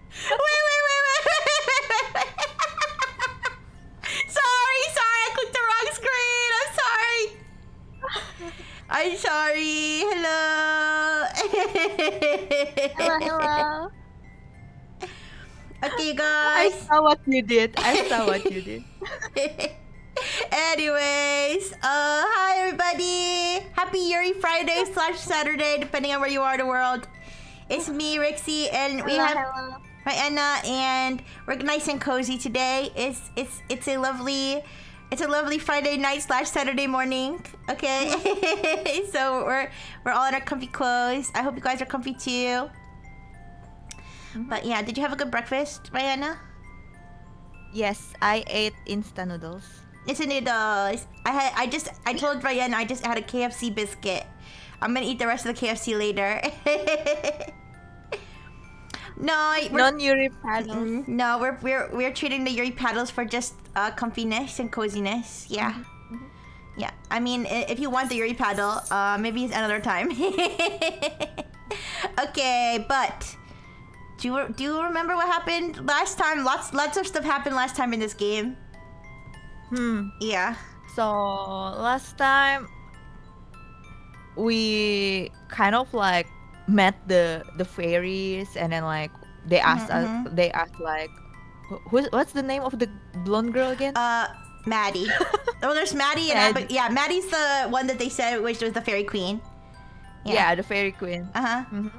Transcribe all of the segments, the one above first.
Wait. Sorry, I clicked the wrong screen. I'm sorry. Hello. Hello. Okay, I guys. saw what you did. Anyways, hi everybody. Happy Yuri Friday / Saturday, depending on where you are in the world. It's me, Rixie, and we have Rihanna, and we're nice and cozy today. It's a lovely Friday night / Saturday morning. Okay, so we're all in our comfy clothes. I hope you guys are comfy too. But yeah, did you have a good breakfast, Rihanna? Yes, I ate instant noodles. Instant noodles. I told Rihanna I just had a KFC biscuit. I'm gonna eat the rest of the KFC later. Non-Yuri paddles. No, we're treating the Yuri paddles for just comfiness and coziness. Yeah. Yeah. I mean, if you want the Yuri paddle, maybe it's another time. Okay, but do you remember what happened last time? Lots of stuff happened last time in this game. Yeah. So last time we kind of like met the fairies, and then like they asked us. They asked like, what's the name of the blonde girl again? Maddie. Oh, there's Maddie and yeah, Maddie's the one that they said which was the fairy queen. Yeah, the fairy queen. And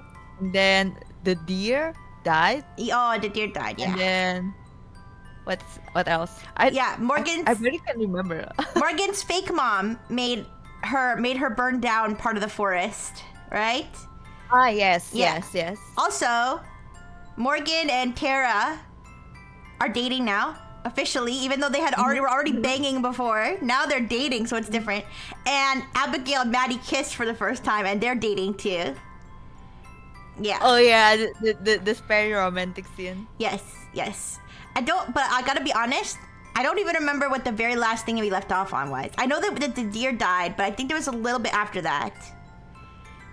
then the deer died. Oh, the deer died. Yeah. And then what else? Morgan's. I really can't remember. Morgan's fake mom made her burn down part of the forest, right? Yes. Also, Morgan and Tara are dating now officially, even though they were already banging before. Now they're dating, so it's different. And Abigail and Maddie kissed for the first time, and they're dating too. Yeah. Oh yeah, this very romantic scene. Yes. But I gotta be honest, I don't even remember what the very last thing we left off on was. I know that the deer died, but I think there was a little bit after that.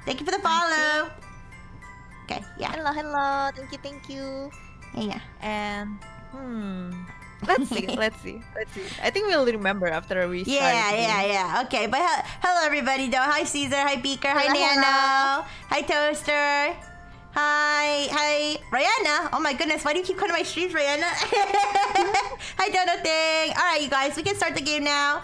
Thank you for the follow. Okay, yeah. Hello. Thank you. Yeah. And let's see. I think we'll remember after we start. Yeah. Okay, but hello everybody though. Hi Caesar, hi Beaker, hi Nano, hi Toaster. Hi, Rihanna. Oh my goodness, why do you keep cutting my streams, Rihanna? Hi, Dono Thing. All right, you guys, we can start the game now.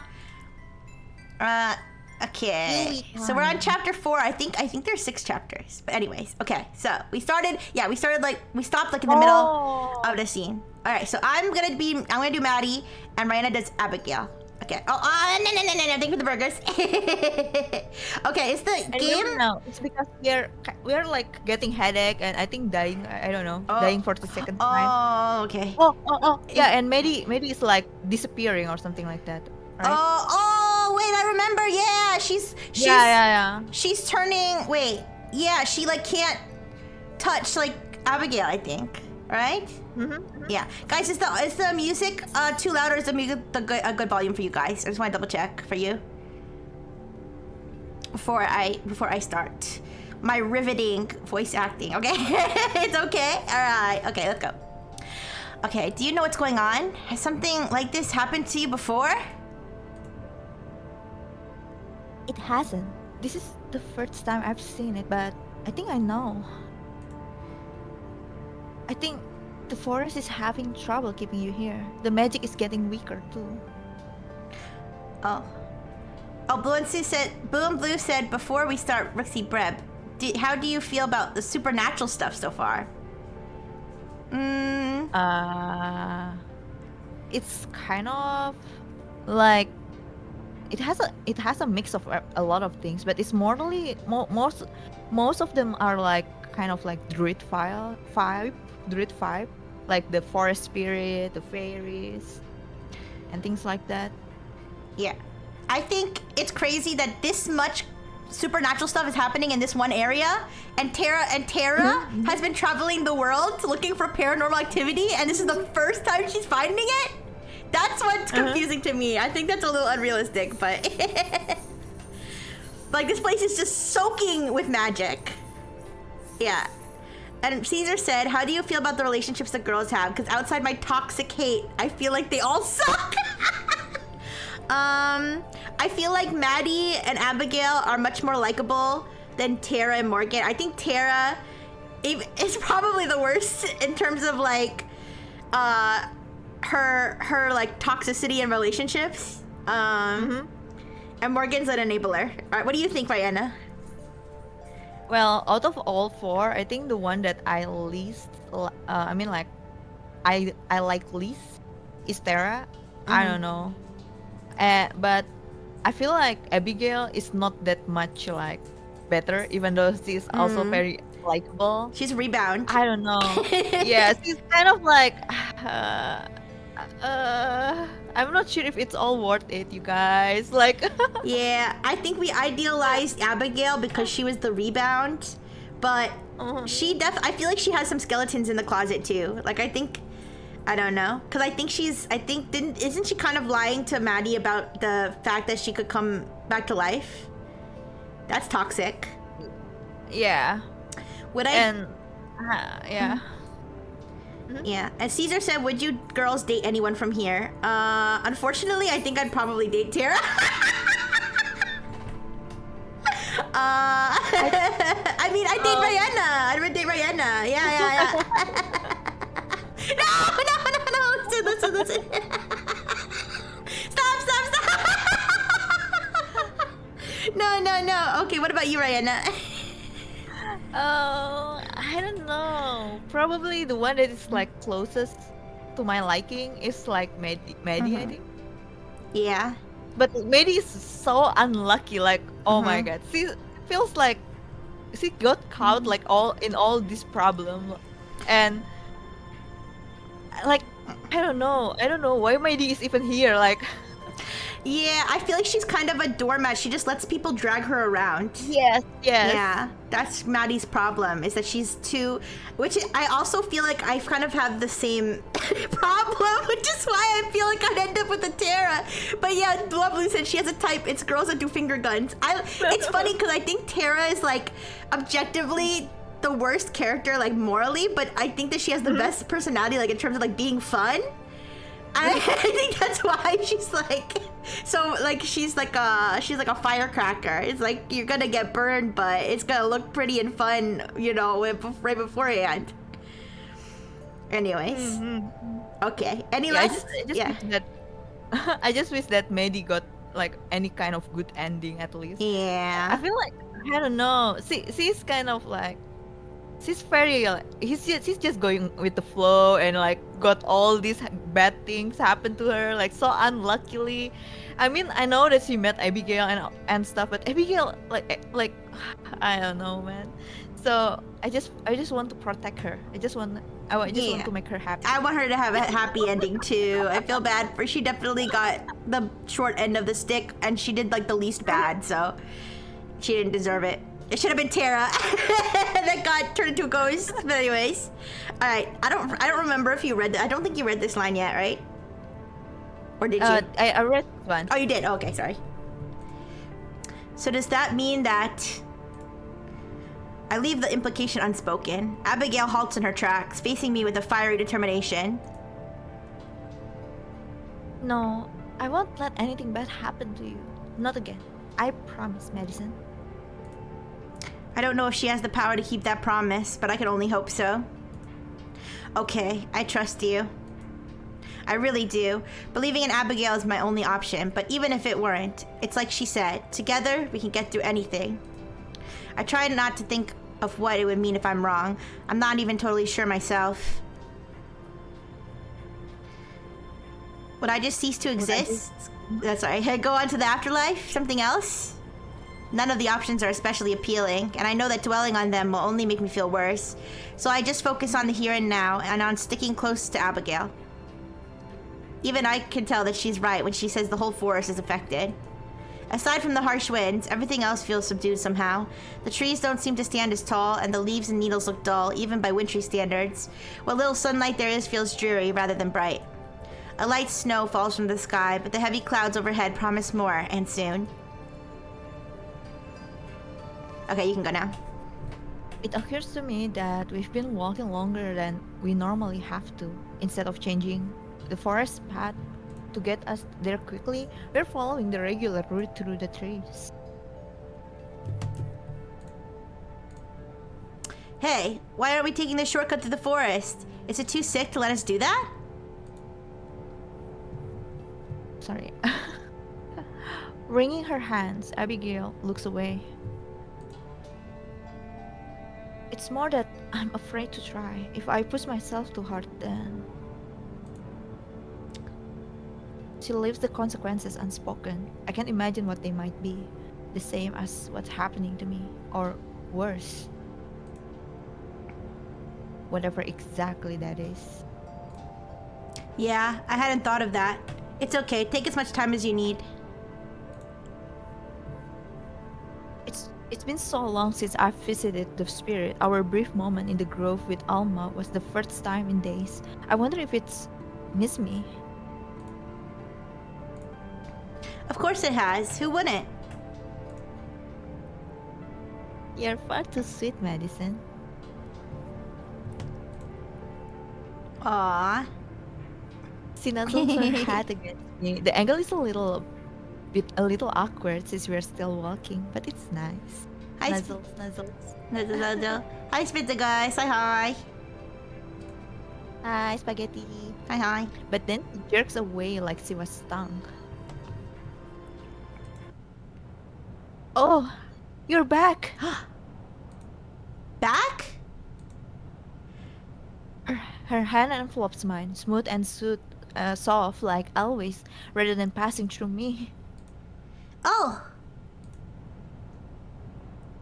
Okay. So we're on chapter 4. I think there's 6 chapters. But anyways, okay. So we stopped like in the middle of the scene. All right. So I'm gonna do Maddie, and Rihanna does Abigail. Okay. No. Thank you for the burgers. Okay, is the game? No, it's because we're like getting headache, and I think dying. I don't know, dying for the second time. Oh, okay. Yeah, and Maddie is like disappearing or something like that. Right? Oh, wait, I remember. Yeah, she's yeah. She's turning. Wait, yeah, she like can't touch like Abigail, I think. Right? Yeah, guys, is the music too loud, or is the music a good volume for you guys? I just want to double check for you before I start. my riveting voice acting. Okay, it's okay. All right. Okay, let's go. Okay, do you know what's going on? Has something like this happened to you before? It hasn't. This is the first time I've seen it, but I think I know. I think the forest is having trouble keeping you here. The magic is getting weaker too. Oh. Oh, Blue and Blue said before we start Rixie Breb, how do you feel about the supernatural stuff so far? It's kind of like it has a mix of a lot of things, but it's morally most of them are like kind of like druid vibe, like the forest spirit, the fairies, and things like that. Yeah. I think it's crazy that this much supernatural stuff is happening in this one area, and Tara has been traveling the world looking for paranormal activity, and this is the first time she's finding it. That's what's confusing to me. I think that's a little unrealistic, but like this place is just soaking with magic. Yeah. And Caesar said, how do you feel about the relationships that girls have? Because outside my toxic hate, I feel like they all suck. I feel like Maddie and Abigail are much more likable than Tara and Morgan. I think Tara is probably the worst in terms of like her like toxicity in relationships. And Morgan's an enabler. All right, what do you think, Rihanna? Well, out of all four, I think the one that I least, I mean, like, I like least is Tara. I don't know, but I feel like Abigail is not that much like better, even though she's also very likable. She's rebound. I don't know. Yeah, she's kind of like, I'm not sure if it's all worth it, you guys. Like, yeah, I think we idealized Abigail because she was the rebound, but I feel like she has some skeletons in the closet too. Like I don't know, because isn't she kind of lying to Maddie about the fact that she could come back to life? That's toxic. Yeah. Yeah. Yeah, and Caesar said, would you girls date anyone from here? Unfortunately, I think I'd probably date Tara. I mean, I'd date Rihanna. I'd date Rihanna. Yeah. No. Listen. Stop. No. Okay, what about you, Rihanna? Oh, I don't know. Probably the one that is like closest to my liking is like Maddie, I think. Yeah. But Maddie is so unlucky. Like, oh my god, she feels like she got caught like all this problem, and like I don't know why Maddie is even here. Like, yeah, I feel like she's kind of a doormat. She just lets people drag her around. yes. Yeah, that's Maddie's problem, is that she's too... Which I also feel like I kind of have the same problem, which is why I feel like I'd end up with a Tara. But yeah, Blue said she has a type. It's girls that do finger guns. It's funny because I think Tara is like objectively the worst character, like morally, but I think that she has the best personality, like in terms of like being fun. I think that's why she's like, so like she's like a firecracker. It's like you're gonna get burned, but it's gonna look pretty and fun, you know, right beforehand. Anyways, okay. Anyways, I just wish that Maddie got like any kind of good ending at least. Yeah. I feel like I don't know. She's kind of like. She's very she's just going with the flow and like got all these bad things happen to her like so unluckily. I mean, I know that she met Abigail and stuff, but Abigail like I don't know, man. So I just want to protect her. I just want to make her happy. I want her to have a happy ending too. I feel bad for she definitely got the short end of the stick and she did like the least bad, so she didn't deserve it. It should have been Tara that got turned into a ghost. But anyways, all right. I don't remember if you read that. I don't think you read this line yet, right? Or did you? I read one. Oh, you did. Okay, sorry. So does that mean that I leave the implication unspoken. Abigail halts in her tracks, facing me with a fiery determination. No, I won't let anything bad happen to you. Not again. I promise, Madison. I don't know if she has the power to keep that promise, but I can only hope so. Okay, I trust you. I really do. Believing in Abigail is my only option, but even if it weren't, it's like she said, together we can get through anything. I try not to think of what it would mean if I'm wrong. I'm not even totally sure myself. Would I just cease to exist? That's right. Go on to the afterlife? Something else? None of the options are especially appealing, and I know that dwelling on them will only make me feel worse. So I just focus on the here and now and on sticking close to Abigail. Even I can tell that she's right when she says the whole forest is affected. Aside from the harsh winds, everything else feels subdued somehow. The trees don't seem to stand as tall, and the leaves and needles look dull, even by wintry standards. What little sunlight there is feels dreary rather than bright. A light snow falls from the sky, but the heavy clouds overhead promise more, and soon. Okay, you can go now. It occurs to me that we've been walking longer than we normally have to. Instead of changing the forest path to get us there quickly, we're following the regular route through the trees. Hey, why aren't we taking the shortcut through the forest? Is it too sick to let us do that? Sorry. Wringing her hands, Abigail looks away. It's more that I'm afraid to try. If I push myself too hard, then... She leaves the consequences unspoken. I can't imagine what they might be. The same as what's happening to me. Or worse. Whatever exactly that is. Yeah, I hadn't thought of that. It's okay. Take as much time as you need. It's been so long since I've visited the spirit. Our brief moment in the grove with Alma was the first time in days. I wonder if it's missed me. Of course it has. Who wouldn't? You're far too sweet, Madison. Aww. She nuzzles her head against me. The angle is a little awkward since we're still walking, but it's nice. Hi, Nuzzles. Nuzzle. Hi, Spitza guys. Hi. Hi, spaghetti. Hi. But then she jerks away like she was stung. Oh, you're back. Back? Her hand envelopes mine, smooth and soft like always, rather than passing through me. Oh.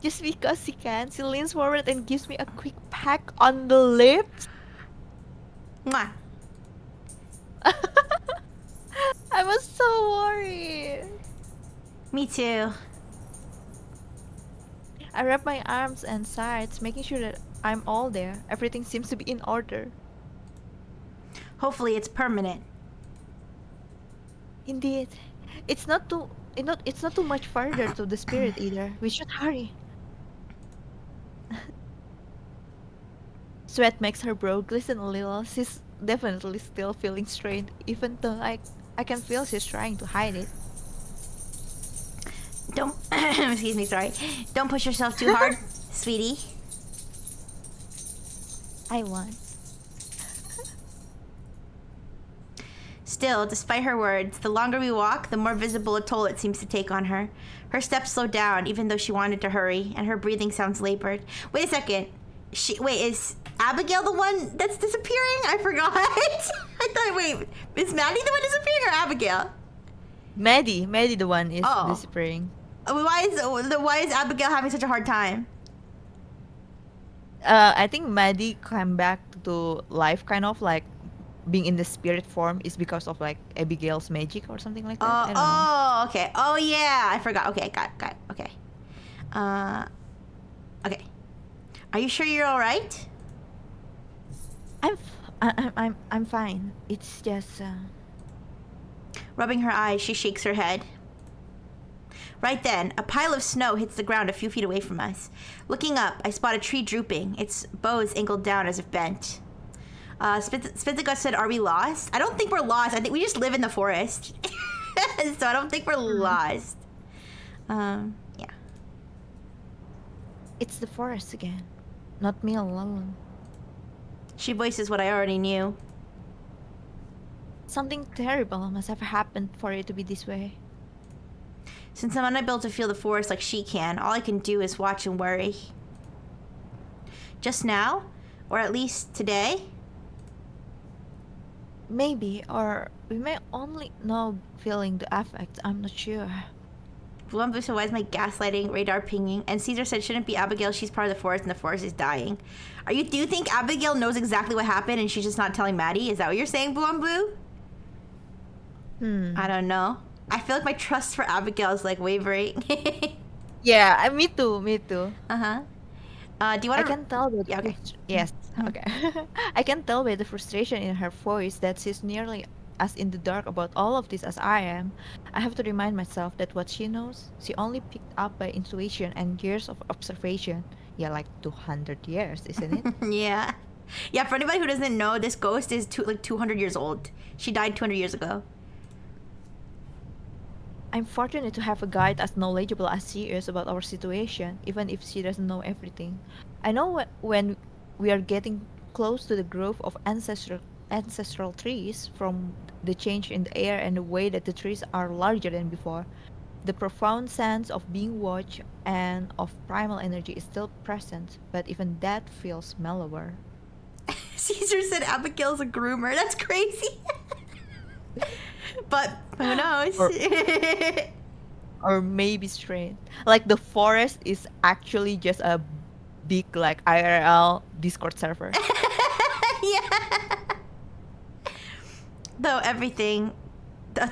Just because she can, she leans forward and gives me a quick peck on the lips. Mwah. I was so worried. Me too. I wrap my arms and sides, making sure that I'm all there. Everything seems to be in order. Hopefully it's permanent. Indeed. It's not too much further to the spirit either. We should hurry. Sweat makes her brow glisten a little. She's definitely still feeling strained, even though I can feel she's trying to hide it. Don't excuse me, sorry. Don't push yourself too hard, sweetie. I won. Still, despite her words, the longer we walk, the more visible a toll it seems to take on her. Her steps slow down, even though she wanted to hurry, and her breathing sounds labored. Wait a second. Is Abigail the one that's disappearing? I forgot. I thought, wait, is Maddie the one disappearing or Abigail? Maddie the one is Oh. disappearing. Why is Abigail having such a hard time? I think Maddie came back to life, kind of like being in the spirit form, is because of like Abigail's magic or something like that. I don't know. Oh, okay. Oh yeah, I forgot. Okay, got it. Okay. Okay. Are you sure you're all right? I'm fine. It's just Rubbing her eyes, she shakes her head. Right then, a pile of snow hits the ground a few feet away from us. Looking up, I spot a tree drooping, its boughs angled down as if bent. Spitzigut said, "Are we lost?" I don't think we're lost. I think we just live in the forest. So I don't think we're lost. Yeah. It's the forest again, not me alone. She voices what I already knew. Something terrible must have happened for it to be this way. Since I'm unable to feel the forest like she can, all I can do is watch and worry. Just now? Or at least today? Maybe, or we may only know feeling the effects, I'm not sure. Blumbu said, "Why is my gaslighting radar pinging?" And Caesar said, "Shouldn't be Abigail, she's part of the forest and the forest is dying." Do you think Abigail knows exactly what happened and she's just not telling Maddie? Is that what you're saying, Blumbu? I don't know. I feel like my trust for Abigail is like wavering. Yeah, me too, me too. Do you want I to... can tell with Yeah, okay. yes, okay. I can tell by the frustration in her voice that she's nearly as in the dark about all of this as I am. I have to remind myself that what she knows, she only picked up by intuition and years of observation. Yeah, like 200 years, isn't it? Yeah. Yeah, for anybody who doesn't know, this ghost is like 200 years old. She died 200 years ago. I'm fortunate to have a guide as knowledgeable as she is about our situation, even if she doesn't know everything. I know when we are getting close to the grove of ancestral trees, from the change in the air and the way that the trees are larger than before. The profound sense of being watched and of primal energy is still present, but even that feels mellower. Caesar said Abigail's a groomer. That's crazy. But who knows? Or maybe strange. Like the forest is actually just a big like IRL Discord server. Yeah. Though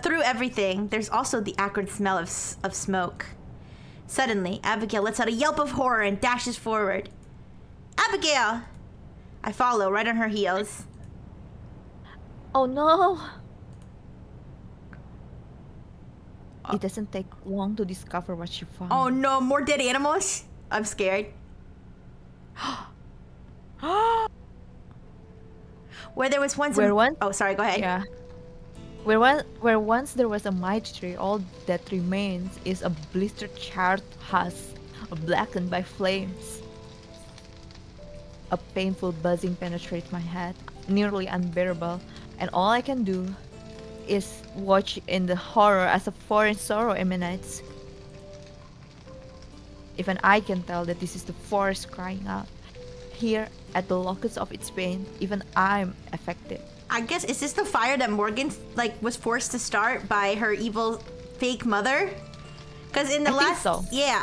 through everything, there's also the acrid smell of smoke. Suddenly, Abigail lets out a yelp of horror and dashes forward. Abigail! I follow, right on her heels. Oh no! It doesn't take long to discover what she found. Oh no, more dead animals? I'm scared. Where there was once Oh, sorry, go ahead. Yeah. Where once there was a mighty tree, all that remains is a blistered charred husk, blackened by flames. A painful buzzing penetrates my head, nearly unbearable, and all I can do is watch in the horror as a foreign sorrow emanates. Even I can tell that this is the forest crying out. Here, at the locus of its pain, even I'm affected. I guess, is this the fire that Morgan was forced to start by her evil fake mother? Because in the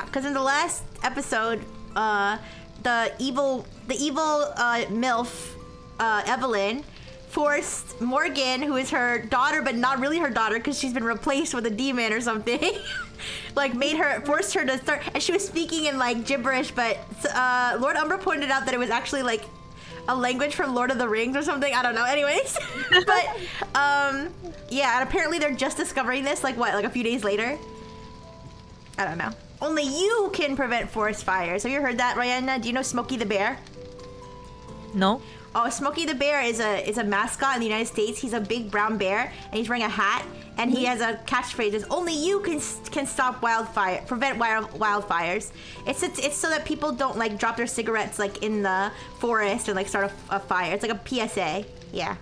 because in the last episode, the evil MILF Evelyn forced Morgan, who is her daughter but not really her daughter because she's been replaced with a demon or something, forced her to start, and she was speaking in like gibberish, but Lord Umbra pointed out that it was actually like a language from Lord of the Rings or something. I don't know. Anyways, but yeah, and apparently they're just discovering this like a few days later. I don't know. Only you can prevent forest fires. Have you heard that, Rihanna? Do you know Smokey the Bear? No. Oh, Smokey the Bear is a mascot in the United States. He's a big brown bear, and he's wearing a hat, and he has a catchphrase that's only you can stop prevent wildfires. It's so that people don't like drop their cigarettes like in the forest and like start a fire. It's like a PSA. Yeah.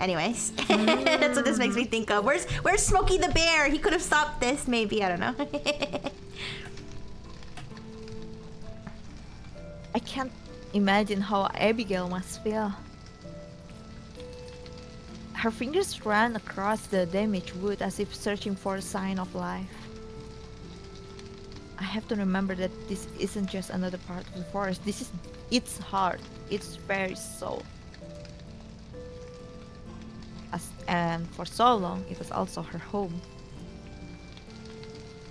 Anyways, that's what this makes me think of. Where's Smokey the Bear? He could have stopped this, maybe. I don't know. I can't imagine how Abigail must feel. Her fingers ran across the damaged wood as if searching for a sign of life. I have to remember that this isn't just another part of the forest. This is its heart, its very soul. And for so long, it was also her home.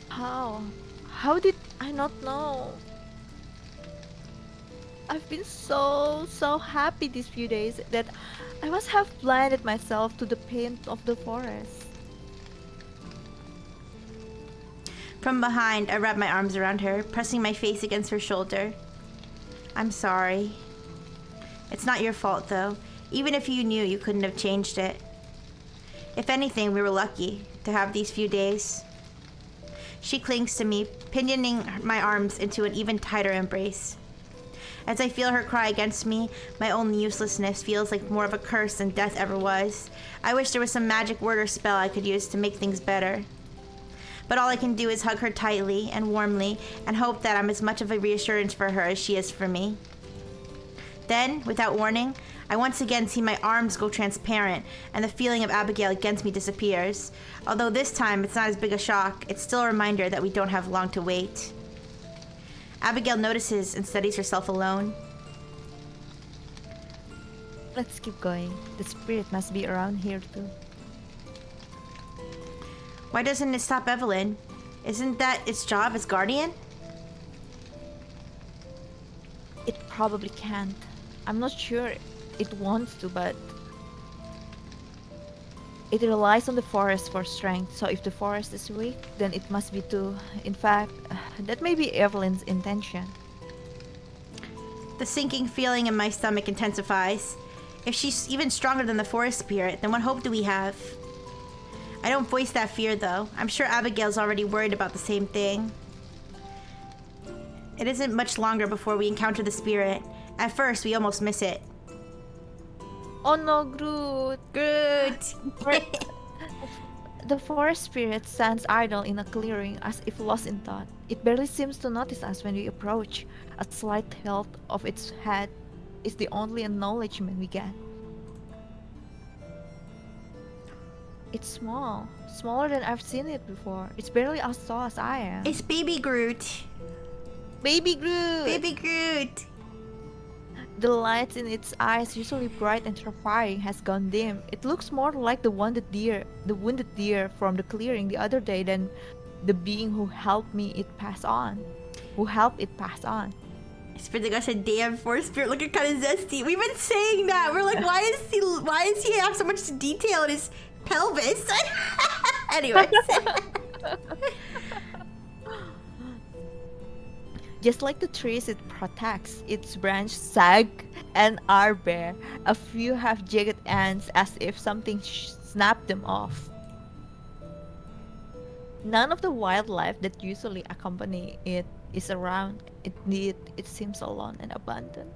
How did I not know? I've been so happy these few days that I must have blinded myself to the pain of the forest. From behind, I wrap my arms around her, pressing my face against her shoulder. I'm sorry. It's not your fault, though. Even if you knew, you couldn't have changed it. If anything, we were lucky to have these few days. She clings to me, pinioning my arms into an even tighter embrace. As I feel her cry against me, my own uselessness feels like more of a curse than death ever was. I wish there was some magic word or spell I could use to make things better. But all I can do is hug her tightly and warmly and hope that I'm as much of a reassurance for her as she is for me. Then, without warning, I once again see my arms go transparent and the feeling of Abigail against me disappears. Although this time it's not as big a shock, it's still a reminder that we don't have long to wait. Abigail notices and studies herself alone. Let's keep going. The spirit must be around here too. Why doesn't it stop Evelyn? Isn't that its job as guardian? It probably can't. I'm not sure it wants to, but it relies on the forest for strength. So if the forest is weak, then it must be too. In fact, that may be Evelyn's intention. The sinking feeling in my stomach intensifies. If she's even stronger than the forest spirit, then what hope do we have? I don't voice that fear, though. I'm sure Abigail's already worried about the same thing. It isn't much longer before we encounter the spirit. At first, we almost miss it. Oh no, Groot! Groot! The forest spirit stands idle in a clearing as if lost in thought. It barely seems to notice us when we approach. A slight tilt of its head is the only acknowledgement we get. It's small. Smaller than I've seen it before. It's barely as tall as I am. It's Baby Groot. Baby Groot! Baby Groot! The lights in its eyes, usually bright and terrifying, has gone dim. It looks more like the wounded deer from the clearing the other day than the being who helped it pass on. Spirit that got a damn forest spirit looking kind of zesty. We've been saying that. We're like, why does he have so much detail in his pelvis? Anyways. Just like the trees it protects, its branches sag and are bare. A few have jagged ends as if something snapped them off. None of the wildlife that usually accompany it is around. Indeed, it seems alone and abandoned.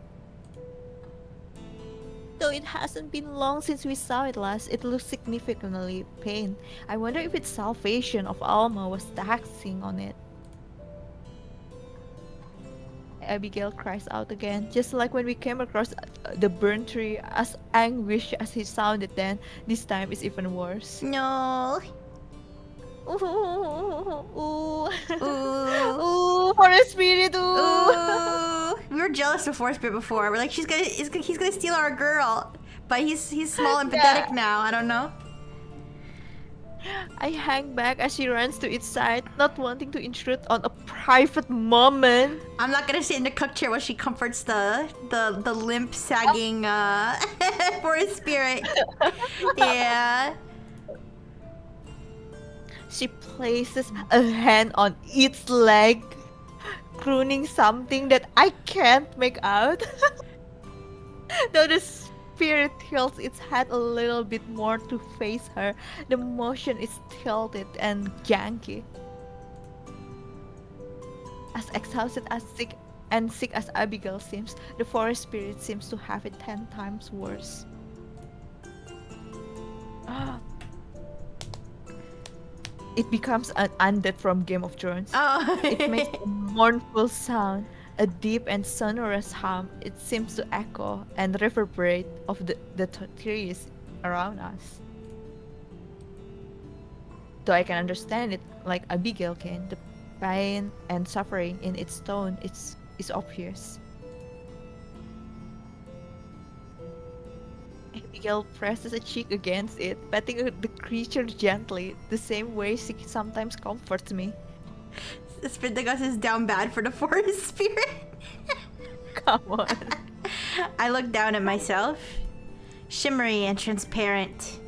Though it hasn't been long since we saw it last, it looks significantly pained. I wonder if its salvation of Alma was taxing on it. Abigail cries out again, just like when we came across the burnt tree. As anguished as he sounded then, this time is even worse. No. Ooh, Ooh. ooh, forest spirit, ooh. Ooh. We were jealous of forest spirit before. We're like, he's gonna steal our girl, but he's small and pathetic now. I don't know. I hang back as she runs to its side, not wanting to intrude on a private moment. I'm not gonna sit in the cook chair while she comforts the limp, sagging forest spirit. Yeah. She places a hand on its leg, crooning something that I can't make out. Though the spirit tilts its head a little bit more to face her, the motion is tilted and janky. As exhausted as sick as Abigail seems, the forest spirit seems to have it 10 times worse. It becomes an undead from Game of Thrones. Oh. It makes a mournful sound, a deep and sonorous hum. It seems to echo and reverberate of the trees around us. Though I can understand it like Abigail can, the pain and suffering in its tone is obvious. Abigail presses a cheek against it, patting the creature gently, the same way she sometimes comforts me. The Sprindagus is down bad for the forest spirit. Come on. I look down at myself, shimmery and transparent.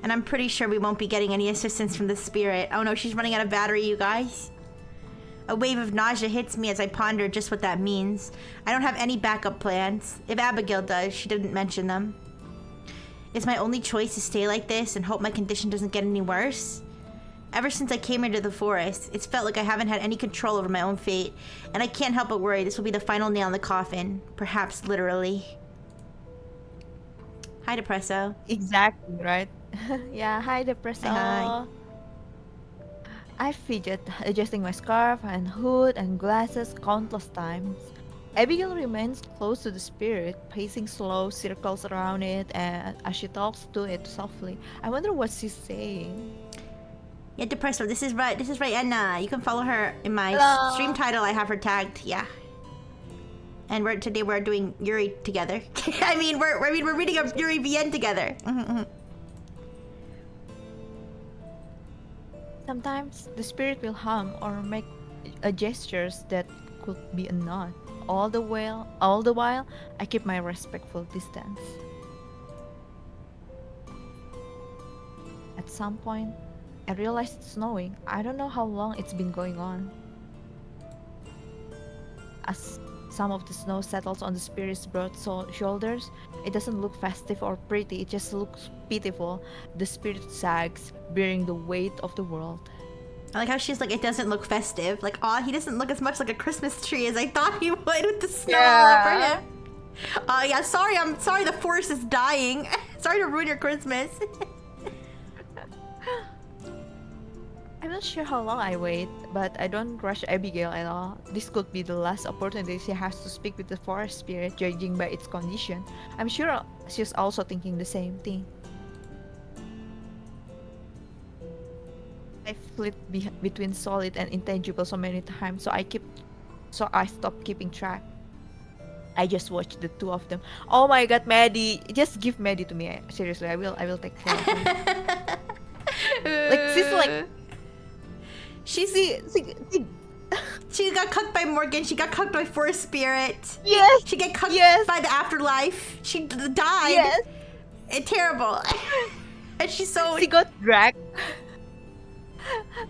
And I'm pretty sure we won't be getting any assistance from the spirit. Oh no, she's running out of battery, you guys. A wave of nausea hits me as I ponder just what that means. I don't have any backup plans. If Abigail does, she didn't mention them. Is my only choice to stay like this and hope my condition doesn't get any worse? Ever since I came into the forest, it's felt like I haven't had any control over my own fate, and I can't help but worry this will be the final nail in the coffin, perhaps literally. Hi, Depresso. Exactly, right? Yeah, hi, Depresso. Hi. I fidget, adjusting my scarf and hood and glasses countless times. Abigail remains close to the spirit, pacing slow circles around it, and as she talks to it softly, I wonder what she's saying. Yeah, Depresso, this is right, Anna. You can follow her in my Hello. stream title. I have her tagged, yeah. And today we're doing Yuri together. I mean, we're reading a Yuri VN together. Sometimes the spirit will hum or make gestures that could be a nod. All the while, I keep my respectful distance. At some point, I realize it's snowing. I don't know how long it's been going on. As some of the snow settles on the spirit's broad shoulders, it doesn't look festive or pretty, it just looks pitiful. The spirit sags, bearing the weight of the world. I like how she's like, it doesn't look festive. Like, aw, he doesn't look as much like a Christmas tree as I thought he would with the snow all over him. Yeah, I'm sorry the forest is dying. Sorry to ruin your Christmas. I'm not sure how long I wait, but I don't rush Abigail at all. This could be the last opportunity she has to speak with the forest spirit, judging by its condition. I'm sure she's also thinking the same thing. I flit between solid and intangible so many times, so I stopped keeping track. I just watched the two of them. Oh my god, Maddie! Just give Maddie to me. Seriously, I will take care of her. Like she's like. She got cucked by Morgan. She got cucked by Forest Spirit. Yes. She got cucked by the afterlife. She died. Yes. Terrible. And she's so. She got dragged.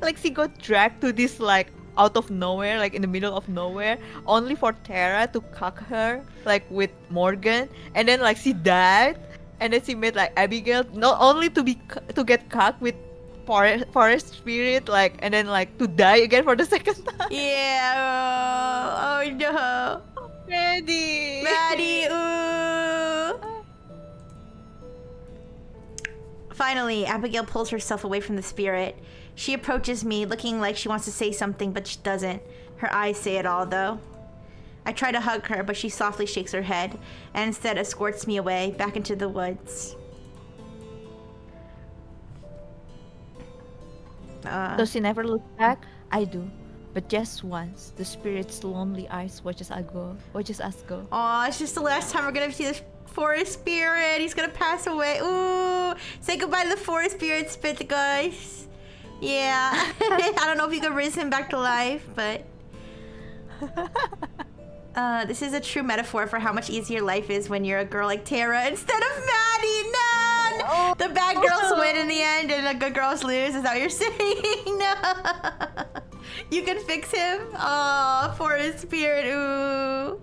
Like she got dragged to this like out of nowhere, like in the middle of nowhere, only for Tara to cuck her like with Morgan, and then like she died, and then she met like Abigail, not only to get cucked with forest spirit, like, and then like to die again for the second time. Yeah. Oh no. Maddie. Ooh. Finally, Abigail pulls herself away from the spirit. She approaches me, looking like she wants to say something, but she doesn't. Her eyes say it all, though. I try to hug her, but she softly shakes her head, and instead escorts me away, back into the woods. Does she never look back? I do. But just once, the spirit's lonely eyes watches us go. Aw, it's just the last time we're gonna see this forest spirit. He's gonna pass away. Ooh, say goodbye to the forest spirit, spit, guys. Yeah. I don't know if you could raise him back to life, but this is a true metaphor for how much easier life is when you're a girl like Tara instead of Maddie. None. Oh. The bad girls win in the end, and the good girls lose. Is that what you're saying? No. You can fix him. Oh, forest spirit. Ooh.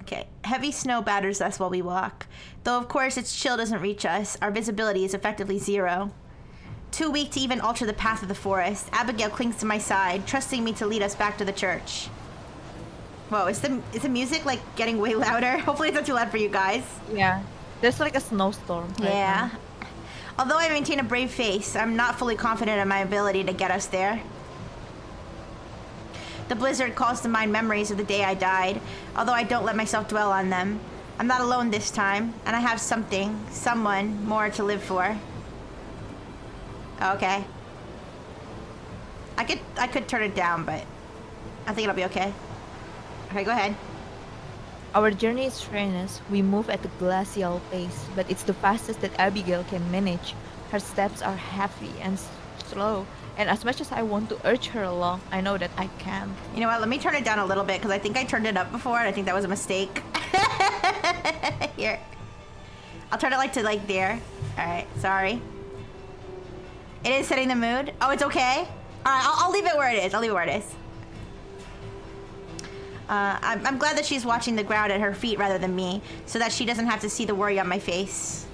Okay, heavy snow batters us while we walk. Though of course its chill doesn't reach us, our visibility is effectively zero. Too weak to even alter the path of the forest, Abigail clings to my side, trusting me to lead us back to the church. Whoa, is the music like getting way louder? Hopefully it's not too loud for you guys. Yeah, there's like a snowstorm. Yeah. Although I maintain a brave face, I'm not fully confident in my ability to get us there. The blizzard calls to mind memories of the day I died, although I don't let myself dwell on them. I'm not alone this time, and I have someone more to live for. Okay. I could turn it down, but I think it'll be okay. Okay, go ahead. Our journey is strenuous. We move at a glacial pace, but it's the fastest that Abigail can manage. Her steps are heavy and slow. And as much as I want to urge her along, I know that I can't. You know what? Let me turn it down a little bit because I think I turned it up before and I think that was a mistake. Here. I'll turn it like to like there. Alright, sorry. It is setting the mood. Oh, it's okay? Alright, I'll leave it where it is. I'll leave it where it is. I'm glad that she's watching the ground at her feet rather than me, so that she doesn't have to see the worry on my face.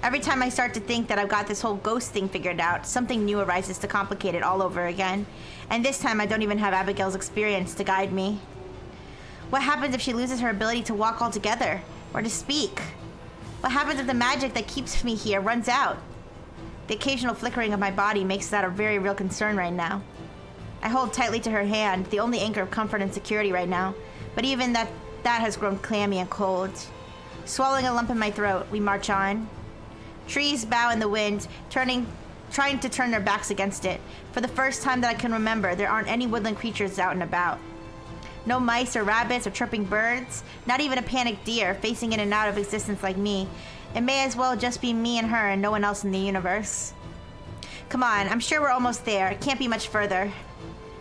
Every time I start to think that I've got this whole ghost thing figured out, something new arises to complicate it all over again. And this time I don't even have Abigail's experience to guide me. What happens if she loses her ability to walk altogether? Or to speak? What happens if the magic that keeps me here runs out? The occasional flickering of my body makes that a very real concern right now. I hold tightly to her hand, the only anchor of comfort and security right now. But even that has grown clammy and cold. Swallowing a lump in my throat, we march on. Trees bow in the wind, trying to turn their backs against it. For the first time that I can remember, there aren't any woodland creatures out and about. No mice or rabbits or chirping birds, not even a panicked deer facing in and out of existence like me. It may as well just be me and her and no one else in the universe. Come on, I'm sure we're almost there. It can't be much further.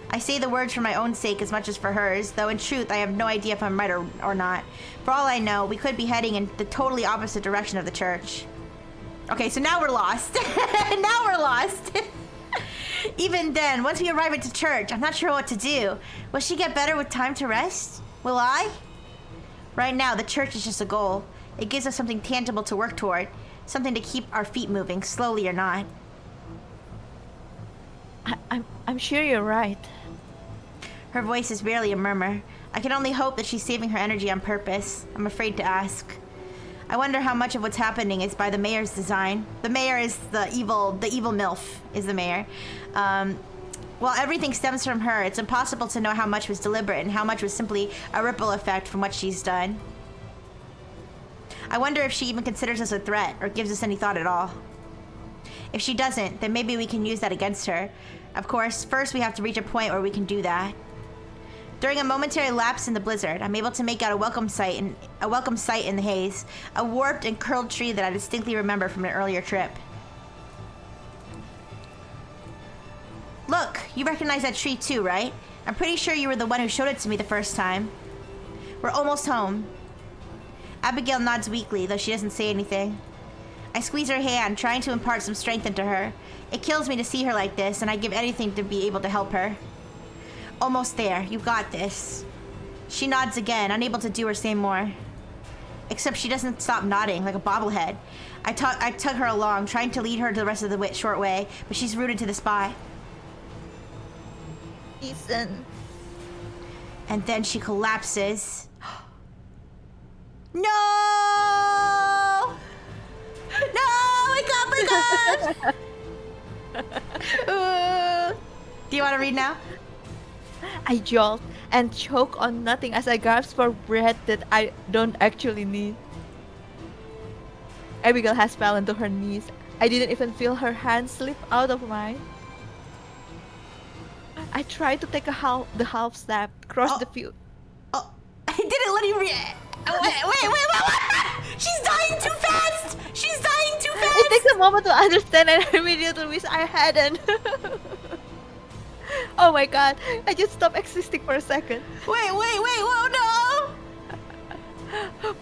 I say the words for my own sake as much as for hers, though in truth I have no idea if I'm right or not. For all I know, we could be heading in the totally opposite direction of the church. Okay, so now we're lost. Now we're lost. Even then, once we arrive at the church, I'm not sure what to do. Will she get better with time to rest? Will I? Right now, the church is just a goal. It gives us something tangible to work toward. Something to keep our feet moving, slowly or not. I'm sure you're right. Her voice is barely a murmur. I can only hope that she's saving her energy on purpose. I'm afraid to ask. I wonder how much of what's happening is by the mayor's design. The mayor is the evil MILF is the mayor. While everything stems from her, it's impossible to know how much was deliberate and how much was simply a ripple effect from what she's done. I wonder if she even considers us a threat or gives us any thought at all. If she doesn't, then maybe we can use that against her. Of course, first we have to reach a point where we can do that. During a momentary lapse in the blizzard, I'm able to make out a welcome sight in the haze, a warped and curled tree that I distinctly remember from an earlier trip. Look, you recognize that tree too, right? I'm pretty sure you were the one who showed it to me the first time. We're almost home. Abigail nods weakly, though she doesn't say anything. I squeeze her hand, trying to impart some strength into her. It kills me to see her like this, and I'd give anything to be able to help her. Almost there. You got this. She nods again, unable to do or say more. Except she doesn't stop nodding, like a bobblehead. I tug her along, trying to lead her to the rest of the short way, but she's rooted to the spot. Ethan. And then she collapses. No! No! Wake up! Wake up! Do you want to read now? I jolt and choke on nothing as I gasp for breath that I don't actually need. Abigail has fallen to her knees. I didn't even feel her hand slip out of mine. I tried to take the half step, cross the field. Oh, I didn't let you read. Wait. She's dying too fast. She's dying too fast. It takes a moment to understand and I immediately wish I hadn't. Oh my god, I just stopped existing for a second. Wait, whoa, no!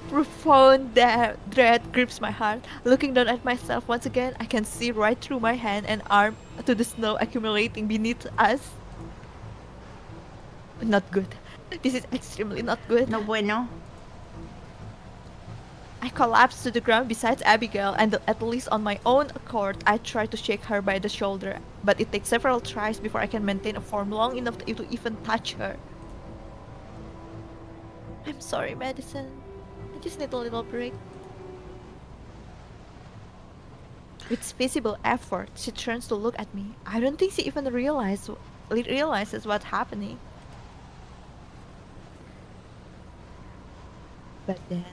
Profound dread grips my heart. Looking down at myself once again, I can see right through my hand and arm to the snow accumulating beneath us. Not good. This is extremely not good. No bueno. I collapsed to the ground beside Abigail, and at least on my own accord, I try to shake her by the shoulder, but it takes several tries before I can maintain a form long enough to even touch her. I'm sorry, Madison. I just need a little break. With visible effort, she turns to look at me. I don't think she even realizes what's happening. But then,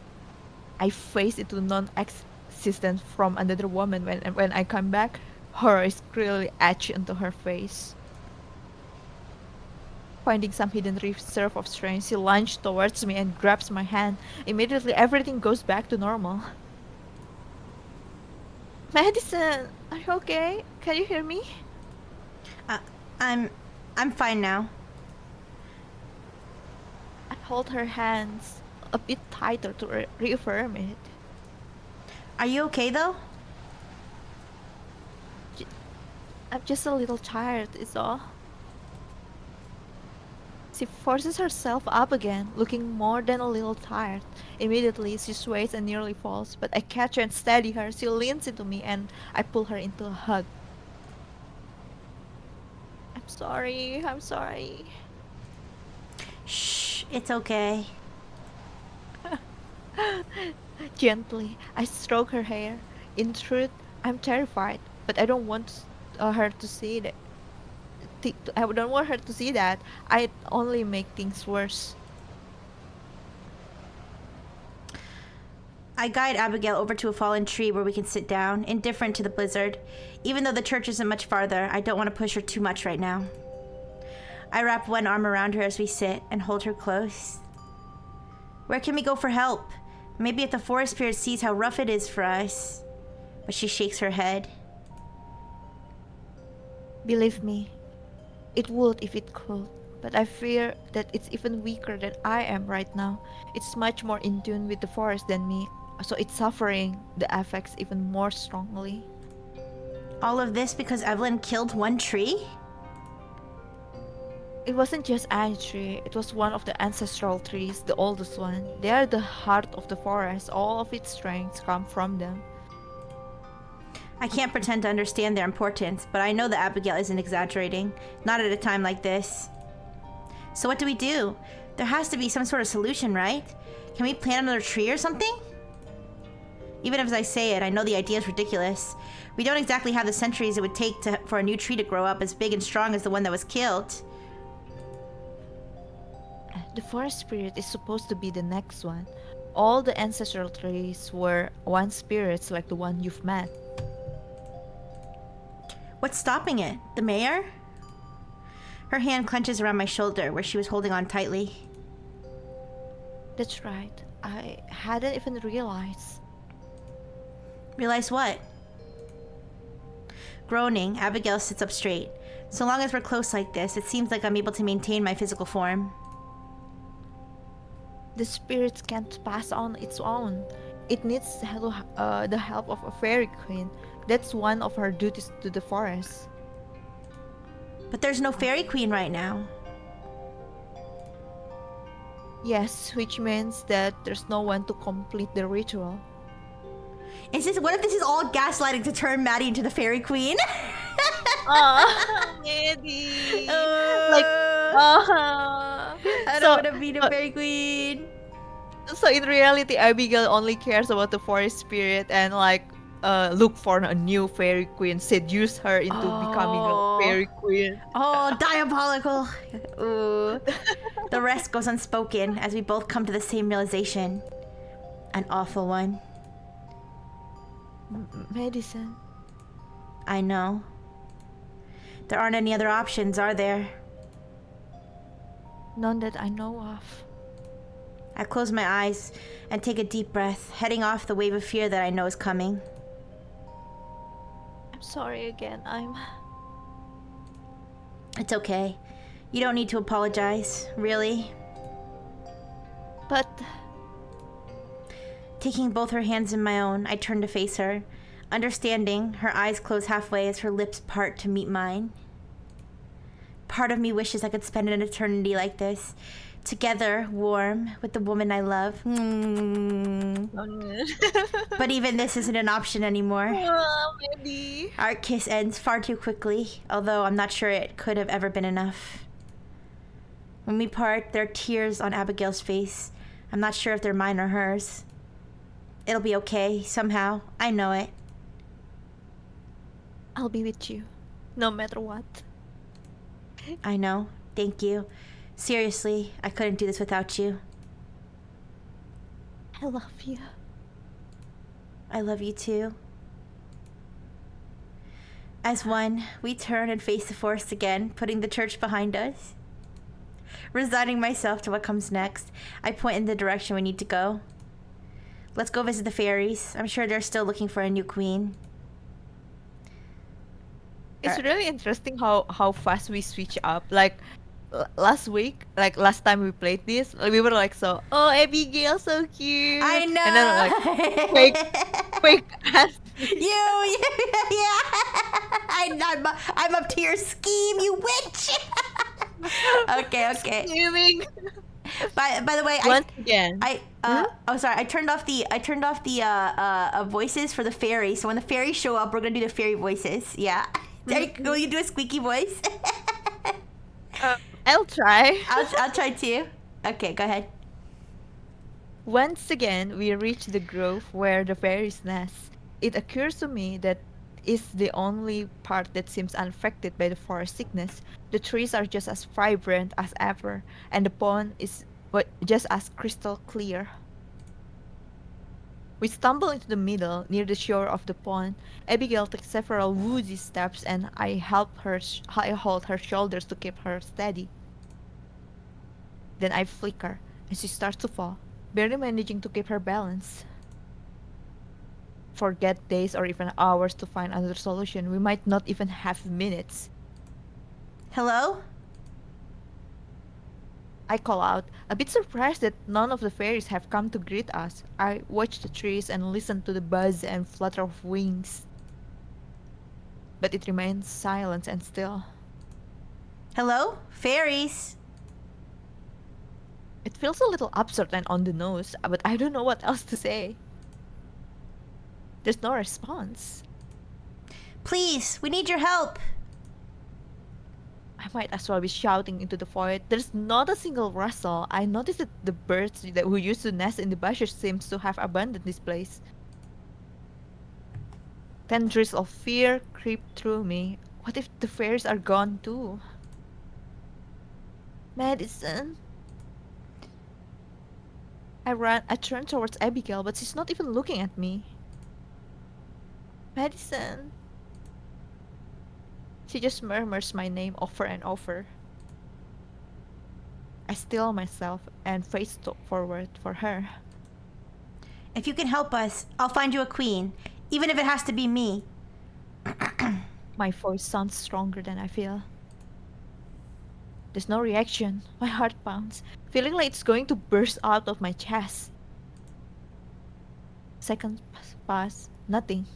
I face into non-existence from another woman. When I come back, horror is clearly etched into her face. Finding some hidden reserve of strength, she lunges towards me and grabs my hand. Immediately, everything goes back to normal. Madison, are you okay? Can you hear me? I'm fine now. I hold her hands a bit tighter to reaffirm it. Are you okay though? J- I'm just a little tired, is all. She forces herself up again, looking more than a little tired. Immediately, she sways and nearly falls, but I catch her and steady her. She leans into me and I pull her into a hug. I'm sorry, I'm sorry. Shh, it's okay. Gently, I stroke her hair. In truth, I'm terrified, but I don't want her to see that. I don't want her to see that. I only make things worse. I guide Abigail over to a fallen tree where we can sit down, indifferent to the blizzard. Even though the church isn't much farther, I don't want to push her too much right now. I wrap one arm around her as we sit and hold her close. Where can we go for help? Maybe if the forest spirit sees how rough it is for us. But she shakes her head. Believe me, it would if it could. But I fear that it's even weaker than I am right now. It's much more in tune with the forest than me, so it's suffering the effects even more strongly. All of this because Evelyn killed one tree? It wasn't just any tree, it was one of the ancestral trees, the oldest one. They are the heart of the forest, all of its strengths come from them. I can't pretend to understand their importance, but I know that Abigail isn't exaggerating. Not at a time like this. So what do we do? There has to be some sort of solution, right? Can we plant another tree or something? Even as I say it, I know the idea is ridiculous. We don't exactly have the centuries it would take for a new tree to grow up as big and strong as the one that was killed. The forest spirit is supposed to be the next one. All the ancestral trees were once spirits like the one you've met. What's stopping it? The mayor? Her hand clenches around my shoulder where she was holding on tightly. That's right. I hadn't even realized. Realize what? Groaning, Abigail sits up straight. So long as we're close like this, it seems like I'm able to maintain my physical form. The spirit can't pass on its own. It needs the help of a fairy queen. That's one of her duties to the forest. But there's no fairy queen right now. Yes, which means that there's no one to complete the ritual. What if this is all gaslighting to turn Maddie into the fairy queen? Oh, Maddie. Like, I don't want to be the fairy queen. So in reality, Abigail only cares about the forest spirit and look for a new fairy queen, seduce her into becoming a fairy queen. Oh, diabolical. Ooh. The rest goes unspoken as we both come to the same realization. An awful one. Medicine. I know. There aren't any other options, are there? None that I know of. I close my eyes and take a deep breath, heading off the wave of fear that I know is coming. I'm sorry again. It's okay. You don't need to apologize, really. But Taking both her hands in my own, I turn to face her, understanding her eyes close halfway as her lips part to meet mine. Part of me wishes I could spend an eternity like this, together, warm, with the woman I love. But even this isn't an option anymore. Maybe. Our kiss ends far too quickly, although I'm not sure it could have ever been enough. When we part, there are tears on Abigail's face. I'm not sure if they're mine or hers. It'll be okay, somehow. I know it. I'll be with you, no matter what. I know. Thank you. Seriously, I couldn't do this without you. I love you. I love you too. As one, we turn and face the forest again, putting the church behind us. Resigning myself to what comes next, I point in the direction we need to go. Let's go visit the fairies. I'm sure they're still looking for a new queen. It's really interesting how fast we switch up. Like last week, like last time we played this, we were like so, oh Abigail, so I cute, and then like quick, know. quick as Yeah. I'm up to your scheme, you witch. Okay. screaming By the way, once again. Hmm? oh sorry, I turned off the voices for the fairy. So when the fairies show up, we're gonna do the fairy voices. Yeah. Will you do a squeaky voice? Uh, I'll try. I'll try too. Okay, go ahead. Once again, we reach the grove where the fairies nest. It occurs to me that is the only part that seems unaffected by the forest sickness. The trees are just as vibrant as ever, and the pond is just as crystal clear. We stumble into the middle, near the shore of the pond. Abigail takes several woozy steps, and I hold her shoulders to keep her steady. Then I flicker, and she starts to fall, barely managing to keep her balance. Forget days or even hours to find another solution. We might not even have minutes. Hello? I call out, a bit surprised that none of the fairies have come to greet us. I watch the trees and listen to the buzz and flutter of wings. But it remains silent and still. Hello? Fairies? It feels a little absurd and on the nose, but I don't know what else to say. There's no response. Please, we need your help. I might as well be shouting into the void. There's not a single rustle. I noticed that the birds who used to nest in the bushes seems to have abandoned this place. Tendrils of fear creep through me. What if the fairies are gone too? Madison. I turn towards Abigail, but she's not even looking at me. Madison. She just murmurs my name over and over. I still myself and face forward for her. If you can help us, I'll find you a queen, even if it has to be me. My voice sounds stronger than I feel. There's no reaction. My heart pounds, feeling like it's going to burst out of my chest. Seconds pass, nothing.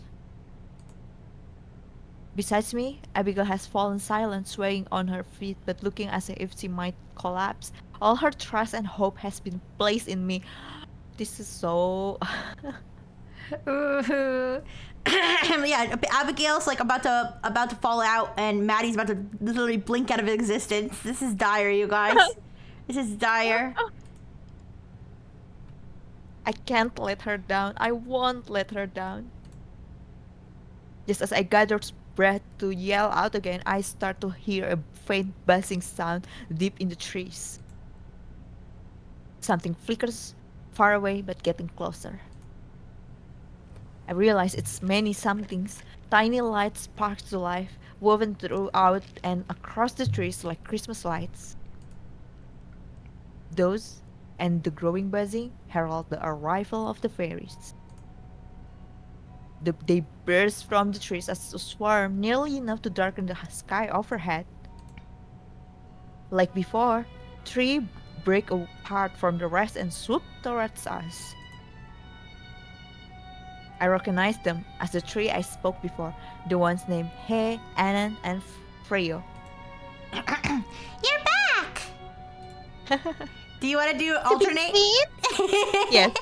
Besides me, Abigail has fallen silent, swaying on her feet but looking as if she might collapse. All her trust and hope has been placed in me. This is so... Ooh. Yeah, Abigail's like about to fall out, and Maddie's about to literally blink out of existence. This is dire, you guys. This is dire. I can't let her down. I won't let her down. Just as I gather breath to yell out again, I start to hear a faint buzzing sound deep in the trees. Something flickers far away but getting closer. I realize it's many somethings. Tiny lights spark to life, woven throughout and across the trees like Christmas lights. Those and the growing buzzing herald the arrival of the fairies. They burst from the trees as a swarm, nearly enough to darken the sky overhead. Like before, three break apart from the rest and swoop towards us. I recognize them as the three I spoke before, the ones named He, Anan, and Freyo. You're back! Do you want to do alternate? Yes.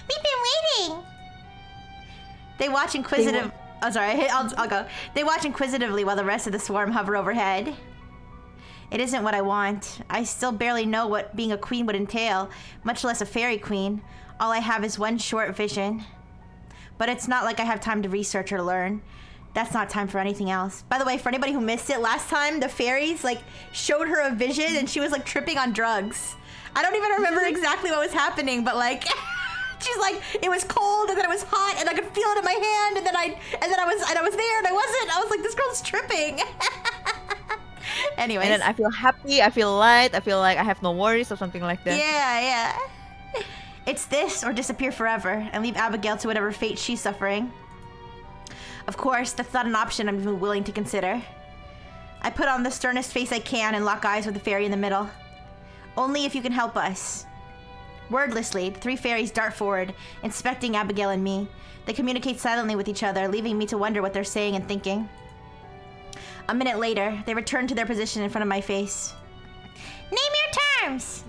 We've been waiting. They watch inquisitive. Oh, sorry. I'll go. They watch inquisitively while the rest of the swarm hover overhead. It isn't what I want. I still barely know what being a queen would entail, much less a fairy queen. All I have is one short vision. But it's not like I have time to research or learn. That's not time for anything else. By the way, for anybody who missed it, last time the fairies like showed her a vision and she was like tripping on drugs. I don't even remember exactly what was happening, but like she's like, it was cold and then it was hot and I could feel it in my hand and then I was there and I wasn't. I was like, this girl's tripping. Anyways. And then I feel happy, I feel light, I feel like I have no worries or something like that. Yeah. It's this or disappear forever and leave Abigail to whatever fate she's suffering. Of course, that's not an option I'm even willing to consider. I put on the sternest face I can and lock eyes with the fairy in the middle. Only if you can help us. Wordlessly, the three fairies dart forward, inspecting Abigail and me. They communicate silently with each other, leaving me to wonder what they're saying and thinking. A minute later, they return to their position in front of my face. Name your terms!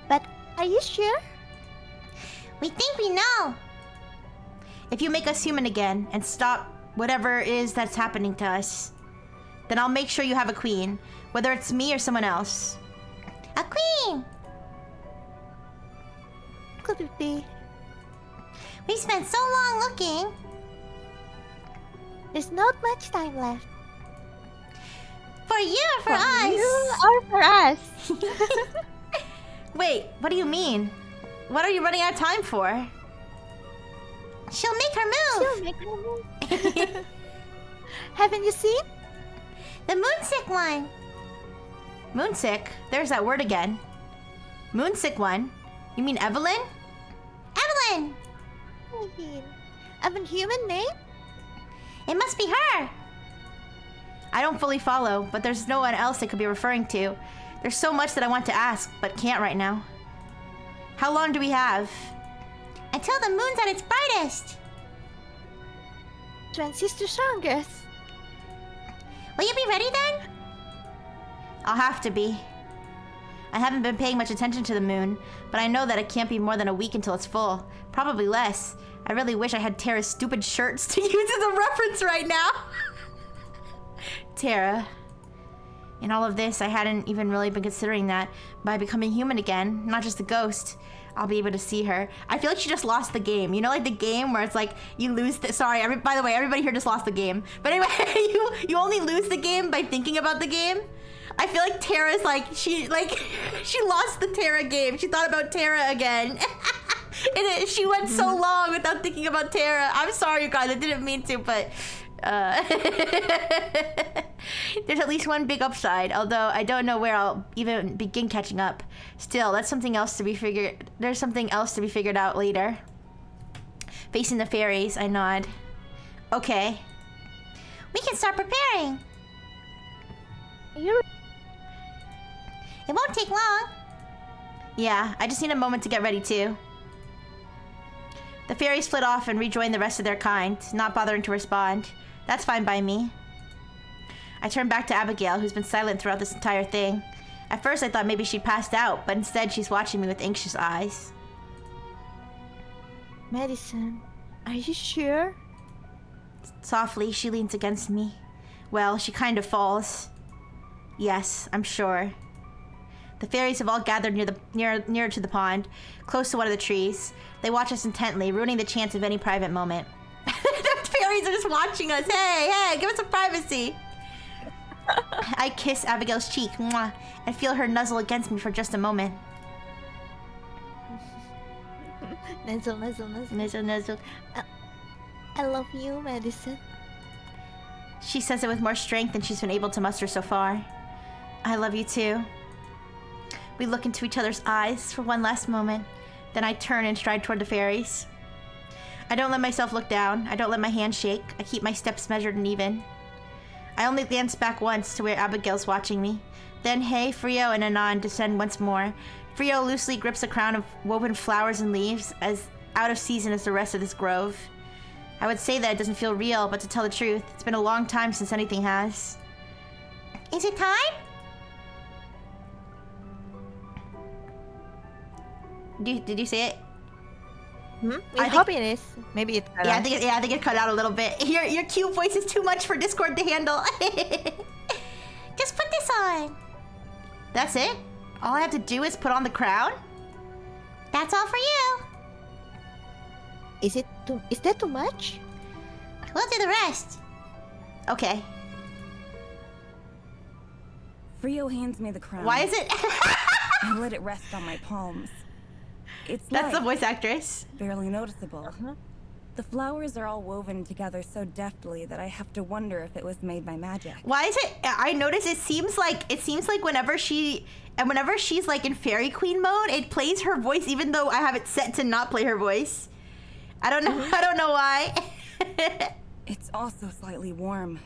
But are you sure? We think we know. If you make us human again and stop whatever it is that's happening to us, then I'll make sure you have a queen, whether it's me or someone else. A queen! Could it be? We spent so long looking. There's not much time left. For you or for us? You or for us? Wait, what do you mean? What are you running out of time for? She'll make her move. She'll make her move. Haven't you seen? The moonsick one. Moonsick? There's that word again. Moonsick one? You mean Evelyn? Evelyn! Of a human name? It must be her. I don't fully follow, but there's no one else it could be referring to. There's so much that I want to ask, but can't right now. How long do we have? Until the moon's at its brightest. Transistor strongest. Will you be ready then? I'll have to be. I haven't been paying much attention to the moon, but I know that it can't be more than a week until it's full. Probably less. I really wish I had Tara's stupid shirts to use as a reference right now. Tara. In all of this, I hadn't even really been considering that by becoming human again, not just a ghost, I'll be able to see her. I feel like she just lost the game. You know, like the game where it's like you lose the... Sorry, by the way, everybody here just lost the game. But anyway, you only lose the game by thinking about the game. I feel like Tara's like, she lost the Tara game. She thought about Tara again. And she went so long without thinking about Tara. I'm sorry, you guys. I didn't mean to, but... There's at least one big upside, although I don't know where I'll even begin catching up. Still, that's something else to be figured... There's something else to be figured out later. Facing the fairies, I nod. Okay. We can start preparing. It won't take long. Yeah, I just need a moment to get ready too. The fairies flit off and rejoined the rest of their kind, not bothering to respond. That's fine by me. I turned back to Abigail, who's been silent throughout this entire thing. At first I thought maybe she'd passed out, but instead she's watching me with anxious eyes. Madison, are you sure? Softly, she leans against me. Well, she kind of falls. Yes, I'm sure. The fairies have all gathered nearer to the pond, close to one of the trees. They watch us intently, ruining the chance of any private moment. The fairies are just watching us. Hey, give us some privacy. I kiss Abigail's cheek, mwah, and feel her nuzzle against me for just a moment. Nuzzle. Nuzzle. I love you, Madison. She says it with more strength than she's been able to muster so far. I love you too. We look into each other's eyes for one last moment. Then I turn and stride toward the fairies. I don't let myself look down. I don't let my hand shake. I keep my steps measured and even. I only glance back once to where Abigail's watching me. Then Hay, Frio, and Anon descend once more. Frio loosely grips a crown of woven flowers and leaves, as out of season as the rest of this grove. I would say that it doesn't feel real, but to tell the truth, it's been a long time since anything has. Is it time? Did you say it? I hope it is. Maybe it's Yeah, I think it cut out a little bit. Your cute voice is too much for Discord to handle. Just put this on. That's it? All I have to do is put on the crown? That's all for you. Is that too much? We'll do the rest. Okay. Frio hands me the crown. Why is it? I let it rest on my palms. It's That's light, the voice actress. barely noticeable. The flowers are all woven together so deftly that I have to wonder if it was made by magic. Why is it? I notice it seems like whenever she's like in Fairy Queen mode, it plays her voice even though I have it set to not play her voice. I don't know. I don't know why. It's also slightly warm.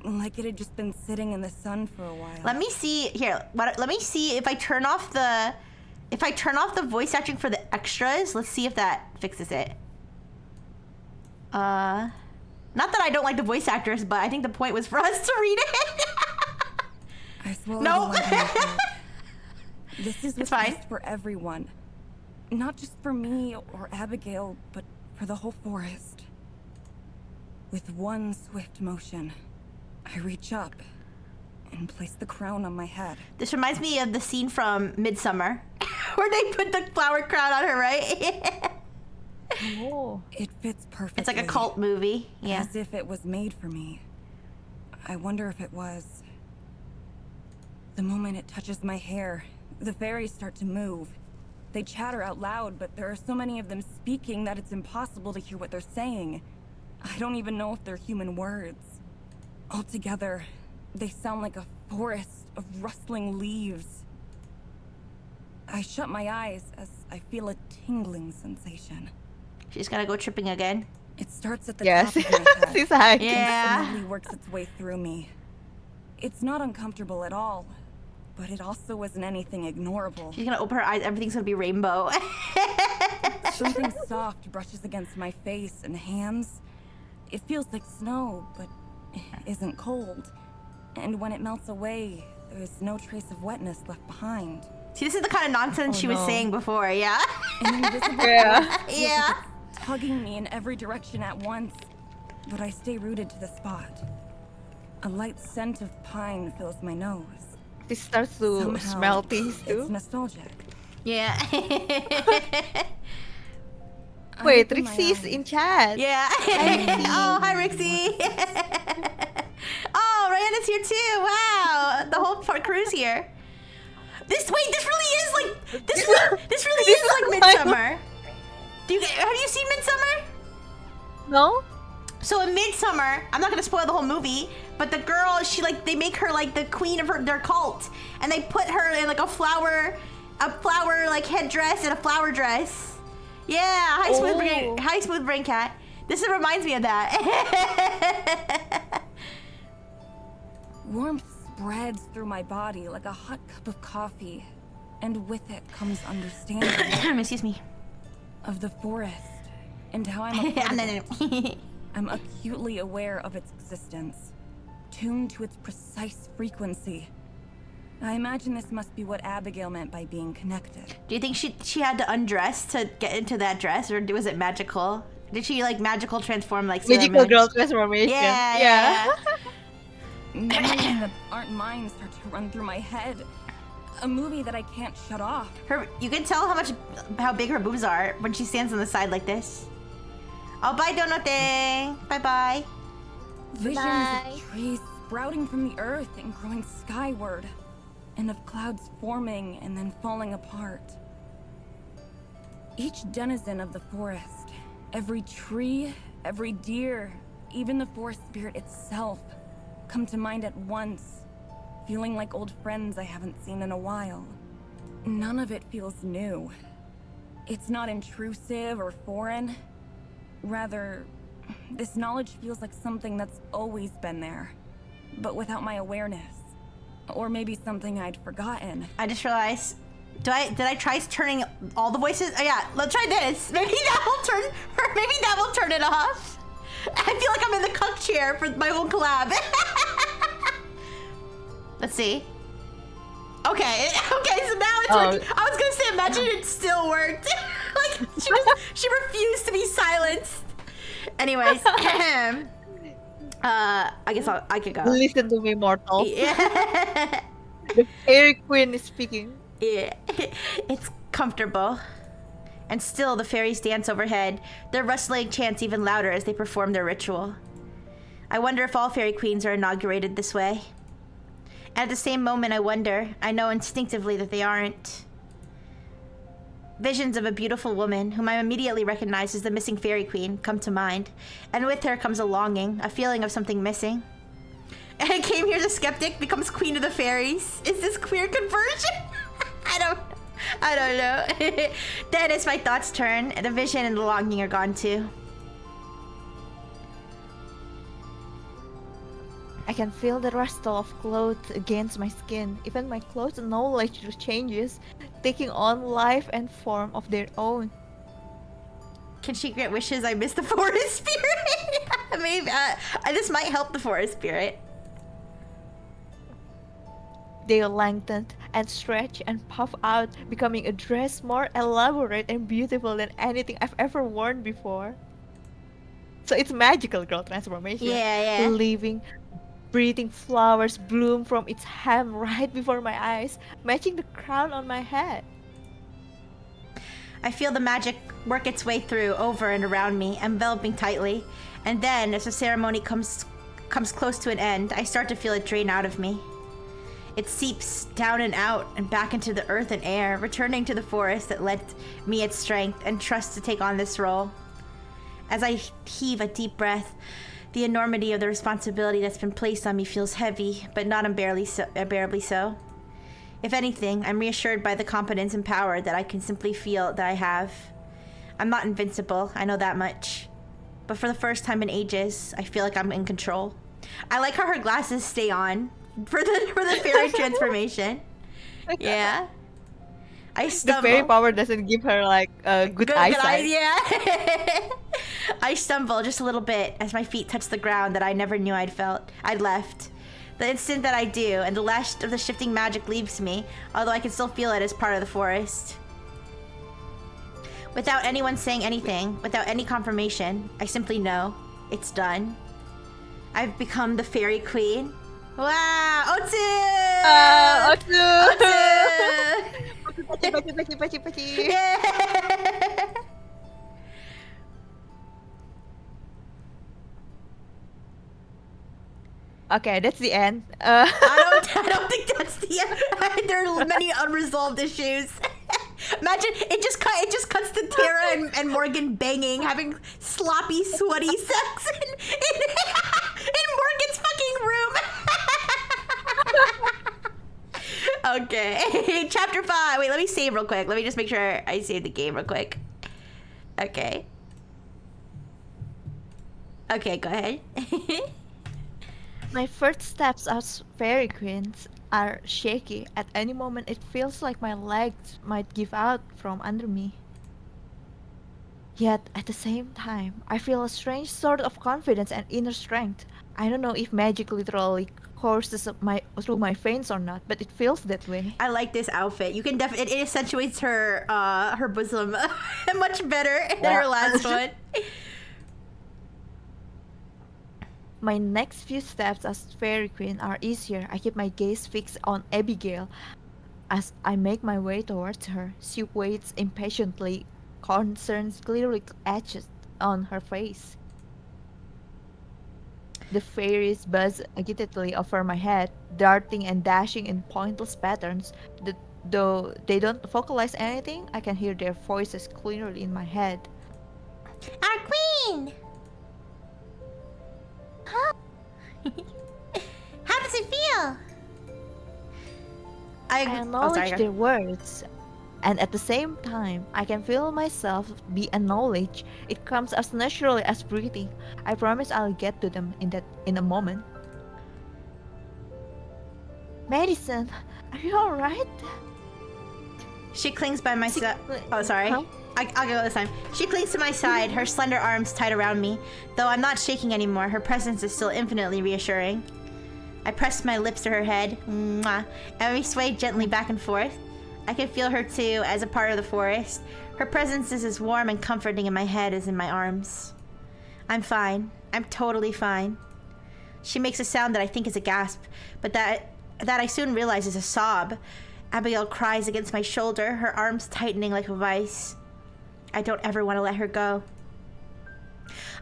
like it had just been sitting in the sun for a while. Let me see here. Let me see if I turn off the voice acting for the extras. Let's see if that fixes it. Not that I don't like the voice actors, but I think the point was for us to read it. I swallowed Nope. a lump in my throat. This is what's fine. best for everyone. Not just for me or Abigail, but for the whole forest. With one swift motion, I reach up and place the crown on my head. This reminds me of the scene from Midsummer, where they put the flower crown on her, right? Oh. It fits perfectly. It's like a cult movie. Yeah. As if it was made for me. I wonder if it was. The moment it touches my hair, the fairies start to move. They chatter out loud, but there are so many of them speaking that it's impossible to hear what they're saying. I don't even know if they're human words. Altogether, they sound like a forest of rustling leaves. I shut my eyes as I feel a tingling sensation. She's gonna go tripping again. It starts at the Yes. top of my head. She's hiding. Yeah. Slowly works its way through me. It's not uncomfortable at all, but it also isn't anything ignorable. She's gonna open her eyes. Everything's gonna be rainbow. Something soft brushes against my face and hands. It feels like snow, but it isn't cold. And when it melts away, there's no trace of wetness left behind. See, this is the kind of nonsense she was no. saying before. Yeah. An invisible Yeah. force feels Yeah. like it's tugging me in every direction at once, but I stay rooted to the spot. A light scent of pine fills my nose. She starts to Somehow, smell things it's too. nostalgic. Yeah. I Wait, open my Rixie's eyes. in chat. Yeah. Oh, hi, Rixie. Oh, Ryan's here too. Wow. The whole crew's here. This really is like this really is like Midsummer. Have you seen Midsummer? No? So in Midsummer, I'm not gonna spoil the whole movie, but the girl, they make her like the queen of their cult, and they put her in like a flower like headdress and a flower dress. Yeah, hi smooth brain cat. This reminds me of that. Warmth spreads through my body like a hot cup of coffee, and with it comes understanding Excuse me. of the forest and how I'm a part of it. No. I'm acutely aware of its existence, tuned to its precise frequency. I imagine this must be what Abigail meant by being connected. Do you think she had to undress to get into that dress, or was it magical? Did she like magical transform like Sailor Magical Moon? girl transformation. Yeah. Memories that aren't mine start to run through my head. A movie that I can't shut off. You can tell how big her boobs are when she stands on the side like this. Oh, bye, Donote. Bye-bye. Visions Bye. of trees sprouting from the earth and growing skyward, and of clouds forming and then falling apart. Each denizen of the forest, every tree, every deer, even the forest spirit itself, come to mind at once, feeling like old friends I haven't seen in a while. None of it feels new. It's not intrusive or foreign. Rather, this knowledge feels like something that's always been there, but without my awareness. Or maybe something I'd forgotten. I just realized, did I try turning all the voices? Oh yeah, let's try this. Maybe that will turn it off. I feel like I'm in the cuck chair for my own collab. Let's see. Okay, so now it's working. I was gonna say, imagine it still worked. Like she refused to be silenced. Anyways, I guess I could go. Listen to me, mortal. Yeah. The fairy queen is speaking. Yeah, it's comfortable. And still, the fairies dance overhead, their rustling chants even louder as they perform their ritual. I wonder if all fairy queens are inaugurated this way. And at the same moment, I know instinctively that they aren't. Visions of a beautiful woman, whom I immediately recognize as the missing fairy queen, come to mind. And with her comes a longing, a feeling of something missing. And I came here the skeptic becomes queen of the fairies. Is this queer conversion? I don't know. Then as my thoughts turn, the vision and the longing are gone too. I can feel the rustle of clothes against my skin. Even my clothes knowledge changes, taking on life and form of their own. Can she grant wishes? I miss the forest spirit. Maybe this might help the forest spirit. They lengthen and stretch and puff out, becoming a dress more elaborate and beautiful than anything I've ever worn before. So it's magical girl transformation. Yeah. Living, breathing flowers bloom from its hem right before my eyes, matching the crown on my head. I feel the magic work its way through, over and around me, enveloping tightly. And then, as the ceremony comes close to an end, I start to feel it drain out of me. It seeps down and out and back into the earth and air, returning to the forest that lent me its strength and trust to take on this role. As I heave a deep breath, the enormity of the responsibility that's been placed on me feels heavy, but not unbearably so. If anything, I'm reassured by the competence and power that I can simply feel that I have. I'm not invincible, I know that much. But for the first time in ages, I feel like I'm in control. I like how her glasses stay on for the fairy transformation. Yeah. I stumble. The fairy power doesn't give her like a good eyesight. Yeah. I stumble just a little bit as my feet touch the ground that I never knew I'd left. The instant that I do, and the lash of the shifting magic leaves me, although I can still feel it as part of the forest. Without anyone saying anything, without any confirmation, I simply know it's done. I've become the fairy queen. Wow! Otsu! Otsu! Pachi. Yeah! Okay, that's the end. I don't think that's the end. There are many unresolved issues. Imagine it just cuts to Tara and Morgan banging, having sloppy, sweaty sex in Morgan's fucking room. Okay, chapter 5. Wait, let me save real quick. Let me just make sure I save the game real quick. Okay. Okay, go ahead. My first steps as fairy queens are shaky. At any moment, it feels like my legs might give out from under me. Yet, at the same time, I feel a strange sort of confidence and inner strength. I don't know if magic literally courses through my veins or not, but it feels that way. I like this outfit. You can it accentuates her bosom much better than her last one. My next few steps as fairy queen are easier. I keep my gaze fixed on Abigail as I make my way towards her. She waits impatiently, concerns clearly etched on her face. The fairies buzz agitedly over my head, darting and dashing in pointless patterns. Though they don't vocalize anything, I can hear their voices clearly in my head. Our queen! Huh? How does it feel? I acknowledge their words, and at the same time, I can feel myself be acknowledged. It comes as naturally as breathing. I promise I'll get to them in a moment. Madison, are you alright? She clings by my side. Oh, sorry. Huh? I'll go this time. She clings to my side, her slender arms tight around me. Though I'm not shaking anymore, her presence is still infinitely reassuring. I pressed my lips to her head, mwah, and we swayed gently back and forth. I could feel her too, as a part of the forest. Her presence is as warm and comforting in my head as in my arms. I'm fine. I'm totally fine. She makes a sound that I think is a gasp, but that I soon realize is a sob. Abigail cries against my shoulder, her arms tightening like a vice. I don't ever want to let her go.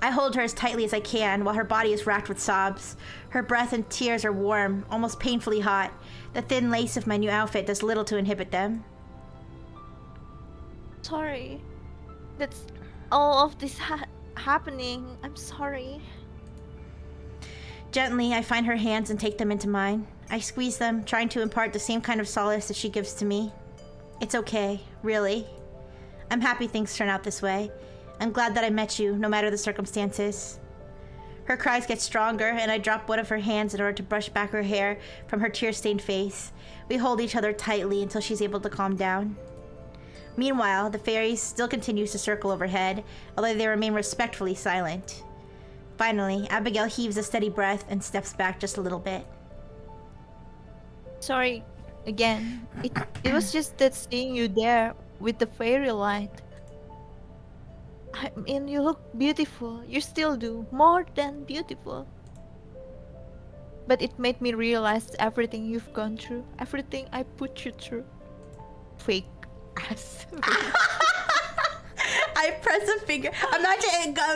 I hold her as tightly as I can while her body is racked with sobs. Her breath and tears are warm, almost painfully hot. The thin lace of my new outfit does little to inhibit them. Sorry. That's all of this happening. I'm sorry. Gently, I find her hands and take them into mine. I squeeze them, trying to impart the same kind of solace that she gives to me. It's okay, really. I'm happy things turn out this way. I'm glad that I met you, no matter the circumstances. Her cries get stronger, and I drop one of her hands in order to brush back her hair from her tear-stained face. We hold each other tightly until she's able to calm down. Meanwhile, the fairies still continues to circle overhead, although they remain respectfully silent. Finally, Abigail heaves a steady breath and steps back just a little bit. Sorry, again. It was just that seeing you there with the fairy light. I mean, you look beautiful. You still do. More than beautiful. But it made me realize everything you've gone through. Everything I put you through. Fake ass. I press a finger. I'm not.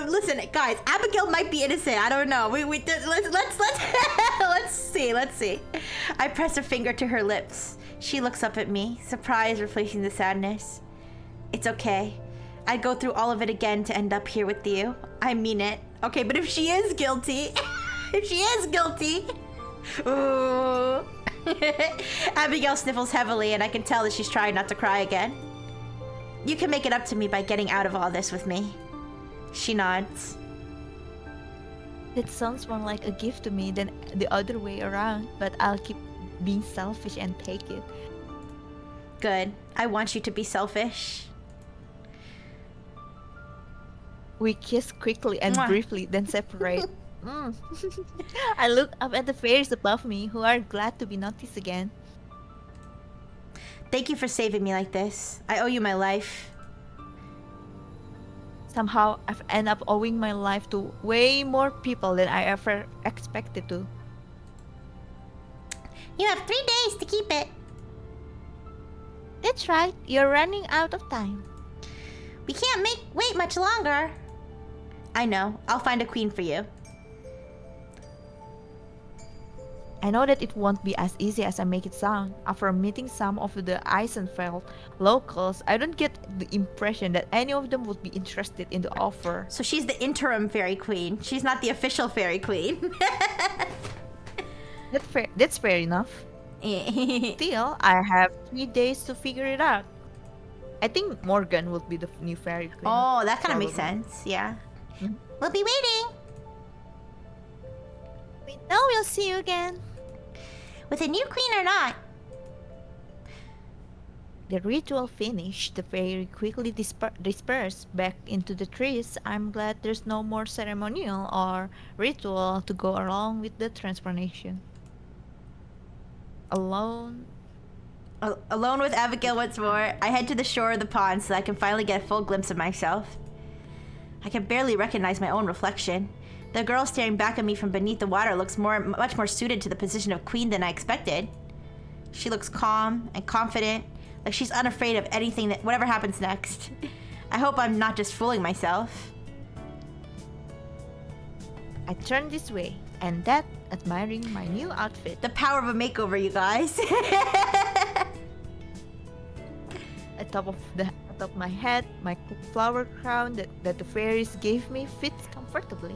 Listen, guys. Abigail might be innocent. I don't know. Let's let's see. Let's see. I press a finger to her lips. She looks up at me, surprise replacing the sadness. It's okay. I'd go through all of it again to end up here with you. I mean it. Okay, but if she is guilty, ooh. Abigail sniffles heavily, and I can tell that she's trying not to cry again. You can make it up to me by getting out of all this with me. She nods. That sounds more like a gift to me than the other way around, but I'll keep being selfish and take it. Good. I want you to be selfish. We kiss quickly and Mwah. briefly, then separate. I look up at the fairies above me, who are glad to be noticed again. Thank you for saving me like this. I owe you my life. Somehow, I've ended up owing my life to way more people than I ever expected to. You have 3 days to keep it. That's right, you're running out of time. We can't wait much longer. I know. I'll find a queen for you. I know that it won't be as easy as I make it sound. After meeting some of the Eisenfeld locals, I don't get the impression that any of them would be interested in the offer. So she's the interim fairy queen. She's not the official fairy queen. That's fair enough. Still, I have 3 days to figure it out. I think Morgan will be the new fairy queen. Oh, that kind of makes Probably. sense. Yeah. Mhm. We'll be waiting. We know we'll see you again. With a new queen or not. The ritual finished, the fairy quickly dispersed back into the trees. I'm glad there's no more ceremonial or ritual to go along with the transformation. Alone, Alone with Abigail once more, I head to the shore of the pond so I can finally get a full glimpse of myself. I can barely recognize my own reflection. The girl staring back at me from beneath the water looks much more suited to the position of queen than I expected. She looks calm and confident, like she's unafraid of anything whatever happens next. I hope I'm not just fooling myself. I turn this way, and that admiring my new outfit. The power of a makeover, you guys. Atop my head, my flower crown that the fairies gave me fits comfortably.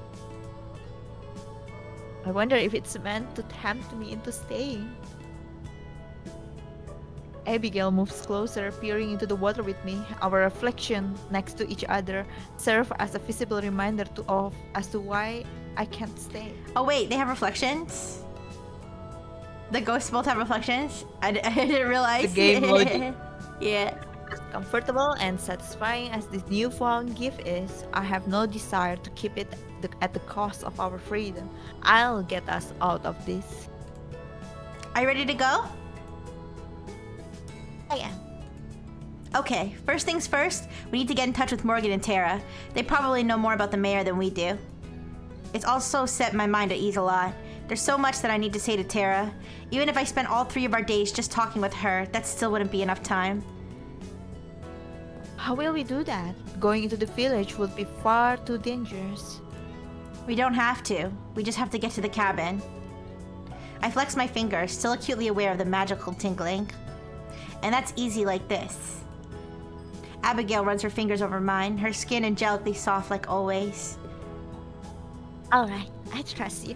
I wonder if it's meant to tempt me into staying. Abigail moves closer, peering into the water with me. Our reflection next to each other serve as a visible reminder as to why I can't stay. Oh wait, they have reflections? The ghosts both have reflections? I didn't realize. The game logic. Yeah. As comfortable and satisfying as this newfound gift is, I have no desire to keep it at the cost of our freedom. I'll get us out of this. Are you ready to go? I am. Okay, first things first, we need to get in touch with Morgan and Tara. They probably know more about the mayor than we do. It's also set my mind at ease a lot. There's so much that I need to say to Tara. Even if I spent all 3 of our days just talking with her, that still wouldn't be enough time. How will we do that? Going into the village would be far too dangerous. We don't have to. We just have to get to the cabin. I flex my fingers, still acutely aware of the magical tingling. And that's easy like this. Abigail runs her fingers over mine, her skin angelically soft like always. Alright, I trust you.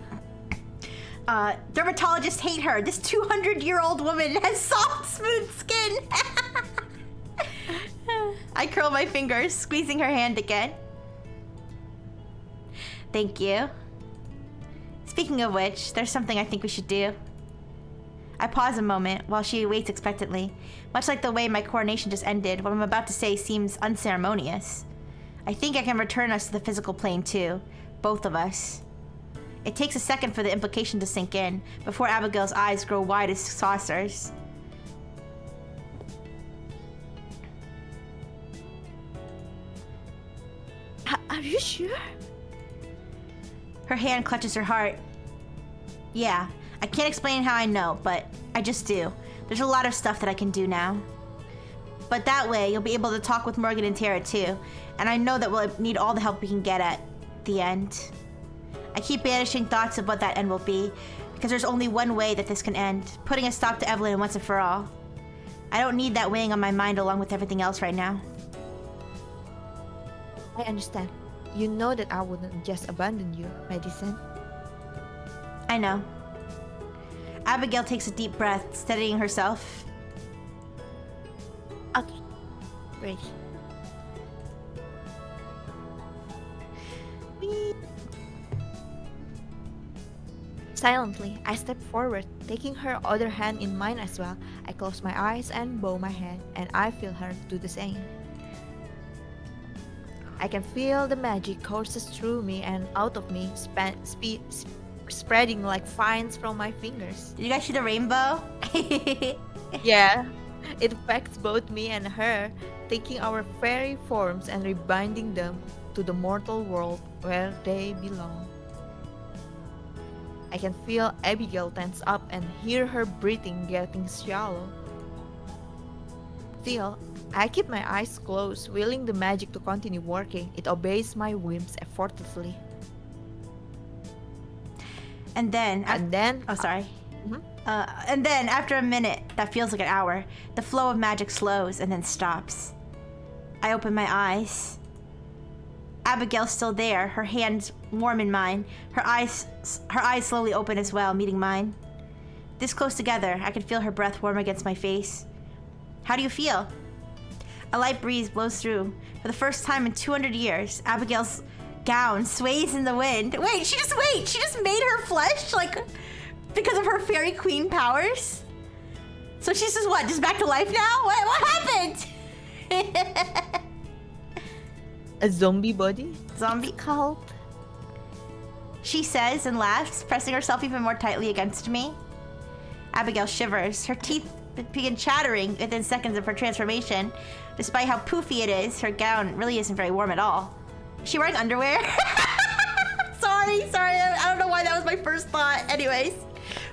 Dermatologists hate her. This 200-year-old woman has soft, smooth skin. I curl my fingers, squeezing her hand again. Thank you. Speaking of which, there's something I think we should do. I pause a moment while she waits expectantly, much like the way my coronation just ended. What I'm about to say seems unceremonious. I think I can return us to the physical plane too, both of us. It takes a second for the implication to sink in, before Abigail's eyes grow wide as saucers. Are you sure? Her hand clutches her heart. Yeah, I can't explain how I know, but I just do. There's a lot of stuff that I can do now. But that way, you'll be able to talk with Morgan and Tara too, and I know that we'll need all the help we can get at the end. I keep banishing thoughts of what that end will be, because there's only one way that this can end, putting a stop to Evelyn once and for all. I don't need that weighing on my mind along with everything else right now. I understand. You know that I wouldn't just abandon you, Madison. I know. Abigail takes a deep breath, steadying herself. Okay. Ready. Silently, I step forward, taking her other hand in mine as well. I close my eyes and bow my head, and I feel her do the same. I can feel the magic courses through me and out of me, spreading like vines from my fingers. Did you guys see the rainbow? Yeah, it affects both me and her, taking our fairy forms and rebinding them to the mortal world where they belong. I can feel Abigail tense up and hear her breathing getting shallow. Still, I keep my eyes closed, willing the magic to continue working. It obeys my whims effortlessly. And then... Oh, sorry. Mhm. And then, after a minute that feels like an hour, the flow of magic slows and then stops. I open my eyes. Abigail's still there, her hands warm in mine. Her eyes slowly open as well, meeting mine. This close together, I can feel her breath warm against my face. How do you feel? A light breeze blows through. For the first time in 200 years, Abigail's gown sways in the wind. Wait, she just made her flesh, like, because of her fairy queen powers? So she's just what, just back to life now? What happened? A zombie body? Zombie? Cult. She says and laughs, pressing herself even more tightly against me. Abigail shivers. Her teeth begin chattering within seconds of her transformation. Despite how poofy it is, her gown really isn't very warm at all. Is she wearing underwear? Sorry. I don't know why that was my first thought. Anyways.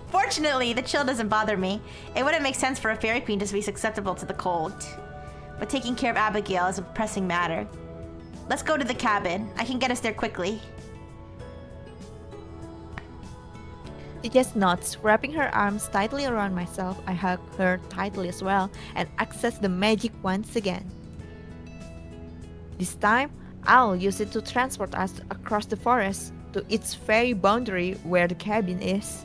Fortunately, the chill doesn't bother me. It wouldn't make sense for a fairy queen to be susceptible to the cold. But taking care of Abigail is a pressing matter. Let's go to the cabin. I can get us there quickly. She just nods, wrapping her arms tightly around myself. I hug her tightly as well and access the magic once again. This time, I'll use it to transport us across the forest to its very boundary where the cabin is,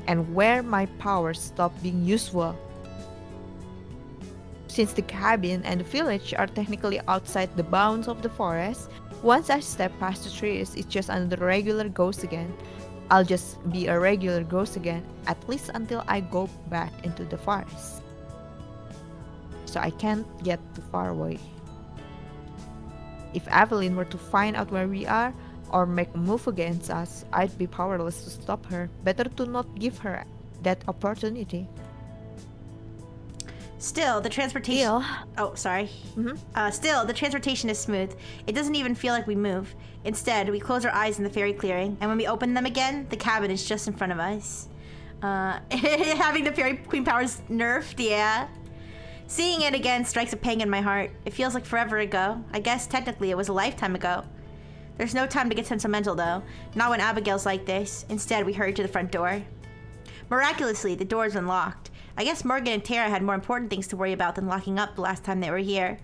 and where my powers stop being useful. Since the cabin and the village are technically outside the bounds of the forest, once I step past the trees, it's just another regular ghost again. I'll just be a regular ghost again, at least until I go back into the forest. So I can't get too far away. If Evelyn were to find out where we are, or make a move against us, I'd be powerless to stop her. Better to not give her that opportunity. Still, the transportation... Oh, sorry. Still, the transportation is smooth. It doesn't even feel like we move. Instead, we close our eyes in the fairy clearing, and when we open them again, the cabin is just in front of us. Having the fairy queen powers nerfed, yeah. Seeing it again strikes a pang in my heart. It feels like forever ago. I guess technically it was a lifetime ago. There's no time to get sentimental though. Not when Abigail's like this. Instead, we hurry to the front door. Miraculously, the door is unlocked. I guess Morgan and Tara had more important things to worry about than locking up the last time they were here.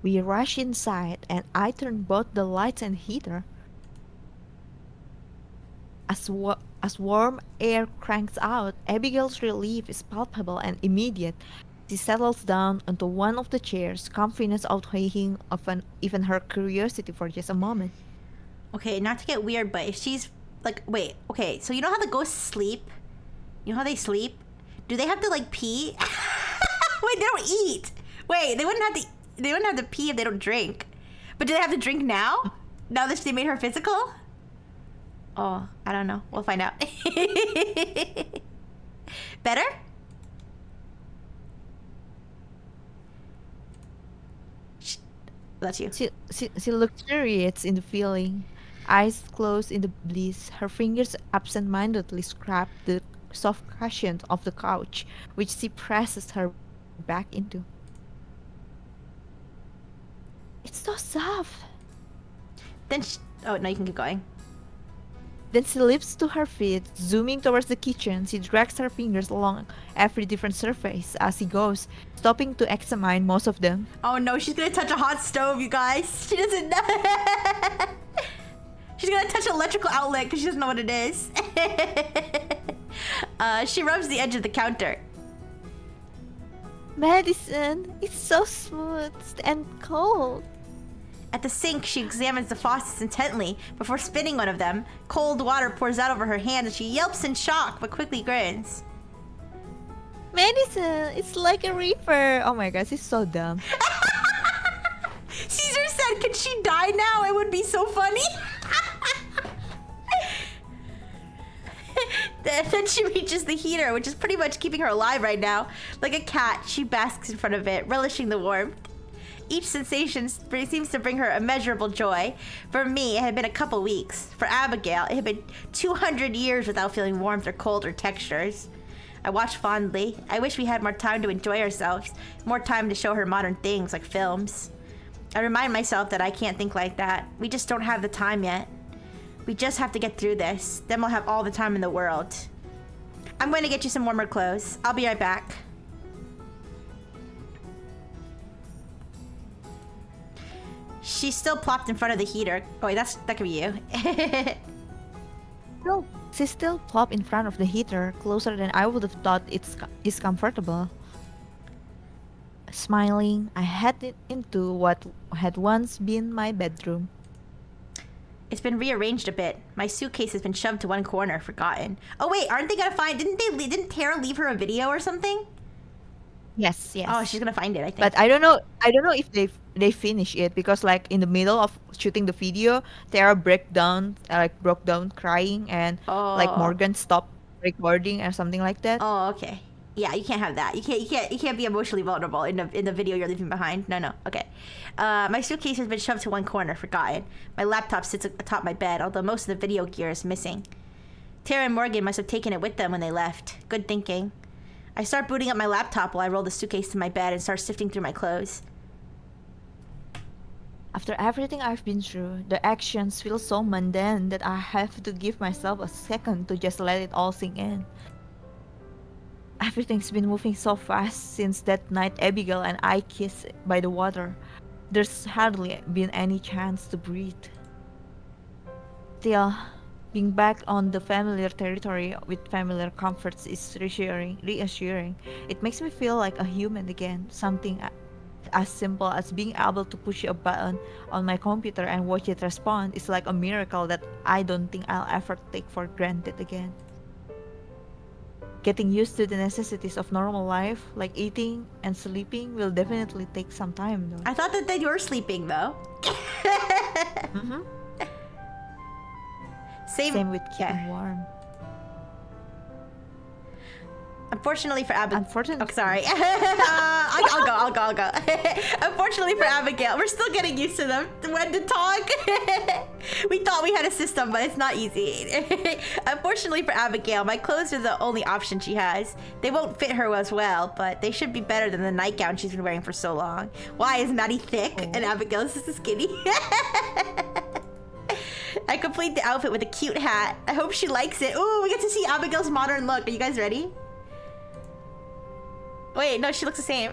We rush inside and I turn both the lights and heater. As warm air cranks out, Abigail's relief is palpable and immediate. She settles down onto one of the chairs, confidence outweighing even her curiosity for just a moment. Okay, not to get weird, but if she's like, wait, okay, so you know how the ghosts sleep? You know how they sleep? Do they have to like pee? Wait, they don't eat. Wait, they wouldn't have to. They wouldn't have to pee if they don't drink. But do they have to drink now? Now that they made her physical? Oh, I don't know. We'll find out. Better? That's you. She luxuriates in the feeling, eyes closed in the bliss. Her fingers absent-mindedly scrap the soft cushions of the couch, which she presses her back into. It's so soft. Then, oh no, you can keep going. Then she leaps to her feet, zooming towards the kitchen. She drags her fingers along every different surface as she goes, stopping to examine most of them. Oh no, she's gonna touch a hot stove, you guys. She doesn't know. She's gonna touch an electrical outlet because she doesn't know what it is. She rubs the edge of the counter. Medicine, it's so smooth and cold. At the sink, she examines the faucets intently before spinning one of them. Cold water pours out over her hand and she yelps in shock but quickly grins. Medicine, it's like a reaper. Oh my gosh, it's so dumb. Caesar said, "Could she die now? It would be so funny." Then she reaches the heater, which is pretty much keeping her alive right now. Like a cat, she basks in front of it, relishing the warmth. Each sensation seems to bring her immeasurable joy. For me, it had been a couple weeks. For Abigail, it had been 200 years without feeling warmth or cold or textures. I watch fondly. I wish we had more time to enjoy ourselves, more time to show her modern things like films. I remind myself that I can't think like that. We just don't have the time yet. We just have to get through this. Then we'll have all the time in the world. I'm going to get you some warmer clothes. I'll be right back. She's still plopped in front of the heater. Oh wait, that could be you. No, she's still plopped in front of the heater, closer than I would have thought is comfortable. Smiling, I headed into what had once been my bedroom. It's been rearranged a bit. My suitcase has been shoved to one corner, forgotten. Oh wait, aren't they gonna find? Didn't Tara leave her a video or something? Yes. Oh, she's gonna find it, I think. But I don't know if they finish it because like in the middle of shooting the video, Tara broke down crying and like Oh. Morgan stopped recording or something like that. Oh, okay. Yeah, you can't have that. You can't be emotionally vulnerable in the video you're leaving behind. No. Okay. My suitcase has been shoved to one corner, forgotten. My laptop sits atop my bed, although most of the video gear is missing. Tara and Morgan must have taken it with them when they left. Good thinking. I start booting up my laptop while I roll the suitcase to my bed and start sifting through my clothes. After everything I've been through, the actions feel so mundane that I have to give myself a second to just let it all sink in. Everything's been moving so fast since that night Abigail and I kissed by the water. There's hardly been any chance to breathe. Still, being back on the familiar territory with familiar comforts is reassuring. It makes me feel like a human again, something as simple as being able to push a button on my computer and watch it respond is like a miracle that I don't think I'll ever take for granted again. Getting used to the necessities of normal life, like eating and sleeping, will definitely take some time though. I thought that you were sleeping though. Mm-hmm. Same with keeping warm. Unfortunately for Abigail. Unfortunately. Oh, sorry. I'll go. Unfortunately for Abigail, we're still getting used to them. When to talk. We thought we had a system, but it's not easy. Unfortunately for Abigail, my clothes are the only option she has. They won't fit her as well, but they should be better than the nightgown she's been wearing for so long. Why is Maddie thick and Abigail's just skinny? I complete the outfit with a cute hat. I hope she likes it. Ooh, we get to see Abigail's modern look. Are you guys ready? Wait, no, she looks the same.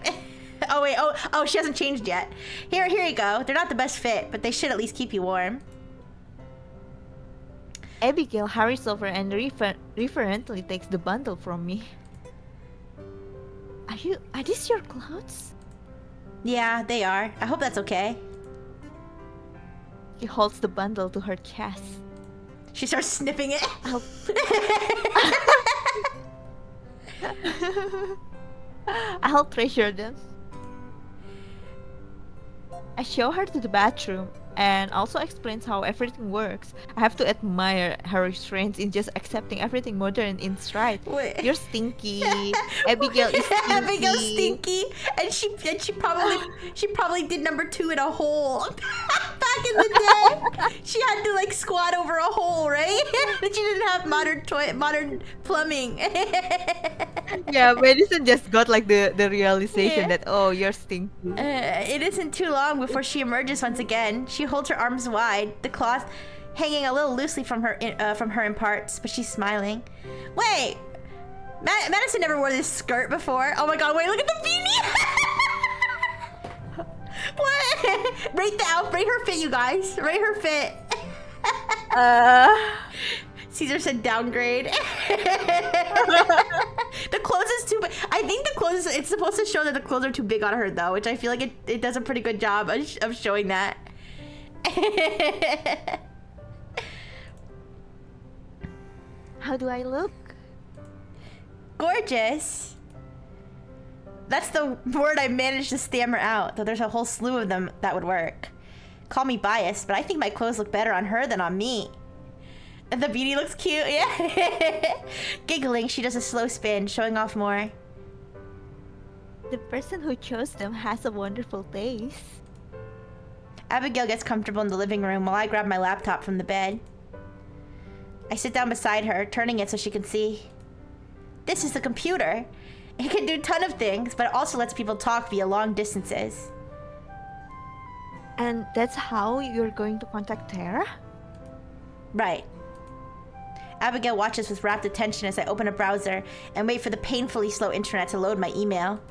Oh wait, oh, she hasn't changed yet. Here you go. They're not the best fit, but they should at least keep you warm. Abigail hurries over and reverently takes the bundle from me. Are these your clothes? Yeah, they are. I hope that's okay. He holds the bundle to her chest. She starts sniffing it. I'll treasure them. I show her to the bathroom and also explains how everything works. I have to admire her restraint in just accepting everything modern in stride. Wait. You're stinky. Abigail is stinky. Abigail's stinky, and she probably did number 2 in a hole. Back in the day, she had to like squat over a hole, right? She didn't have modern plumbing. Yeah, Madison just got like the realization Yeah. that, oh, you're stinky. It isn't too long before she emerges once again. She holds her arms wide, the cloth hanging a little loosely from her in parts, but she's smiling. Wait, Madison never wore this skirt before. Oh my god! Wait, look at the beanie. What? Rate her fit, you guys. Rate her fit. Caesar said downgrade. The clothes is too big. I think the clothes, it's supposed to show that the clothes are too big on her though, which I feel like it does a pretty good job of showing that. How do I look? Gorgeous. That's the word I managed to stammer out, though there's a whole slew of them that would work. Call me biased, but I think my clothes look better on her than on me. And the beanie looks cute, yeah. Giggling, she does a slow spin, showing off more. The person who chose them has a wonderful taste. Abigail gets comfortable in the living room while I grab my laptop from the bed. I sit down beside her, turning it so she can see. This is the computer. It can do a ton of things, but it also lets people talk via long distances. And that's how you're going to contact Tara? Right. Abigail watches with rapt attention as I open a browser and wait for the painfully slow internet to load my email.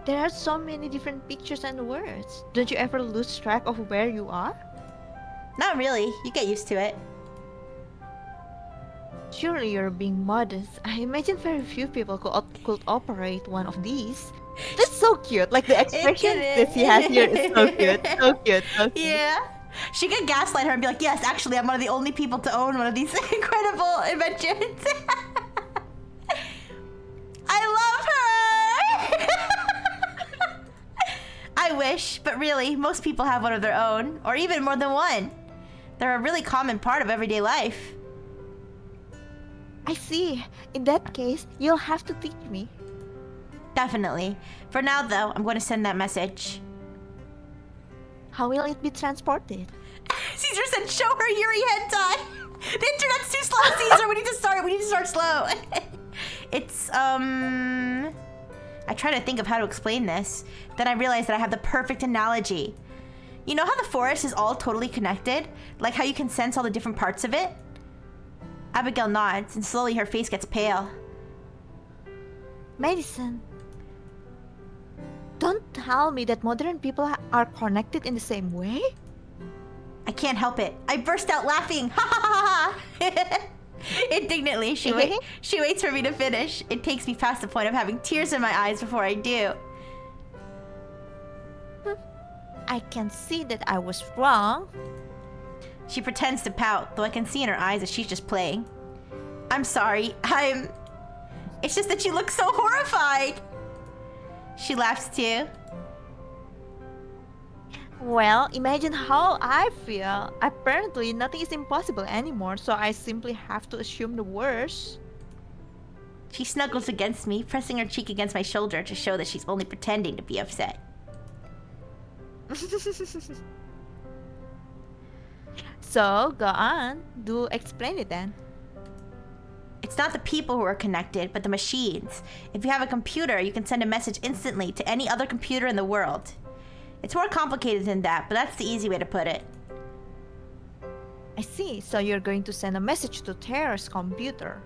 There are so many different pictures and words. Don't you ever lose track of where you are? Not really. You get used to it. Surely you're being modest. I imagine very few people could operate one of these. That's so cute. Like the expression that she has here is so cute. So cute. So cute. Yeah. She could gaslight her and be like, yes, actually, I'm one of the only people to own one of these incredible inventions. I love her! I wish, but really, most people have one of their own, or even more than one. They're a really common part of everyday life. I see. In that case, you'll have to teach me. Definitely. For now, though, I'm going to send that message. How will it be transported? Caesar said, show her Yuri hentai. The internet's too slow, Caesar. We need to start slow. It's, I try to think of how to explain this. Then I realize that I have the perfect analogy. You know how the forest is all totally connected? Like how you can sense all the different parts of it? Abigail nods, and slowly her face gets pale. Madison, don't tell me that modern people are connected in the same way? I can't help it. I burst out laughing. Ha ha ha ha! Indignantly, she waits for me to finish. It takes me past the point of having tears in my eyes before I do. I can see that I was wrong. She pretends to pout, though I can see in her eyes that she's just playing. I'm sorry. It's just that you look so horrified. She laughs too. Well, imagine how I feel. Apparently, nothing is impossible anymore, so I simply have to assume the worst. She snuggles against me, pressing her cheek against my shoulder to show that she's only pretending to be upset. So, go on. Do explain it then. It's not the people who are connected, but the machines. If you have a computer, you can send a message instantly to any other computer in the world. It's more complicated than that, but that's the easy way to put it. I see. So you're going to send a message to Tara's computer.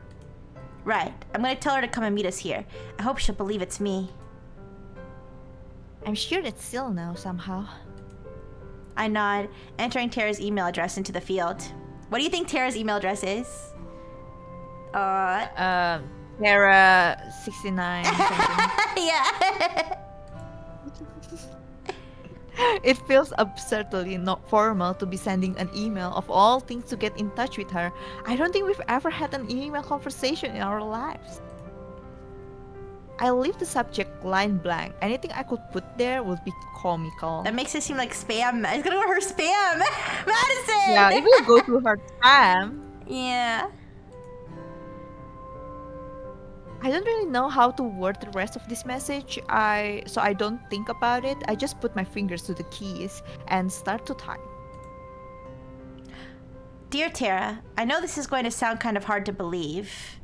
Right. I'm gonna tell her to come and meet us here. I hope she'll believe it's me. I'm sure that she'll know somehow. I nod, entering Tara's email address into the field. What do you think Tara's email address is? Sarah 69 something. Yeah. It feels absurdly not formal to be sending an email of all things to get in touch with her. I don't think we've ever had an email conversation in our lives. I leave the subject line blank. Anything I could put there would be comical. That makes it seem like spam. It's gonna go to her spam. Madison! Yeah, it will go to her spam. Yeah. I don't really know how to word the rest of this message. So I don't think about it. I just put my fingers to the keys and start to type. Dear Tara, I know this is going to sound kind of hard to believe.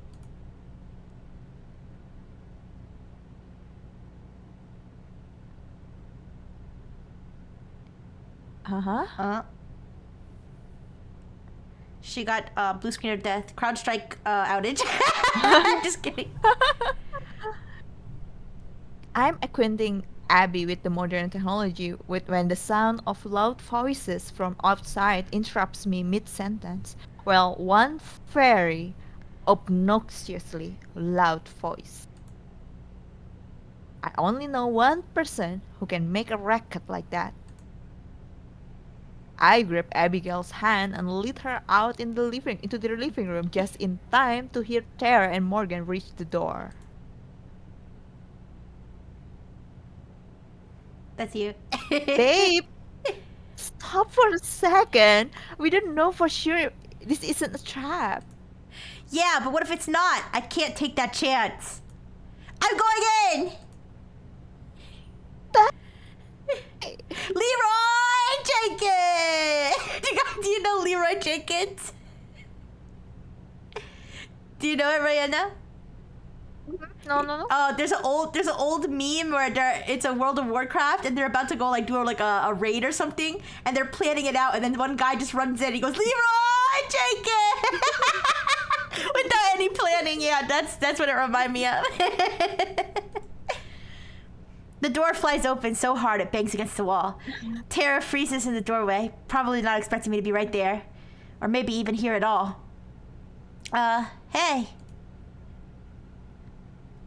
Uh-huh. She got blue screen of death, CrowdStrike outage. Just kidding. I'm acquainting Abby with the modern technology when the sound of loud voices from outside interrupts me mid-sentence. Well, one very obnoxiously loud voice. I only know one person who can make a racket like that. I grab Abigail's hand and lead her out into the living room just in time to hear Tara and Morgan reach the door. That's you. Babe, stop for a second. We don't know for sure this isn't a trap. Yeah, but what if it's not? I can't take that chance. I'm going in! Leroy Jenkins! Do you know Leroy Jenkins? Do you know it, Rihanna? No. Oh, there's an old meme where it's a World of Warcraft and they're about to go like do like a raid or something and they're planning it out and then one guy just runs in. He goes, Leroy Jenkins! Without any planning. Yeah, that's what it reminded me of. The door flies open so hard it bangs against the wall. Tara freezes in the doorway, probably not expecting me to be right there. Or maybe even here at all. Hey.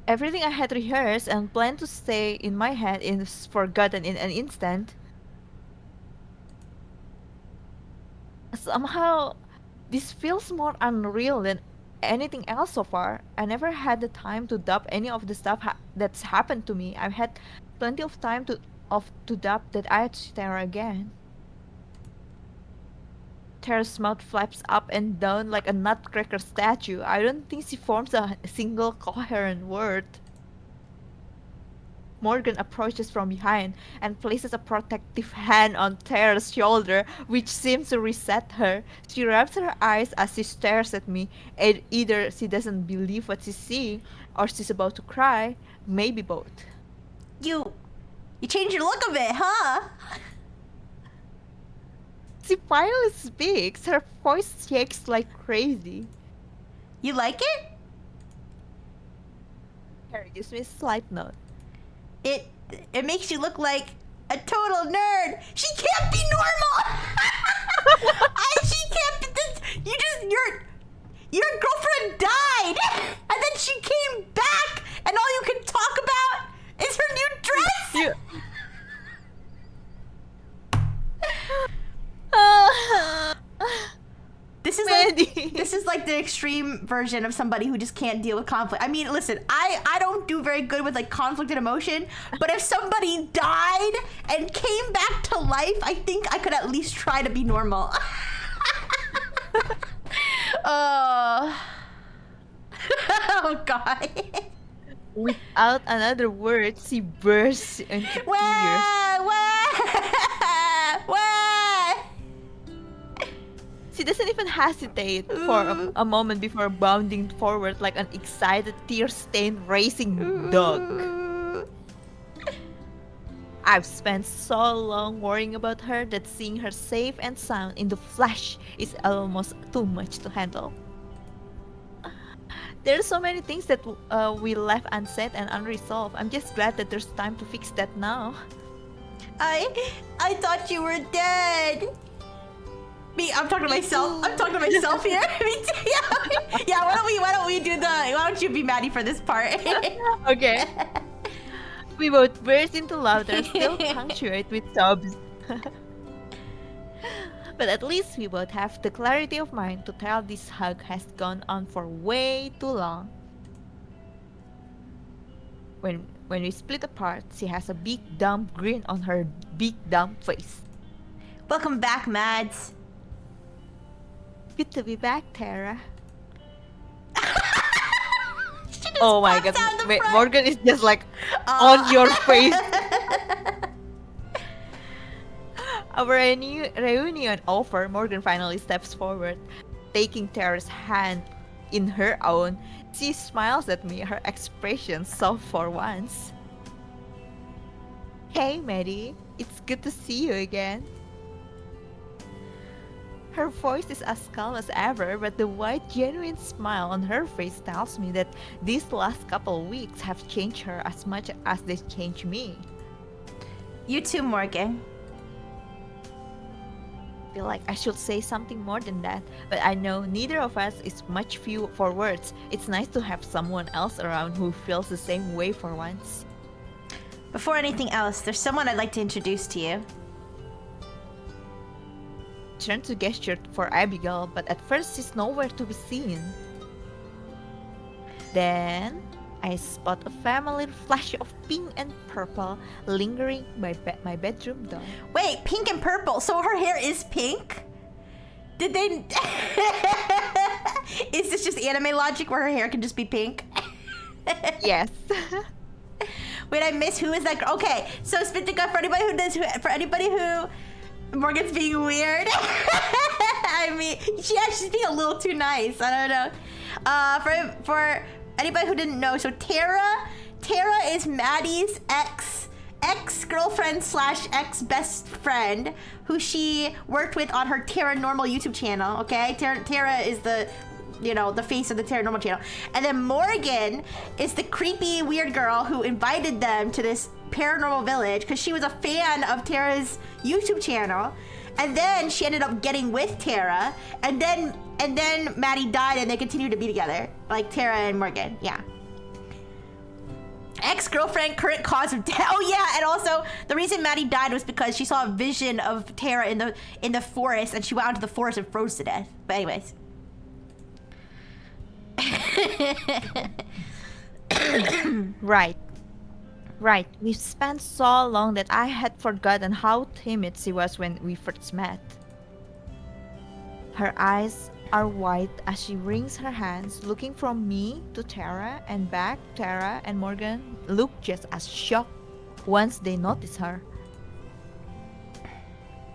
Everything I had rehearsed and planned to stay in my head is forgotten in an instant. Somehow, this feels more unreal than anything else so far. I never had the time to dub any of the stuff that's happened to me. I've had plenty of time to dub that I had to stare again. Tara's mouth flaps up and down like a nutcracker statue. I don't think she forms a single coherent word. Morgan approaches from behind and places a protective hand on Tara's shoulder, which seems to reset her. She rubs her eyes as she stares at me, and either she doesn't believe what she's seeing, or she's about to cry, maybe both. You changed your look a bit, huh? She finally speaks. Her voice shakes like crazy. You like it? Tara gives me a slight nod. It makes you look like a total nerd. She can't be normal. She can't be this. Your girlfriend died, and then she came back, and all you can talk about is her new dress. This is like the extreme version of somebody who just can't deal with conflict. I mean, listen, I don't do very good with like conflict and emotion, but if somebody died and came back to life, I think I could at least try to be normal. Oh God. Without another word, she bursts into tears. She doesn't even hesitate for a moment before bounding forward like an excited, tear-stained racing dog. I've spent so long worrying about her that seeing her safe and sound in the flesh is almost too much to handle. There are so many things that we left unsaid and unresolved. I'm just glad that there's time to fix that now. I thought you were dead. Me, I'm talking to myself. I'm talking to myself here. Yeah. Why don't we want you to be Maddie for this part. Okay. We both burst into laughter, still punctuate with sobs. But at least we both have the clarity of mind to tell this hug has gone on for way too long. When we split apart, she has a big dumb grin on her big dumb face. Welcome back, Mads. Good to be back, Tara. She just Oh my pops god, out the wait, front. Morgan is just like on your face. Our reunion over, Morgan finally steps forward, taking Tara's hand in her own. She smiles at me, her expression soft for once. Hey, Maddie, it's good to see you again. Her voice is as calm as ever, but the wide, genuine smile on her face tells me that these last couple weeks have changed her as much as they changed me. You too, Morgan. I feel like I should say something more than that, but I know neither of us is much few for words. It's nice to have someone else around who feels the same way for once. Before anything else, there's someone I'd like to introduce to you. Turn to gesture for Abigail, but at first she's nowhere to be seen. Then I spot a familiar flash of pink and purple lingering by my bedroom door. Wait, pink and purple. So her hair is pink? Did they... Is this just anime logic where her hair can just be pink? Yes. Wait, I missed who is that girl? Okay, so Spintica, for anybody who Morgan's being weird. I mean, she's being a little too nice. I don't know. For anybody who didn't know, so Tara is Maddie's ex-girlfriend / ex-best friend who she worked with on her paranormal YouTube channel. Okay, Tara is the face of the paranormal channel, and then Morgan is the creepy weird girl who invited them to this paranormal village because she was a fan of Tara's YouTube channel, and then she ended up getting with Tara, and then Maddie died, and they continued to be together, like Tara and Morgan. Yeah. Ex-girlfriend, current cause of death. Oh yeah, and also the reason Maddie died was because she saw a vision of Tara in the forest, and she went out into the forest and froze to death. But anyways. Right. We've spent so long that I had forgotten how timid she was when we first met. Her eyes are wide as she wrings her hands, looking from me to Tara and back. Tara and Morgan look just as shocked once they notice her.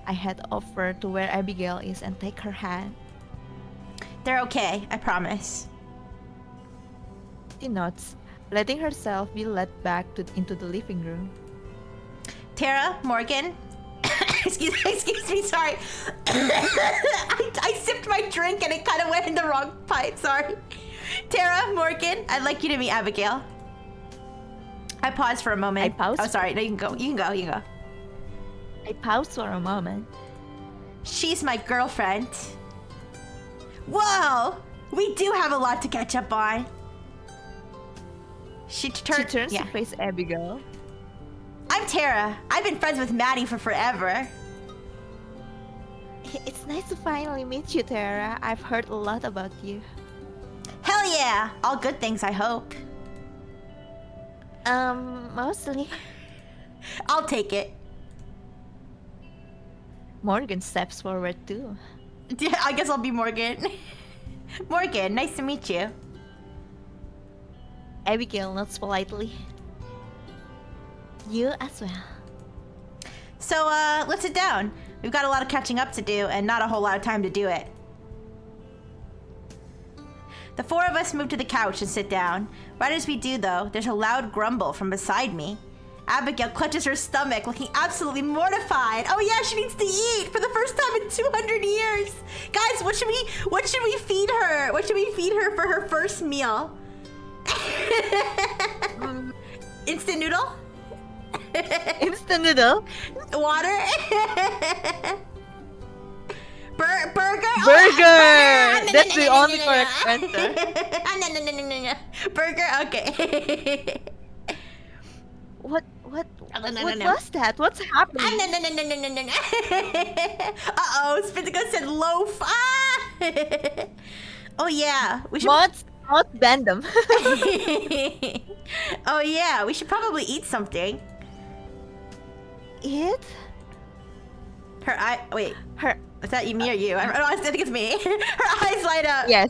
I head over to where Abigail is and take her hand. They're okay, I promise. She nods, letting herself be led back into the living room. Tara, Morgan. excuse me, sorry. I sipped my drink and it kind of went in the wrong pipe, sorry. Tara, Morgan, I'd like you to meet Abigail. I paused for a moment. I paused? Oh, sorry. No, you can go. I paused for a moment. She's my girlfriend. Whoa! We do have a lot to catch up on. She turns to face Abigail. I'm Tara. I've been friends with Maddie for forever. It's nice to finally meet you, Tara. I've heard a lot about you. Hell yeah! All good things, I hope. Mostly. I'll take it. Morgan steps forward too. I guess I'll be Morgan. Morgan, nice to meet you. Abigail nods politely. You as well. So, let's sit down. We've got a lot of catching up to do and not a whole lot of time to do it. The four of us move to the couch and sit down. Right as we do, though, there's a loud grumble from beside me. Abigail clutches her stomach, looking absolutely mortified. Oh yeah, she needs to eat for the first time in 200 years. Guys, what should we feed her? What should we feed her for her first meal? Instant noodle? Instant noodle? Water? Burger? Burger! That's the only correct answer. Burger? Okay. What no, what no. was that? What's happening? Uh-oh, Spinnacle said loaf. Oh yeah, we should... Mods random. Oh yeah, we should probably eat something. It? Her eye... Wait, Her is that me or you? I don't know, I think it's me. Her eyes light up. Yes.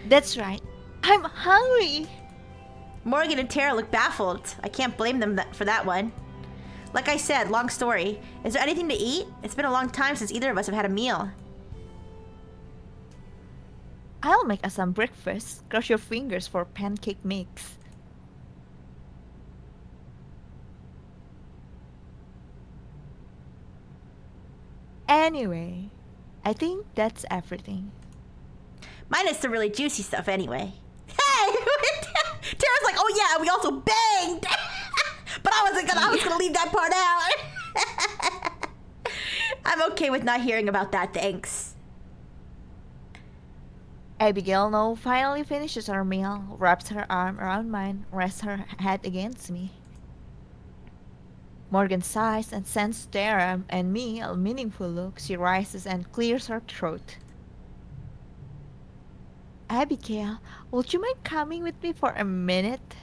That's right. I'm hungry. Morgan and Tara look baffled. I can't blame them for that one. Like I said, long story. Is there anything to eat? It's been a long time since either of us have had a meal. I'll make us some breakfast. Cross your fingers for pancake mix. Anyway, I think that's everything. Minus the really juicy stuff anyway. Hey! Tara's like, oh yeah, we also banged! But I was gonna leave that part out. I'm okay with not hearing about that, thanks. Abigail now finally finishes her meal, wraps her arm around mine, rests her head against me. Morgan sighs and sends Tara and me a meaningful look. She rises and clears her throat. Abigail, would you mind coming with me for a minute?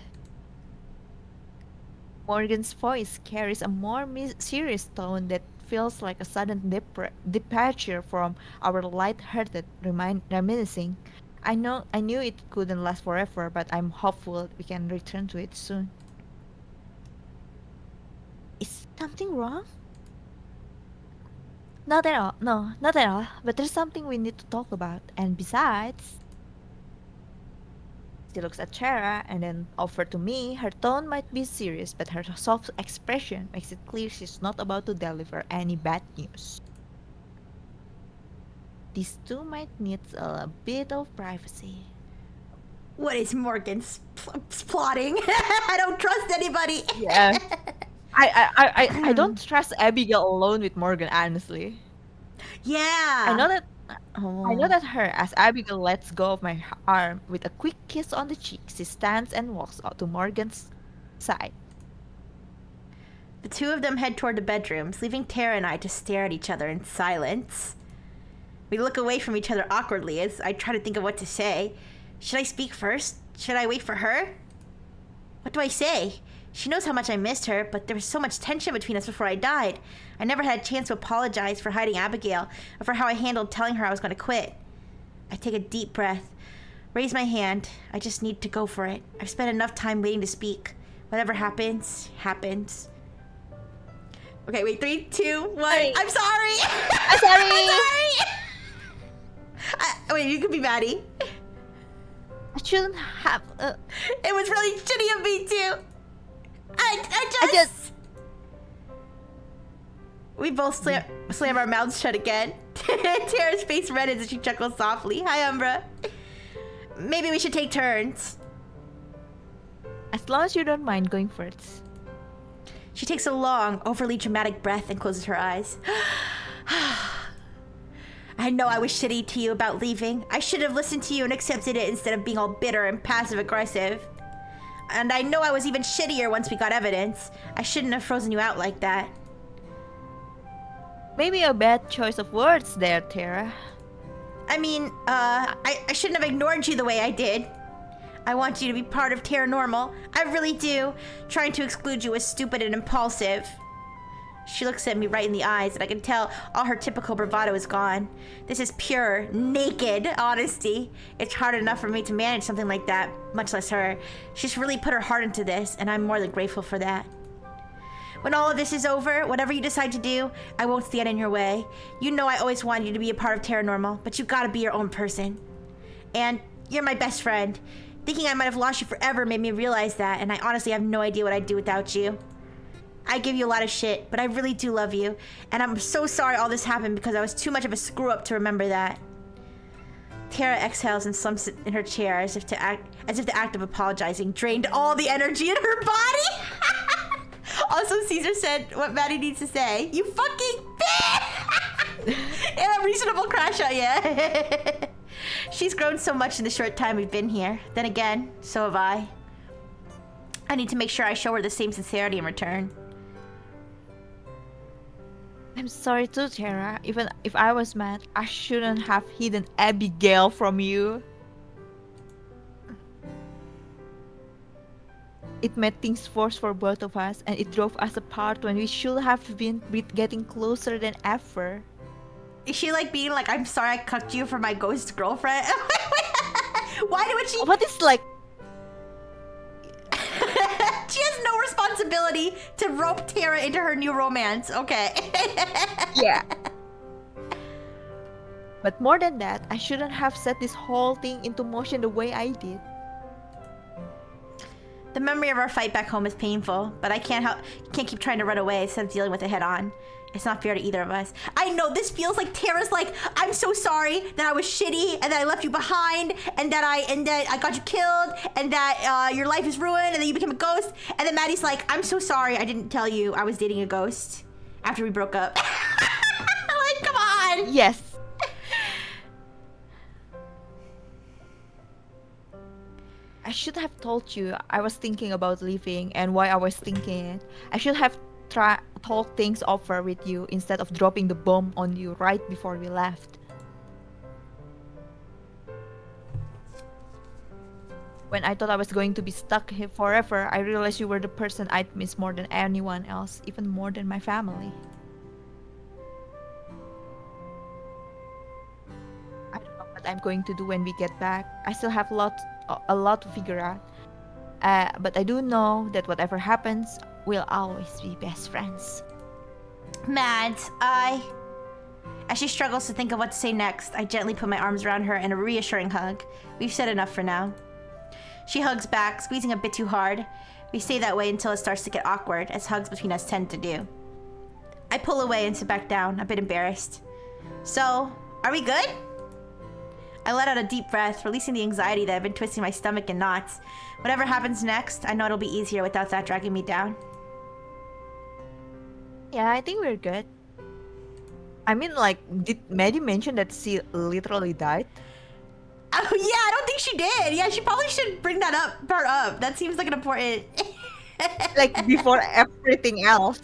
Morgan's voice carries a more serious tone that feels like a sudden departure from our light-hearted reminiscing. I knew it couldn't last forever, but I'm hopeful we can return to it soon. Is something wrong? Not at all. No, not at all. But there's something we need to talk about. And besides... She looks at Tara and then over to me. Her tone might be serious, but her soft expression makes it clear she's not about to deliver any bad news. These two might need a bit of privacy. What is Morgan plotting? I don't trust anybody. Yeah. I don't trust Abigail alone with Morgan, honestly. Yeah. I know that Oh. I know that her as Abigail lets go of my arm with a quick kiss on the cheek. She stands and walks out to Morgan's side. The two of them head toward the bedrooms, leaving Tara and I to stare at each other in silence. We look away from each other awkwardly as I try to think of what to say. Should I speak first? Should I wait for her? What do I say? She knows how much I missed her, but there was so much tension between us before I died. I never had a chance to apologize for hiding Abigail or for how I handled telling her I was going to quit. I take a deep breath, raise my hand. I just need to go for it. I've spent enough time waiting to speak. Whatever happens, happens. Okay, wait, 3, 2, 1. Wait. I'm sorry. I'm sorry. I'm sorry. Wait, you could be Maddie. I shouldn't have. It was really shitty of me too. I I just... We both slam our mouths shut again. Tara's face reddens as she chuckles softly. Hi, Umbra. Maybe we should take turns. As long as you don't mind going first. She takes a long, overly dramatic breath and closes her eyes. I know I was shitty to you about leaving. I should have listened to you and accepted it instead of being all bitter and passive-aggressive. And I know I was even shittier once we got evidence. I shouldn't have frozen you out like that. Maybe a bad choice of words there, Tara. I mean, I shouldn't have ignored you the way I did. I want you to be part of paranormal. I really do. Trying to exclude you was stupid and impulsive. She looks at me right in the eyes, and I can tell all her typical bravado is gone. This is pure, naked honesty. It's hard enough for me to manage something like that, much less her. She's really put her heart into this, and I'm more than grateful for that. When all of this is over, whatever you decide to do, I won't stand in your way. You know I always wanted you to be a part of Paranormal, but you gotta be your own person. And you're my best friend. Thinking I might have lost you forever made me realize that, and I honestly have no idea what I'd do without you. I give you a lot of shit, but I really do love you. And I'm so sorry all this happened because I was too much of a screw-up to remember that. Tara exhales and slumps in her chair as if the act of apologizing drained all the energy in her body. Also, Caesar said what Maddie needs to say. You fucking bitch! reasonable crash out, yeah. She's grown so much in the short time we've been here. Then again, so have I. I need to make sure I show her the same sincerity in return. I'm sorry too, Tara. Even if I was mad, I shouldn't have hidden Abigail from you. It made things worse for both of us, and it drove us apart when we should have been getting closer than ever. Is she like being like, I'm sorry I cucked you for my ghost girlfriend? Why would she? What is like? She has no responsibility to rope Tara into her new romance. Okay. Yeah. But more than that, I shouldn't have set this whole thing into motion the way I did. The memory of our fight back home is painful, but I can't keep trying to run away instead of dealing with it head on. It's not fair to either of us. I know this feels like Tara's like, I'm so sorry that I was shitty and that I left you behind and that I got you killed and that your life is ruined and then you became a ghost. And then Maddie's like, I'm so sorry I didn't tell you I was dating a ghost after we broke up. Like, come on. Yes. I should have told you I was thinking about leaving and why I was thinking it. I should have talked things over with you instead of dropping the bomb on you right before we left. When I thought I was going to be stuck here forever, I realized you were the person I'd miss more than anyone else, even more than my family. I don't know what I'm going to do when we get back. I still have a lot to figure out. But I do know that whatever happens, we'll always be best friends. Mads, as she struggles to think of what to say next, I gently put my arms around her in a reassuring hug. We've said enough for now. She hugs back, squeezing a bit too hard. We stay that way until it starts to get awkward, as hugs between us tend to do. I pull away and sit back down, a bit embarrassed. So, are we good? I let out a deep breath, releasing the anxiety that had been twisting my stomach in knots. Whatever happens next, I know it'll be easier without that dragging me down. Yeah, I think we're good. I mean, like, did Maddie mention that she literally died? Oh yeah, I don't think she did. Yeah, she probably should bring that part up. That seems like an important... Like, before everything else.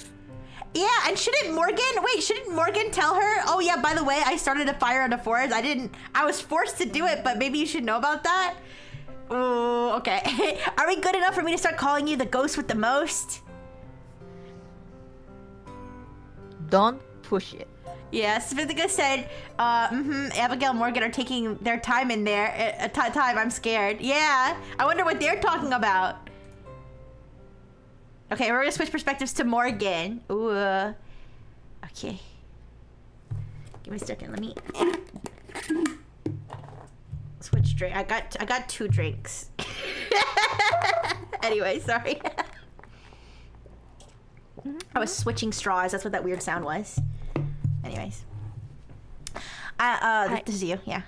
Yeah, and shouldn't Morgan tell her, oh yeah, by the way, I started a fire on the forest. I was forced to do it, but maybe you should know about that? Oh, okay. Are we good enough for me to start calling you the ghost with the most? Don't push it. Yeah, Svithika said, Abigail and Morgan are taking their time in there. Time, I'm scared. Yeah, I wonder what they're talking about. Okay, we're gonna switch perspectives to Morgan. Ooh. Okay. Give me a second, let me... Switch drink. I got 2 drinks. Anyway, sorry. I was switching straws, that's what that weird sound was. Anyways. This is you, yeah.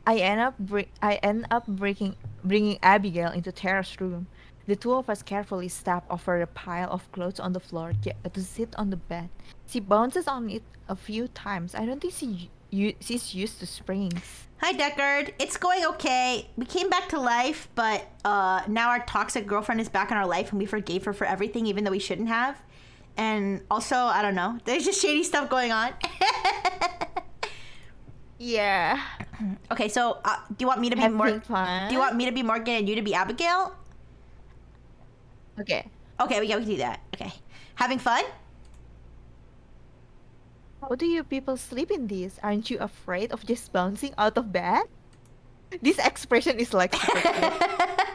I end up bringing Abigail into Tara's room. The two of us carefully step over a pile of clothes on the floor to sit on the bed. She bounces on it a few times. I don't think she's used to springs. Hi, Deckard. It's going okay. We came back to life, but now our toxic girlfriend is back in our life and we forgave her for everything, even though we shouldn't have. And also, I don't know. There's just shady stuff going on. Yeah. Okay, so do you want me to be Morgan? Do you want me to be Morgan and you to be Abigail? Okay. Okay, we can do that. Okay. Having fun? How do you people sleep in this? Aren't you afraid of just bouncing out of bed? This expression is like super cute.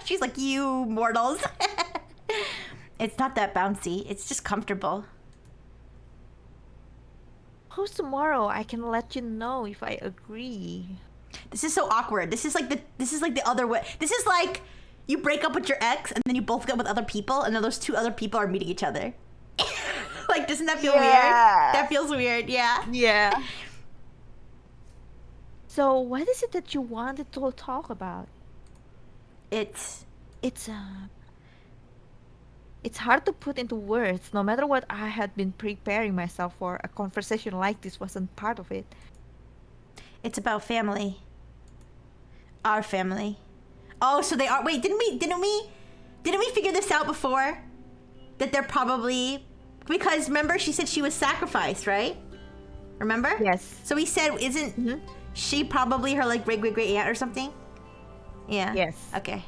She's like, you mortals. It's not that bouncy. It's just comfortable. Who's tomorrow? I can let you know if I agree. This is so awkward. This is like the other way. This is like you break up with your ex and then you both get with other people and then those 2 other people are meeting each other. Like, doesn't that feel weird? That feels weird, yeah. Yeah. So, what is it that you wanted to talk about? It's It's hard to put into words. No matter what I had been preparing myself for, a conversation like this wasn't part of it. It's about family. Our family. Oh, so they are. Wait, didn't we figure this out before? That they're probably, because remember she said she was sacrificed, right? Remember? Yes. So we said, isn't Mhm. she probably her like great great great aunt or something? Yeah. Yes. Okay.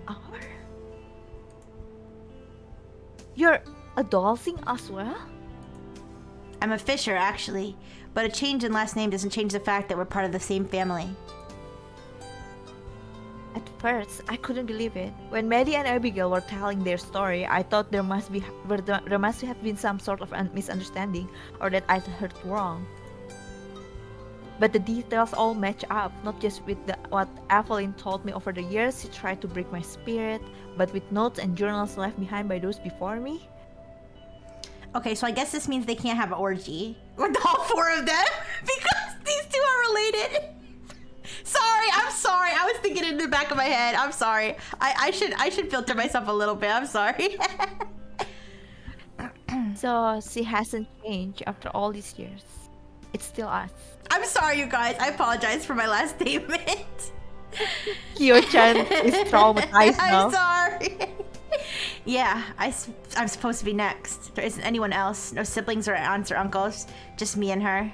Our? You're adulting as well? I'm a Fisher actually, but a change in last name doesn't change the fact that we're part of the same family. At first, I couldn't believe it. When Maddie and Abigail were telling their story, I thought there must have been some sort of misunderstanding or that I'd heard wrong. But the details all match up, not just with what Evelyn told me over the years she tried to break my spirit, but with notes and journals left behind by those before me. Okay, so I guess this means they can't have an orgy with all four of them because these two are related. Sorry, I'm sorry. I was thinking in the back of my head. I'm sorry. I should filter myself a little bit. I'm sorry. So she hasn't changed after all these years. It's still us. I'm sorry, you guys. I apologize for my last statement. Kyo-chan is traumatized now. I'm sorry. Yeah, I'm supposed to be next. There isn't anyone else. No siblings or aunts or uncles. Just me and her.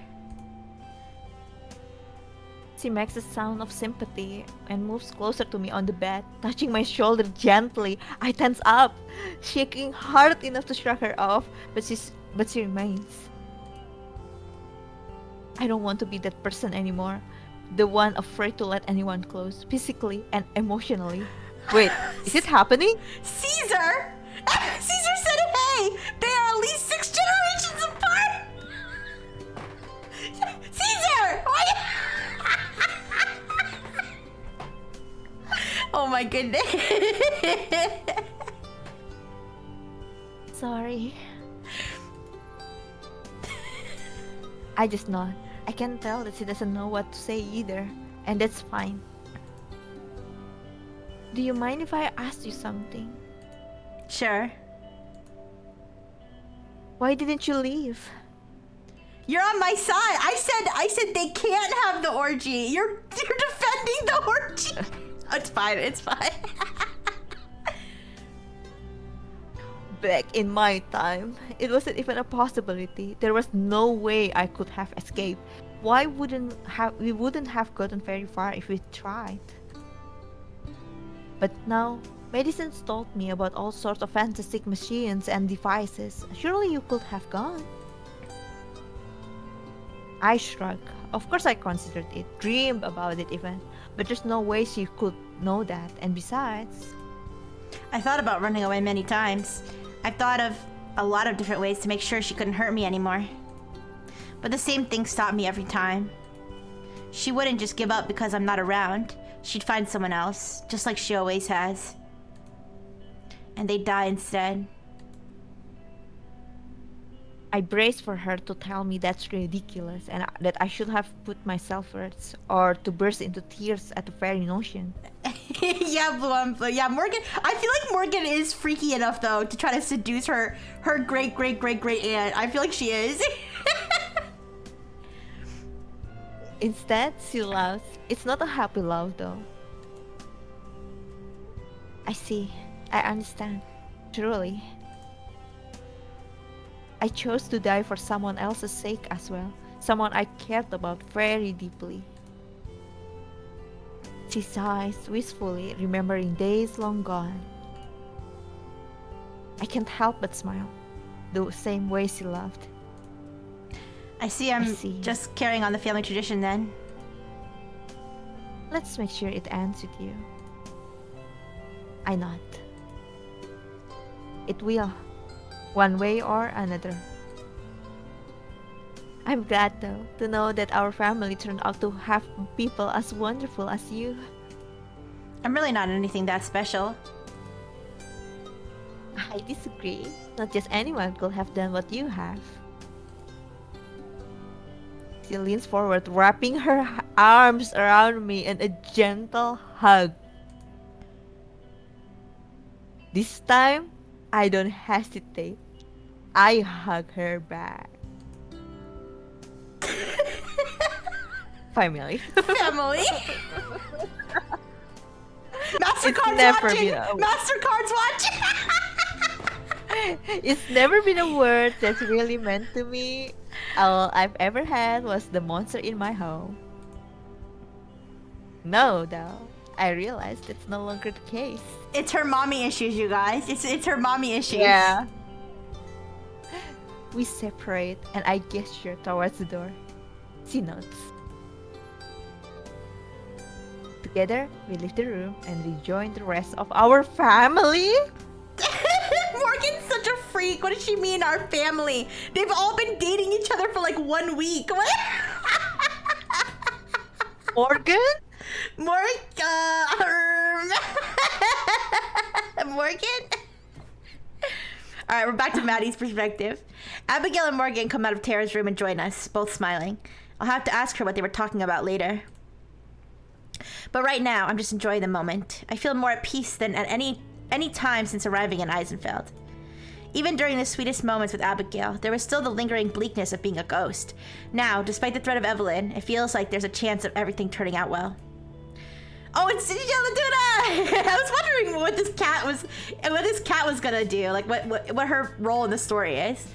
She makes a sound of sympathy and moves closer to me on the bed, touching my shoulder gently. I tense up, shaking hard enough to shrug her off, but she remains. I don't want to be that person anymore. The one afraid to let anyone close, physically and emotionally. Wait, is it happening? Caesar! Caesar said, hey! They are at least 6 generations apart! Caesar! Why? Oh my goodness. Sorry. I just nod. I can tell that she doesn't know what to say either, and that's fine. Do you mind if I ask you something? Sure. Why didn't you leave? You're on my side. I said they can't have the orgy. You're defending the orgy. It's fine. It's fine. Back in my time, it wasn't even a possibility. There was no way I could have escaped. We wouldn't have gotten very far if we tried. But now, medicine's told me about all sorts of fantastic machines and devices. Surely you could have gone. I shrugged. Of course I considered it, dreamed about it even. But there's no way she could know that. And besides... I thought about running away many times. I've thought of a lot of different ways to make sure she couldn't hurt me anymore. But the same thing stopped me every time. She wouldn't just give up because I'm not around. She'd find someone else, just like she always has. And they'd die instead. I braced for her to tell me that's ridiculous and that I should have put myself first, or to burst into tears at the very notion. Yeah, Blue. Yeah, Morgan. I feel like Morgan is freaky enough though to try to seduce her great great great great aunt. I feel like she is. Instead, she laughs. It's not a happy laugh though. I see. I understand. Truly. I chose to die for someone else's sake as well. Someone I cared about very deeply. She sighs wistfully, remembering days long gone. I can't help but smile, the same way she laughed. I see I'm just carrying on the family tradition then. Let's make sure it ends with you. I nod. It will. One way or another. I'm glad though to know that our family turned out to have people as wonderful as you. I'm really not anything that special. I disagree. Not just anyone could have done what you have. She leans forward, wrapping her arms around me in a gentle hug. This time, I don't hesitate. I hug her back. Family. Family. It's MasterCard's never watching. been a MasterCard's watching. It's never been a word that's really meant to me. All I've ever had was the monster in my home. No, though. I realized it's no longer the case. It's her mommy issues, you guys. It's her mommy issues. Yeah. We separate and I gesture towards the door. She nods. Together, we leave the room and rejoin the rest of our family. Morgan's such a freak. What does she mean, our family? They've all been dating each other for like 1 week. What? Morgan? Morgan? Alright, we're back to Maddie's perspective. Abigail and Morgan come out of Tara's room and join us, both smiling. I'll have to ask her what they were talking about later. But right now, I'm just enjoying the moment. I feel more at peace than at any time since arriving in Eisenfeld. Even during the sweetest moments with Abigail, there was still the lingering bleakness of being a ghost. Now, despite the threat of Evelyn, it feels like there's a chance of everything turning out well. Oh, it's Laduna! I was wondering what this cat was gonna do, like what her role in the story is.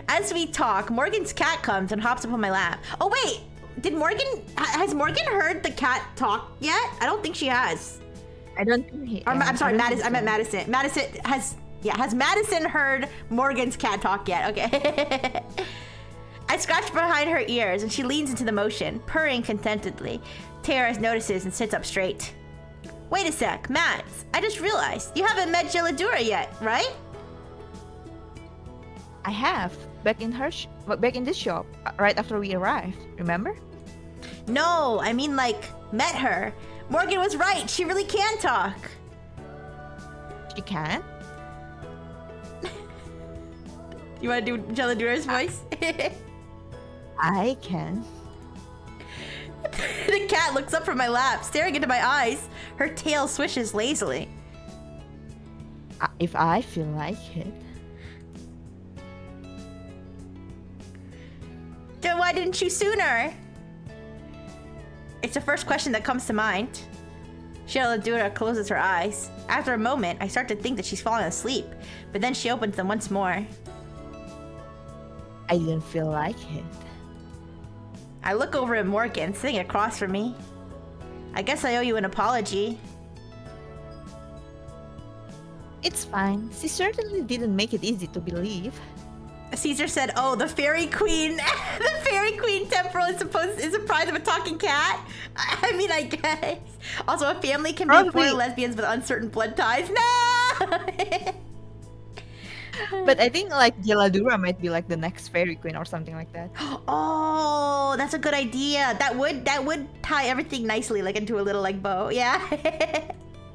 As we talk, Morgan's cat comes and hops up on my lap. Oh wait, has Morgan heard the cat talk yet? I don't think she has. I don't think he. I'm sorry, I don't Madison. think I meant Madison. Has Madison heard Morgan's cat talk yet? Okay. I scratch behind her ears and she leans into the motion, purring contentedly. Tara notices and sits up straight. Wait a sec, Mads. I just realized you haven't met Geladura yet, right? I have. Back in this shop, right after we arrived. Remember? No, I mean like met her. Morgan was right. She really can talk. She can? You want to do Geladura's voice? I can. The cat looks up from my lap, staring into my eyes. Her tail swishes lazily. If I feel like it. Then why didn't you sooner? It's the first question that comes to mind. Geladura closes her eyes. After a moment, I start to think that she's falling asleep, but then she opens them once more. I didn't feel like it. I look over at Morgan, sitting across from me. I guess I owe you an apology. It's fine. She certainly didn't make it easy to believe. Caesar said, "Oh, the fairy queen, the fairy queen temporal is a prize of a talking cat." I mean, I guess. Also, a family can be four lesbians with uncertain blood ties. No. But I think like Geladura might be like the next fairy queen or something like that. Oh, that's a good idea. That would tie everything nicely, like into a little like bow. Yeah.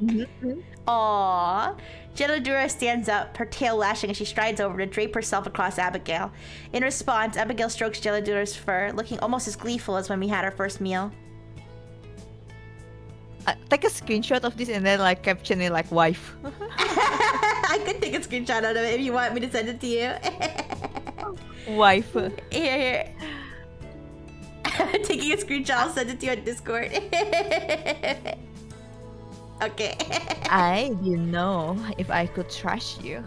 Mm-hmm. Aww. Geladura stands up, her tail lashing as she strides over to drape herself across Abigail. In response, Abigail strokes Geladura's fur, looking almost as gleeful as when we had our first meal. Take a screenshot of this and then like caption it like wife. I could take a screenshot of it if you want me to send it to you. Wife. Here. Taking a screenshot, I'll send it to you on Discord. Okay. I didn't know if I could trust you.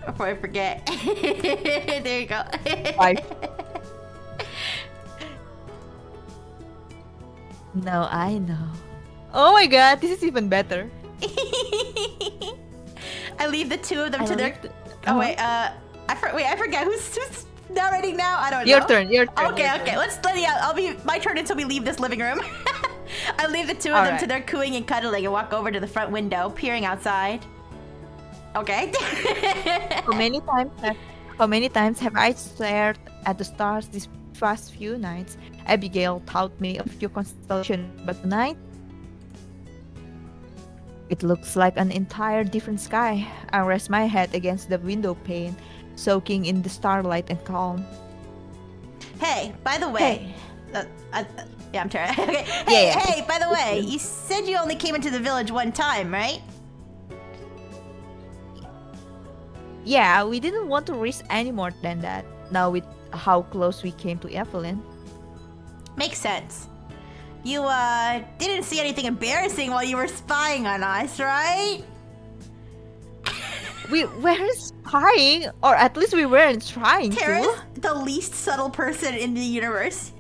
Before I forget. There you go. Wife. No, I know. Oh my god, this is even better. I leave the two of them to their... Oh wait, I forget who's narrating now. I don't know. Your turn. Okay. Let's I'll be my turn until we leave this living room. I leave the two of them to their cooing and cuddling and walk over to the front window, peering outside. Okay. How many times have I stared at the stars these past few nights? Abigail taught me a few constellations, but tonight it looks like an entire different sky. I rest my head against the window pane, soaking in the starlight and calm. Hey, by the way, yeah, I'm Tara. Okay. Hey, by the way, you said you only came into the village one time, right? Yeah, we didn't want to risk any more than that. Now with how close we came to Evelyn. Makes sense. You, didn't see anything embarrassing while you were spying on us, right? We weren't spying, or at least we weren't trying Tara's to. the least subtle person in the universe.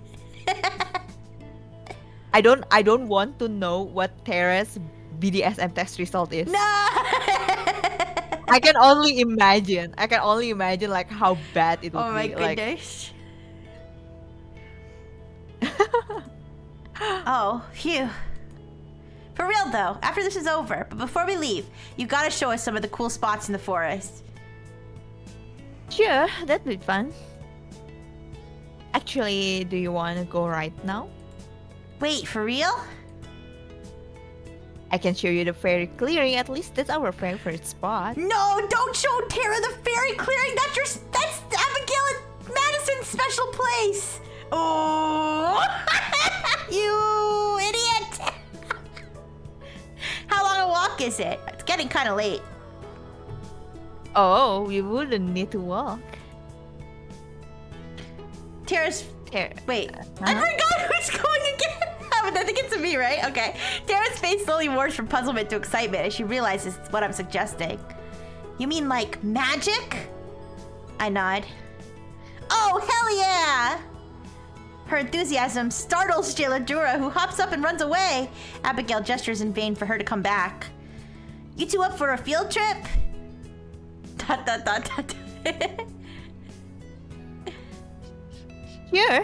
I don't want to know what Tara's BDSM test result is. No! I can only imagine. Like how bad it would Oh my be. Like, goodness. Oh, phew. For real though, after this is over, but before we leave, you gotta show us some of the cool spots in the forest. sure, that'd be fun. Actually, do you want to go right now? Wait, for real? I can show you the fairy clearing. At least that's our favorite spot. No, don't show Tara the fairy clearing. That's Abigail and Madison's special place. Oh, you idiot! How long a walk is it? It's getting kind of late. Oh, we wouldn't need to walk. Tara's. There. Wait, I forgot who's going again. But I think it's me, right? Okay. Tara's face slowly morphs from puzzlement to excitement as she realizes it's what I'm suggesting. You mean like magic? I nod. Oh, hell yeah! Her enthusiasm startles Jeladura, who hops up and runs away. Abigail gestures in vain for her to come back. You two up for a field trip? Dot dot dot dot. Sure.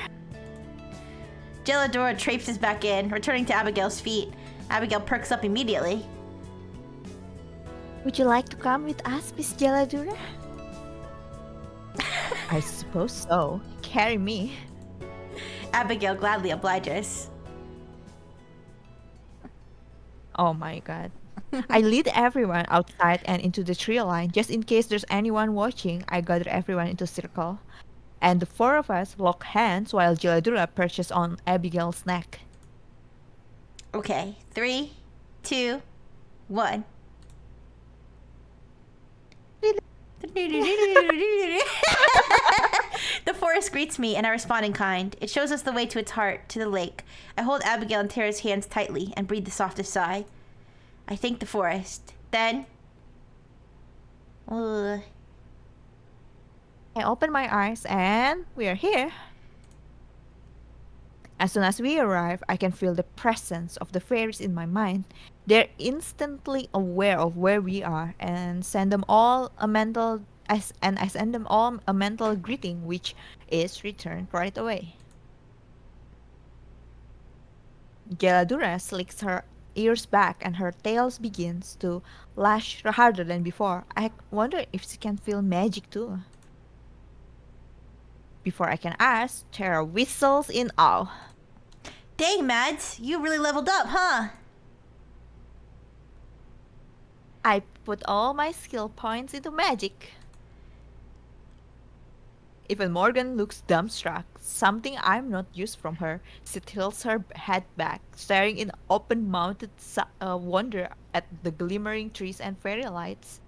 Jeladura traipses back in, returning to Abigail's feet. Abigail perks up immediately. Would you like to come with us, Miss Jeladura? I suppose so. Carry me. Abigail gladly obliges. Oh my god. I lead everyone outside and into the tree line. Just in case there's anyone watching, I gather everyone into a circle. And the four of us lock hands while Jeladura perches on Abigail's neck. Okay, 3, 2, 1. The forest greets me, and I respond in kind. It shows us the way to its heart, to the lake. I hold Abigail and Tara's hands tightly and breathe the softest sigh. I thank the forest. Then... Ugh. I open my eyes and we are here. As soon as we arrive, I can feel the presence of the fairies in my mind. They're instantly aware of where we are and send them all a mental I send them all a mental greeting, which is returned right away. Jeladura slicks her ears back and her tail begins to lash harder than before. I wonder if she can feel magic too. Before I can ask, Tara whistles in awe. Dang, Mads, you really leveled up, huh? I put all my skill points into magic. Even Morgan looks dumbstruck, something I'm not used from her. She tilts her head back, staring in open-mouthed wonder at the glimmering trees and fairy lights.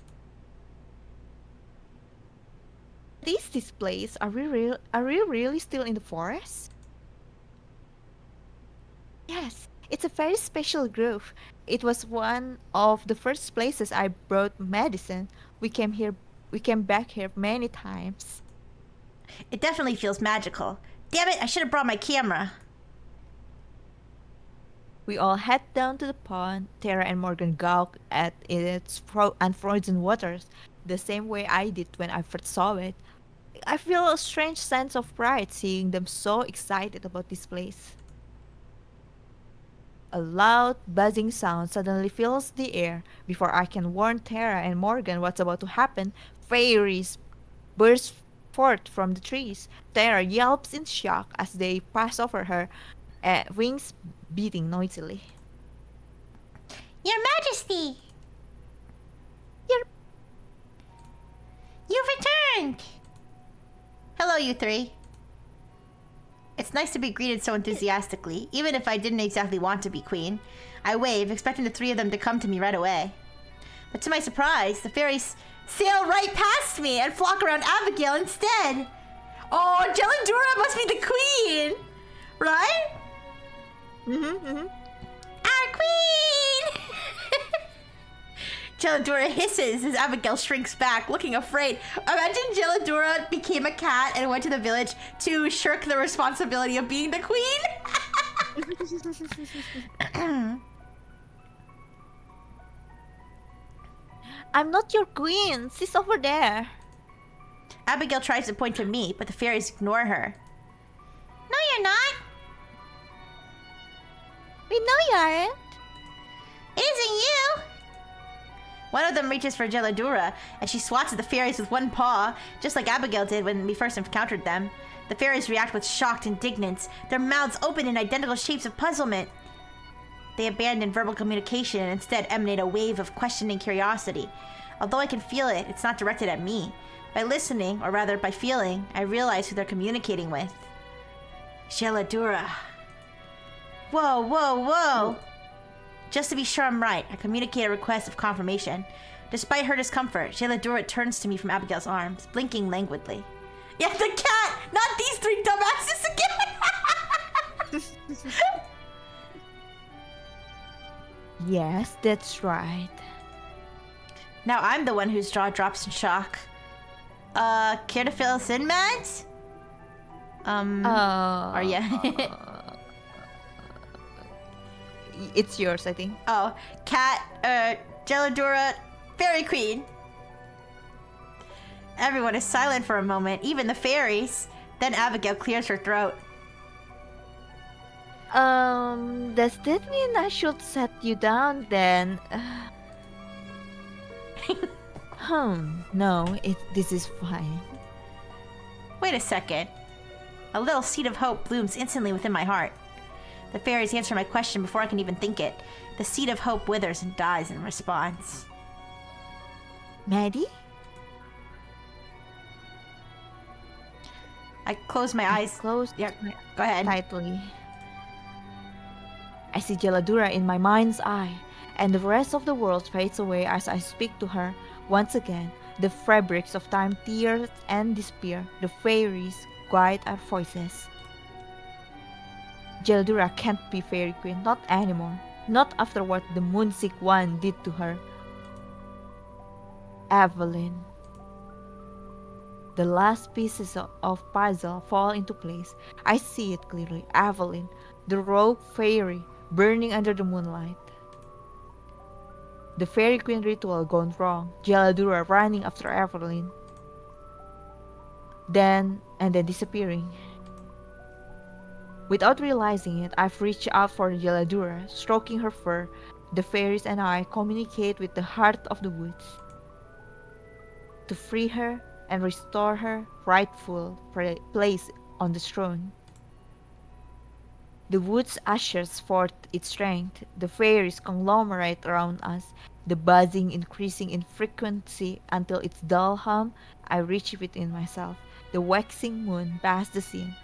What is this place? Are we really still in the forest? Yes, it's a very special grove. It was one of the first places I brought medicine. We came back here many times. It definitely feels magical. Damn it, I should have brought my camera. We all head down to the pond. Tara and Morgan gawk at its unfrozen waters, the same way I did when I first saw it. I feel a strange sense of pride seeing them so excited about this place. A loud, buzzing sound suddenly fills the air. Before I can warn Tara and Morgan what's about to happen, fairies burst forth from the trees. Tara yelps in shock as they pass over her, wings beating noisily. Your Majesty! Your- You've returned! Hello, you three. It's nice to be greeted so enthusiastically, even if I didn't exactly want to be queen. I wave, expecting the three of them to come to me right away. But to my surprise, the fairies sail right past me and flock around Abigail instead. Oh, Geladura must be the queen, right? Our queen! Geladura hisses as Abigail shrinks back, looking afraid. Imagine Geladura became a cat and went to the village to shirk the responsibility of being the queen. I'm not your queen. She's over there. Abigail tries to point to me, but the fairies ignore her. No, you're not. We know you aren't. It isn't you. One of them reaches for Geladura, and she swats at the fairies with one paw, just like Abigail did when we first encountered them. The fairies react with shocked indignance, their mouths open in identical shapes of puzzlement. They abandon verbal communication and instead emanate a wave of questioning curiosity. Although I can feel it, it's not directed at me. By listening, or rather by feeling, I realize who they're communicating with. Geladura. Whoa, whoa, whoa! Just to be sure I'm right, I communicate a request of confirmation. Despite her discomfort, Geladura turns to me from Abigail's arms, blinking languidly. Yeah, the cat! Not these three dumbasses again! Yes, that's right. Now I'm the one whose jaw drops in shock. Care to fill us in, Mads? Or yeah. It's yours, I think. Oh, cat, Geladura, fairy queen. Everyone is silent for a moment, even the fairies. Then Abigail clears her throat. Does that mean I should set you down then? No, this is fine. Wait a second. A little seed of hope blooms instantly within my heart. The fairies answer my question before I can even think it. The seed of hope withers and dies in response. Maddie? I close my eyes. Close Yeah, go ahead. tightly. I see Geladura in my mind's eye, and the rest of the world fades away as I speak to her. Once again, the fabrics of time tear and despair. The fairies guide our voices. Geladura can't be fairy queen, not anymore. Not after what the moonsick one did to her. Evelyn. The last pieces of puzzle fall into place. I see it clearly. Evelyn, the rogue fairy, burning under the moonlight. The fairy queen ritual gone wrong. Geladura running after Evelyn. Then disappearing. Without realizing it, I've reached out for Geladura, stroking her fur. The fairies and I communicate with the heart of the woods to free her and restore her rightful place on the throne. The woods ushers forth its strength. The fairies conglomerate around us, the buzzing increasing in frequency until its dull hum. I reach within myself. The waxing moon past the scene,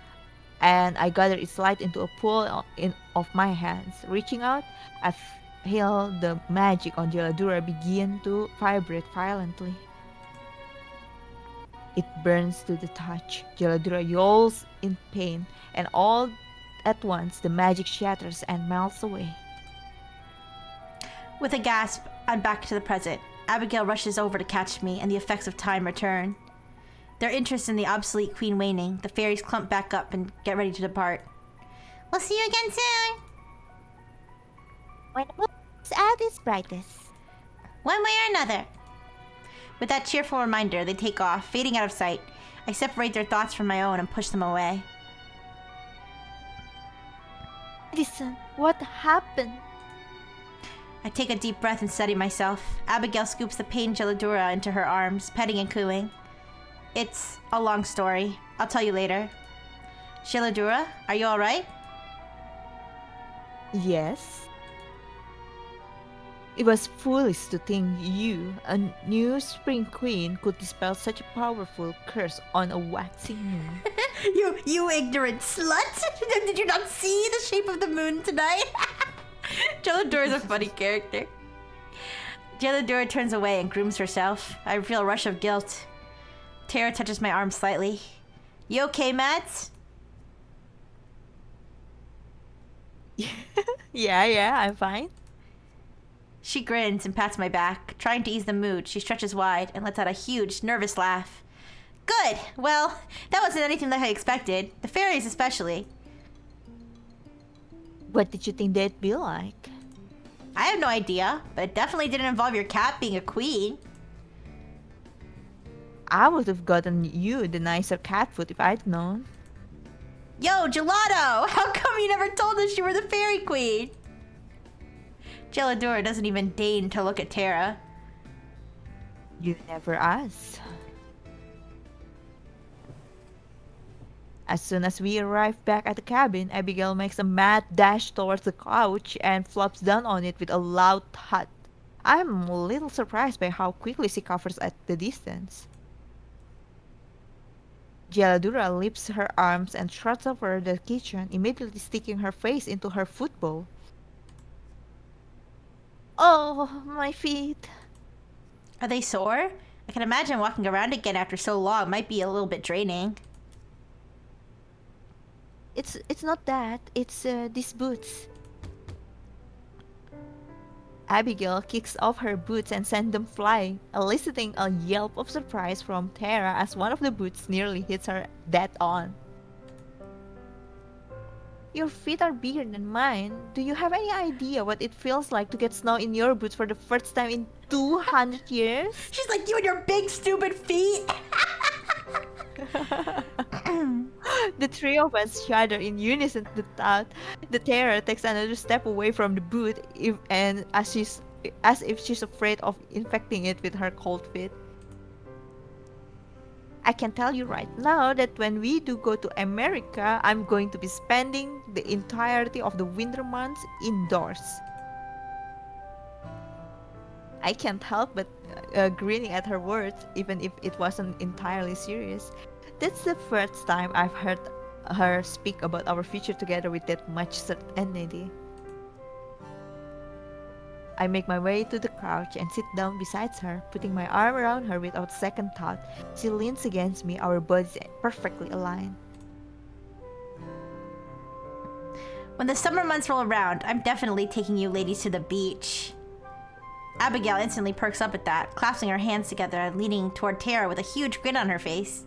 and I gather its light into a pool of my hands. Reaching out, I feel the magic on Geladura begin to vibrate violently. It burns to the touch. Geladura yells in pain, and all at once the magic shatters and melts away. With a gasp, I'm back to the present. Abigail rushes over to catch me, and the effects of time return. Their interest in the obsolete queen waning, the fairies clump back up and get ready to depart. We'll see you again soon. When the moon is at its brightest. One way or another. With that cheerful reminder, they take off, fading out of sight. I separate their thoughts from my own and push them away. Listen, what happened? I take a deep breath and steady myself. Abigail scoops the pained Geladura into her arms, petting and cooing. It's a long story. I'll tell you later. Geladura, are you alright? Yes. It was foolish to think you, a new spring queen, could dispel such a powerful curse on a waxing moon. You ignorant slut! Did you not see the shape of the moon tonight? Geladura is a funny character. Geladura turns away and grooms herself. I feel a rush of guilt. Tara touches my arm slightly. You okay, Matt? Yeah, I'm fine. She grins and pats my back. Trying to ease the mood, she stretches wide and lets out a huge, nervous laugh. Good! Well, that wasn't anything that I expected. The fairies especially. What did you think they'd be like? I have no idea, but it definitely didn't involve your cat being a queen. I would have gotten you the nicer cat food if I'd known. Yo, Gelato! How come you never told us you were the fairy queen? Geladura doesn't even deign to look at Tara. You never asked. As soon as we arrive back at the cabin, Abigail makes a mad dash towards the couch and flops down on it with a loud thud. I'm a little surprised by how quickly she covers at the distance. Geladura lifts her arms and trots over the kitchen, immediately sticking her face into her food bowl. Oh, my feet. Are they sore? I can imagine walking around again after so long might be a little bit draining. It's not that. It's these boots. Abigail kicks off her boots and sends them flying, eliciting a yelp of surprise from Tara as one of the boots nearly hits her dead on. Your feet are bigger than mine. Do you have any idea what it feels like to get snow in your boots for the first time in 200 years? She's like, you and your big stupid feet! The three of us shudder in unison at the thought. The Tara takes another step away from the boot, as if she's afraid of infecting it with her cold feet. I can tell you right now that when we do go to America, I'm going to be spending the entirety of the winter months indoors. I can't help but grinning at her words, even if it wasn't entirely serious. That's the first time I've heard her speak about our future together with that much certainty. I make my way to the couch and sit down beside her, putting my arm around her without second thought. She leans against me, our bodies perfectly aligned. When the summer months roll around, I'm definitely taking you ladies to the beach. Abigail instantly perks up at that, clasping her hands together and leaning toward Tara with a huge grin on her face.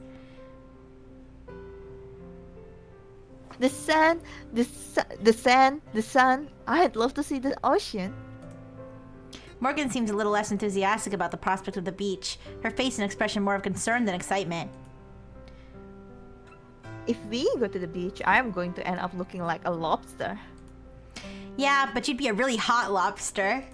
The sun, the sand, the sun. I'd love to see the ocean. Morgan seems a little less enthusiastic about the prospect of the beach, her face an expression more of concern than excitement. If we go to the beach, I'm going to end up looking like a lobster. Yeah, but you'd be a really hot lobster.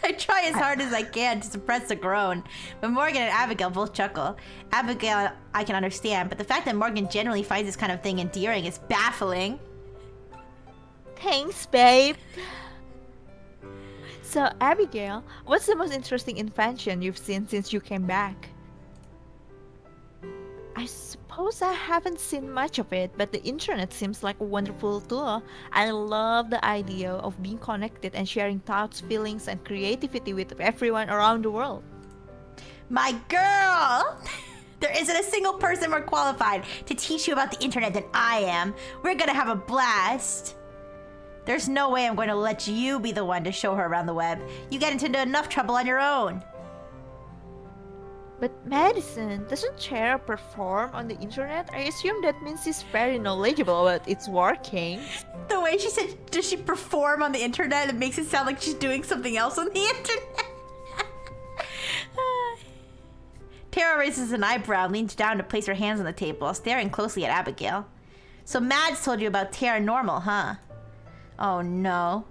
I try as hard as I can to suppress a groan, but Morgan and Abigail both chuckle. Abigail, I can understand, but the fact that Morgan generally finds this kind of thing endearing is baffling. Thanks, babe. So, Abigail, what's the most interesting invention you've seen since you came back? I suppose I haven't seen much of it, but the internet seems like a wonderful tool. I love the idea of being connected and sharing thoughts, feelings, and creativity with everyone around the world. My girl! There isn't a single person more qualified to teach you about the internet than I am. We're gonna have a blast. There's no way I'm going to let you be the one to show her around the web. You get into enough trouble on your own. But Madison, doesn't Tara perform on the internet? I assume that means she's very knowledgeable about its workings. The way she said, does she perform on the internet? It makes it sound like she's doing something else on the internet. Tara raises an eyebrow and leans down to place her hands on the table, staring closely at Abigail. So Mads told you about paranormal, huh? Oh no.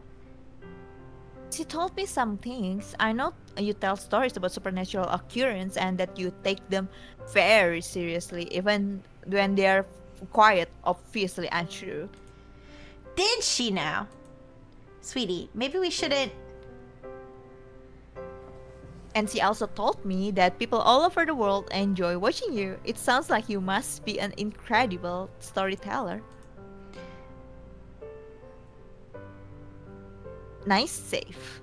She told me some things. I know you tell stories about supernatural occurrence and that you take them very seriously, even when they're quite obviously untrue. Did she now? Sweetie, maybe we shouldn't... And she also told me that people all over the world enjoy watching you. It sounds like you must be an incredible storyteller. Nice save.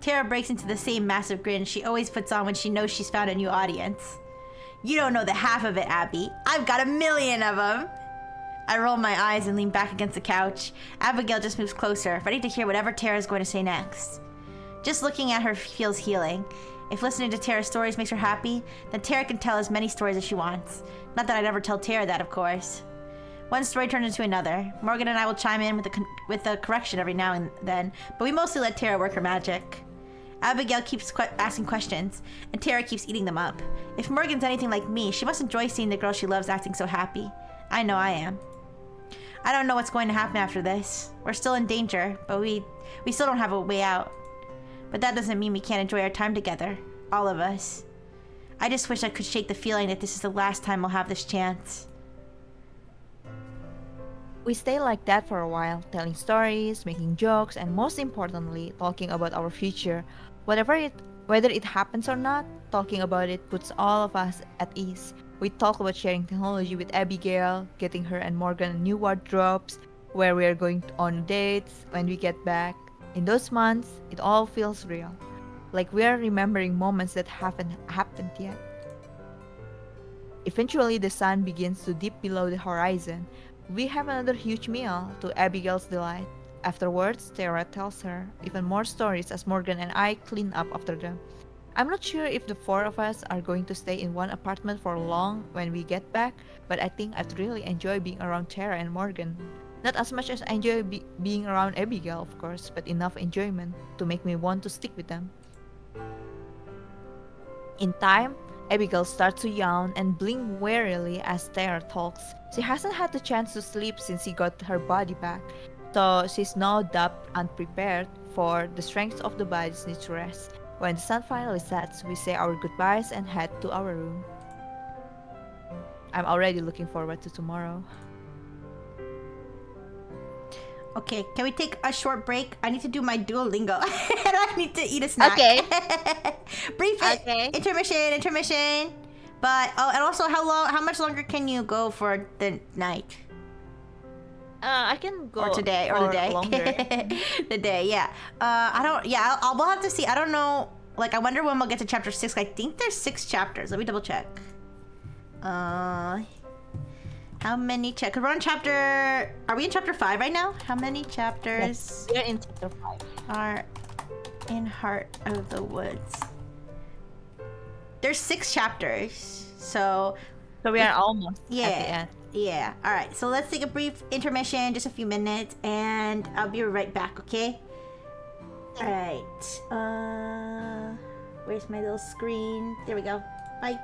Tara breaks into the same massive grin she always puts on when she knows she's found a new audience. You don't know the half of it, Abby. I've got 1,000,000 of them. I roll my eyes and lean back against the couch. Abigail just moves closer, ready to hear whatever Tara's going to say next. Just looking at her feels healing. If listening to Tara's stories makes her happy, then Tara can tell as many stories as she wants. Not that I'd ever tell Tara that, of course. One story turns into another. Morgan and I will chime in with a correction every now and then, but we mostly let Tara work her magic. Abigail keeps asking questions, and Tara keeps eating them up. If Morgan's anything like me, she must enjoy seeing the girl she loves acting so happy. I know I am. I don't know what's going to happen after this. We're still in danger, but we still don't have a way out. But that doesn't mean we can't enjoy our time together. All of us. I just wish I could shake the feeling that this is the last time we'll have this chance. We stay like that for a while, telling stories, making jokes, and most importantly, talking about our future. Whether it happens or not, talking about it puts all of us at ease. We talk about sharing technology with Abigail, getting her and Morgan new wardrobes, where we are going on dates when we get back. In those months, it all feels real. Like we are remembering moments that haven't happened yet. Eventually, the sun begins to dip below the horizon. We have another huge meal, to Abigail's delight. Afterwards, Tara tells her even more stories as Morgan and I clean up after them. I'm not sure if the four of us are going to stay in one apartment for long when we get back, but I think I'd really enjoy being around Tara and Morgan. Not as much as I enjoy being around Abigail, of course, but enough enjoyment to make me want to stick with them. In time, Abigail starts to yawn and blink wearily as Tara talks. She hasn't had the chance to sleep since she got her body back, so she's no doubt unprepared, for the strength of the bodies needs rest. When the sun finally sets, we say our goodbyes and head to our room. I'm already looking forward to tomorrow. Okay, can we take a short break? I need to do my Duolingo. And I need to eat a snack. Okay. Brief Okay. intermission. But and also how much longer can you go for the night? I can go Or today or for the day. longer. The day, yeah. We'll have to see. I don't know. Like, I wonder when we'll get to chapter 6. I think there's 6 chapters. Let me double check. How many chapters? We're on chapter... Are we in chapter 5 right now? How many chapters We're in chapter 5. are in Heart of the Woods? There's 6 chapters. So we are almost at the yeah. end. Yeah. All right. So let's take a brief intermission, just a few minutes, and I'll be right back, okay? All right. Where's my little screen? There we go. Bye.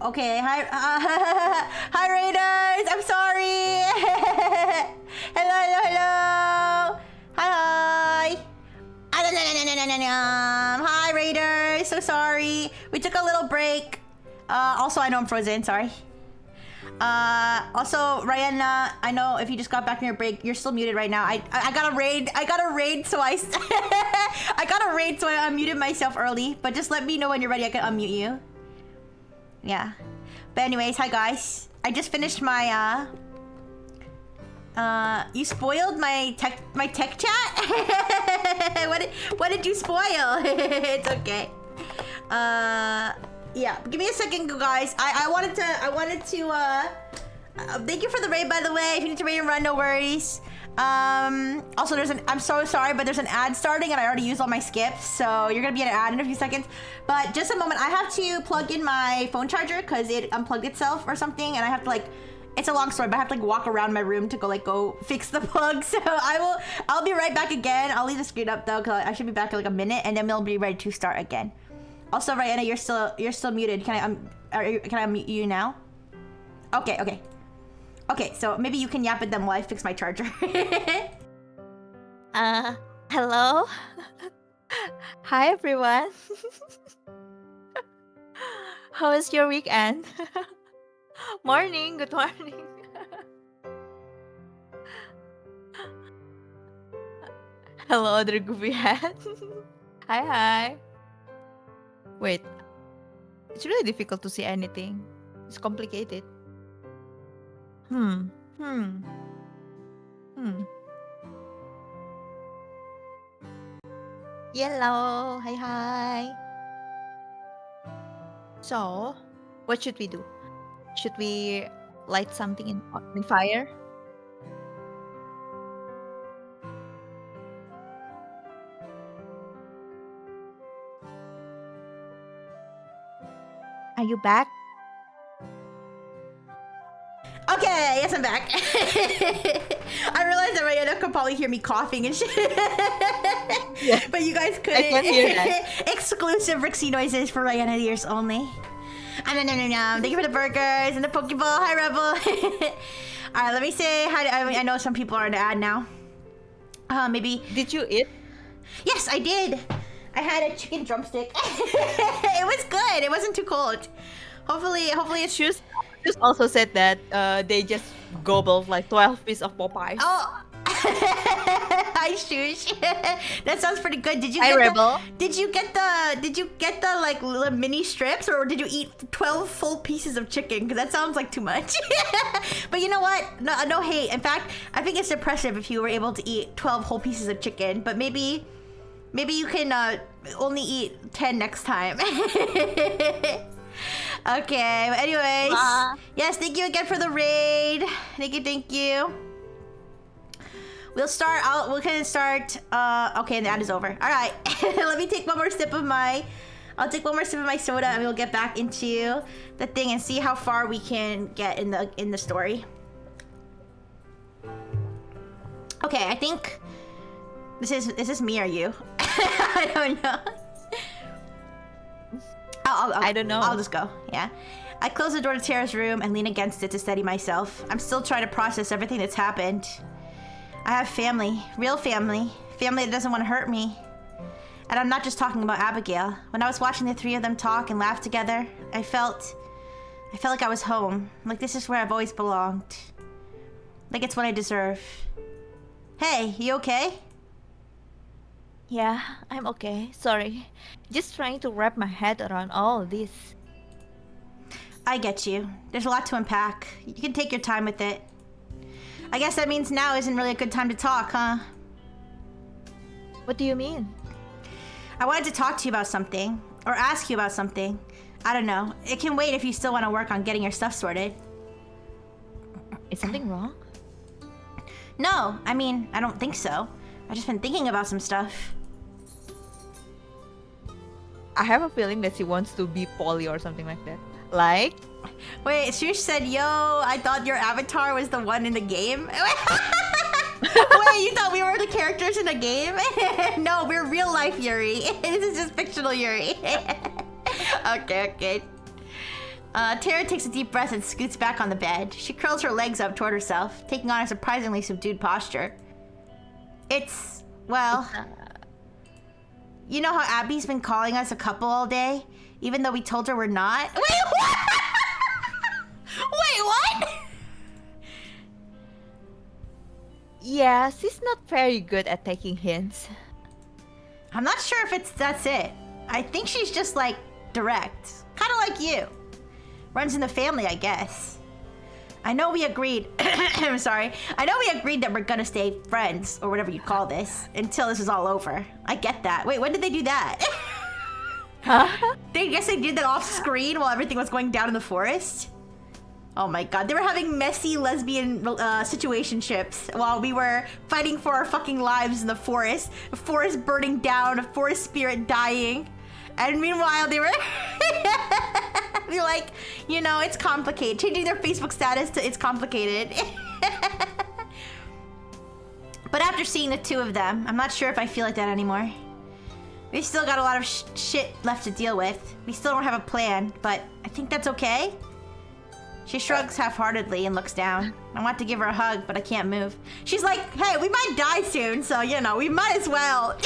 Okay, hi, hi Raiders. I'm sorry. Hello, hello, hello. Hi, hi. Hi Raiders. So sorry. We took a little break. Also, I know I'm frozen. Sorry. Also, Rihanna, I know if you just got back from your break, you're still muted right now. I got a raid. I got a raid, so I unmuted myself early. But just let me know when you're ready. I can unmute you. Yeah. But anyways, hi guys. I just finished my you spoiled my tech chat? What did you spoil? It's okay. Yeah, give me a second, guys. I wanted to thank you for the raid, by the way. If you need to raid and run, no worries. Also, I'm so sorry, but there's an ad starting and I already used all my skips, so you're gonna be in an ad in a few seconds. But just a moment, I have to plug in my phone charger because it unplugged itself or something, and I have to it's a long story, but I have to walk around my room to go fix the plug. So I'll be right back again. I'll leave the screen up though, because I should be back in a minute, and then we'll be ready to start again. Also, Rihanna, you're still muted. Can I unmute you now? Okay. Okay, so maybe you can yap at them while I fix my charger. Hello? Hi, everyone. How was your weekend? Morning, good morning. Hello, other goofy hat. Hi. Wait, it's really difficult to see anything. It's complicated. Yellow, hi. So, what should we do? Should we light something in fire? Are you back? Okay, yes, I'm back. I realized that Rihanna could probably hear me coughing and shit. Yeah. But you guys couldn't. I can hear that. Exclusive Rixie noises for Rihanna ears only. Thank you for the burgers and the Pokeball. Hi, Rebel. Alright, let me say hi. I know some people are in the ad now. Maybe. Did you eat? Yes, I did. I had a chicken drumstick. It was good. It wasn't too cold. Hopefully it's Shoes also said that they just gobbled like 12 pieces of Popeyes. Oh, hi, Shush. That sounds pretty good. Did you Hi, get Rebel. Did you get the like little mini strips, or did you eat 12 full pieces of chicken? Because that sounds like too much. But you know what? No hate. In fact, I think it's impressive if you were able to eat 12 whole pieces of chicken. But maybe you can only eat 10 next time. Okay, but anyways, yes, thank you again for the raid. Thank you. We'll start. We'll kind of start. Okay, and the ad is over. All right, let me take one more sip of my. I'll take one more sip of my soda, and we'll get back into the thing and see how far we can get in the story. Okay, I think this is me or you. I don't know. I don't know. I'll just go. Yeah. I close the door to Tara's room and lean against it to steady myself. I'm still trying to process everything that's happened. I have family, real family that doesn't want to hurt me. And I'm not just talking about Abigail. When I was watching the three of them talk and laugh together, I felt like I was home. Like this is where I've always belonged. Like it's what I deserve. Hey, you okay? Yeah, I'm okay. Sorry. Just trying to wrap my head around all of this. I get you. There's a lot to unpack. You can take your time with it. I guess that means now isn't really a good time to talk, huh? What do you mean? I wanted to talk to you about something. Or ask you about something. I don't know. It can wait if you still want to work on getting your stuff sorted. Is something wrong? No, I mean, I don't think so. I've just been thinking about some stuff. I have a feeling that she wants to be poly or something like that. Like? Wait, Shush said, yo, I thought your avatar was the one in the game? Wait, you thought we were the characters in the game? No, we're real life Yuri. This is just fictional Yuri. Okay. Tara takes a deep breath and scoots back on the bed. She curls her legs up toward herself, taking on a surprisingly subdued posture. It's, well... You know how Abby's been calling us a couple all day? Even though we told her we're not? Wait, what? Wait, what? Yeah, she's not very good at taking hints. I'm not sure if that's it. I think she's just like direct. Kind of like you. Runs in the family, I guess. I know we agreed. I'm sorry. I know we agreed that we're gonna stay friends, or whatever you call this, until this is all over. I get that. Wait, when did they do that? Huh? They guess they did that off screen while everything was going down in the forest? Oh my god, they were having messy lesbian situationships while we were fighting for our fucking lives in the forest. A forest burning down, a forest spirit dying. And meanwhile, they were... They're like, you know, it's complicated. Changing their Facebook status to it's complicated. But after seeing the two of them, I'm not sure if I feel like that anymore. We still got a lot of shit left to deal with. We still don't have a plan, but I think that's okay. She shrugs half-heartedly and looks down. I want to give her a hug, but I can't move. She's like, hey, we might die soon, so, you know, we might as well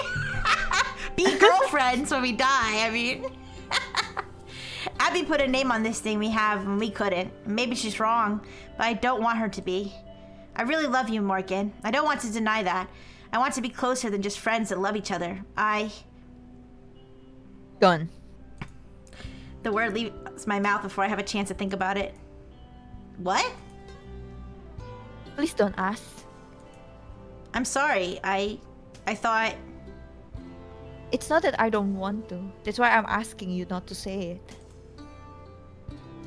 be girlfriends when we die, I mean. Abby put a name on this thing we have when we couldn't. Maybe she's wrong, but I don't want her to be. I really love you, Morgan. I don't want to deny that. I want to be closer than just friends that love each other. Done. The word leaves my mouth before I have a chance to think about it. What? Please don't ask. I'm sorry. I thought... It's not that I don't want to. That's why I'm asking you not to say it.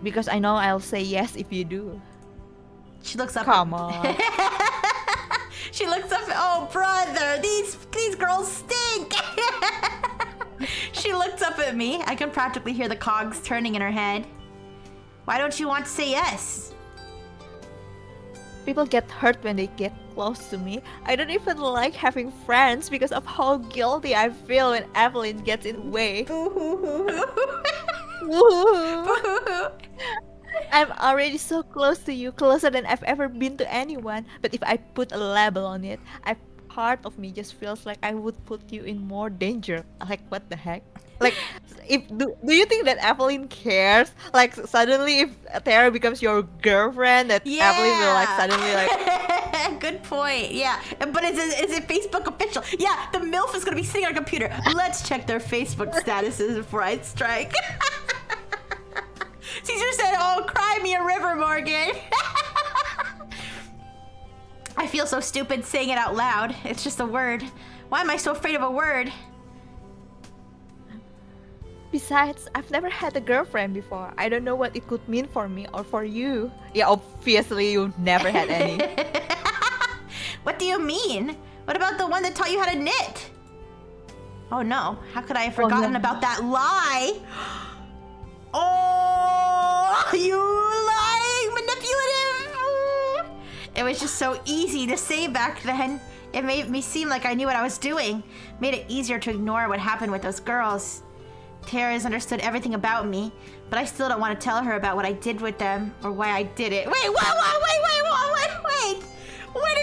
Because I know I'll say yes if you do. She looks up. Come on. She looks up. Oh, brother, these girls stink. She looks up at me. I can practically hear the cogs turning in her head. Why don't you want to say yes? People get hurt when they get close to me. I don't even like having friends because of how guilty I feel when Evelyn gets in the way. I'm already so close to you, closer than I've ever been to anyone. But if I put a label on it, part of me just feels like I would put you in more danger. Like, what the heck? Like, do you think that Evelyn cares? Like, suddenly if Tara becomes your girlfriend, that Evelyn will like suddenly like... Good point. Yeah, but is it Facebook official? Yeah, the MILF is gonna be sitting on a computer. Let's check their Facebook statuses before I strike. Caesar said, "Oh, cry me a river, Morgan." I feel so stupid saying it out loud. It's just a word. Why am I so afraid of a word? Besides, I've never had a girlfriend before. I don't know what it could mean for me or for you. Yeah, obviously you've never had any. What do you mean? What about the one that taught you how to knit? Oh no, how could I have forgotten about that lie? Oh, you lying, manipulative! It was just so easy to say back then. It made me seem like I knew what I was doing. Made it easier to ignore what happened with those girls. Tara has understood everything about me, but I still don't want to tell her about what I did with them or why I did it. Wait, wait. Wait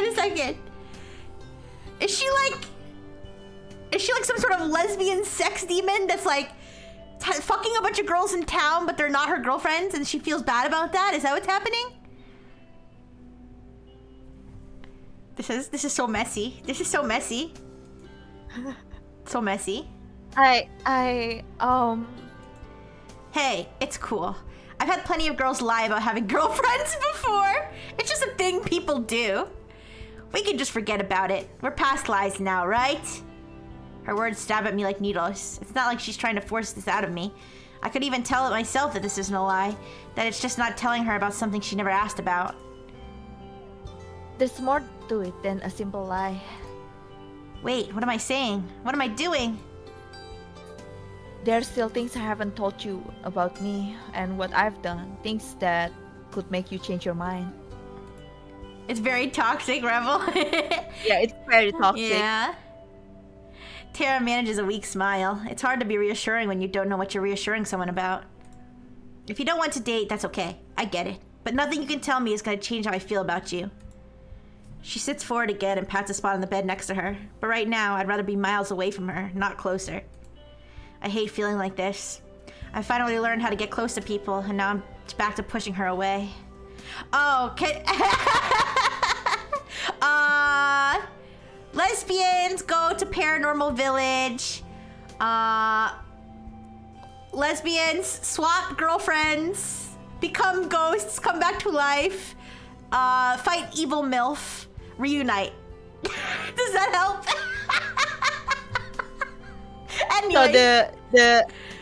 a second. Is she like some sort of lesbian sex demon that's like fucking a bunch of girls in town, but they're not her girlfriends, and she feels bad about that? Is that what's happening? This is so messy. So messy. Hey, it's cool. I've had plenty of girls lie about having girlfriends before. It's just a thing people do. We can just forget about it. We're past lies now, right? Her words stab at me like needles. It's not like she's trying to force this out of me. I could even tell it myself that this isn't a lie. That it's just not telling her about something she never asked about. There's more to it than a simple lie. Wait, what am I saying? What am I doing? There's still things I haven't told you about me and what I've done. Things that could make you change your mind. It's very toxic, Rebel. Yeah, it's very toxic. Yeah. Tara manages a weak smile. It's hard to be reassuring when you don't know what you're reassuring someone about. If you don't want to date, that's okay. I get it. But nothing you can tell me is gonna change how I feel about you. She sits forward again and pats a spot on the bed next to her. But right now, I'd rather be miles away from her, not closer. I hate feeling like this. I finally learned how to get close to people, and now I'm back to pushing her away. Oh, lesbians go to paranormal village. Lesbians swap girlfriends, become ghosts, come back to life, fight evil MILF, reunite. Does that help? Anyway. So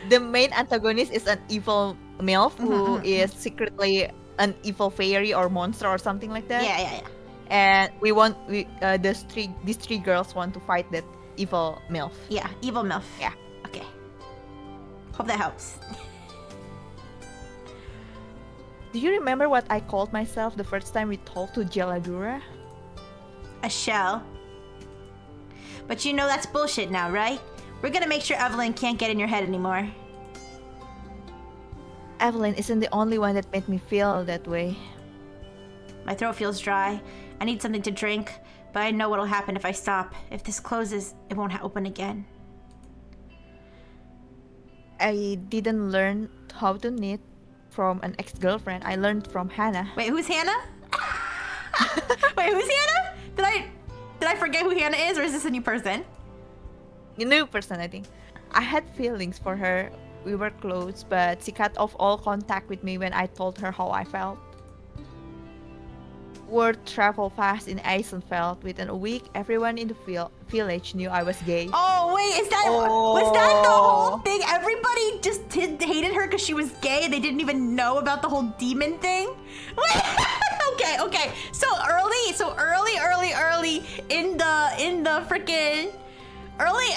the main antagonist is an evil MILF who is secretly an evil fairy or monster or something like that. Yeah. And these three girls want to fight that evil MILF. Yeah, evil MILF. Yeah. Okay. Hope that helps. Do you remember what I called myself the first time we talked to Jeladura? A shell. But you know that's bullshit now, right? We're gonna make sure Evelyn can't get in your head anymore. Evelyn isn't the only one that made me feel that way. My throat feels dry. I need something to drink, but I know what'll happen if I stop. If this closes, it won't open again. I didn't learn how to knit from an ex-girlfriend. I learned from Hannah. Wait, who's Hannah? Wait, who's Hannah? Did I forget who Hannah is, or is this a new person? A new person, I think. I had feelings for her. We were close, but she cut off all contact with me when I told her how I felt. Word traveled fast in Eisenfeld. Within a week, everyone in the village knew I was gay. Oh, wait, was that the whole thing? Everybody just hated her because she was gay and they didn't even know about the whole demon thing? Wait, okay. So early in the freaking early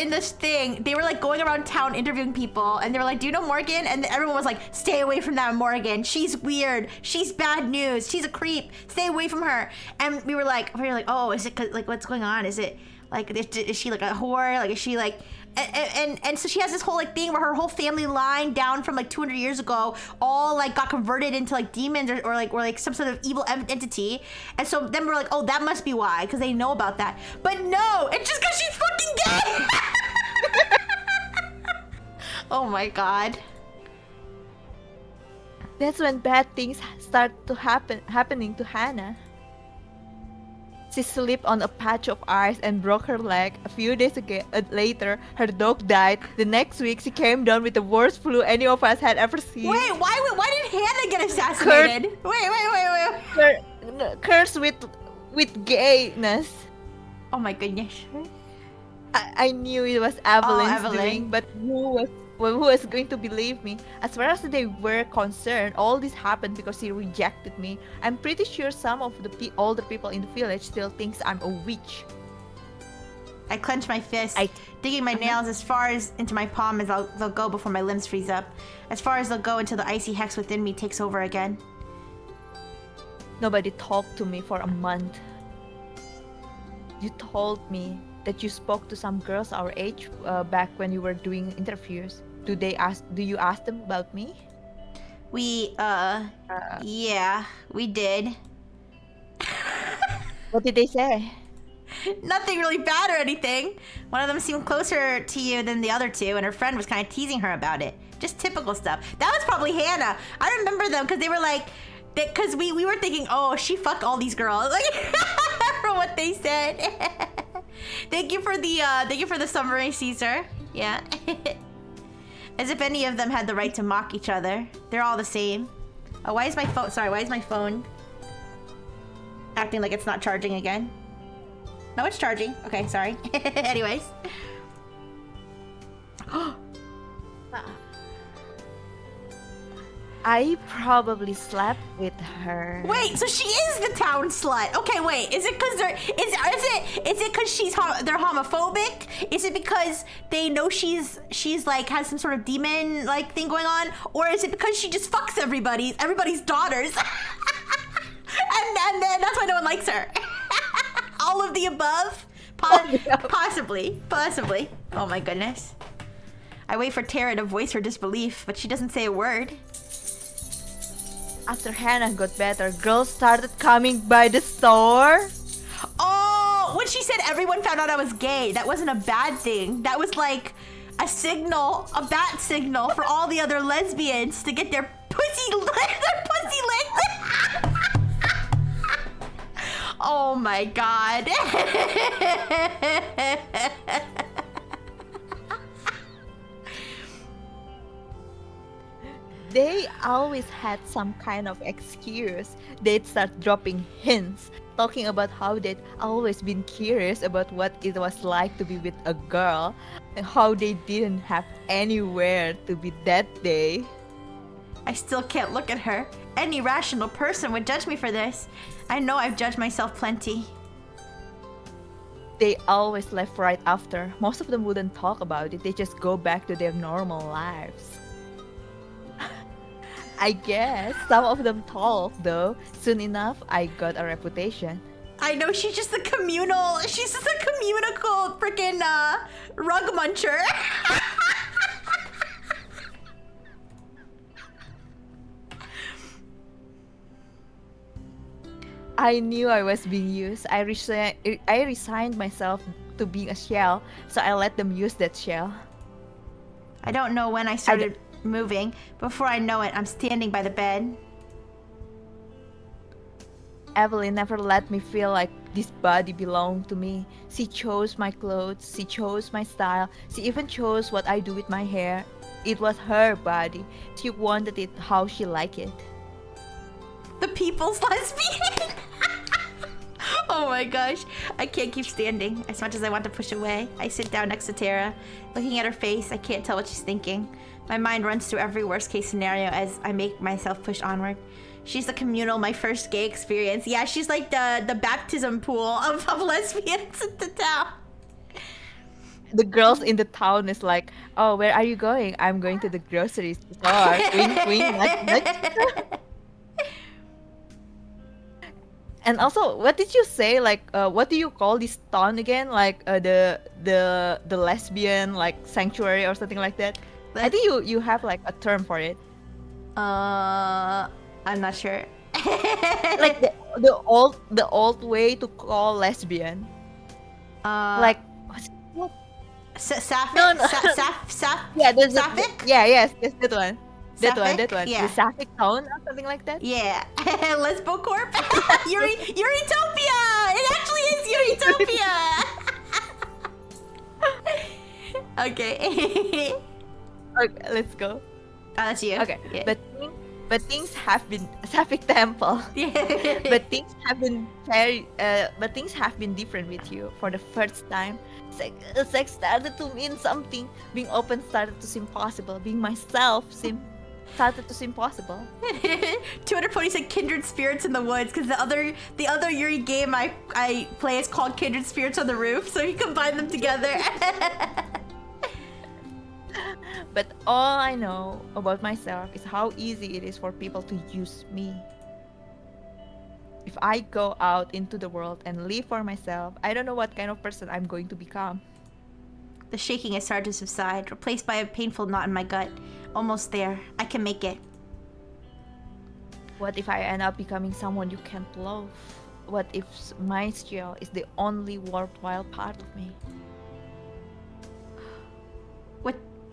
in this thing, they were like going around town interviewing people, and they were like, "Do you know Morgan?" And everyone was like, "Stay away from that Morgan. She's weird. She's bad news. She's a creep. Stay away from her." And we were like, "Oh, is it 'cause, like, what's going on? Is it like, is she like a whore? Like, is she like?" And so she has this whole like thing where her whole family line down from like 200 years ago all like got converted into like demons or like some sort of evil entity. And so then we're like, oh, that must be why, because they know about that. But no, it's just because she's fucking gay. Oh my god. That's when bad things start to happening to Hannah. She slipped on a patch of ice and broke her leg. A few days later, her dog died. The next week, she came down with the worst flu any of us had ever seen. Wait, why did Hannah get assassinated? Wait. Cursed with gayness. Oh my goodness. I knew it was Evelyn's Evelyn. doing, but who was going to believe me? As far as they were concerned, all this happened because he rejected me. I'm pretty sure some of the older people in the village still thinks I'm a witch. I clench my fist, digging my nails as far as into my palm as they'll go before my limbs freeze up. As far as they'll go until the icy hex within me takes over again. Nobody talked to me for a month. You told me that you spoke to some girls our age back when you were doing interviews. Do you ask them about me? Yeah, we did. What did they say? Nothing really bad or anything. One of them seemed closer to you than the other two, and her friend was kind of teasing her about it. Just typical stuff. That was probably Hannah. I remember them because they were like, because we were thinking, oh, she fucked all these girls, like from what they said. Thank you for the summary, Caesar. Yeah. As if any of them had the right to mock each other. They're all the same. Oh, why is my phone acting like it's not charging again? No, it's charging. Okay, sorry. Anyways. I probably slept with her. Wait, so she is the town slut. Okay, wait. Is it because they're homophobic? Is it because they know she's like has some sort of demon like thing going on, or is it because she just fucks everybody's daughters, and then that's why no one likes her? All of the above, possibly. Oh my goodness. I wait for Tara to voice her disbelief, but she doesn't say a word. After Hannah got better, girls started coming by the store. Oh, when she said everyone found out I was gay, that wasn't a bad thing. That was like a signal, a bat signal for all the other lesbians to get their pussy licked. Oh my god. They always had some kind of excuse. They'd start dropping hints, talking about how they'd always been curious about what it was like to be with a girl, and how they didn't have anywhere to be that day. I still can't look at her. Any rational person would judge me for this. I know I've judged myself plenty. They always left right after. Most of them wouldn't talk about it, they just go back to their normal lives. I guess some of them talk though. Soon enough, I got a reputation. I know she's just a communical freaking rug muncher. I knew I was being used. I resigned myself to being a shell, so I let them use that shell. I don't know when I started moving. Before I know it, I'm standing by the bed. Evelyn never let me feel like this body belonged to me. She chose my clothes, she chose my style, she even chose what I do with my hair. It was her body. She wanted it how she liked it. The people's lesbian. Oh my gosh. I can't keep standing. As much as I want to push away, I sit down next to Tara. Looking at her face, I can't tell what she's thinking. My mind runs through every worst case scenario as I make myself push onward. She's the communal, my first gay experience. Yeah, she's like the baptism pool of lesbians in the town. The girls in the town is like, oh, where are you going? I'm going to the grocery store. Wink, wink, nudge. And also, what did you say? Like, what do you call this town again? Like, the lesbian like sanctuary or something like that. I think you have like a term for it. I'm not sure. Like the old way to call lesbian. Like what's it called? Sapphic? No. Yeah, there's Sapphic? yes, that one. That Sapphic? one. Yeah. The Sapphic town or something like that. Yeah. Lesbocorp? Eurytopia! It actually is Eurytopia! Okay. Okay, let's go. That's you. Okay, Yeah. but things have been Sapphic temple. Yeah. But things have been but things have been different with you. For the first time, sex started to mean something. Being open started to seem possible. Being myself started to seem possible. 240 said Kindred Spirits in the Woods because the other Yuri game I play is called Kindred Spirits on the Roof, so you combine them together. But all I know about myself is how easy it is for people to use me. If I go out into the world and live for myself, I don't know what kind of person I'm going to become. The shaking has started to subside, replaced by a painful knot in my gut. Almost there. I can make it. What if I end up becoming someone you can't love? What if my shell is the only worthwhile part of me?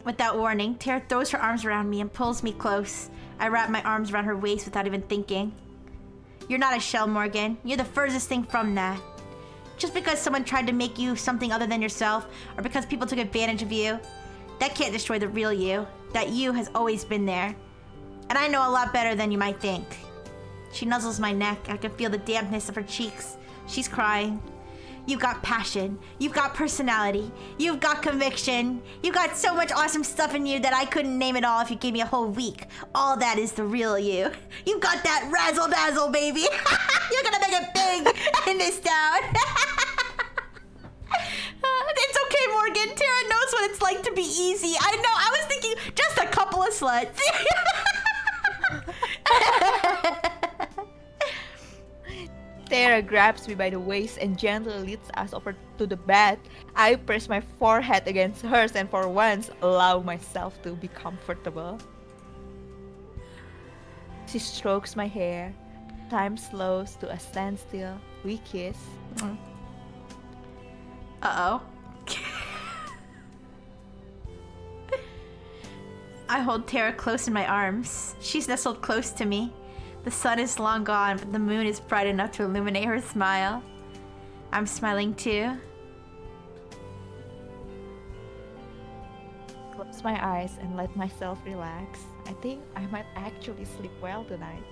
Without warning, Tara throws her arms around me and pulls me close. I wrap my arms around her waist without even thinking. You're not a shell, Morgan. You're the furthest thing from that. Just because someone tried to make you something other than yourself, or because people took advantage of you, that can't destroy the real you. That you has always been there. And I know a lot better than you might think. She nuzzles my neck. I can feel the dampness of her cheeks. She's crying. You've got passion. You've got personality. You've got conviction. You've got so much awesome stuff in you that I couldn't name it all if you gave me a whole week. All that is the real you. You've got that razzle dazzle, baby. You're gonna make it big in this town. It's okay, Morgan. Tara knows what it's like to be easy. I know. I was thinking just a couple of sluts. Tara grabs me by the waist and gently leads us over to the bed. I press my forehead against hers and for once allow myself to be comfortable. She strokes my hair. Time slows to a standstill. We kiss. Uh-oh. I hold Tara close in my arms. She's nestled close to me. The sun is long gone, but the moon is bright enough to illuminate her smile. I'm smiling too. Close my eyes and let myself relax. I think I might actually sleep well tonight.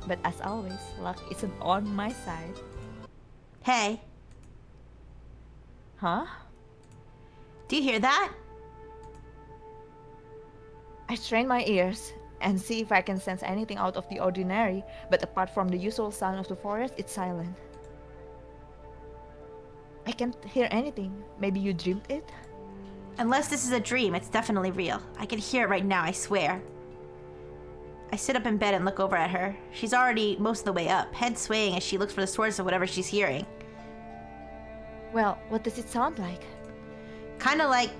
But as always, luck isn't on my side. Hey, Huh? do you hear that? I strain my ears and see if I can sense anything out of the ordinary, but apart from the usual sound of the forest, it's silent. I can't hear anything. Maybe you dreamed it? Unless this is a dream, it's definitely real. I can hear it right now, I swear. I sit up in bed and look over at her. She's already most of the way up, head swaying as she looks for the source of whatever she's hearing. Well, what does it sound like? Kinda like,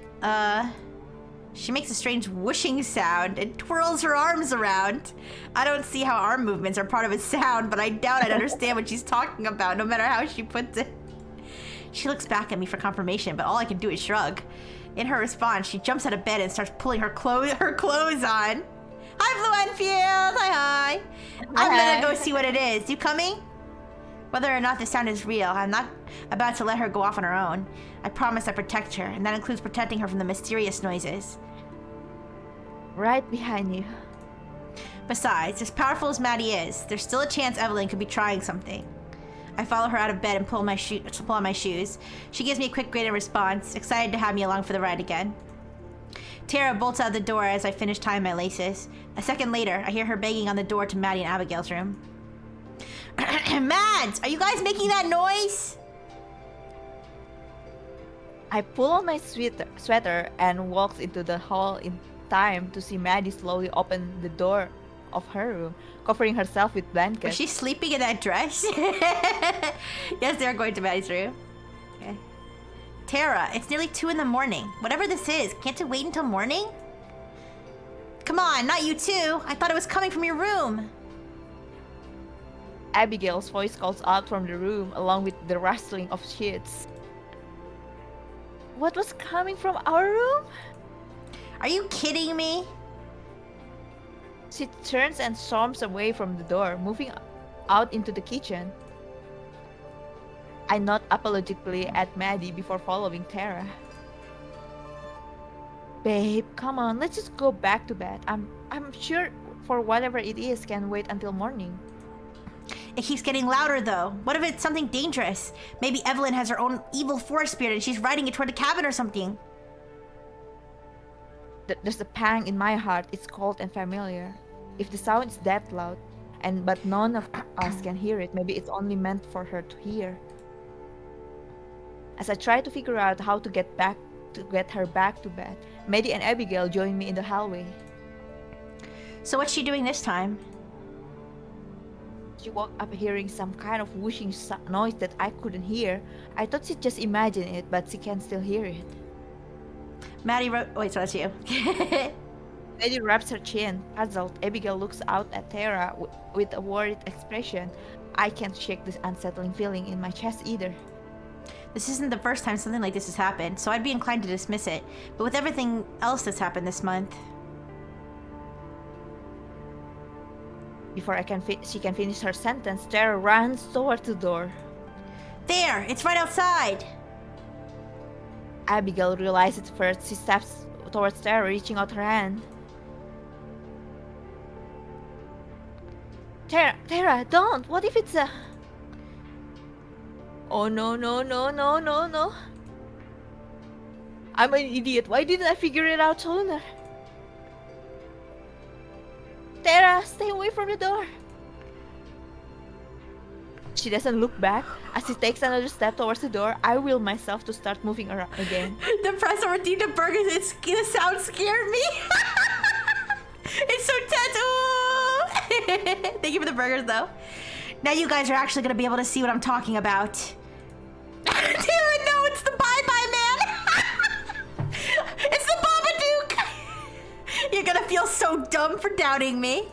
she makes a strange whooshing sound and twirls her arms around. I don't see how arm movements are part of a sound, but I doubt I'd understand what she's talking about, no matter how she puts it. She looks back at me for confirmation, but all I can do is shrug. In her response, she jumps out of bed and starts pulling her clothes on. Hi, Blue Enfield! Hi. I'm gonna go see what it is. You coming? Whether or not the sound is real, I'm not about to let her go off on her own. I promise I protect her, and that includes protecting her from the mysterious noises. Right behind you. Besides, as powerful as Maddie is, there's still a chance Evelyn could be trying something. I follow her out of bed and pull on my shoes. She gives me a quick grin in response, excited to have me along for the ride again. Tara bolts out the door as I finish tying my laces. A second later, I hear her banging on the door to Maddie and Abigail's room. Mads, are you guys making that noise? I pull on my sweater and walks into the hall in time to see Maddie slowly open the door of her room, covering herself with blankets. Was she sleeping in that dress? Yes, they're going to Maddie's room. Okay. Tara, it's nearly 2 in the morning. Whatever this is, can't it wait until morning? Come on, not you too. I thought it was coming from your room. Abigail's voice calls out from the room along with the rustling of sheets. What was coming from our room? Are you kidding me? She turns and storms away from the door, moving out into the kitchen. I nod apologetically at Maddie before following Tara. Babe, come on, let's just go back to bed. I'm sure for whatever it is can wait until morning. It keeps getting louder though. What if it's something dangerous? Maybe Evelyn has her own evil forest spirit and she's riding it toward the cabin or something. There's a pang in my heart. It's cold and familiar. If the sound is that loud, but none of us can hear it, maybe it's only meant for her to hear. As I try to figure out how to get her back to bed, Maddie and Abigail join me in the hallway. So what's she doing this time? She woke up hearing some kind of whooshing noise that I couldn't hear. I thought she'd just imagine it, but she can still hear it. Maddie wait, so that's you. Maddie wraps her chin. Puzzled, Abigail looks out at Tara with a worried expression. I can't shake this unsettling feeling in my chest either. This isn't the first time something like this has happened, so I'd be inclined to dismiss it. But with everything else that's happened this month... Before she can finish her sentence, Tara runs towards the door. There! It's right outside! Abigail realizes it first. She steps towards Tara, reaching out her hand. Tara, don't! What if it's a... Oh no. I'm an idiot. Why didn't I figure it out sooner? Tara, stay away from the door. She doesn't look back. As she takes another step towards the door, I will myself to start moving around again. The press over the burgers, the sound scared me. It's so tense. Ooh. Thank you for the burgers, though. Now you guys are actually gonna be able to see what I'm talking about. Damn it, no, it's the Bye-Bye Man! It's the Babadook! You're gonna feel so dumb for doubting me.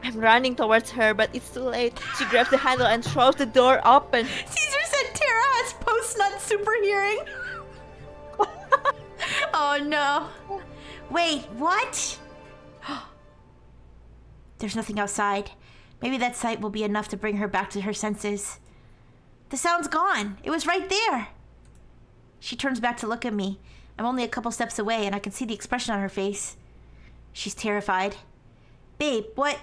I'm running towards her, but it's too late. She grabs the handle and throws the door open. Caesar said Tara has post-nut super hearing. Oh no. Wait, what? There's nothing outside. Maybe that sight will be enough to bring her back to her senses. The sound's gone. It was right there. She turns back to look at me. I'm only a couple steps away and I can see the expression on her face. She's terrified. Babe, what?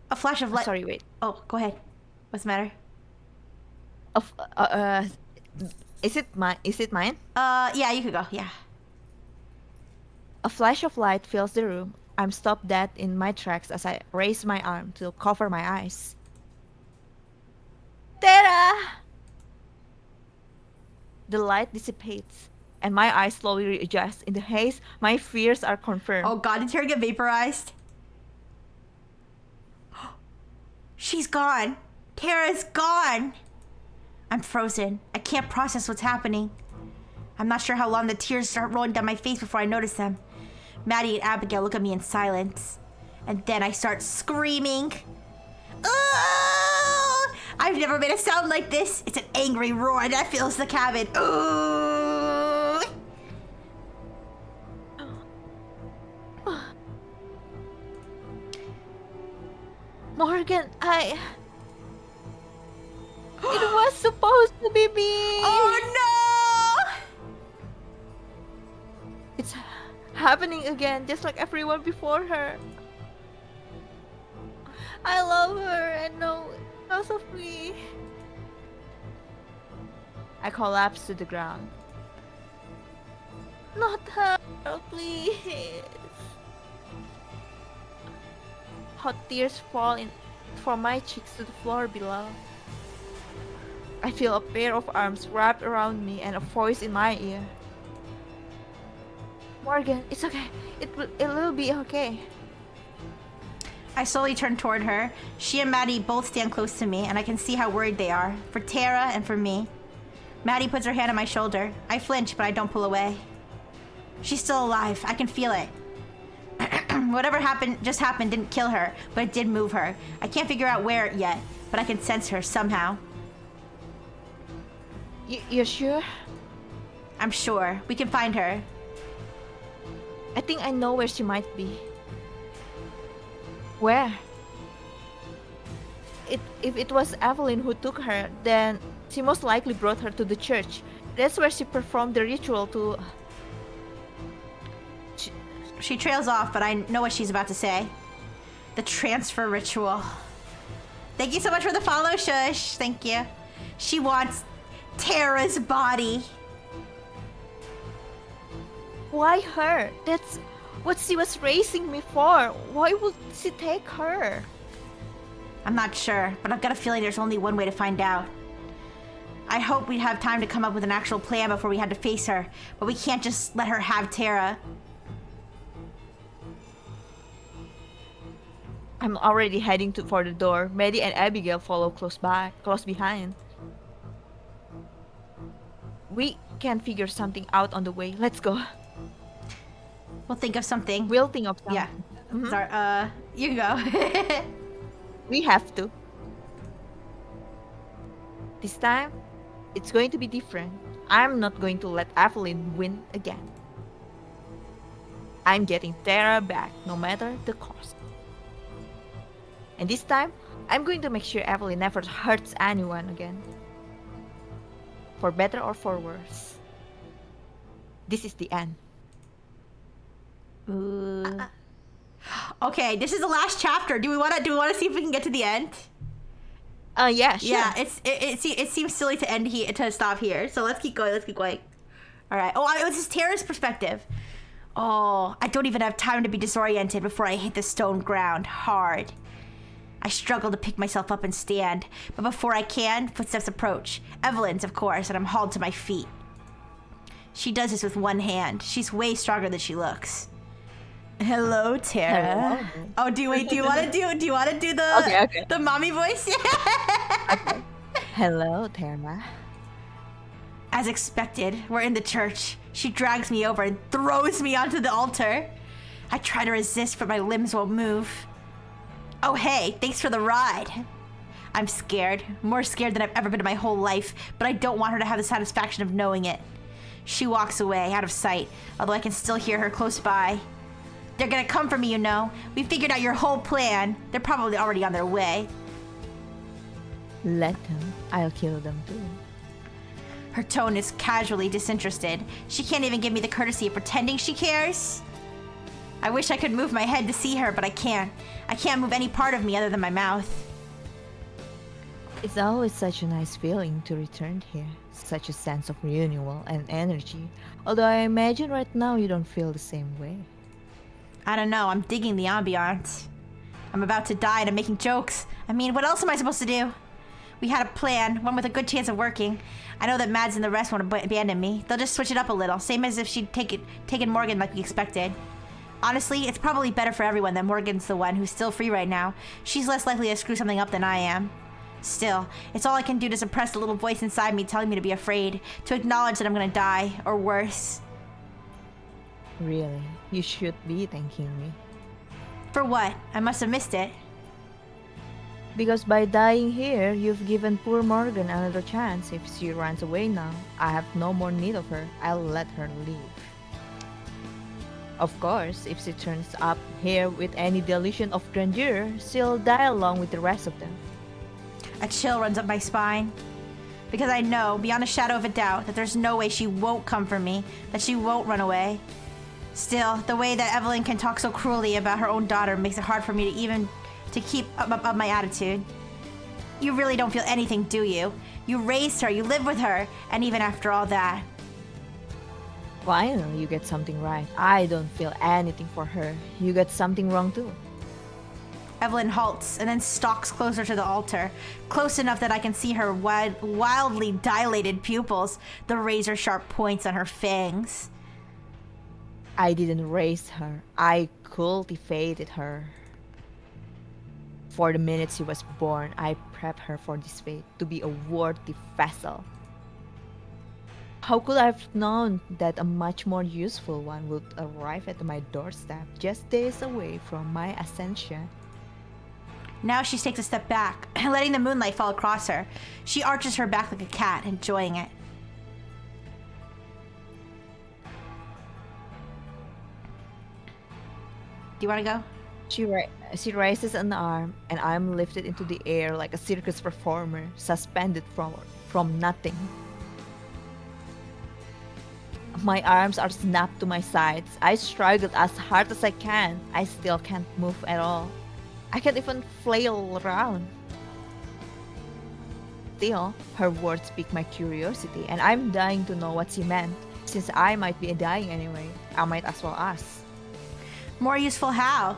A flash of light. Sorry, wait. Oh, go ahead. What's the matter? Is it mine? Yeah, you could go. Yeah. A flash of light fills the room. I'm stopped dead in my tracks as I raise my arm to cover my eyes. Tara! The light dissipates, and my eyes slowly readjust. In the haze, my fears are confirmed. Oh god, did Tara get vaporized? She's gone. Tara's gone. I'm frozen. I can't process what's happening. I'm not sure how long the tears start rolling down my face before I notice them. Maddie and Abigail look at me in silence. And then I start screaming. Ooh! I've never made a sound like this. It's an angry roar that fills the cabin. Ooh! Morgan, it was supposed to be me. Oh no! It's happening again, just like everyone before her. I love her and no, because of me. I collapse to the ground. Not her, please. Hot tears fall from my cheeks to the floor below. I feel a pair of arms wrapped around me and a voice in my ear. Morgan, it's okay. It will be okay. I slowly turn toward her. She and Maddie both stand close to me, and I can see how worried they are, for Tara and for me. Maddie puts her hand on my shoulder. I flinch, but I don't pull away. She's still alive. I can feel it. Whatever just happened didn't kill her, but it did move her. I can't figure out where yet, but I can sense her somehow. You're sure? I'm sure. We can find her. I think I know where she might be. Where? If it was Evelyn who took her, then she most likely brought her to the church. That's where she performed the ritual to... She trails off, but I know what she's about to say. The transfer ritual. Thank you so much for the follow, Shush. Thank you. She wants Tara's body. Why her? That's what she was raising me for. Why would she take her? I'm not sure, but I've got a feeling there's only one way to find out. I hope we'd have time to come up with an actual plan before we had to face her, but we can't just let her have Tara. I'm already heading for the door. Maddie and Abigail follow close behind. We can figure something out on the way. Let's go. We'll think of something. We'll think of something. Yeah. Mhm. Sorry, you go. We have to. This time, it's going to be different. I'm not going to let Evelyn win again. I'm getting Tara back, no matter the cost. And this time, I'm going to make sure Evelyn never hurts anyone again. For better or for worse. This is the end. Ooh. Okay, this is the last chapter. Do we want to see if we can get to the end? Yeah, sure. Yeah, it seems silly to end here, to stop here. So let's keep going. All right. Oh, this is Tara's perspective. Oh, I don't even have time to be disoriented before I hit the stone ground hard. I struggle to pick myself up and stand, but before I can, footsteps approach. Evelyn's, of course, and I'm hauled to my feet. She does this with one hand. She's way stronger than she looks. Hello, Tara. Hello. Oh, do you want to do the Okay. the mommy voice? Okay. Hello, Tara. As expected, we're in the church. She drags me over and throws me onto the altar. I try to resist, but my limbs won't move. Oh, hey, thanks for the ride. I'm scared, more scared than I've ever been in my whole life, but I don't want her to have the satisfaction of knowing it. She walks away, out of sight, although I can still hear her close by. They're gonna come for me, you know. We figured out your whole plan. They're probably already on their way. Let them. I'll kill them too. Her tone is casually disinterested. She can't even give me the courtesy of pretending she cares. I wish I could move my head to see her, but I can't. I can't move any part of me other than my mouth. It's always such a nice feeling to return here. Such a sense of renewal and energy. Although I imagine right now you don't feel the same way. I don't know, I'm digging the ambiance. I'm about to die and I'm making jokes. I mean, what else am I supposed to do? We had a plan, one with a good chance of working. I know that Mads and the rest won't abandon me. They'll just switch it up a little, same as if she'd taken Morgan like we expected. Honestly, it's probably better for everyone that Morgan's the one who's still free right now. She's less likely to screw something up than I am. Still, it's all I can do to suppress the little voice inside me telling me to be afraid, to acknowledge that I'm gonna die, or worse. Really, you should be thanking me. For what? I must have missed it. Because by dying here, you've given poor Morgan another chance. If she runs away now, I have no more need of her. I'll let her leave. Of course, if she turns up here with any delusion of grandeur, she'll die along with the rest of them. A chill runs up my spine. Because I know, beyond a shadow of a doubt, that there's no way she won't come for me, that she won't run away. Still, the way that Evelyn can talk so cruelly about her own daughter makes it hard for me to keep up my attitude. You really don't feel anything, do you? You raised her, you live with her, and even after all that. Finally, you get something right. I don't feel anything for her. You got something wrong too. Evelyn halts and then stalks closer to the altar, close enough that I can see her wildly dilated pupils, the razor-sharp points on her fangs. I didn't raise her. I cultivated her. For the minute she was born, I prepped her for this fate, to be a worthy vessel. How could I have known that a much more useful one would arrive at my doorstep just days away from my ascension? Now she takes a step back, letting the moonlight fall across her. She arches her back like a cat, enjoying it. Do you want to go? She raises an arm, and I'm lifted into the air like a circus performer, suspended from nothing. My arms are snapped to my sides. I struggled as hard as I can. I still can't move at all. I can't even flail around. Still, her words pique my curiosity, and I'm dying to know what she meant. Since I might be dying anyway, I might as well ask. More useful how?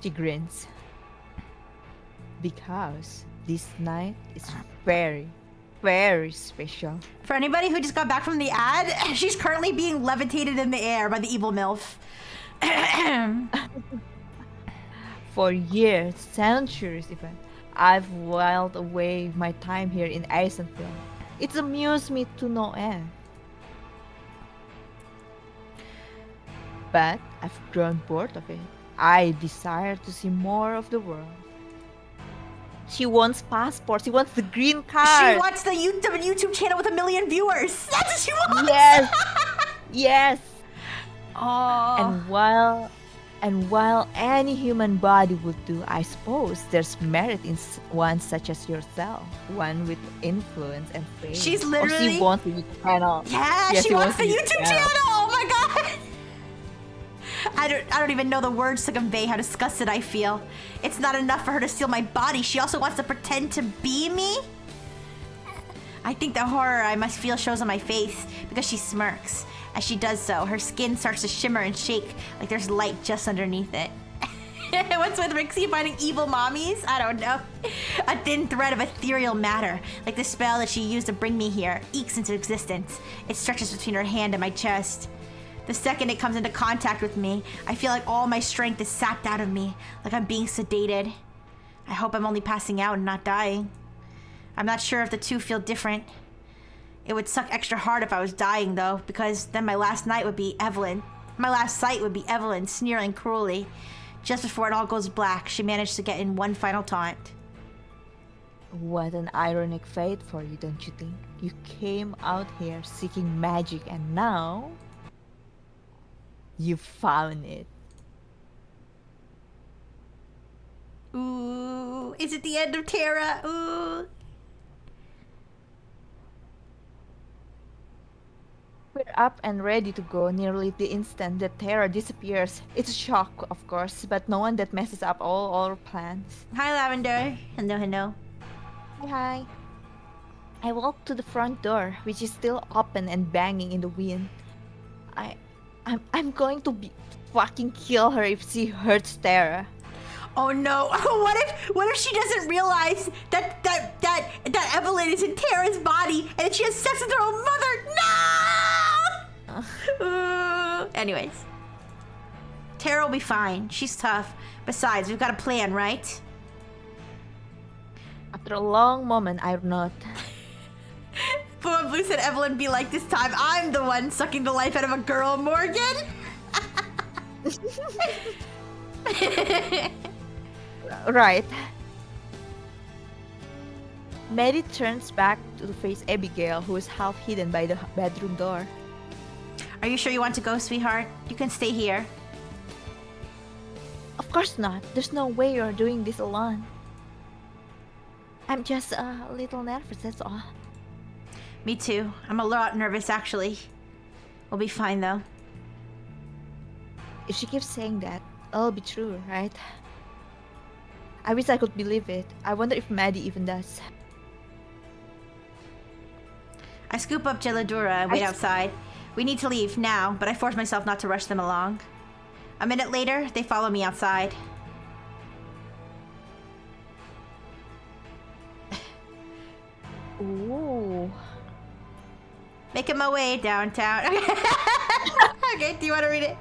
She grins. Because this night is very, very special. For anybody who just got back from the ad, she's currently being levitated in the air by the evil MILF. For years, centuries even, I've whiled away my time here in Eisenfield. It's amused me to no end. But I've grown bored of it. I desire to see more of the world. She wants passport. She wants the green card. She wants the YouTube channel with 1 million viewers. That's what she wants. Yes. Yes. Oh. And while any human body would do, I suppose there's merit in one such as yourself, one with influence and fame. She's literally. Or she wants the YouTube channel. Yeah, Yes, she wants the YouTube channel. Oh my god. I don't even know the words to convey how disgusted I feel. It's not enough for her to steal my body. She also wants to pretend to be me? I think the horror I must feel shows on my face because she smirks. As she does so, her skin starts to shimmer and shake like there's light just underneath it. What's with Rixie finding evil mommies? I don't know. A thin thread of ethereal matter, like the spell that she used to bring me here, ekes into existence. It stretches between her hand and my chest. The second it comes into contact with me, I feel like all my strength is sapped out of me, like I'm being sedated. I hope I'm only passing out and not dying. I'm not sure if the two feel different. It would suck extra hard if I was dying, though, because then my last night would be Evelyn. My last sight would be Evelyn sneering cruelly. Just before it all goes black, she managed to get in one final taunt. What an ironic fate for you, don't you think? You came out here seeking magic and now you found it. Ooh, is it the end of Terra? Ooh. We're up and ready to go nearly the instant that Terra disappears. It's a shock, of course, but no one that messes up all our plans. Hi, Lavender. Hello, hello. Hi. I walk to the front door, which is still open and banging in the wind. I'm going to fucking kill her if she hurts Terra. Oh no! What if she doesn't realize that Evelyn is in Tara's body and she has sex with her own mother? No! Anyways, Tara will be fine. She's tough. Besides, we've got a plan, right? After a long moment, I nod. Boom Blue said Evelyn be like this time. I'm the one sucking the life out of a girl, Morgan. Right. Maddie turns back to face Abigail, who is half hidden by the bedroom door. Are you sure you want to go, sweetheart? You can stay here. Of course not. There's no way you're doing this alone. I'm just a little nervous, that's all. Me too. I'm a lot nervous, actually. We'll be fine, though. If she keeps saying that, it'll be true, right? I wish I could believe it. I wonder if Maddie even does. I scoop up Geladura and wait outside. We need to leave now, but I force myself not to rush them along. A minute later, they follow me outside. Ooh. Making my way downtown. Okay, do you want to read it?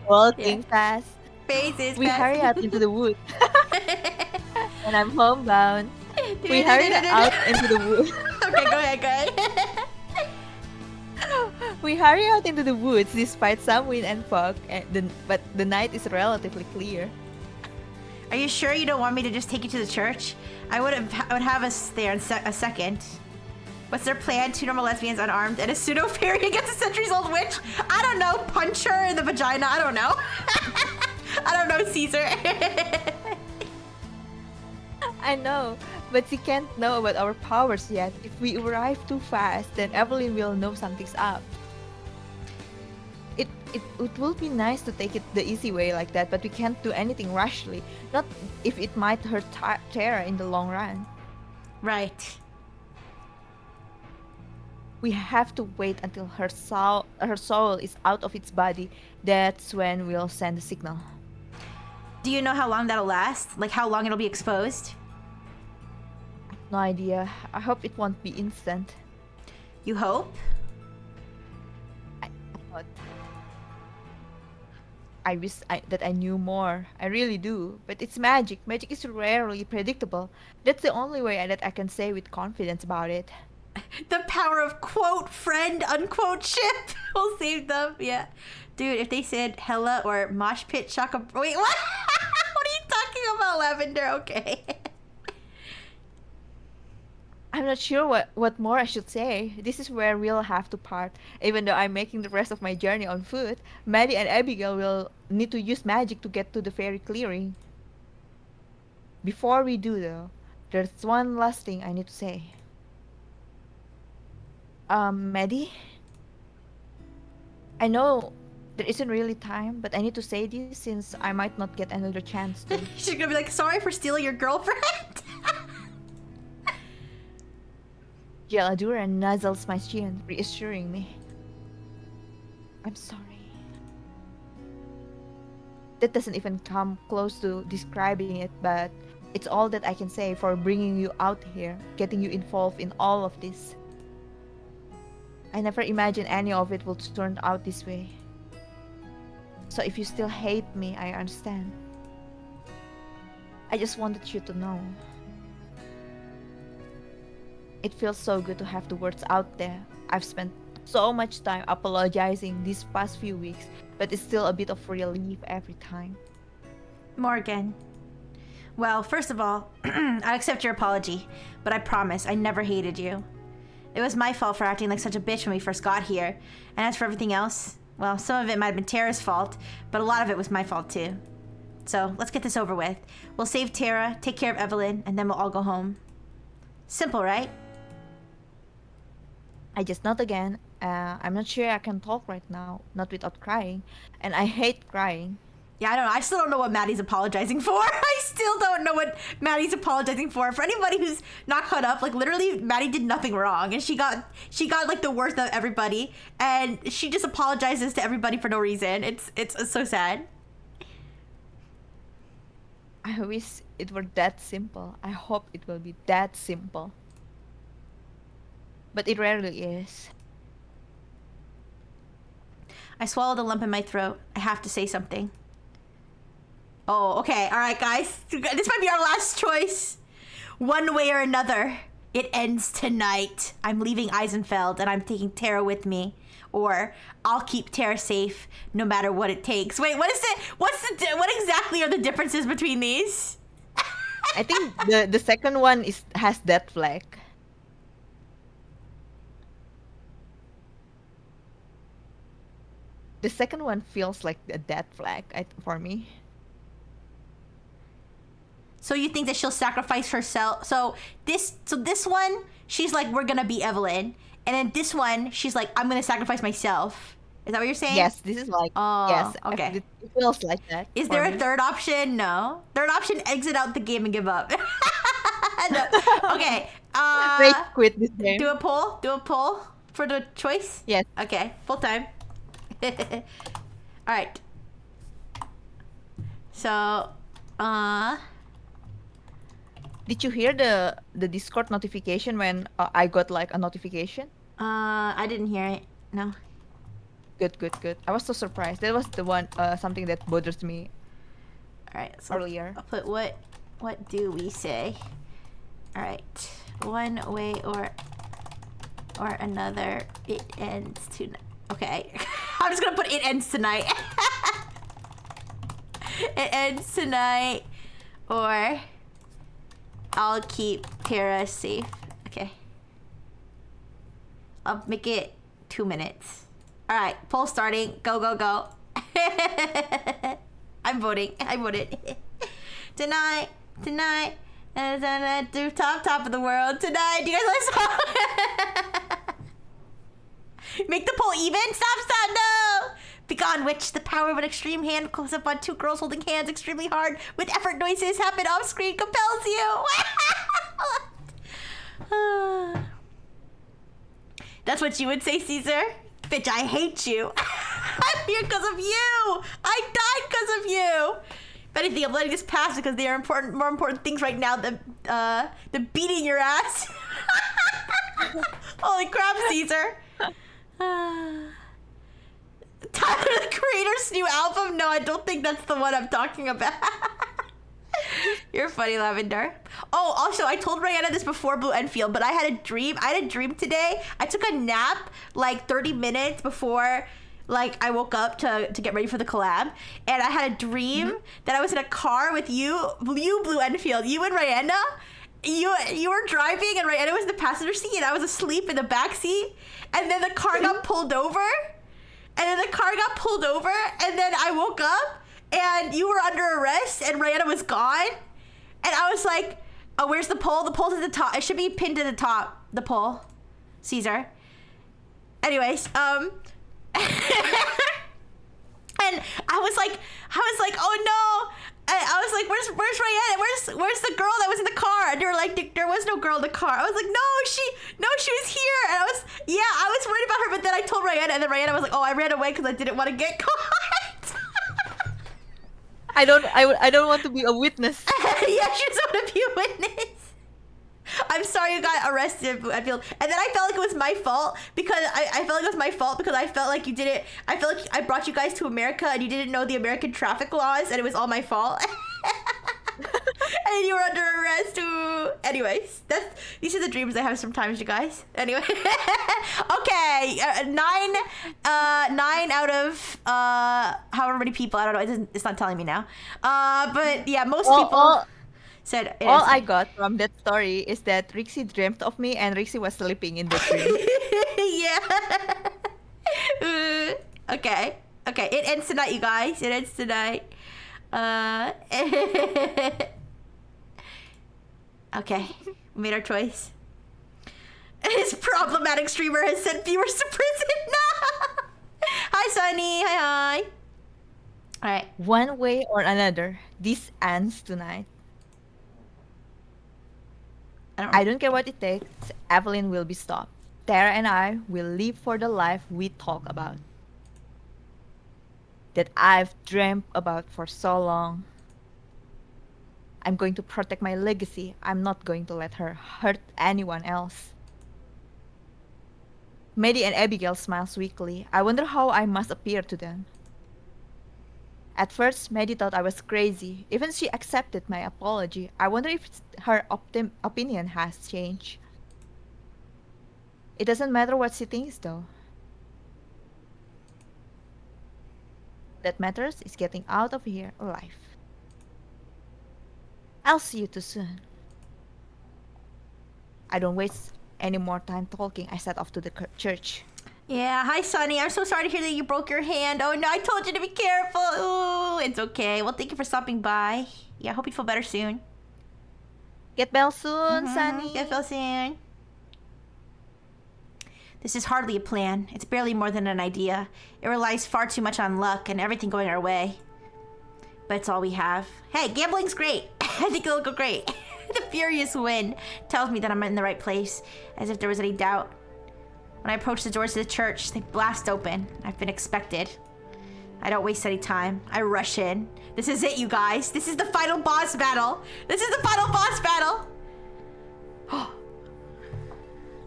Walking fast. Faces. We hurry out into the woods. And I'm homebound. We hurry out into the woods. Okay, go ahead. We hurry out into the woods despite some wind and fog, but the night is relatively clear. Are you sure you don't want me to just take you to the church? I would have us there in a second. What's their plan? Two normal lesbians unarmed and a pseudo fairy against a centuries-old witch? I don't know. Punch her in the vagina. I don't know. I don't know, Caesar. I know, but she can't know about our powers yet. If we arrive too fast, then Evelyn will know something's up. It will be nice to take it the easy way like that, but we can't do anything rashly. Not if it might hurt Tara in the long run. Right. We have to wait until her soul is out of its body. That's when we'll send the signal. Do you know how long that'll last? Like how long it'll be exposed? No idea. I hope it won't be instant. You hope? I thought. I wish that I knew more. I really do. But it's magic. Magic is rarely predictable. That's the only way that I can say with confidence about it. The power of quote friend unquote ship will save them. Yeah. Dude, if they said hella or mosh pit shaka. Wait, what? What are you talking about, Lavender? Okay. I'm not sure what more I should say. This is where we'll have to part. Even though I'm making the rest of my journey on foot, Maddie and Abigail will need to use magic to get to the fairy clearing. Before we do though, there's one last thing I need to say. Maddie? I know there isn't really time, but I need to say this since I might not get another chance to. She's gonna be like, sorry for stealing your girlfriend. Geladura nuzzles my chin, reassuring me. I'm sorry. That doesn't even come close to describing it, but it's all that I can say for bringing you out here, getting you involved in all of this. I never imagined any of it would turn out this way. So if you still hate me, I understand. I just wanted you to know. It feels so good to have the words out there. I've spent so much time apologizing these past few weeks, but it's still a bit of relief every time. Morgan. Well, first of all, I accept your apology, but I promise I never hated you. It was my fault for acting like such a bitch when we first got here. And as for everything else, well, some of it might have been Tara's fault, but a lot of it was my fault too. So let's get this over with. We'll save Tara, take care of Evelyn, and then we'll all go home. Simple, right? I just not again. I'm not sure I can talk right now, not without crying. And I hate crying. Yeah, I don't know. I still don't know what Maddie's apologizing for. I still don't know what Maddie's apologizing for. For anybody who's not caught up, like literally Maddie did nothing wrong and she got like the worst of everybody and she just apologizes to everybody for no reason. It's so sad. I wish it were that simple. I hope it will be that simple. But it rarely is. I swallowed a lump in my throat. I have to say something. Oh, okay. All right, guys. This might be our last choice. One way or another, it ends tonight. I'm leaving Eisenfeld and I'm taking Tara with me. Or I'll keep Tara safe no matter what it takes. Wait, what is it? What exactly are the differences between these? I think the second one has that flag. The second one feels like a death flag for me. So you think that she'll sacrifice herself? So this one, she's like, we're gonna be Evelyn, and then this one, she's like, I'm gonna sacrifice myself. Is that what you're saying? Yes, this is like yes. Okay. It feels like that. Is there a third option? No. Third option: exit out the game and give up. No. Okay. Wait, quit this game. Do a poll. Do a poll for the choice. Yes. Okay. Full time. All right. So, Did you hear the Discord notification when I got like a notification? I didn't hear it. No. Good. I was so surprised. That was the one something that bothers me All right. So earlier. I'll put what do we say? All right. One way or another, it ends tonight. Okay. I'm just gonna put it ends tonight. It ends tonight, or I'll keep Tara safe. Okay. I'll make it 2 minutes. All right, poll starting. Go. I'm voting. I voted. Tonight. And do top of the world tonight. Do you guys listen? Make the poll even. Stop. No. Begone, witch. The power of an extreme hand close up on two girls holding hands extremely hard with effort noises happen off screen compels you. That's what you would say, Caesar? Bitch, I hate you. I'm here because of you. I died because of you. If anything, I'm letting this pass because there are more important things right now than beating your ass. Holy crap, Caesar. Tyler, the Creator's new album? No, I don't think that's the one I'm talking about. You're funny, Lavender. Oh, also, I told Rihanna this before Blue Enfield, but I had a dream. I had a dream today. I took a nap like 30 minutes before like I woke up to get ready for the collab, and I had a dream that I was in a car with you, Blue Enfield, you and Rihanna. You were driving and Rihanna was in the passenger seat and I was asleep in the back seat, and then the car got pulled over. And then I woke up and you were under arrest and Rihanna was gone. And I was like, oh, where's the pole? The pole's at the top. It should be pinned to the top. The pole. Caesar. Anyways, and I was like, oh no. And I was like, where's Rihanna? Where's the girl that was in the car? And they were like, there was no girl in the car. I was like, no, she was here. And I was worried about her, but then I told Rihanna, and then Rihanna was like, oh, I ran away because I didn't want to get caught. I don't want to be a witness. Yeah, she doesn't want to be a witness. I'm sorry you got arrested. I feel, and then I felt like it was my fault because I felt like it was my fault because I felt like you didn't. I felt like I brought you guys to America and you didn't know the American traffic laws, and it was all my fault. And you were under arrest. Ooh. Anyways, these are the dreams I have sometimes, you guys. Anyway, okay, 9 out of however many people. I don't know. It's not telling me now. But yeah, most people said. All I got from that story is that Rixie dreamt of me and Rixie was sleeping in the dream. Yeah. Okay. It ends tonight, you guys. It ends tonight. Okay, we made our choice. His problematic streamer has sent viewers to prison. No! Hi, Sunny. Hi. All right. One way or another, this ends tonight. I don't care what it takes. Evelyn will be stopped. Tara and I will live for the life we talk about. That I've dreamt about for so long. I'm going to protect my legacy. I'm not going to let her hurt anyone else. Maddie and Abigail smiles weakly. I wonder how I must appear to them. At first, Maddie thought I was crazy. Even she accepted my apology. I wonder if her opinion has changed. It doesn't matter what she thinks, though. That matters is getting out of here alive. I'll see you too soon. I don't waste any more time talking. I set off to the church. Yeah, hi, Sunny. I'm so sorry to hear that you broke your hand. Oh, no, I told you to be careful. Ooh, it's okay. Well, thank you for stopping by. Yeah, I hope you feel better soon. Get well soon, Sunny. Get well soon. This is hardly a plan. It's barely more than an idea. It relies far too much on luck and everything going our way. But it's all we have. Hey, gambling's great. I think it'll go great. The furious wind tells me that I'm in the right place, as if there was any doubt. When I approach the doors of the church, they blast open. I've been expected. I don't waste any time. I rush in. This is it, you guys. This is the final boss battle.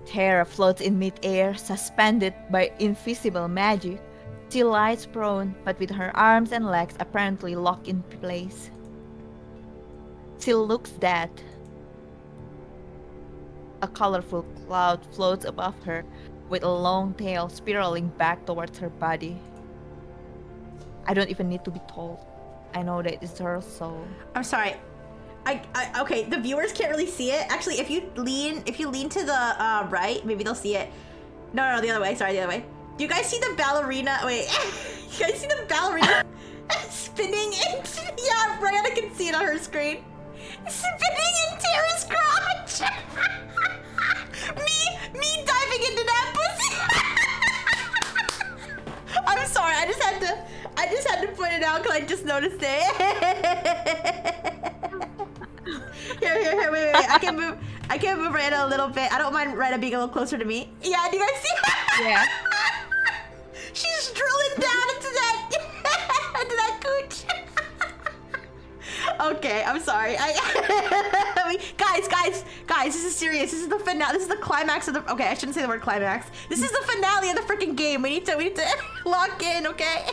Tara floats in mid-air, suspended by invisible magic. She lies prone, but with her arms and legs apparently locked in place. She looks dead. A colorful cloud floats above her, with a long tail spiraling back towards her body. I don't even need to be told. I know that it's her soul. I'm sorry. Okay, the viewers can't really see it. Actually, if you lean to the right, maybe they'll see it. No, the other way. Sorry, the other way. Do you guys see the ballerina? Wait, you guys see the ballerina spinning into? Yeah, Brianna can see it on her screen. Spinning in Tara's crotch. me diving into that pussy. I'm sorry. I just had to point it out because I just noticed it. Here, wait. I can move Brianna a little bit. I don't mind Brianna being a little closer to me. Yeah, do you guys see? Yeah. She's drilling down into that cooch. Okay, I'm sorry. Guys, this is serious. This is the finale. This is the climax of the. Okay, I shouldn't say the word climax. This is the finale of the freaking game. We need to lock in, okay?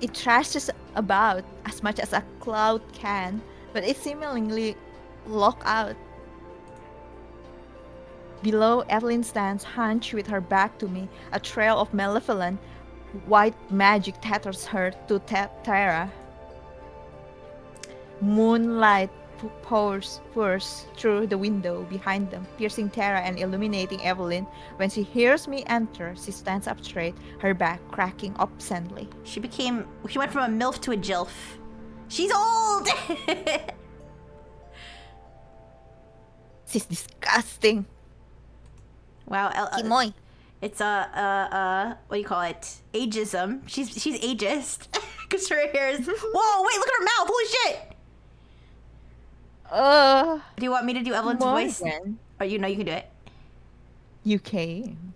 It thrashes about as much as a cloud can, but it seemingly locked out. Below, Evelyn stands hunched with her back to me. A trail of malevolent white magic tatters her to Tara. Moonlight pours through the window behind them, piercing Tara and illuminating Evelyn. When she hears me enter, she stands up straight, her back cracking obscenely. She went from a MILF to a JILF. She's old! She's disgusting. Wow, Kimoy. It's what do you call it? Ageism. She's ageist because her hair is. Whoa! Wait, look at her mouth! Holy shit! Do you want me to do Evelyn's voice? Or you know you can do it. You can.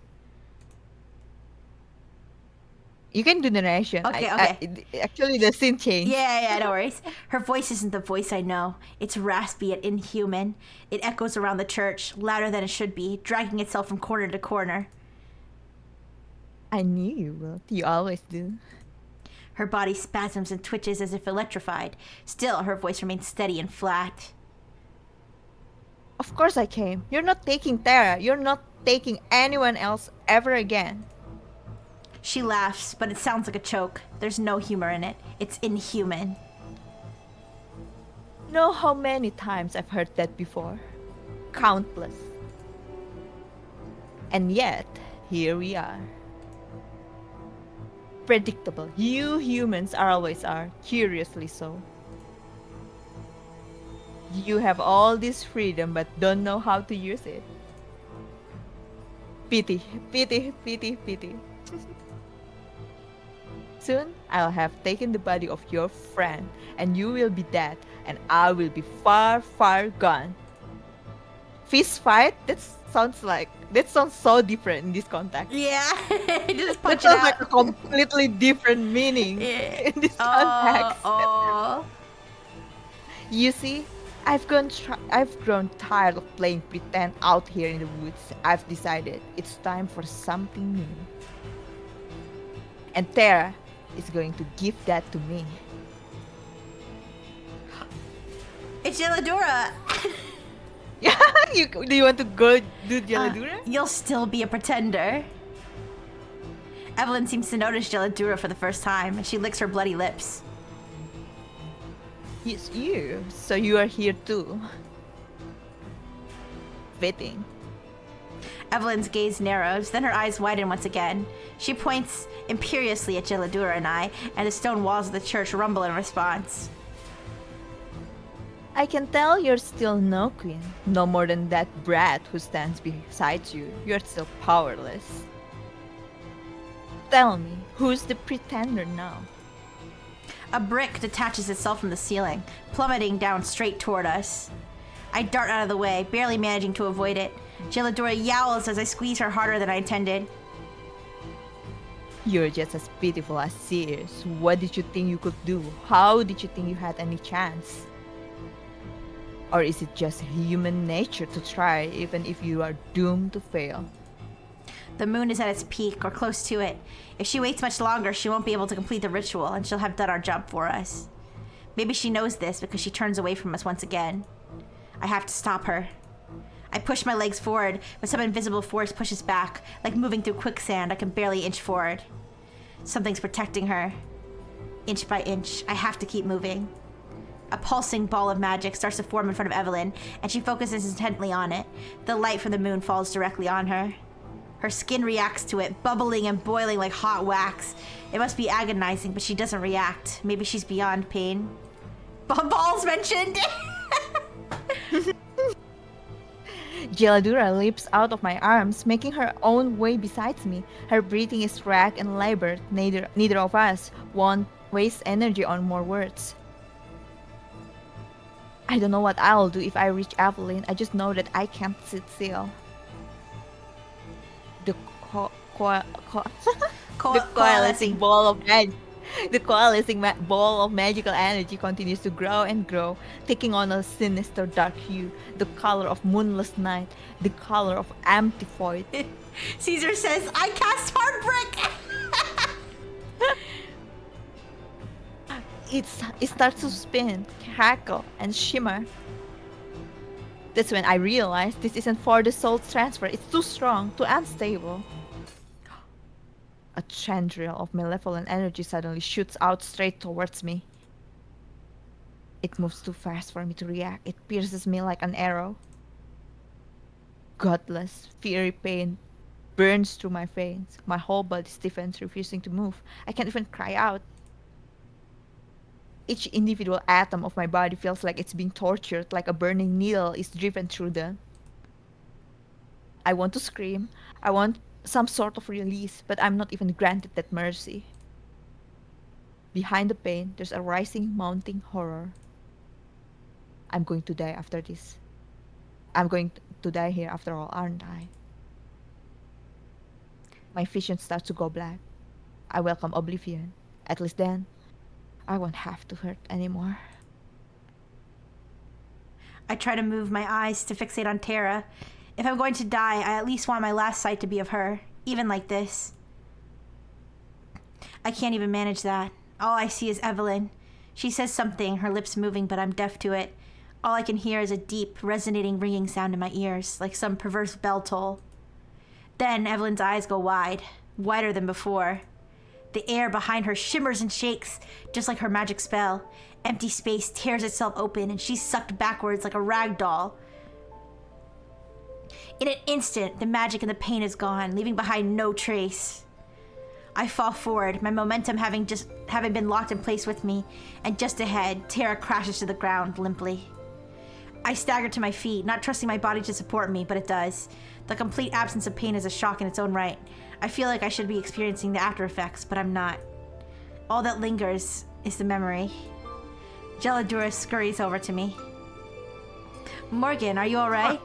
You can do the narration. Okay. Actually, the scene change. Yeah, no worries. Her voice isn't the voice I know. It's raspy and inhuman. It echoes around the church, louder than it should be, dragging itself from corner to corner. I knew you will. You always do. Her body spasms and twitches as if electrified. Still, her voice remains steady and flat. Of course I came. You're not taking Tara. You're not taking anyone else ever again. She laughs, but it sounds like a choke. There's no humor in it. It's inhuman. Know how many times I've heard that before? Countless. And yet, here we are. Predictable. You humans always are, curiously so. You have all this freedom but don't know how to use it. Pity, pity, pity, pity. Soon, I'll have taken the body of your friend, and you will be dead, and I will be far, far gone. Fist fight? That sounds so different in this context. Yeah, just That punch it sounds out. like a completely different meaning Yeah. in this context. Oh. You see, I've grown tired of playing pretend out here in the woods. I've decided it's time for something new. And Tara is going to give that to me. It's Jeladura. Yeah, do you want to go do Jeladura? You'll still be a pretender. Evelyn seems to notice Jeladura for the first time, and she licks her bloody lips. It's you, so you are here too. Fitting. Evelyn's gaze narrows, then her eyes widen once again. She points imperiously at Jeladura and I, and the stone walls of the church rumble in response. I can tell you're still no queen, no more than that brat who stands beside you. You're still powerless. Tell me, who's the pretender now? A brick detaches itself from the ceiling, plummeting down straight toward us. I dart out of the way, barely managing to avoid it. Jeladura yowls as I squeeze her harder than I intended. You're just as pitiful as she is. What did you think you could do? How did you think you had any chance? Or is it just human nature to try even if you are doomed to fail? The moon is at its peak, or close to it. If she waits much longer, she won't be able to complete the ritual, and she'll have done our job for us. Maybe she knows this because she turns away from us once again. I have to stop her. I push my legs forward, but some invisible force pushes back. Like moving through quicksand, I can barely inch forward. Something's protecting her. Inch by inch, I have to keep moving. A pulsing ball of magic starts to form in front of Evelyn, and she focuses intently on it. The light from the moon falls directly on her. Her skin reacts to it, bubbling and boiling like hot wax. It must be agonizing, but she doesn't react. Maybe she's beyond pain. Balls mentioned! Jeladura leaps out of my arms, making her own way beside me. Her breathing is ragged and labored. Neither of us won't waste energy on more words. I don't know what I'll do if I reach Evelyn. I just know that I can't sit still. The coalescing ball of magic. The coalescing ball of magical energy continues to grow and grow, taking on a sinister dark hue, the color of moonless night, the color of empty void. Caesar says, I cast Heartbreak! It starts to spin, crackle, and shimmer. That's when I realized this isn't for the soul transfer. It's too strong, too unstable. A tendril of malevolent energy suddenly shoots out straight towards me. It moves too fast for me to react. It pierces me like an arrow. Godless, fiery pain burns through my veins. My whole body stiffens, refusing to move. I can't even cry out. Each individual atom of my body feels like it's being tortured, like a burning needle is driven through them. I want to scream. I want some sort of release, but I'm not even granted that mercy. Behind the pain, there's a rising, mounting horror. I'm going to die after this. I'm going to die here after all, aren't I? My vision starts to go black. I welcome oblivion. At least then, I won't have to hurt anymore. I try to move my eyes to fixate on Tara. If I'm going to die, I at least want my last sight to be of her, even like this. I can't even manage that. All I see is Evelyn. She says something, her lips moving, but I'm deaf to it. All I can hear is a deep, resonating ringing sound in my ears, like some perverse bell toll. Then Evelyn's eyes go wide, wider than before. The air behind her shimmers and shakes, just like her magic spell. Empty space tears itself open, and she's sucked backwards like a rag doll. In an instant, the magic and the pain is gone, leaving behind no trace. I fall forward, my momentum having been locked in place with me, and just ahead, Tara crashes to the ground limply. I stagger to my feet, not trusting my body to support me, but it does. The complete absence of pain is a shock in its own right. I feel like I should be experiencing the after effects, but I'm not. All that lingers is the memory. Geladura scurries over to me. Morgan, are you alright?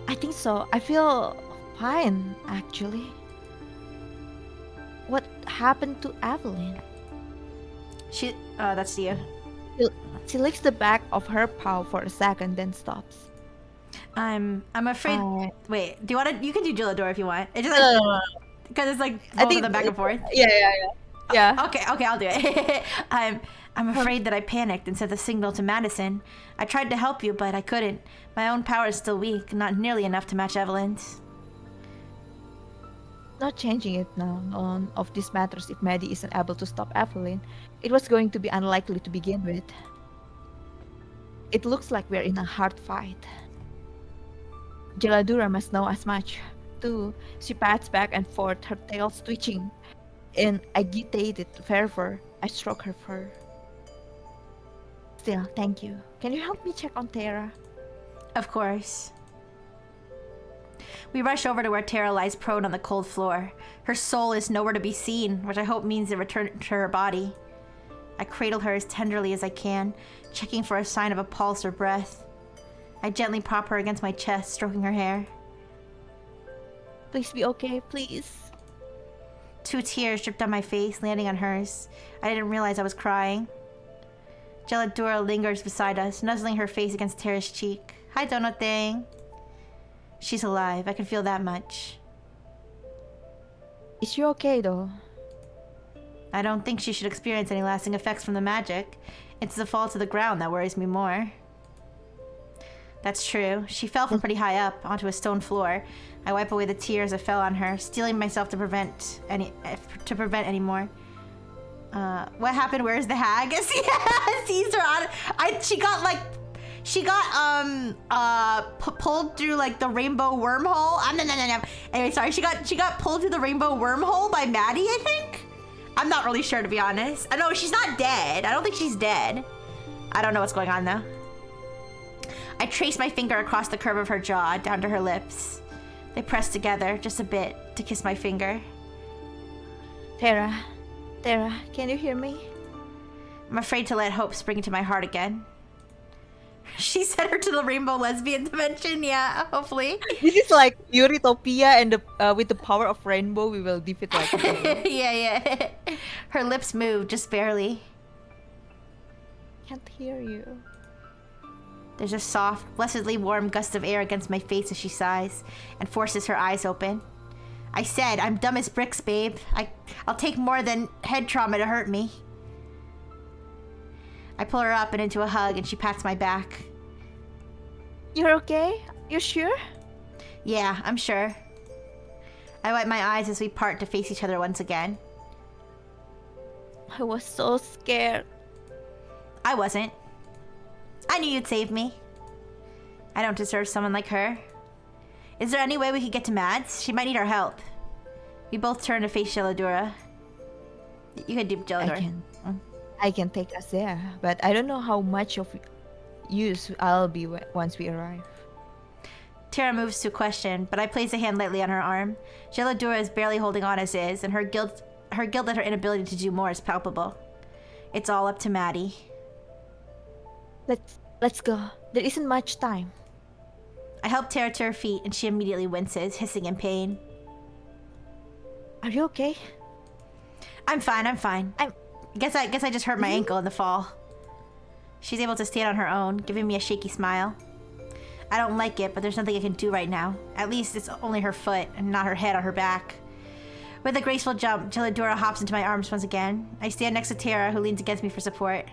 I think so. I feel fine, actually. What happened to Evelyn? That's you. She licks the back of her paw for a second, then stops. I'm afraid. Wait, do you want to? You can do Geladura if you want. It's just No, like because it's like I both think of them back and forth. Yeah. Okay, I'll do it. I'm afraid that I panicked and sent a signal to Madison. I tried to help you, but I couldn't. My own power is still weak, not nearly enough to match Evelyn's. Not changing it now. None of this matters if Maddie isn't able to stop Evelyn. It was going to be unlikely to begin with. It looks like we're in a hard fight. Geladura must know as much, too. She pats back and forth, her tail twitching. In agitated fervor, I stroke her fur. Still, thank you. Can you help me check on Tara? Of course. We rush over to where Tara lies prone on the cold floor. Her soul is nowhere to be seen, which I hope means it returned to her body. I cradle her as tenderly as I can, checking for a sign of a pulse or breath. I gently prop her against my chest, stroking her hair. Please be okay, please. 2 tears dripped on my face, landing on hers. I didn't realize I was crying. Geladura lingers beside us, nuzzling her face against Tara's cheek. Hi, Donut Thing. She's alive. I can feel that much. Is she okay, though? I don't think she should experience any lasting effects from the magic. It's the fall to the ground that worries me more. That's true. She fell from pretty high up onto a stone floor. I wipe away the tears that fell on her, steeling myself to prevent any more. What happened? Where's the hag? Sees her on. She got pulled through like the rainbow wormhole. No. Anyway, sorry. She got pulled through the rainbow wormhole by Maddie, I think. I'm not really sure, to be honest. I know she's not dead. I don't think she's dead. I don't know what's going on though. I trace my finger across the curve of her jaw down to her lips. They press together just a bit to kiss my finger. Tara, can you hear me? I'm afraid to let hope spring into my heart again. She sent her to the rainbow lesbian dimension. Yeah, hopefully. This is like Eurytopia, and with the power of rainbow, we will defeat like. Yeah. Her lips move just barely. Can't hear you. There's a soft, blessedly warm gust of air against my face as she sighs and forces her eyes open. I said, I'm dumb as bricks, babe. I'll take more than head trauma to hurt me. I pull her up and into a hug, and she pats my back. You're okay? You sure? Yeah, I'm sure. I wipe my eyes as we part to face each other once again. I was so scared. I wasn't. I knew you'd save me. I don't deserve someone like her. Is there any way we could get to Mads? She might need our help. We both turn to face Geladura. You can do Geladura. I can take us there, but I don't know how much of use I'll be once we arrive. Tara moves to question, but I place a hand lightly on her arm. Geladura is barely holding on as is, and her guilt at her inability to do more is palpable. It's all up to Maddie. Let's go. There isn't much time. I help Tara to her feet, and she immediately winces, hissing in pain. Are you okay? I'm fine. I'm- Guess I just hurt my ankle in the fall. She's able to stand on her own, giving me a shaky smile. I don't like it, but there's nothing I can do right now. At least it's only her foot and not her head on her back. With a graceful jump, Chilladora hops into my arms once again. I stand next to Tara, who leans against me for support.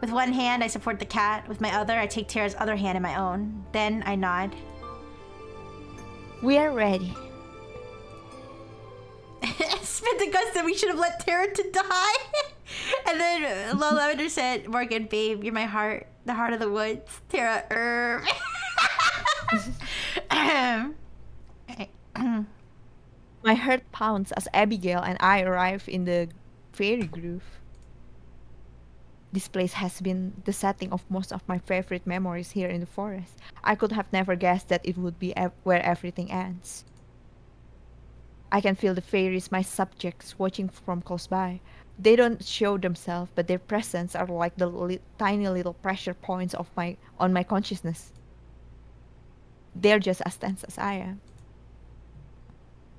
With one hand, I support the cat. With my other, I take Tara's other hand in my own. Then I nod. We are ready. Spit the guts that we should have let Tara to die. And then Low Lavender said, Morgan, babe, you're my heart. The heart of the woods. Tara, My heart pounds as Abigail and I arrive in the fairy grove. This place has been the setting of most of my favorite memories here in the forest. I could have never guessed that it would be where everything ends. I can feel the fairies, my subjects, watching from close by. They don't show themselves, but their presence are like the tiny little pressure points on my consciousness. They're just as tense as I am.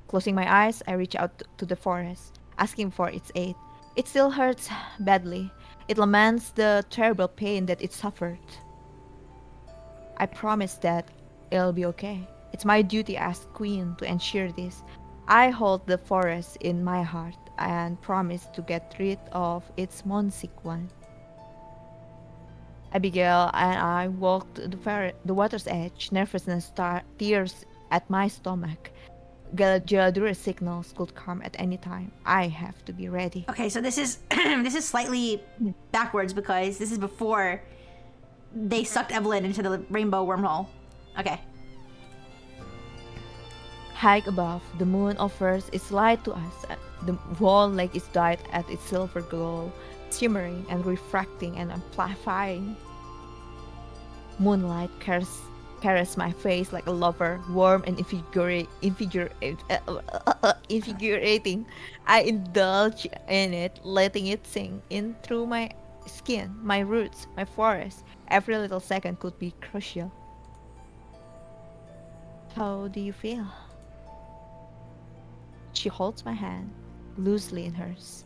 Closing my eyes, I reach out to the forest, asking for its aid. It still hurts badly. It laments the terrible pain that it suffered. I promise that it'll be okay. It's my duty as queen to ensure this. I hold the forest in my heart and promise to get rid of its monsic one. Abigail and I walked to the water's edge, nervousness tears at my stomach. Geladura's signals could come at any time. I have to be ready. Okay, so this is this is slightly backwards because this is before they sucked Evelyn into the rainbow wormhole. Okay. High above, the moon offers its light to us. The whole lake is dyed at its silver glow, shimmering and refracting and amplifying. Moonlight caress my face like a lover, warm and invigorating. I indulge in it, letting it sink in through my skin, my roots, my forest. Every little second could be crucial. How do you feel? She holds my hand loosely in hers.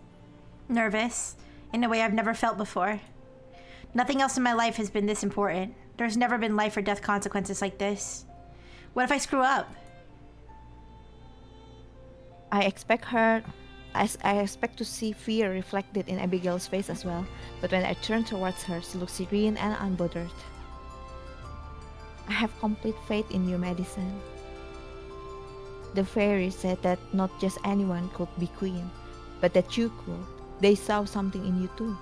Nervous, in a way I've never felt before. Nothing else in my life has been this important. There's never been life or death consequences like this. What if I screw up? I expect to see fear reflected in Abigail's face as well, but when I turn towards her, she looks serene and unbothered. I have complete faith in you, Madison. The fairies said that not just anyone could be queen, but that you could. They saw something in you too.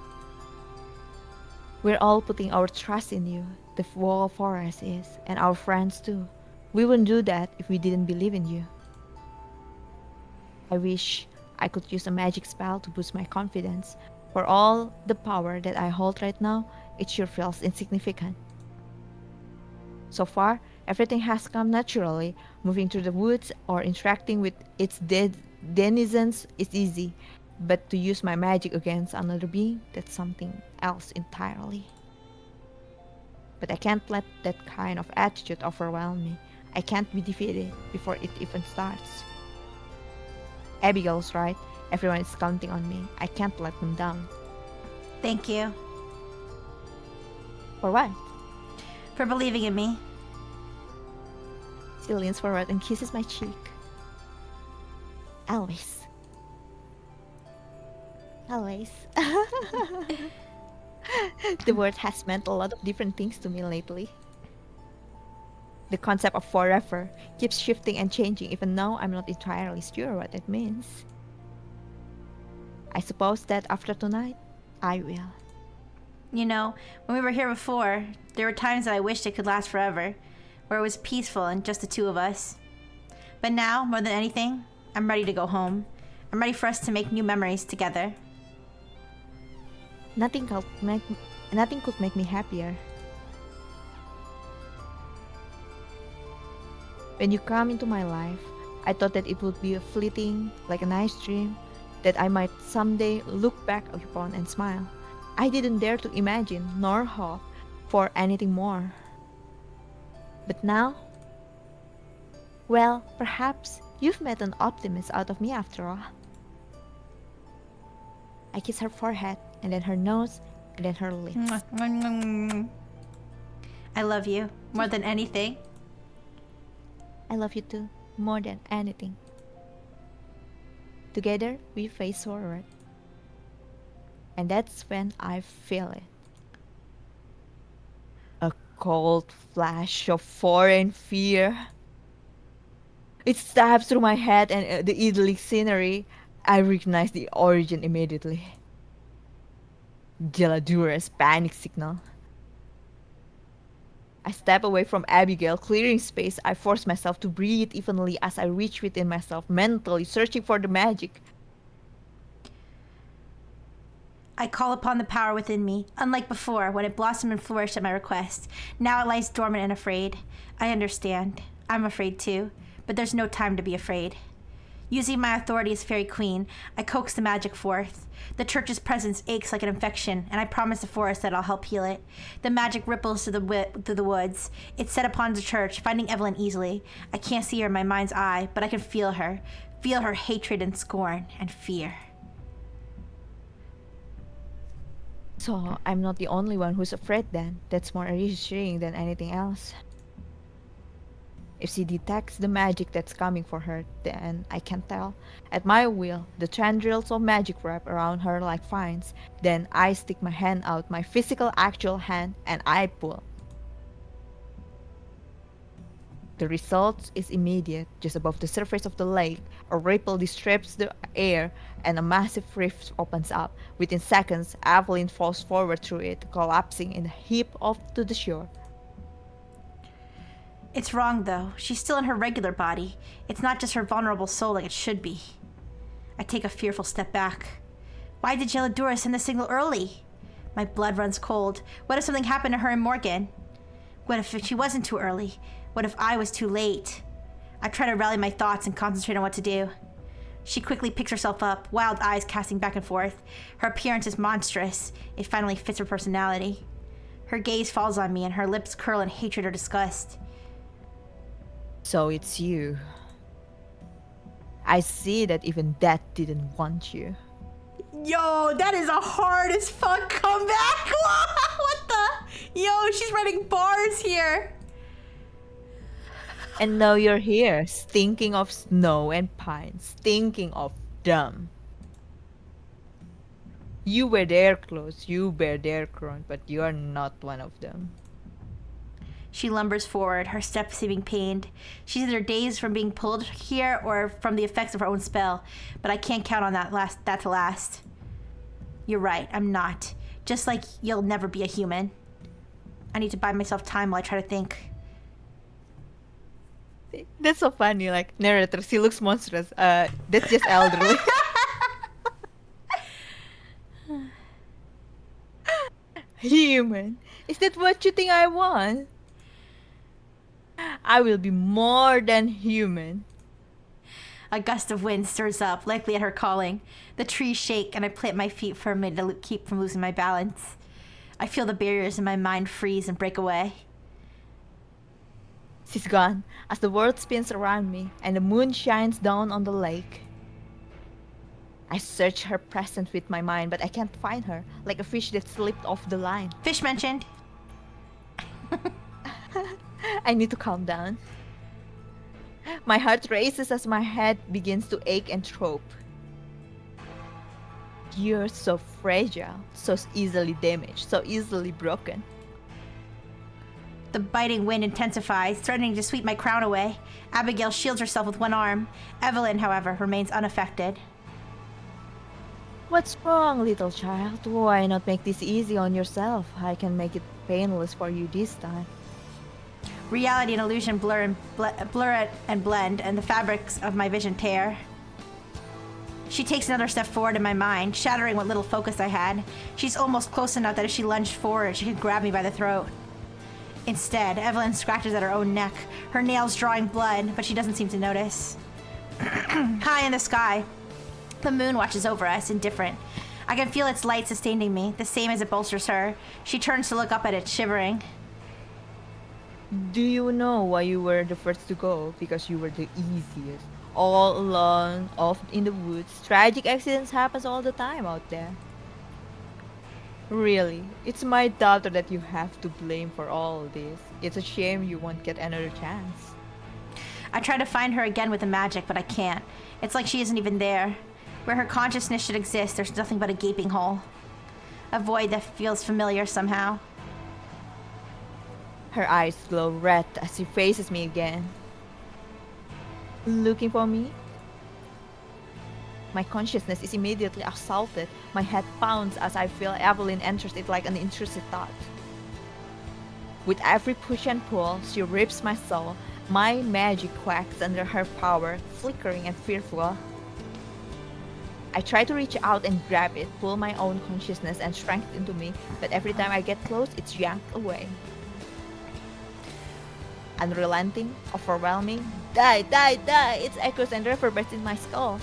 We're all putting our trust in you. The whole forest is, and our friends too. We wouldn't do that if we didn't believe in you. I wish I could use a magic spell to boost my confidence. For all the power that I hold right now, it sure feels insignificant. So far, everything has come naturally. Moving through the woods or interacting with its denizens is easy. But to use my magic against another being, that's something else entirely. But I can't let that kind of attitude overwhelm me. I can't be defeated before it even starts. Abigail's right. Everyone is counting on me. I can't let them down. Thank you For what? for believing in me. She leans forward and kisses my cheek. Always. Always. The word has meant a lot of different things to me lately. The concept of forever keeps shifting and changing, even though I'm not entirely sure what it means. I suppose that after tonight, I will. You know, when we were here before, there were times that I wished it could last forever, where it was peaceful and just the two of us. But now, more than anything, I'm ready to go home. I'm ready for us to make new memories together. Nothing could make me happier. When you come into my life, I thought that it would be a fleeting, like a nice dream, that I might someday look back upon and smile. I didn't dare to imagine nor hope for anything more. But now, well, perhaps You've made an optimist out of me after all. I kiss her forehead, and then her nose, and then her lips. Mwah, mwah, mwah, mwah. I love you more than anything. I love you too, more than anything. Together, we face forward. And that's when I feel it. A cold flash of foreign fear. It stabs through my head and the idyllic scenery. I recognize the origin immediately. Geladura's panic signal. I step away from Abigail, clearing space. I force myself to breathe evenly as I reach within myself, mentally searching for the magic. I call upon the power within me, unlike before when it blossomed and flourished at my request. Now it lies dormant and afraid. I understand. I'm afraid too, but there's no time to be afraid. Using my authority as Fairy Queen, I coax the magic forth. The church's presence aches like an infection, and I promise the forest that I'll help heal it. The magic ripples through the woods. It's set upon the church, finding Evelyn easily. I can't see her in my mind's eye, but I can feel her hatred and scorn and fear. So I'm not the only one who's afraid then. That's more reassuring than anything else. If she detects the magic that's coming for her, then I can tell. At my will, the tendrils of magic wrap around her like vines. Then I stick my hand out, my physical actual hand, and I pull. The result is immediate. Just above the surface of the lake, a ripple disturbs the air and a massive rift opens up. Within seconds, Evelyn falls forward through it, collapsing in a heap off to the shore. It's wrong, though. She's still in her regular body. It's not just her vulnerable soul like it should be. I take a fearful step back. Why did Geladura send the signal early? My blood runs cold. What if something happened to her and Morgan? What if she wasn't too early? What if I was too late? I try to rally my thoughts and concentrate on what to do. She quickly picks herself up, wild eyes casting back and forth. Her appearance is monstrous. It finally fits her personality. Her gaze falls on me and her lips curl in hatred or disgust. So it's you. I see that even death didn't want you. Yo, that is a hard as fuck comeback. What the? Yo, she's writing bars here. And now you're here, stinking of snow and pine, stinking of dumb. You wear their clothes, you bear their crown, but you're not one of them. She lumbers forward, her step seeming pained. She's either dazed from being pulled here or from the effects of her own spell, but I can't count on that to last. You're right, I'm not. Just like you'll never be a human. I need to buy myself time while I try to think. That's so funny, like, narrator, she looks monstrous. That's just elderly. Human. Is that what you think I want? I will be more than human. A gust of wind stirs up, likely at her calling. The trees shake and I plant my feet firmly to keep from losing my balance. I feel the barriers in my mind freeze and break away. She's gone as the world spins around me and the moon shines down on the lake. I search her presence with my mind, but I can't find her, like a fish that slipped off the line. Fish mentioned. I need to calm down. My heart races as my head begins to ache and throb. You're so fragile, so easily damaged, so easily broken. The biting wind intensifies, threatening to sweep my crown away. Abigail shields herself with one arm. Evelyn, however, remains unaffected. What's wrong, little child? Why not make this easy on yourself? I can make it painless for you this time. Reality and illusion blur and blend, and the fabrics of my vision tear. She takes another step forward in my mind, shattering what little focus I had. She's almost close enough that if she lunged forward, she could grab me by the throat. Instead, Evelyn scratches at her own neck, her nails drawing blood, but she doesn't seem to notice. High in the sky, the moon watches over us, indifferent. I can feel its light sustaining me, the same as it bolsters her. She turns to look up at it, shivering. Do you know why you were the first to go? Because you were the easiest. all alone, off in the woods. Tragic accidents happens all the time out there. Really, it's my daughter that you have to blame for all this. It's a shame you won't get another chance. I try to find her again with the magic, but I can't. It's like she isn't even there. Where her consciousness should exist, there's nothing but a gaping hole. A void that feels familiar somehow. Her eyes glow red as she faces me again. Looking for me? My consciousness is immediately assaulted. My head pounds as I feel Evelyn enters it like an intrusive thought. With every push and pull, she rips my soul. My magic quacks under her power, flickering and fearful. I try to reach out and grab it, pull my own consciousness and strength into me, but every time I get close, it's yanked away. Unrelenting, overwhelming, die, die, die, its echoes and reverberates in my skull.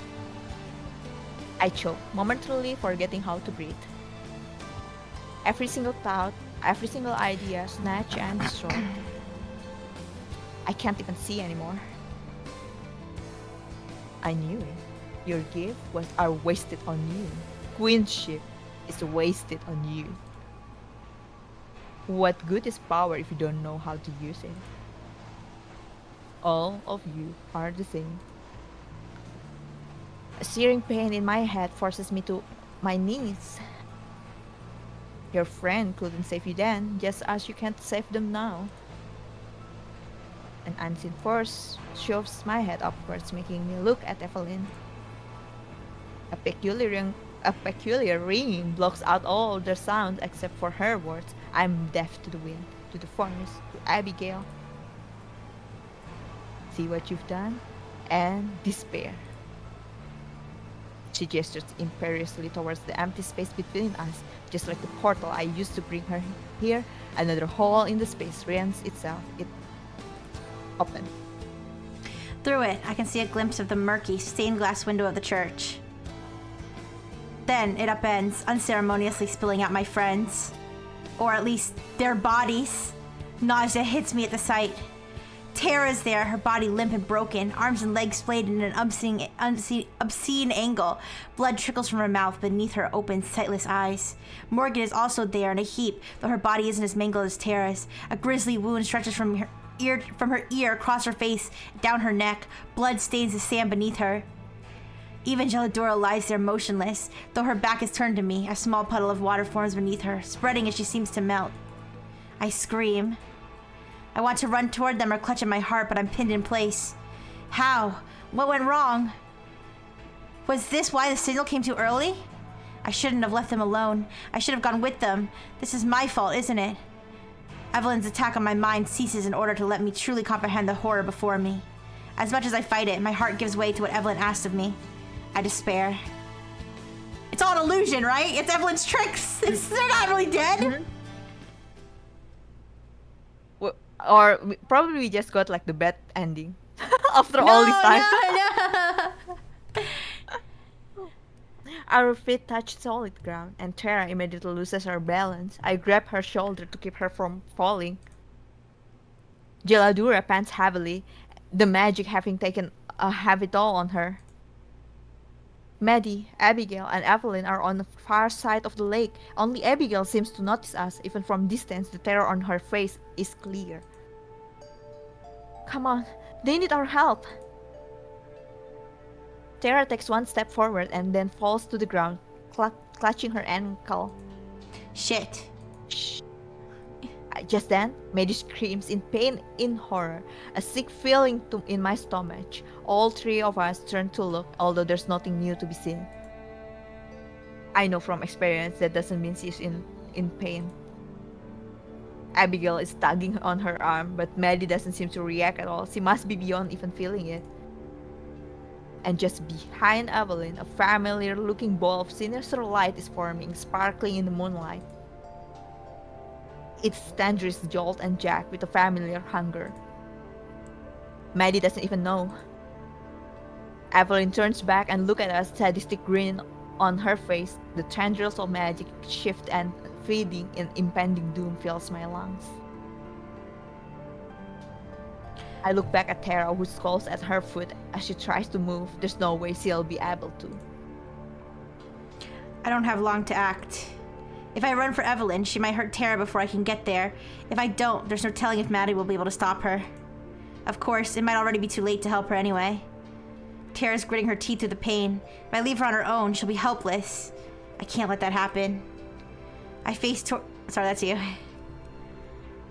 I choke, momentarily forgetting how to breathe. Every single thought, every single idea, snatched and destroyed. I can't even see anymore. I knew it. Your gift are wasted on you. Queenship is wasted on you. What good is power if you don't know how to use it? All of you are the same. A searing pain in my head forces me to my knees. Your friend couldn't save you then, just as you can't save them now. An unseen force shoves my head upwards, making me look at Evelyn. A peculiar ringing blocks out all other sounds except for her words. I'm deaf to the wind, to the forest, to Abigail. See what you've done? And despair. She gestures imperiously towards the empty space between us, just like the portal I used to bring her here. Another hole in the space rents itself. It opened. Through it, I can see a glimpse of the murky, stained glass window of the church. Then it upends, unceremoniously spilling out my friends. Or at least their bodies. Nausea hits me at the sight. Tara's there, her body limp and broken, arms and legs splayed in an obscene angle. Blood trickles from her mouth beneath her open, sightless eyes. Morgan is also there in a heap, though her body isn't as mangled as Tara's. A grisly wound stretches from her ear across her face, down her neck. Blood stains the sand beneath her. Evangelidora lies there motionless, though her back is turned to me. A small puddle of water forms beneath her, spreading as she seems to melt. I scream. I want to run toward them or clutch at my heart, but I'm pinned in place. How? What went wrong? Was this why the signal came too early? I shouldn't have left them alone. I should have gone with them. This is my fault, isn't it? Evelyn's attack on my mind ceases in order to let me truly comprehend the horror before me. As much as I fight it, my heart gives way to what Evelyn asked of me. I despair. It's all an illusion, right? It's Evelyn's tricks. They're not really dead. Mm-hmm. Or probably we just got like the bad ending after all this time. No. Our feet touch solid ground, and Tara immediately loses her balance. I grab her shoulder to keep her from falling. Geladura pants heavily, the magic having taken a heavy toll on her. Maddie, Abigail, and Evelyn are on the far side of the lake. Only Abigail seems to notice us. Even from distance, the terror on her face is clear. Come on, they need our help. Tara takes one step forward and then falls to the ground, clutching her ankle. Shit. Shh. Just then, Maddie screams in pain, in horror, a sick feeling in my stomach. All three of us turn to look, although there's nothing new to be seen. I know from experience that doesn't mean she's in pain. Abigail is tugging on her arm, but Maddie doesn't seem to react at all. She must be beyond even feeling it. And just behind Evelyn, a familiar-looking ball of sinister light is forming, sparkling in the moonlight. Its tendrils jolt and jack with a familiar hunger. Maddie doesn't even know. Evelyn turns back and looks at us, sadistic grin on her face. The tendrils of magic shift and fading in impending doom fills my lungs. I look back at Tara, who scolds at her foot as she tries to move. There's no way she'll be able to. I don't have long to act. If I run for Evelyn, she might hurt Tara before I can get there. If I don't, there's no telling if Maddie will be able to stop her. Of course, it might already be too late to help her anyway. Tara's gritting her teeth through the pain. If I leave her on her own, she'll be helpless. I can't let that happen. Sorry, that's you.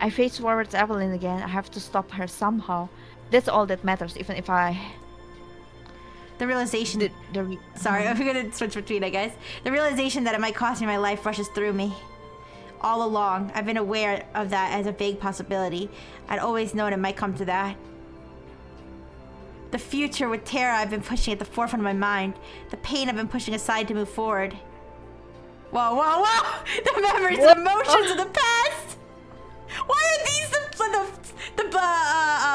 I face towards Evelyn again. I have to stop her somehow. That's all that matters, even if I... The realization... Sorry, I'm gonna switch between, I guess. The realization that it might cost me my life rushes through me. All along, I've been aware of that as a vague possibility. I'd always known it might come to that. The future with Tara I've been pushing at the forefront of my mind. The pain I've been pushing aside to move forward. Whoa, whoa, whoa! The memories and emotions of the past! Why are these the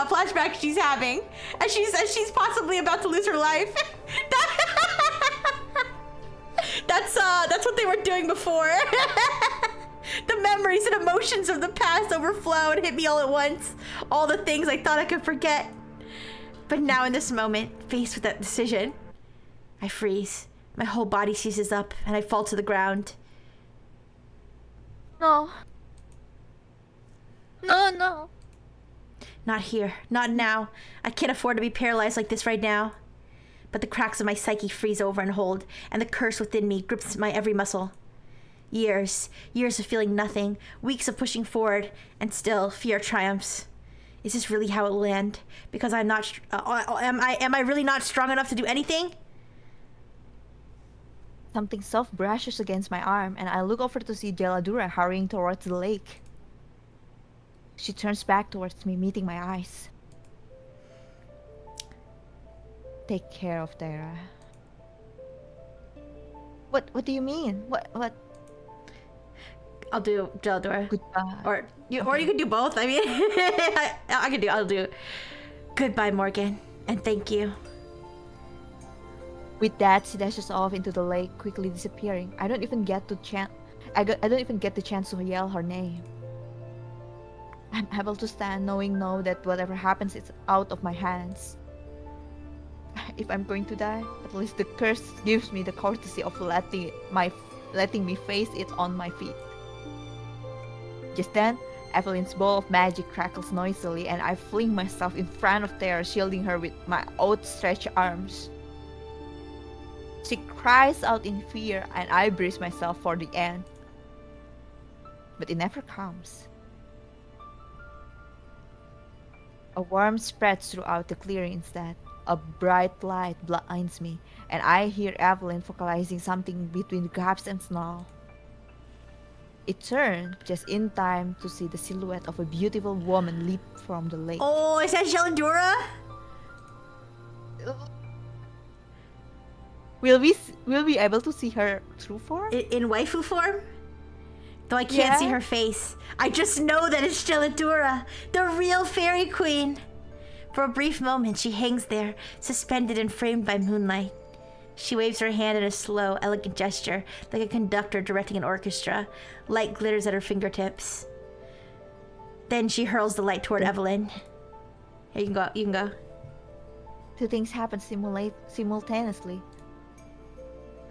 flashbacks she's having? As she's possibly about to lose her life? That's what they were doing before. The memories and emotions of the past overflow and hit me all at once. All the things I thought I could forget. But now in this moment, faced with that decision, I freeze. My whole body seizes up and I fall to the ground. No. No. Not here. Not now. I can't afford to be paralyzed like this right now. But the cracks of my psyche freeze over and hold, and the curse within me grips my every muscle. Years of feeling nothing, weeks of pushing forward, and still fear triumphs. Is this really how it will end? Because I'm not. Am I really not strong enough to do anything? Something soft brushes against my arm, and I look over to see Deladura hurrying towards the lake. She turns back towards me, meeting my eyes. Take care of Tara. What do you mean? What? I'll do Deladura. Goodbye. Or you could do both. I mean, I'll do. Goodbye, Morgan, and thank you. With that, she dashes off into the lake, quickly disappearing. I don't even get the chance to yell her name. I'm able to stand, knowing that whatever happens is out of my hands. If I'm going to die, at least the curse gives me the courtesy of letting me face it on my feet. Just then, Evelyn's ball of magic crackles noisily, and I fling myself in front of Tara, shielding her with my outstretched arms. She cries out in fear, and I brace myself for the end. But it never comes. A warmth spreads throughout the clearing instead. A bright light blinds me, and I hear Evelyn vocalizing something between gasps and snarl. It turned just in time to see the silhouette of a beautiful woman leap from the lake. Oh, is that Shelandura? Will we be able to see her true form? In waifu form? Though I can't see her face. I just know that it's Shelandura, the real fairy queen. For a brief moment, she hangs there, suspended and framed by moonlight. She waves her hand in a slow, elegant gesture, like a conductor directing an orchestra. Light glitters at her fingertips. Then she hurls the light toward Evelyn. Here, you can go. Two things happen simultaneously.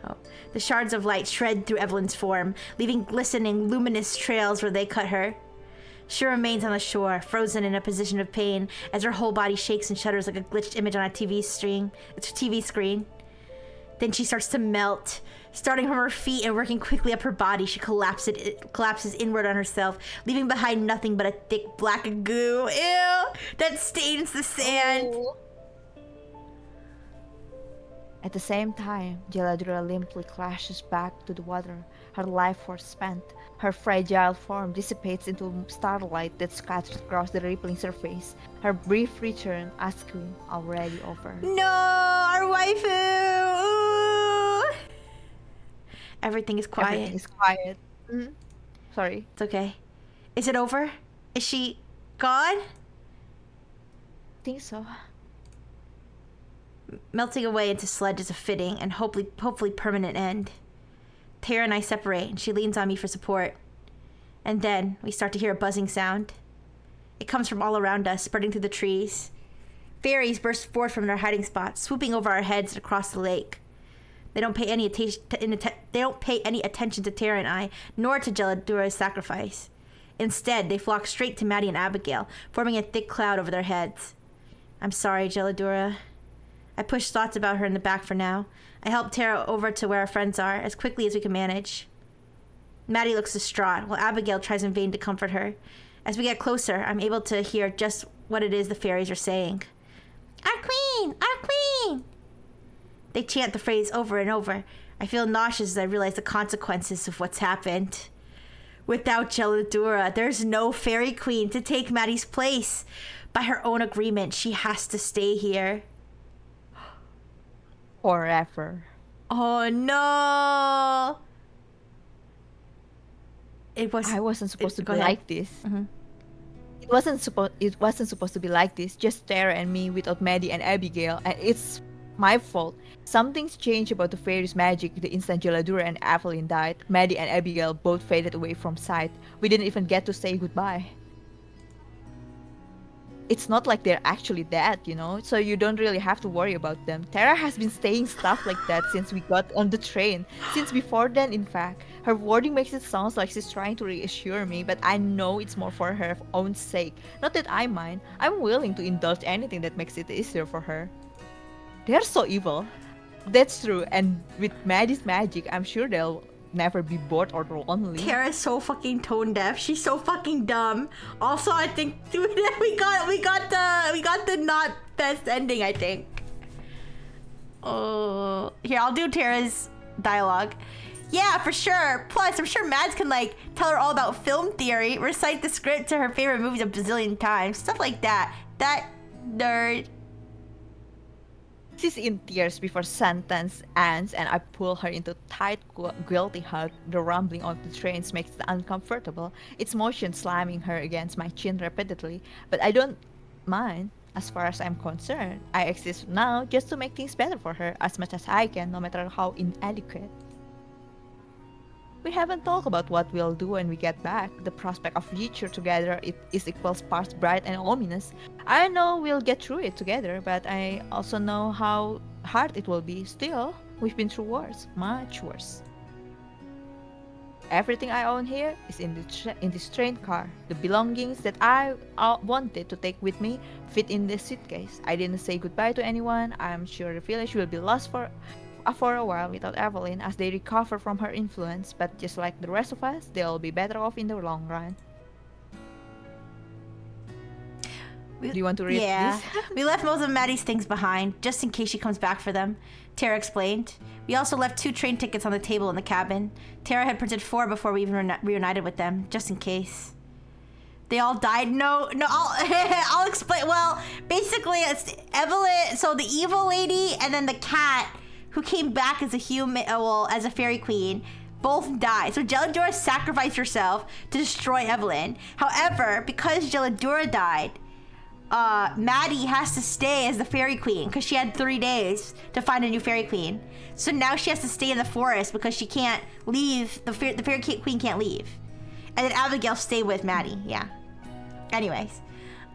Oh. The shards of light shred through Evelyn's form, leaving glistening, luminous trails where they cut her. She remains on the shore, frozen in a position of pain, as her whole body shakes and shudders like a glitched image on a TV screen. Then she starts to melt. Starting from her feet and working quickly up her body, she collapses inward on herself, leaving behind nothing but a thick black goo. Ew! That stains the sand. Oh. At the same time, Jeladura limply clashes back to the water, her life force spent. Her fragile form dissipates into starlight that scatters across the rippling surface. Her brief return, asking already over. No, our waifu! Ooh. Everything is quiet. Everything is quiet. Mm-hmm. Sorry. It's okay. Is it over? Is she gone? I think so. Melting away into sludge is a fitting and hopefully permanent end. Tara and I separate, and she leans on me for support. And then we start to hear a buzzing sound. It comes from all around us, spreading through the trees. Fairies burst forth from their hiding spots, swooping over our heads and across the lake. They don't pay any attention to Tara and I, nor to Geladura's sacrifice. Instead, they flock straight to Maddie and Abigail, forming a thick cloud over their heads. I'm sorry, Geladura. I pushed thoughts about her in the back for now. I helped Tara over to where our friends are, as quickly as we can manage. Maddie looks distraught, while Abigail tries in vain to comfort her. As we get closer, I'm able to hear just what it is the fairies are saying. Our queen! Our queen! They chant the phrase over and over. I feel nauseous as I realize the consequences of what's happened. Without Geladura, there's no fairy queen to take Maddie's place. By her own agreement, she has to stay here. Forever. Oh no! I wasn't supposed to go be ahead. like this. Mm-hmm. It wasn't supposed to be like this. Just Tara and me without Maddie and Abigail, and it's my fault. Something's changed about the fairies' magic the instant Geladura and Evelyn died. Maddie and Abigail both faded away from sight. We didn't even get to say goodbye. It's not like they're actually dead, you know, so you don't really have to worry about them. Tara has been saying stuff like that since we got on the train. Since before then, in fact. Her wording makes it sound like she's trying to reassure me, but I know it's more for her own sake. Not that I mind. I'm willing to indulge anything that makes it easier for her. They're so evil. That's true, and with Maddie's magic, I'm sure they'll never be bored or lonely. Tara's so fucking tone deaf. She's so fucking dumb. Also, I think we got the not best ending, I think. Oh, here, I'll do Tara's dialogue. Yeah, for sure. Plus, I'm sure Mads can like tell her all about film theory, recite the script to her favorite movies a bazillion times, stuff like that. That nerd. She's in tears before sentence ends, and I pull her into tight, guilty hug. The rumbling of the trains makes it uncomfortable. Its motion slamming her against my chin repeatedly, but I don't mind. As far as I'm concerned, I exist now just to make things better for her as much as I can, no matter how inadequate. We haven't talked about what we'll do when we get back. The prospect of future together is equals parts bright and ominous. I know we'll get through it together, but I also know how hard it will be. Still, we've been through worse, much worse. Everything I own here is in this train car. The belongings that I wanted to take with me fit in this suitcase. I didn't say goodbye to anyone. I'm sure the village will be lost for a while without Evelyn as they recover from her influence, but just like the rest of us, they'll be better off in the long run. Do you want to read this? We left most of Maddie's things behind, just in case she comes back for them, Tara explained. We also left 2 train tickets on the table in the cabin. Tara had printed 4 before we even reunited with them, just in case. They all died? No, I'll explain. Well, basically, it's Evelyn, so the evil lady and then the cat who came back as a human, as a fairy queen, both died. So Geladura sacrificed herself to destroy Evelyn. However, because Geladura died, Maddie has to stay as the fairy queen because she had 3 days to find a new fairy queen. So now she has to stay in the forest because she can't leave. The fairy queen can't leave. And then Abigail stayed with Maddie. Yeah. Anyways.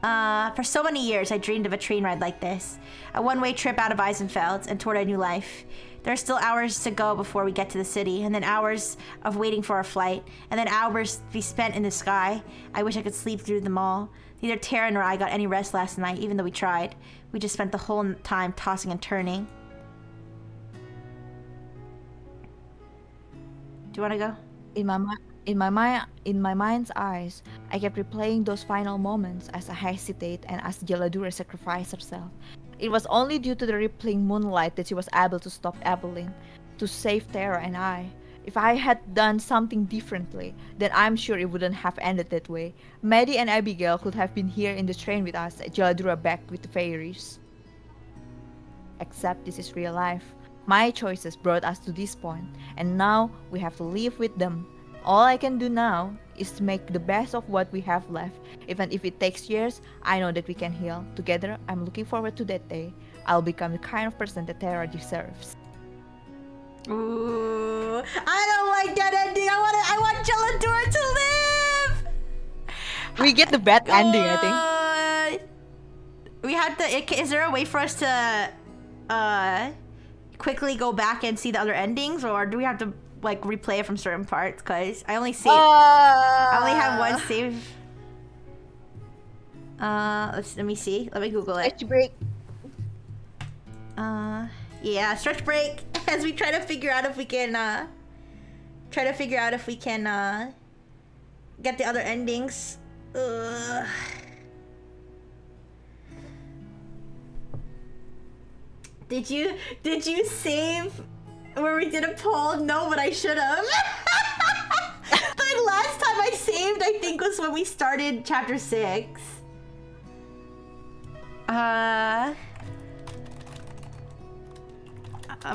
For so many years, I dreamed of a train ride like this. A one-way trip out of Eisenfeld and toward a new life. There are still hours to go before we get to the city, and then hours of waiting for our flight, and then hours to be spent in the sky. I wish I could sleep through them all. Neither Tara nor I got any rest last night, even though we tried. We just spent the whole time tossing and turning. Do you want to go? In my mind's eyes, I kept replaying those final moments as I hesitate and as Geladura sacrificed herself. It was only due to the rippling moonlight that she was able to stop Evelyn, to save Tara and I. If I had done something differently, then I'm sure it wouldn't have ended that way. Maddie and Abigail could have been here in the train with us, Geladura back with the fairies. Except this is real life. My choices brought us to this point, and now we have to live with them. All I can do now is to make the best of what we have left. Even if it takes years, I know that we can heal. Together, I'm looking forward to that day. I'll become the kind of person that Tara deserves. Ooh, I don't like that ending. I want Geladura to live. We get the bad ending, I think. We have to. Is there a way for us to quickly go back and see the other endings, or do we have to like replay it from certain parts? Cause I only I only have one save. Let me see. Let me Google it. Stretch break. Yeah, stretch break as we try to figure out if we can get the other endings. Ugh. Did you save where we did a poll? No, but I should have. The last time I saved, I think, was when we started chapter 6. I'm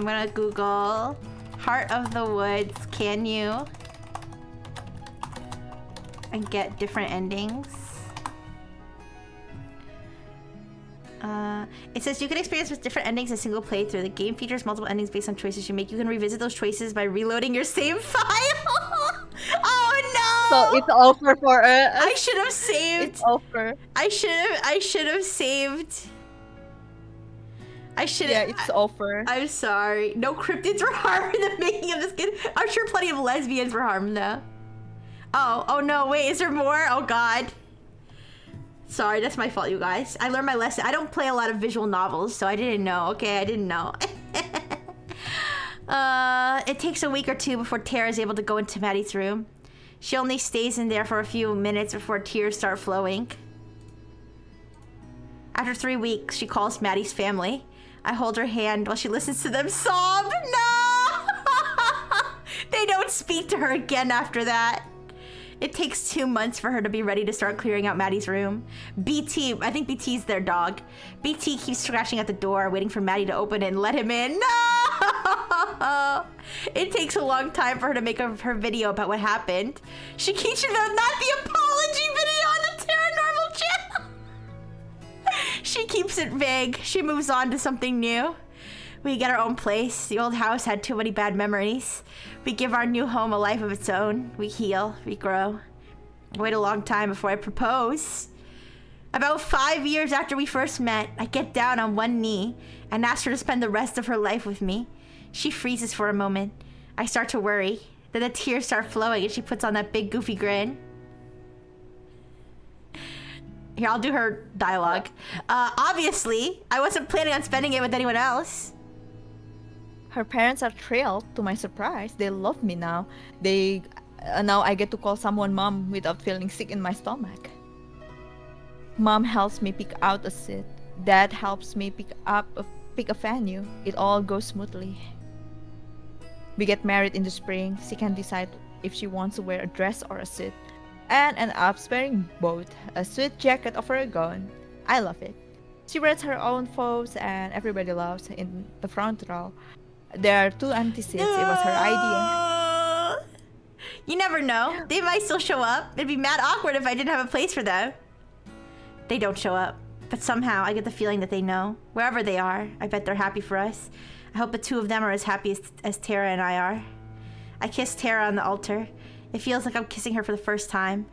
gonna Google Heart of the Woods. Can you and get different endings? It says you can experience with different endings in single playthrough. The game features multiple endings based on choices you make. You can revisit those choices by reloading your save file. Oh no! So it's over for us. I should have saved. It's over. I should have saved. I should. Yeah, it's over. I'm sorry. No cryptids were harmed in the making of this game. I'm sure plenty of lesbians were harmed though. Oh no! Wait, is there more? Oh god. Sorry, that's my fault, you guys. I learned my lesson. I don't play a lot of visual novels, so I didn't know. Okay, I didn't know. It takes a week or two before Tara is able to go into Maddie's room. She only stays in there for a few minutes before tears start flowing. After 3 weeks, she calls Maddie's family. I hold her hand while she listens to them sob. No! They don't speak to her again after that. It takes 2 months for her to be ready to start clearing out Maddie's room. BT, I think BT's their dog. BT keeps scratching at the door, waiting for Maddie to open it and let him in. No! It takes a long time for her to make her video about what happened. She keeps not the apology video on the paranormal channel. She keeps it vague. She moves on to something new. We get our own place. The old house had too many bad memories. We give our new home a life of its own. We heal. We grow. I wait a long time before I propose. About 5 years after we first met, I get down on one knee and ask her to spend the rest of her life with me. She freezes for a moment. I start to worry. Then the tears start flowing and she puts on that big goofy grin. Here, I'll do her dialogue. Obviously, I wasn't planning on spending it with anyone else. Her parents are thrilled. To my surprise, they love me now. Now I get to call someone mom without feeling sick in my stomach. Mom helps me pick out a seat. Dad helps me pick a venue. It all goes smoothly. We get married in the spring. She can decide if she wants to wear a dress or a suit, and end up wearing both, a suit jacket over a gown. I love it. She writes her own photos and everybody loves in the front row. There are 2 empty seats. It was her idea. You never know. They might still show up. It'd be mad awkward if I didn't have a place for them. They don't show up. But somehow I get the feeling that they know. Wherever they are, I bet they're happy for us. I hope the 2 of them are as happy as Tara and I are. I kiss Tara on the altar. It feels like I'm kissing her for the first time.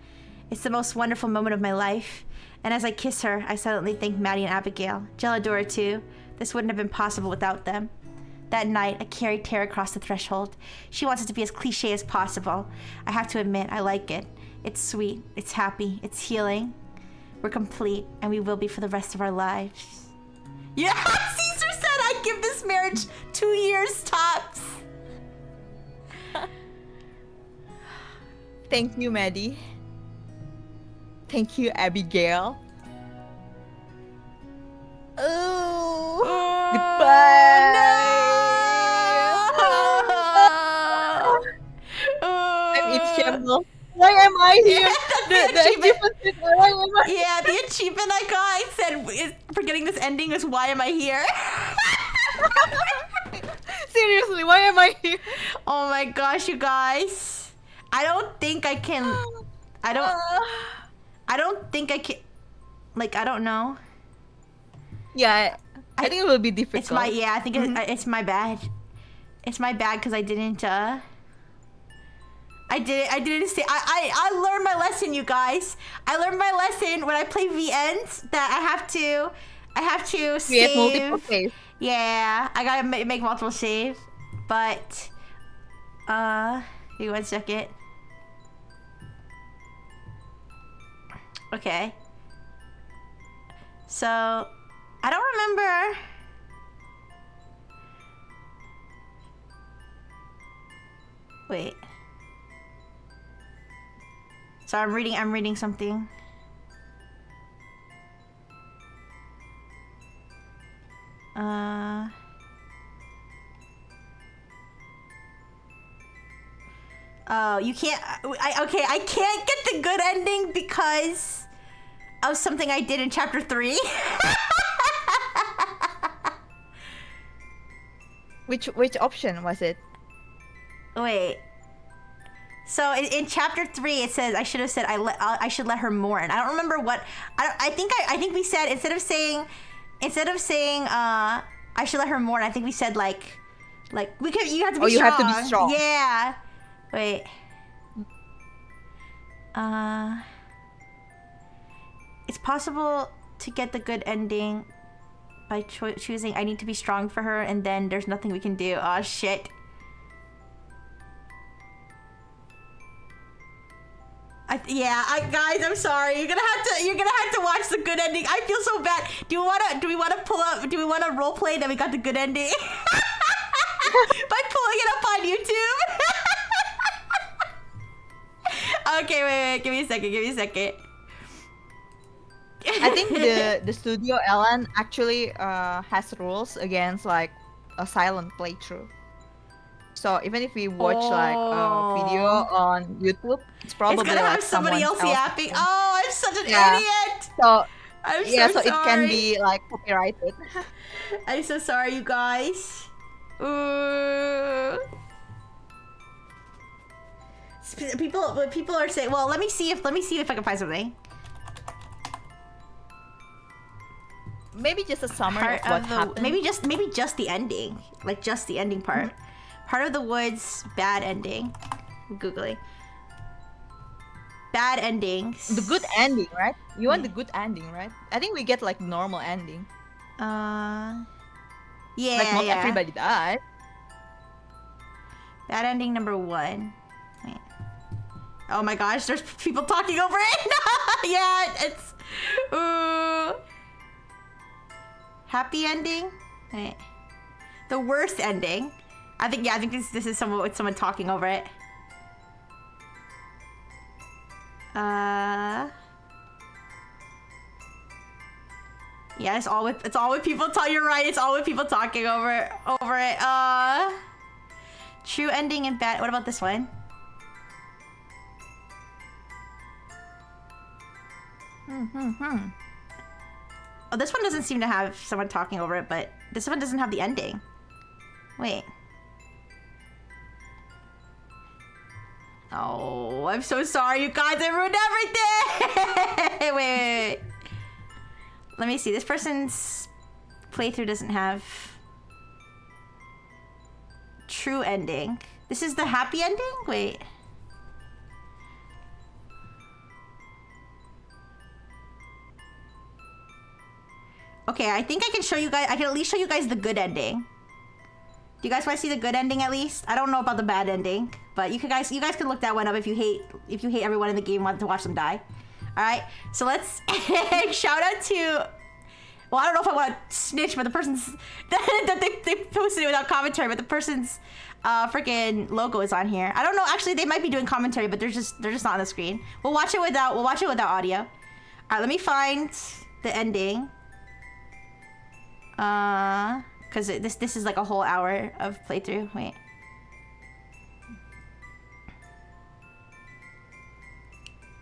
It's the most wonderful moment of my life. And as I kiss her, I silently thank Maddie and Abigail. Jeladora too. This wouldn't have been possible without them. That night, I carried Tara across the threshold. She wants it to be as cliche as possible. I have to admit, I like it. It's sweet, it's happy, it's healing. We're complete, and we will be for the rest of our lives. Yeah, Caesar said I'd give this marriage 2 years tops. Thank you, Maddie. Thank you, Abigail. Oh, goodbye. No! I'm in shambles. Why am I here? Yeah, the achievement. Why am I? Yeah, the achievement I got, I said, for getting this ending is why am I here? Seriously, why am I here? Oh my gosh, you guys. I don't think I can. I don't think I can. Like, I don't know. Yeah, I think it will be difficult. It's my, yeah, I think it's my bad. It's my bad because I didn't say, I learned my lesson, you guys. I learned my lesson when I play VNs that I have to I have to Create multiple save. saves. Yeah, I gotta make multiple saves. But, give me 1 second. Okay. So, I don't remember. Wait. So I'm reading something. Oh, you can't. Okay, I can't get the good ending because of something I did in chapter 3. Which option was it? Wait. So in chapter 3, it says I should have said I should let her mourn. I don't remember what. I think we said instead of saying I should let her mourn. I think we said like you have to be strong. You have to be strong. Yeah. Wait. It's possible to get the good ending by choosing I need to be strong for her, and then there's nothing we can do. Oh shit. Guys, I'm sorry. You're gonna have to watch the good ending. I feel so bad. Do we wanna role play that we got the good ending? By pulling it up on YouTube? Okay, wait, give me a second. I think the studio Ellen actually has rules against like a silent playthrough. So even if we watch like a video on YouTube, it's probably gonna have like somebody else yapping. yapping. Oh, I'm such an Yeah. idiot. So I'm so yeah, so sorry. it can be like copyrighted. I'm so sorry, you guys. Ooh. People are saying. Well, let me see if I can find something. Maybe just a summary of what happened. Maybe just the ending, like just the ending part. Part of the woods, bad ending. I'm Googling. Bad endings. The good ending, right? You want the good ending, right? I think we get like normal ending. Yeah. Like not yeah. everybody died. Bad ending number 1. Wait. Oh my gosh, there's people talking over it. Yeah, it's. Ooh. Happy ending. Wait. The worst ending. I think this is someone talking over it. Yeah, it's all with people talking. You're right. It's all with people talking over it. True ending and bad. What about this one? Oh, this one doesn't seem to have someone talking over it, but this one doesn't have the ending. Wait. Oh, I'm so sorry, you guys. I ruined everything. wait. Let me see. This person's playthrough doesn't have true ending. This is the happy ending? Wait. Okay, I think I can show you guys. I can at least show you guys the good ending. Do you guys want to see the good ending at least? I don't know about the bad ending, but you guys can look that one up if you hate everyone in the game and want to watch them die. All right, so let's shout out to. Well, I don't know if I want to snitch, but the person's that they posted it without commentary, but the person's freaking logo is on here. I don't know. Actually, they might be doing commentary, but they're just not on the screen. We'll watch it without audio. All right, let me find the ending. Because this is like a whole hour of playthrough. Wait.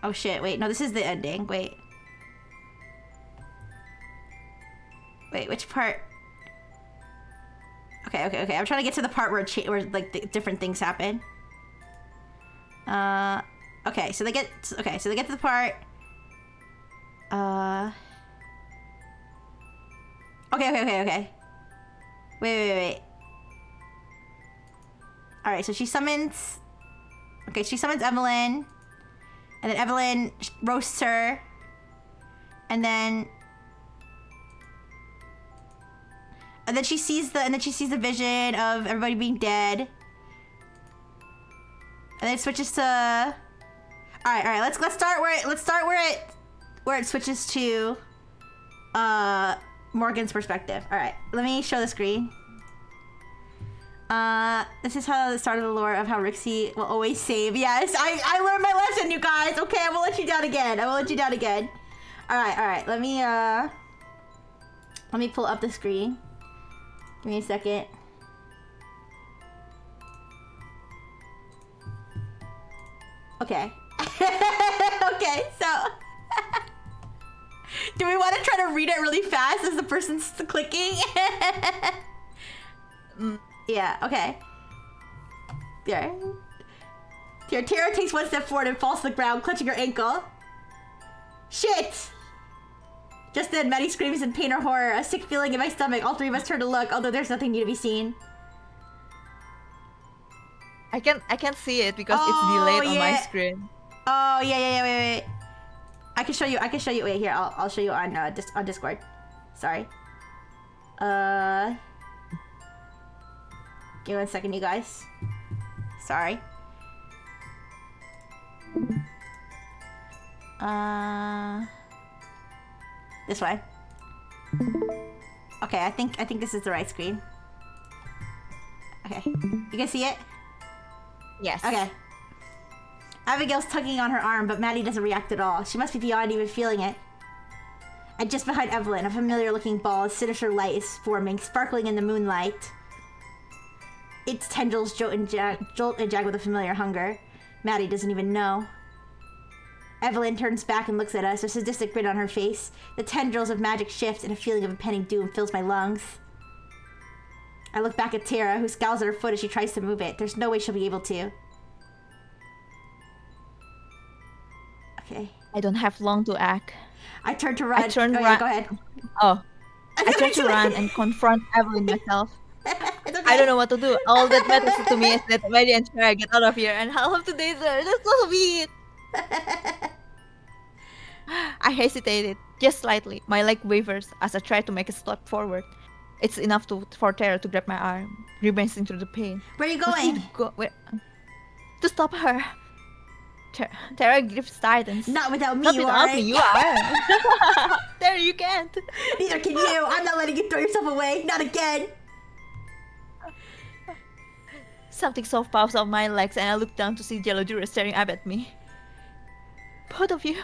Oh shit, wait, no, this is the ending. Wait, which part? Okay. I'm trying to get to the part where like the different things happen. Okay, so they get to the part. Okay. Wait. All right, so she summons Evelyn, and then Evelyn roasts her, and then And then she sees the vision of everybody being dead. And then it switches to. All right. Let's start where it switches to Morgan's perspective. All right. Let me show the screen. This is how the start of the lore of how Rixie will always save. Yes, I learned my lesson, you guys. Okay, I won't let you down again. All right. Let me pull up the screen. Give me a second. Okay. Okay, so do we want to try to read it really fast as the person's clicking? Yeah, okay. There. Here, Tara takes one step forward and falls to the ground, clutching her ankle. Shit! Just then, Maddie screams in pain or horror, a sick feeling in my stomach. All three of us turn to look, although there's nothing new to be seen. I can't see it because it's delayed on my screen. Oh, yeah, wait. I can show you, wait, here, I'll show you on Discord. Sorry. Give me 1 second, you guys. Sorry. This way. Okay, I think this is the right screen. Okay, you can see it? Yes. Okay. Abigail's tugging on her arm, but Maddie doesn't react at all. She must be beyond even feeling it. And just behind Evelyn, a familiar-looking ball of sinister light is forming, sparkling in the moonlight. Its tendrils jolt and jag with a familiar hunger. Maddie doesn't even know. Evelyn turns back and looks at us, a sadistic grin on her face. The tendrils of magic shift, and a feeling of impending doom fills my lungs. I look back at Tara, who scowls at her foot as she tries to move it. There's no way she'll be able to. Okay. I don't have long to act. I turn to run. Run. Go ahead. Oh. I turn to run and confront Evelyn myself. Okay. I don't know what to do. All that matters to me is that Maddie and Tara get out of here, and I'll have to date her. That's so sweet. I hesitated, just slightly. My leg wavers as I try to make a step forward. It's enough for Tara to grab my arm, grimacing through the pain. Where are you going? To stop her. Tara grips tight and... Not without me, Not you without aren't. me, you are. Tara, you can't. Neither can you. I'm not letting you throw yourself away. Not again. Something soft pops off my legs and I look down to see Jelodura staring up at me. Both of you.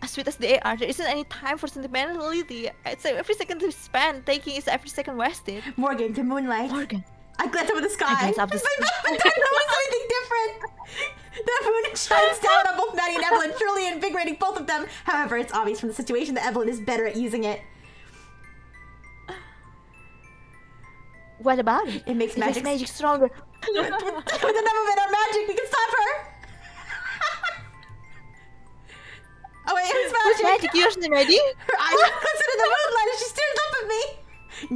As sweet as they are, there isn't any time for sentimentality. It's every second we spend taking is every second wasted. Morgan, to moonlight. Morgan. I glance up at the sky. I glance up the sky. I don't notice anything different. The moon shines down on both Maddie and Evelyn, truly invigorating both of them. However, it's obvious from the situation that Evelyn is better at using it. What about it? It makes magic stronger. With enough of it, our magic, we can stop her. Oh wait, it's magic. What's magic? Yours, Maddie? Her eyes are closer to the moonlight as she stares up at me.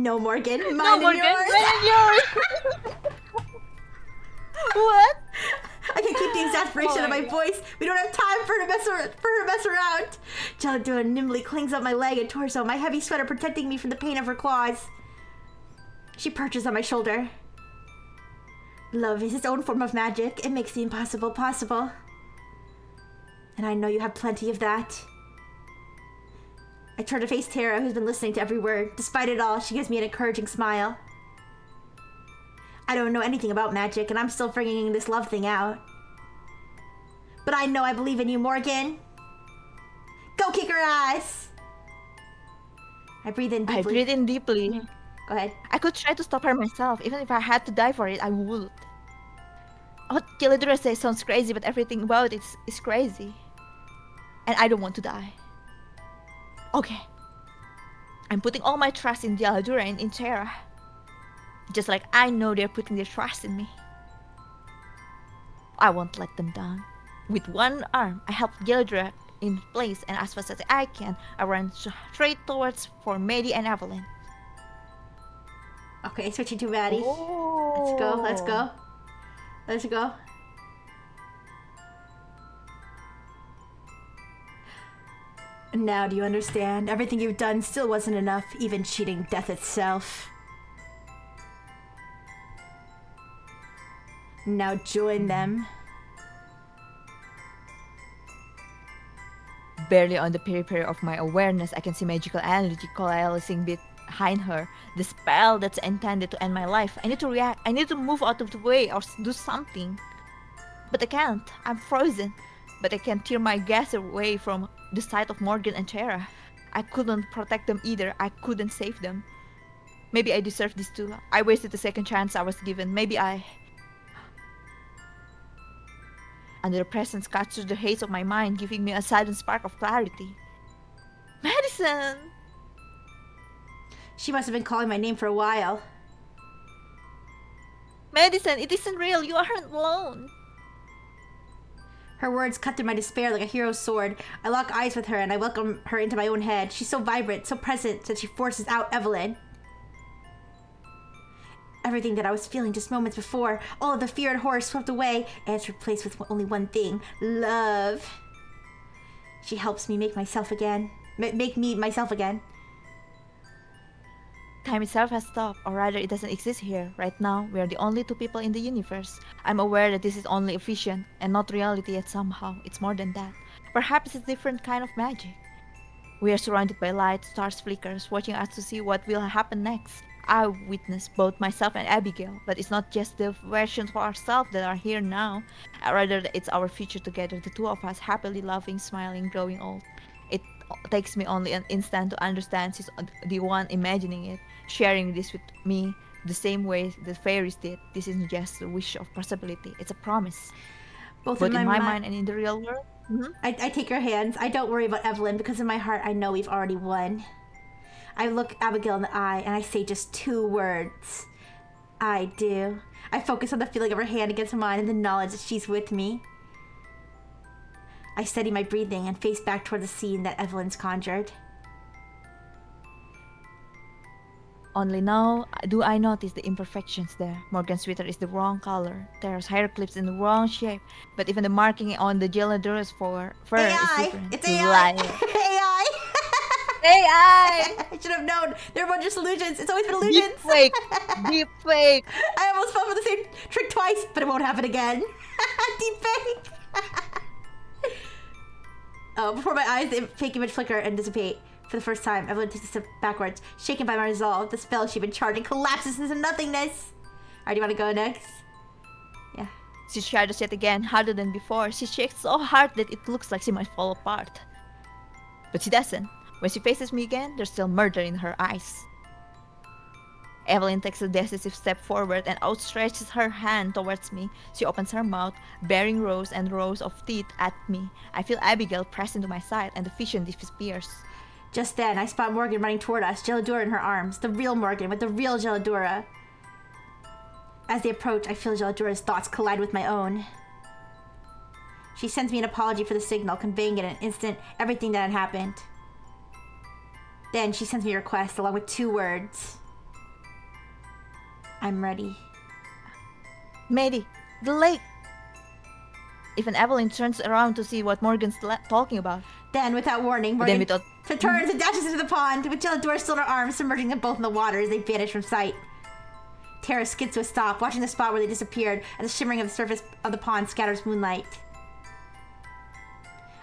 No, Morgan. Mine No, and Morgan. yours. Mine and yours. What? I can keep the exasperation in my voice. We don't have time for her to mess around. Jelodura nimbly clings up my leg and torso, my heavy sweater protecting me from the pain of her claws. She perches on my shoulder. Love is its own form of magic. It makes the impossible possible. And I know you have plenty of that. I turn to face Tara, who's been listening to every word. Despite it all, she gives me an encouraging smile. I don't know anything about magic, and I'm still figuring this love thing out. But I know I believe in you, Morgan. Go kick her ass! I breathe in deeply. I breathe in deeply. Go ahead. I could try to stop her myself. Even if I had to die for it, I would. What Jelodura says sounds crazy, but everything about it is crazy. And I don't want to die. Okay. I'm putting all my trust in Jelodura and in Tara. Just like I know they're putting their trust in me. I won't let them down. With one arm, I help Jelodura in place, and as fast as I can, I run straight towards for Maddie and Evelyn. Okay, switching to Maddie. Oh. Let's go. Now do you understand? Everything you've done still wasn't enough, even cheating death itself. Now join them. Barely on the periphery of my awareness, I can see magical energy coalescing behind her. The spell that's intended to end my life. I need to react. I need to move out of the way or do something. But I can't. I'm frozen. But I can't tear my gaze away from the sight of Morgan and Tara. I couldn't protect them either. I couldn't save them. Maybe I deserve this too. I wasted the second chance I was given. Maybe I... And their presence cuts through the haze of my mind, giving me a sudden spark of clarity. Madison! She must have been calling my name for a while. Madison, it isn't real. You aren't alone. Her words cut through my despair like a hero's sword. I lock eyes with her and I welcome her into my own head. She's so vibrant, so present, that she forces out Evelyn. Everything that I was feeling just moments before, all of the fear and horror swept away, and it's replaced with only one thing: love. She helps me make myself again. Make me myself again. Time itself has stopped, or rather it doesn't exist here. Right now, we are the only two people in the universe. I'm aware that this is only a vision, and not reality, yet somehow, it's more than that. Perhaps it's a different kind of magic. We are surrounded by light, stars, flickers, watching us to see what will happen next. I witness both myself and Abigail, but it's not just the versions of ourselves that are here now. Rather, it's our future together, the two of us happily loving, smiling, growing old. It takes me only an instant to understand she's the one imagining it, sharing this with me the same way the fairies did. This isn't just a wish of possibility, it's a promise. Both in my mind mind and in the real world. I take her hands. I don't worry about Evelyn because in my heart I know we've already won. I look Abigail in the eye and I say just 2 words. I do. I focus on the feeling of her hand against mine and the knowledge that she's with me. I steady my breathing and face back toward the scene that Evelyn's conjured. Only now do I notice the imperfections there. Morgan's sweater is the wrong color. Tara's hair clips in the wrong shape. But even the marking on the Geladura's fur is different. It's AI! AI! AI! I should have known. They're a bunch of illusions. It's always been illusions. Deep fake! Deep fake! I almost fell for the same trick twice, but it won't happen again. Deep fake! Oh, before my eyes, the fake image flicker and dissipate. For the first time, Evelyn takes a step backwards. Shaken by my resolve, the spell she'd been charging collapses into nothingness. Alright, do you want to go next? Yeah. She shadows yet again, harder than before. She shakes so hard that it looks like she might fall apart. But she doesn't. When she faces me again, there's still murder in her eyes. Evelyn takes a decisive step forward and outstretches her hand towards me. She opens her mouth, bearing rows and rows of teeth at me. I feel Abigail press into my side and the vision disappears. Just then, I spot Morgan running toward us, Geladura in her arms. The real Morgan with the real Geladura. As they approach, I feel Geladura's thoughts collide with my own. She sends me an apology for the signal, conveying in an instant everything that had happened. Then she sends me a request along with 2 words. I'm ready. Maddie, the lake! Even Evelyn turns around to see what Morgan's talking about. Then, without warning, Morgan turns and dashes into the pond, with Geladura still in her arms, submerging them both in the water as they vanish from sight. Tara skids to a stop, watching the spot where they disappeared, as the shimmering of the surface of the pond scatters moonlight.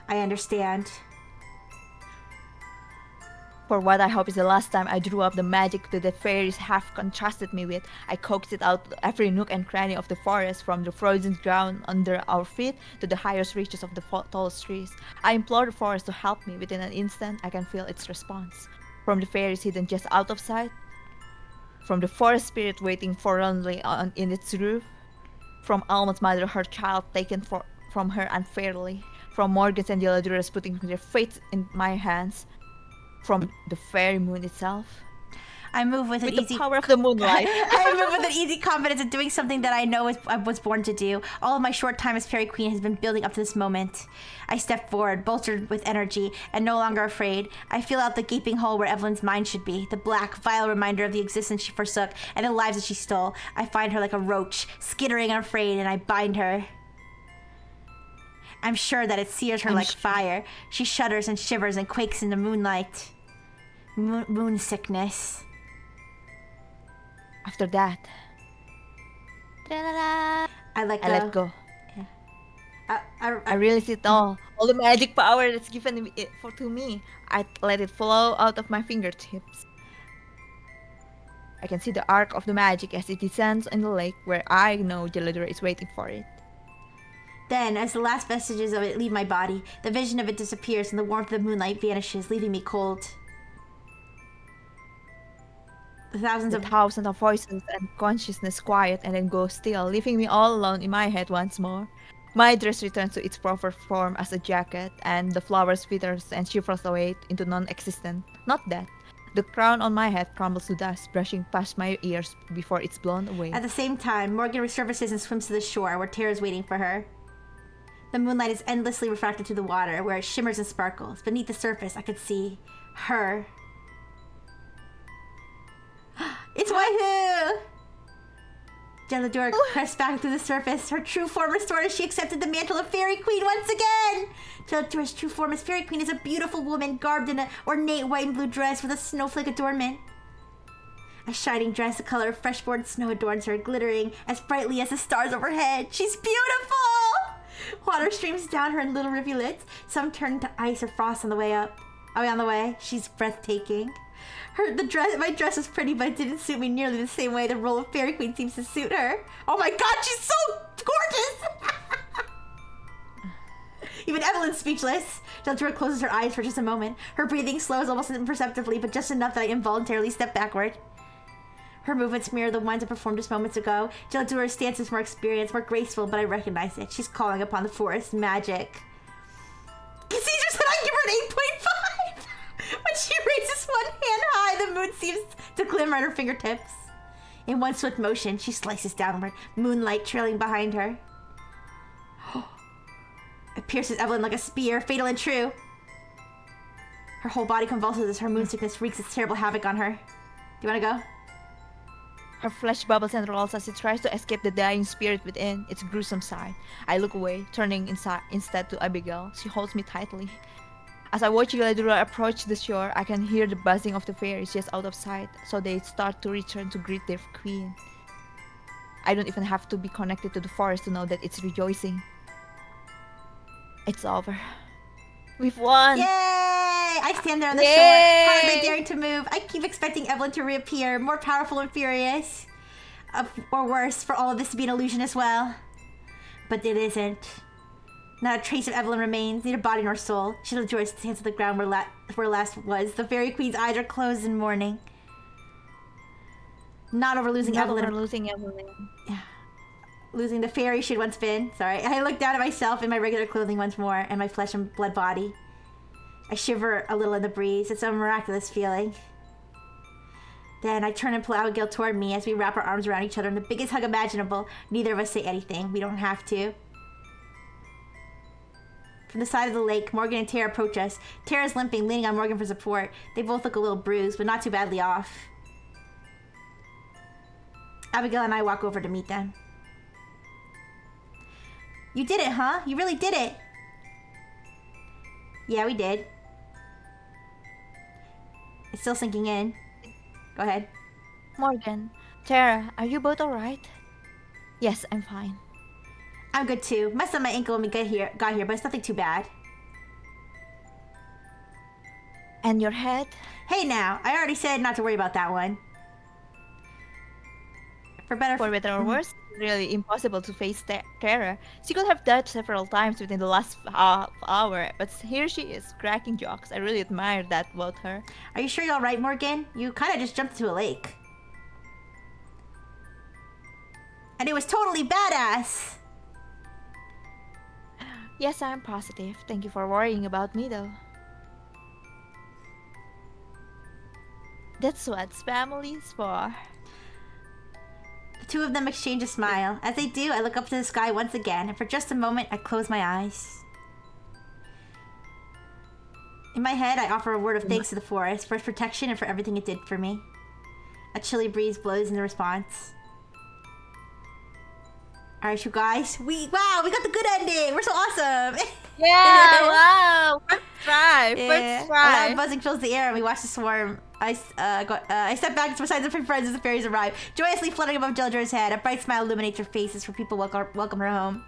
I understand. For what I hope is the last time I drew up the magic that the fairies have contrasted me with, I coaxed it out every nook and cranny of the forest, from the frozen ground under our feet to the highest reaches of the tallest trees. I implore the forest to help me. Within an instant, I can feel its response. From the fairies hidden just out of sight, from the forest spirit waiting forlornly in its roof, from Alma's mother, her child taken from her unfairly, from Morgan's and Geladura's putting their fates in my hands, from the fairy moon itself. I move with the power of the moonlight. I move with an easy confidence in doing something that I know I was born to do. All of my short time as Fairy Queen has been building up to this moment. I step forward, bolstered with energy, and no longer afraid. I feel out the gaping hole where Evelyn's mind should be, the black, vile reminder of the existence she forsook and the lives that she stole. I find her like a roach, skittering and afraid, and I bind her. I'm sure that it sears her like fire. She shudders and shivers and quakes in the moonlight. Moon sickness. After that, ta-da-da, I let go. I let go. I I release it all the magic power that's given to me. I let it flow out of my fingertips. I can see the arc of the magic as it descends in the lake where I know Geladura is waiting for it. Then, as the last vestiges of it leave my body, the vision of it disappears and the warmth of the moonlight vanishes, leaving me cold. The thousands of voices and consciousness quiet and then go still, leaving me all alone in my head once more. My dress returns to its proper form as a jacket, and the flowers withers and shivers away into non-existent. Not that. The crown on my head crumbles to dust, brushing past my ears before it's blown away. At the same time, Morgan resurfaces and swims to the shore where Tara is waiting for her. The moonlight is endlessly refracted to the water, where it shimmers and sparkles. Beneath the surface, I could see her. It's Waifu! Geladura crests back through the surface, her true form restored as she accepted the mantle of Fairy Queen once again! Geladura's true form as Fairy Queen is a beautiful woman garbed in an ornate white and blue dress with a snowflake adornment. A shining dress, the color of fresh-born snow, adorns her, glittering as brightly as the stars overhead. She's beautiful! Water streams down her in little rivulets. Some turn to ice or frost on the way up. On the way, she's breathtaking. My dress was pretty, but it didn't suit me nearly the same way the role of Fairy Queen seems to suit her. Oh my god, she's so gorgeous! Even Evelyn's speechless. Geladura closes her eyes for just a moment. Her breathing slows almost imperceptibly, but just enough that I involuntarily step backward. Her movements mirror the ones I performed just moments ago. Geladura's stance is more experienced, more graceful, but I recognize it. She's calling upon the forest magic. Caesar said I give her an 8.5! When she raises one hand high, the moon seems to glimmer at her fingertips. In one swift motion, she slices downward, moonlight trailing behind her. It pierces Evelyn like a spear, fatal and true. Her whole body convulses as her moon sickness wreaks its terrible havoc on her. Do you want to go? Her flesh bubbles and rolls as it tries to escape the dying spirit within. It's a gruesome sight. I look away, turning instead to Abigail. She holds me tightly. As I watch Geladura approach the shore, I can hear the buzzing of the fairies just out of sight, so they start to return to greet their queen. I don't even have to be connected to the forest to know that it's rejoicing. It's over. We've won! Yay! I stand there on the shore, hardly daring to move. I keep expecting Evelyn to reappear, more powerful and furious. Or worse, for all of this to be an illusion as well. But it isn't. Not a trace of Evelyn remains, neither body nor soul. Geladura stands on the ground where last was. The Fairy Queen's eyes are closed in mourning. Not over losing Evelyn. Yeah. Losing the fairy she'd once been. Sorry. I look down at myself in my regular clothing once more, and my flesh and blood body. I shiver a little in the breeze. It's a miraculous feeling. Then I turn and pull Abigail toward me as we wrap our arms around each other in the biggest hug imaginable. Neither of us say anything. We don't have to. From the side of the lake, Morgan and Tara approach us. Tara's limping, leaning on Morgan for support. They both look a little bruised, but not too badly off. Abigail and I walk over to meet them. You did it, huh? You really did it. Yeah, we did. It's still sinking in. Go ahead. Morgan, Tara, are you both alright? Yes, I'm fine. I'm good too. Messed up my ankle when we got here, but it's nothing too bad. And your head? Hey now, I already said not to worry about that one. For better or worse, it's really impossible to face Tara. She could have died several times within the last half hour, but here she is, cracking jokes. I really admire that about her. Are you sure you're alright, Morgan? You kind of just jumped into a lake. And it was totally badass! Yes, I'm positive. Thank you for worrying about me, though. That's what family's for. The two of them exchange a smile. As they do, I look up to the sky once again, and for just a moment, I close my eyes. In my head, I offer a word of thanks to the forest for its protection and for everything it did for me. A chilly breeze blows in the response. All right, you guys. We got the good ending. We're so awesome. Yeah, wow. First try. Yeah. First A loud try. buzzing fills the air, and we watch the swarm. I step back to signs of my friends as the fairies arrive, joyously fluttering above Geladura's head. A bright smile illuminates her face as her people welcome her home.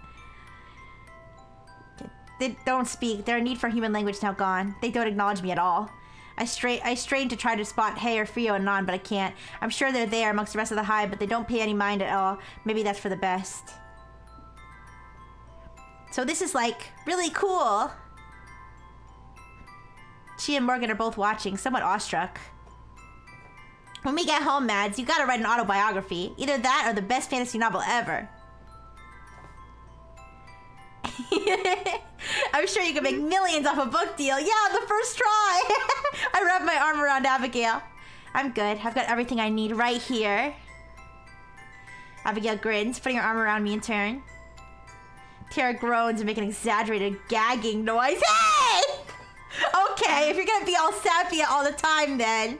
They don't speak. Their need for human language is now gone. They don't acknowledge me at all. I strain to try to spot Hey or Frio and Non, but I can't. I'm sure they're there amongst the rest of the hive, but they don't pay any mind at all. Maybe that's for the best. So this is like really cool. She and Morgan are both watching, somewhat awestruck. When we get home, Mads, you gotta write an autobiography. Either that or the best fantasy novel ever. I'm sure you can make millions off a book deal. Yeah, the first try. I wrap my arm around Abigail. I'm good. I've got everything I need right here. Abigail grins, putting her arm around me in turn. Tara groans and make an exaggerated gagging noise. Hey! Okay, if you're gonna be all sappy all the time, then.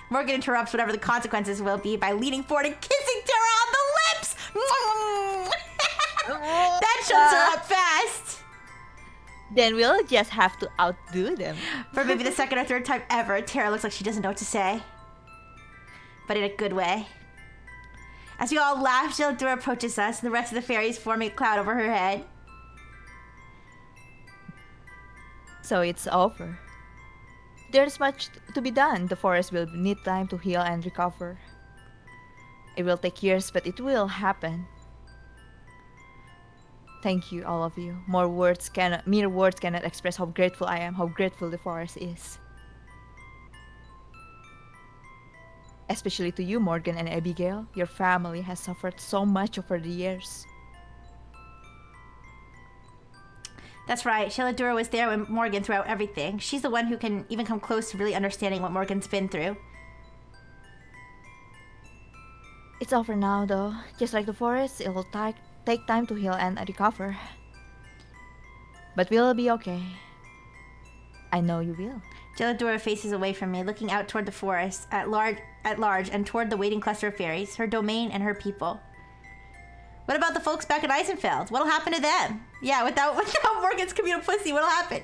Morgan interrupts whatever the consequences will be by leaning forward and kissing Tara on the lips. That shuts her up fast. Then we'll just have to outdo them. For maybe the second or third time ever, Tara looks like she doesn't know what to say. But in a good way. As we all laugh, Geladura approaches us, and the rest of the fairies forming a cloud over her head. So it's over. There's much to be done. The forest will need time to heal and recover. It will take years, but it will happen. Thank you, all of you. Mere words cannot express how grateful I am, how grateful the forest is. Especially to you, Morgan and Abigail. Your family has suffered so much over the years. That's right. Geladura was there with Morgan throughout everything. She's the one who can even come close to really understanding what Morgan's been through. It's over now, though. Just like the forest, it will take time to heal and recover. But we'll be okay. I know you will. Geladura faces away from me, looking out toward the forest, at large, and toward the waiting cluster of fairies, her domain and her people. What about the folks back at Eisenfeld? What'll happen to them? Yeah, without Morgan's communal pussy, what'll happen?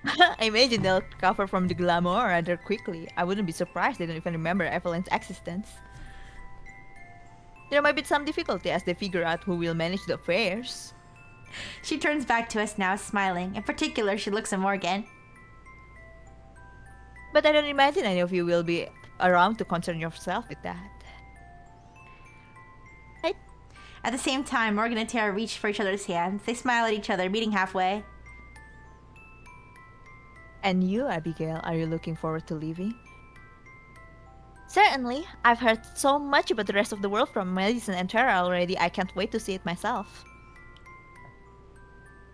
I imagine they'll recover from the glamour rather quickly. I wouldn't be surprised they don't even remember Evelyn's existence. There might be some difficulty as they figure out who will manage the affairs. She turns back to us now, smiling. In particular, she looks at Morgan. But I don't imagine any of you will be around to concern yourself with that. At the same time, Morgan and Tara reach for each other's hands. They smile at each other, meeting halfway. And you, Abigail, are you looking forward to leaving? Certainly. I've heard so much about the rest of the world from Madison and Tara already. I can't wait to see it myself.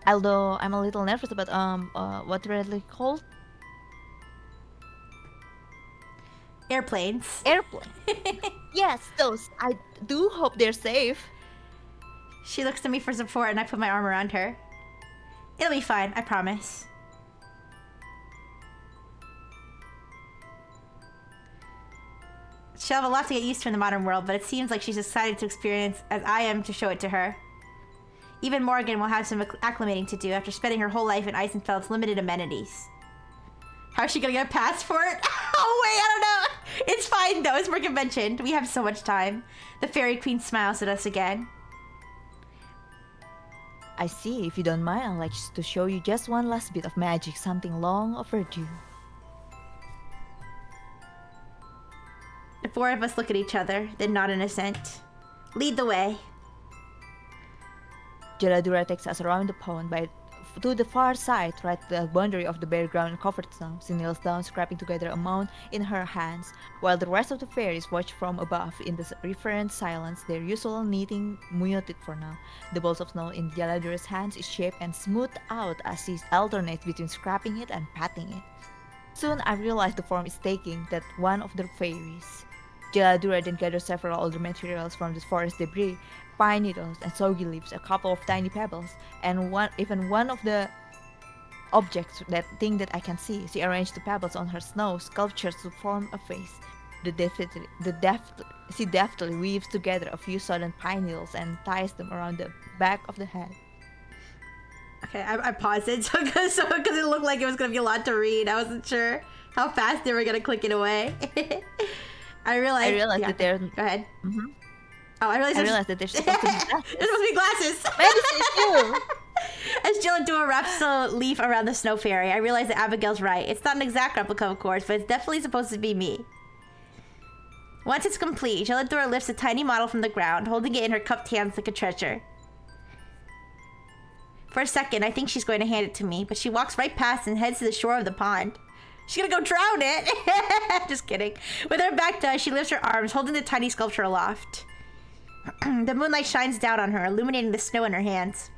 Although I'm a little nervous about what they're really called? Airplanes. Airplane. Yes, those. I do hope they're safe. She looks to me for support and I put my arm around her. It'll be fine, I promise. She'll have a lot to get used to in the modern world, but it seems like she's excited to experience as I am to show it to her. Even Morgan will have some acclimating to do after spending her whole life in Eisenfeld's limited amenities. How's she gonna get a passport? Oh wait, I don't know. It's fine though, as Morgan mentioned. We have so much time. The Fairy Queen smiles at us again. I see. If you don't mind, I'd like to show you just one last bit of magic, something long overdue. The four of us look at each other, then nod in assent. Lead the way. Geladura takes us around the pond to the far side, right at the boundary of the bare ground and covered snow. She kneels down, scraping together a mound in her hands, while the rest of the fairies watch from above in the reverent silence, their usual knitting muted for now. The balls of snow in Geladura's hands is shaped and smoothed out as she alternates between scraping it and patting it. Soon I realize the form is taking that one of the fairies. Geladura then gathers several older materials from the forest debris, pine needles and soggy leaves, a couple of tiny pebbles, and one of the objects that I can see. She arranged the pebbles on her snow sculptures to form a face. She deftly weaves together a few sudden pine needles and ties them around the back of the head. Okay, I paused it because it looked like it was gonna be a lot to read. I wasn't sure how fast they were gonna click it away. I realized that there's. Go ahead. Mhm. Oh, I realized that there's supposed to be glasses. there's supposed to be glasses. Maybe it's you. As Jill and Dora wraps a leaf around the snow fairy, I realize that Abigail's right. It's not an exact replica, of course, but it's definitely supposed to be me. Once it's complete, Jill and Dora lifts a tiny model from the ground, holding it in her cupped hands like a treasure. For a second, I think she's going to hand it to me, but she walks right past and heads to the shore of the pond. She's gonna go drown it! Just kidding. With her back to us, she lifts her arms, holding the tiny sculpture aloft. The moonlight shines down on her, illuminating the snow in her hands.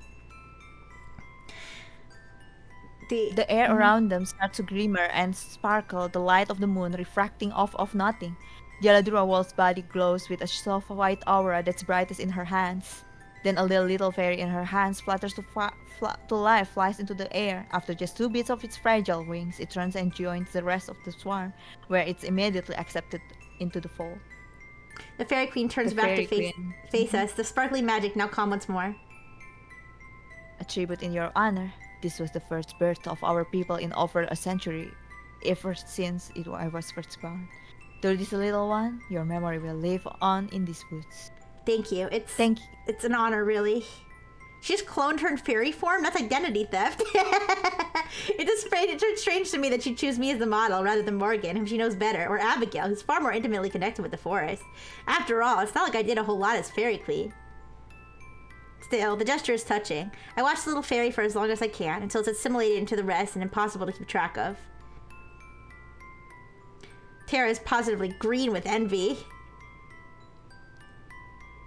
The air around them starts to glimmer and sparkle, the light of the moon refracting off of nothing. Jaladura's body glows with a soft white aura that's brightest in her hands. Then a little fairy in her hands flutters to life, flies into the air. After just 2 beats of its fragile wings, it turns and joins the rest of the swarm, where it's immediately accepted into the fold. The Fairy Queen turns back to face us, the sparkly magic now calm once more. A tribute in your honor. This was the first birth of our people in over a century, ever since I was first born. Through this little one, your memory will live on in these woods. Thank you. Thank you. It's an honor, really. She just cloned her in fairy form? That's identity theft. It's strange to me that she'd choose me as the model rather than Morgan, whom she knows better, or Abigail, who's far more intimately connected with the forest. After all, it's not like I did a whole lot as Fairy Queen. Still, the gesture is touching. I watch the little fairy for as long as I can, until it's assimilated into the rest and impossible to keep track of. Tara is positively green with envy.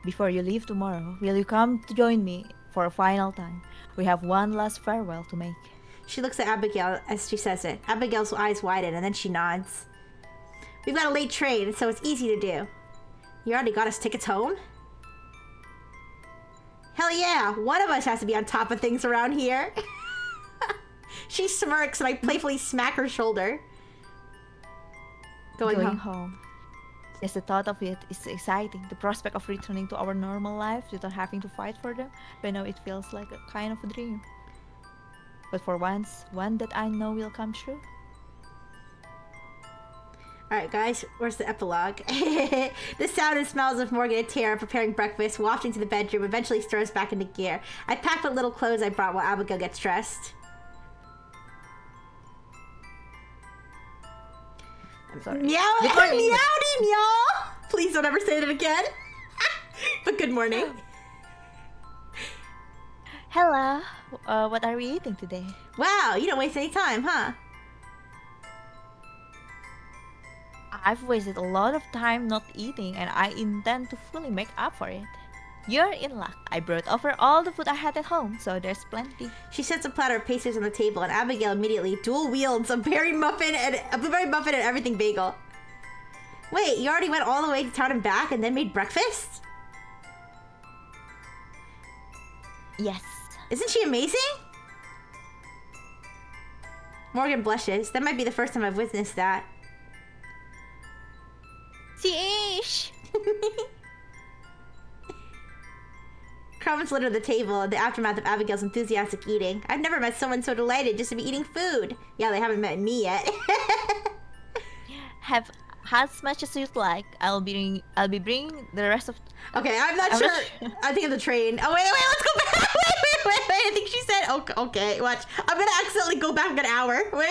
Before you leave tomorrow, will you come to join me for a final time? We have one last farewell to make. She looks at Abigail as she says it. Abigail's eyes widen and then she nods. We've got a late train, so it's easy to do. You already got us tickets home? Hell yeah, one of us has to be on top of things around here. She smirks and I playfully smack her shoulder. Going home. Yes, the thought of it is exciting. The prospect of returning to our normal lives without having to fight for them. But now it feels like a kind of a dream. But for once, one that I know will come true. Alright guys, where's the epilogue? The sound and smells of Morgan and Tara preparing breakfast, wafting to the bedroom, eventually stirs back into gear. I pack what little clothes I brought while Abigail gets dressed. I'm sorry. Meowing, y'all! Please don't ever say that again. But good morning. Hello. What are we eating today? Wow, you don't waste any time, huh? I've wasted a lot of time not eating and I intend to fully make up for it. You're in luck. I brought over all the food I had at home, so there's plenty. She sets a platter of pastries on the table and Abigail immediately dual wields a blueberry muffin and everything bagel. Wait, you already went all the way to town and back and then made breakfast? Yes. Isn't she amazing? Morgan blushes. That might be the first time I've witnessed that. Sheesh! Crumbs litter the table in the aftermath of Abigail's enthusiastic eating. I've never met someone so delighted just to be eating food. Yeah, they haven't met me yet. Have as much as you'd like. I'll be bringing the rest of. Okay, I'm not sure. I think of the train. Oh wait, let's go back. Wait. I think she said. Okay, watch. I'm gonna accidentally go back an hour. Wait.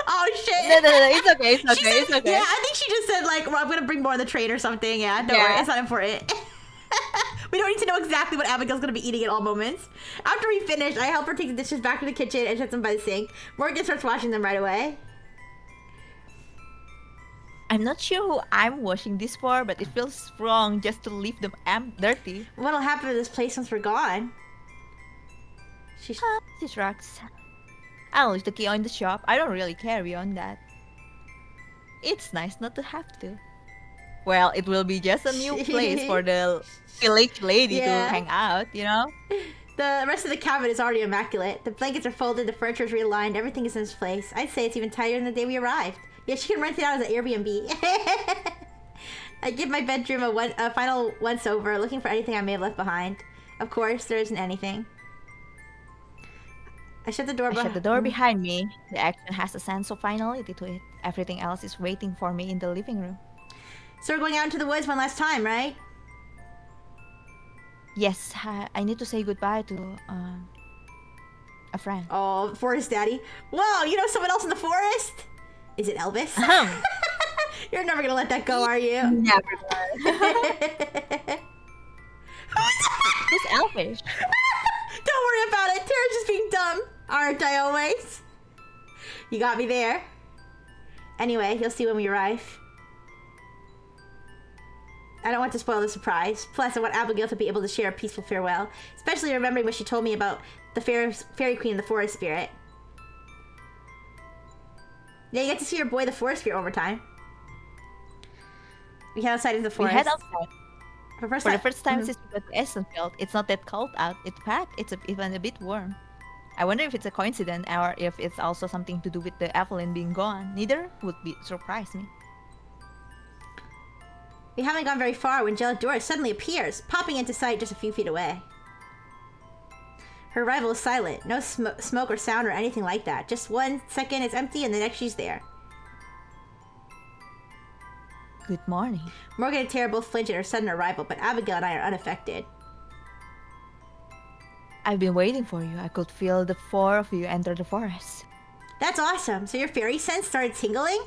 Oh shit. No, it's okay. It's okay. Yeah, I think she just said like, well, I'm gonna bring more on the train or something. Yeah, don't worry, it's not important. We don't need to know exactly what Abigail's gonna be eating at all moments. After we finish, I help her take the dishes back to the kitchen and set them by the sink. Morgan starts washing them right away. I'm not sure who I'm washing this for, but it feels wrong just to leave them dirty. What'll happen to this place once we're gone? She shrugs. I'll leave the key on the shop. I don't really care beyond that. It's nice not to have to. Well, it will be just a new place for the village lady to hang out, you know? The rest of the cabin is already immaculate. The blankets are folded, the furniture is realigned, everything is in its place. I'd say it's even tidier than the day we arrived. Yeah, she can rent it out as an Airbnb. I give my bedroom a final once over, looking for anything I may have left behind. Of course, there isn't anything. I shut the door. I shut the door behind me. The action has a sense of finality to it. Everything else is waiting for me in the living room. So we're going out into the woods one last time, right? Yes, I need to say goodbye to a friend. Oh, forest daddy. Whoa, you know someone else in the forest? Is it Elvis? You're never gonna let that go, are you? Never. Who's Elfish? Don't worry about it. Tara's just being dumb. Aren't I always? You got me there. Anyway, you'll see when we arrive. I don't want to spoil the surprise. Plus, I want Abigail to be able to share a peaceful farewell. Especially remembering what she told me about the fairy queen and the forest spirit. Yeah, you get to see your boy, the forest spirit, one more time. We head outside of the forest. We head outside. For the first time since we got to Essenfield, it's not that cold out. It's packed. It's even a bit warm. I wonder if it's a coincidence or if it's also something to do with the Evelyn being gone. Neither would surprise me. We haven't gone very far when Geladora suddenly appears, popping into sight just a few feet away. Her arrival is silent. No smoke or sound or anything like that. Just 1 second it's empty and the next she's there. Good morning. Morgan and Tara both flinch at her sudden arrival, but Abigail and I are unaffected. I've been waiting for you. I could feel the four of you enter the forest. That's awesome. So your fairy sense started tingling?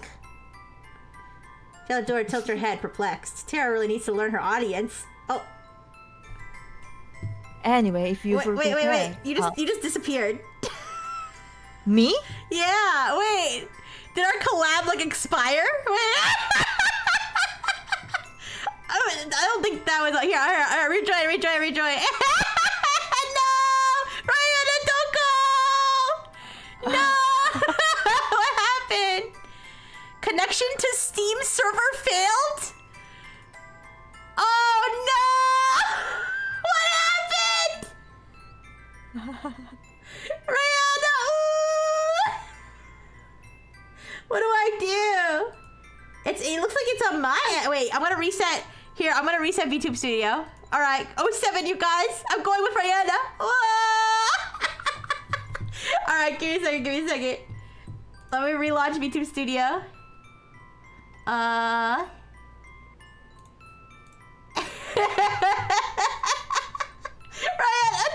Geladora tilts her head, perplexed. Tara really needs to learn her audience. Oh. Anyway, if you wait. You just disappeared. Me? Yeah, wait. Did our collab like expire? Wait. I don't think that was here. Rejoin. No! Ryan, don't go! No! What happened? Connection to Steam server failed? Oh no! What happened? Rihanna! What do I do? It looks like it's on my end. Wait, I'm gonna reset. Here, I'm gonna reset VTube Studio. All right, 07, you guys. I'm going with Rihanna. All right, give me a second. Let me relaunch VTube Studio. Rihanna,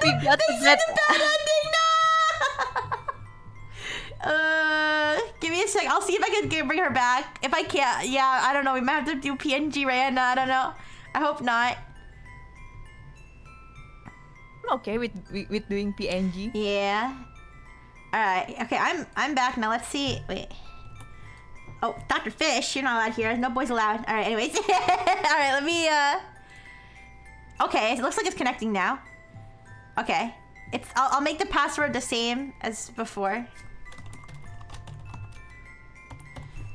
We got they the said best. a bad ending. No. Give me a sec. I'll see if I can bring her back. If I can't, yeah, I don't know. We might have to do PNG, Rihanna. I don't know. I hope not. I'm okay with doing PNG. Yeah. All right. Okay, I'm back now. Let's see. Wait. Oh, Dr. Fish, you're not allowed here. No boys allowed. All right. Anyways. All right. Let me. Okay. It looks like it's connecting now. Okay. I'll make the password the same as before.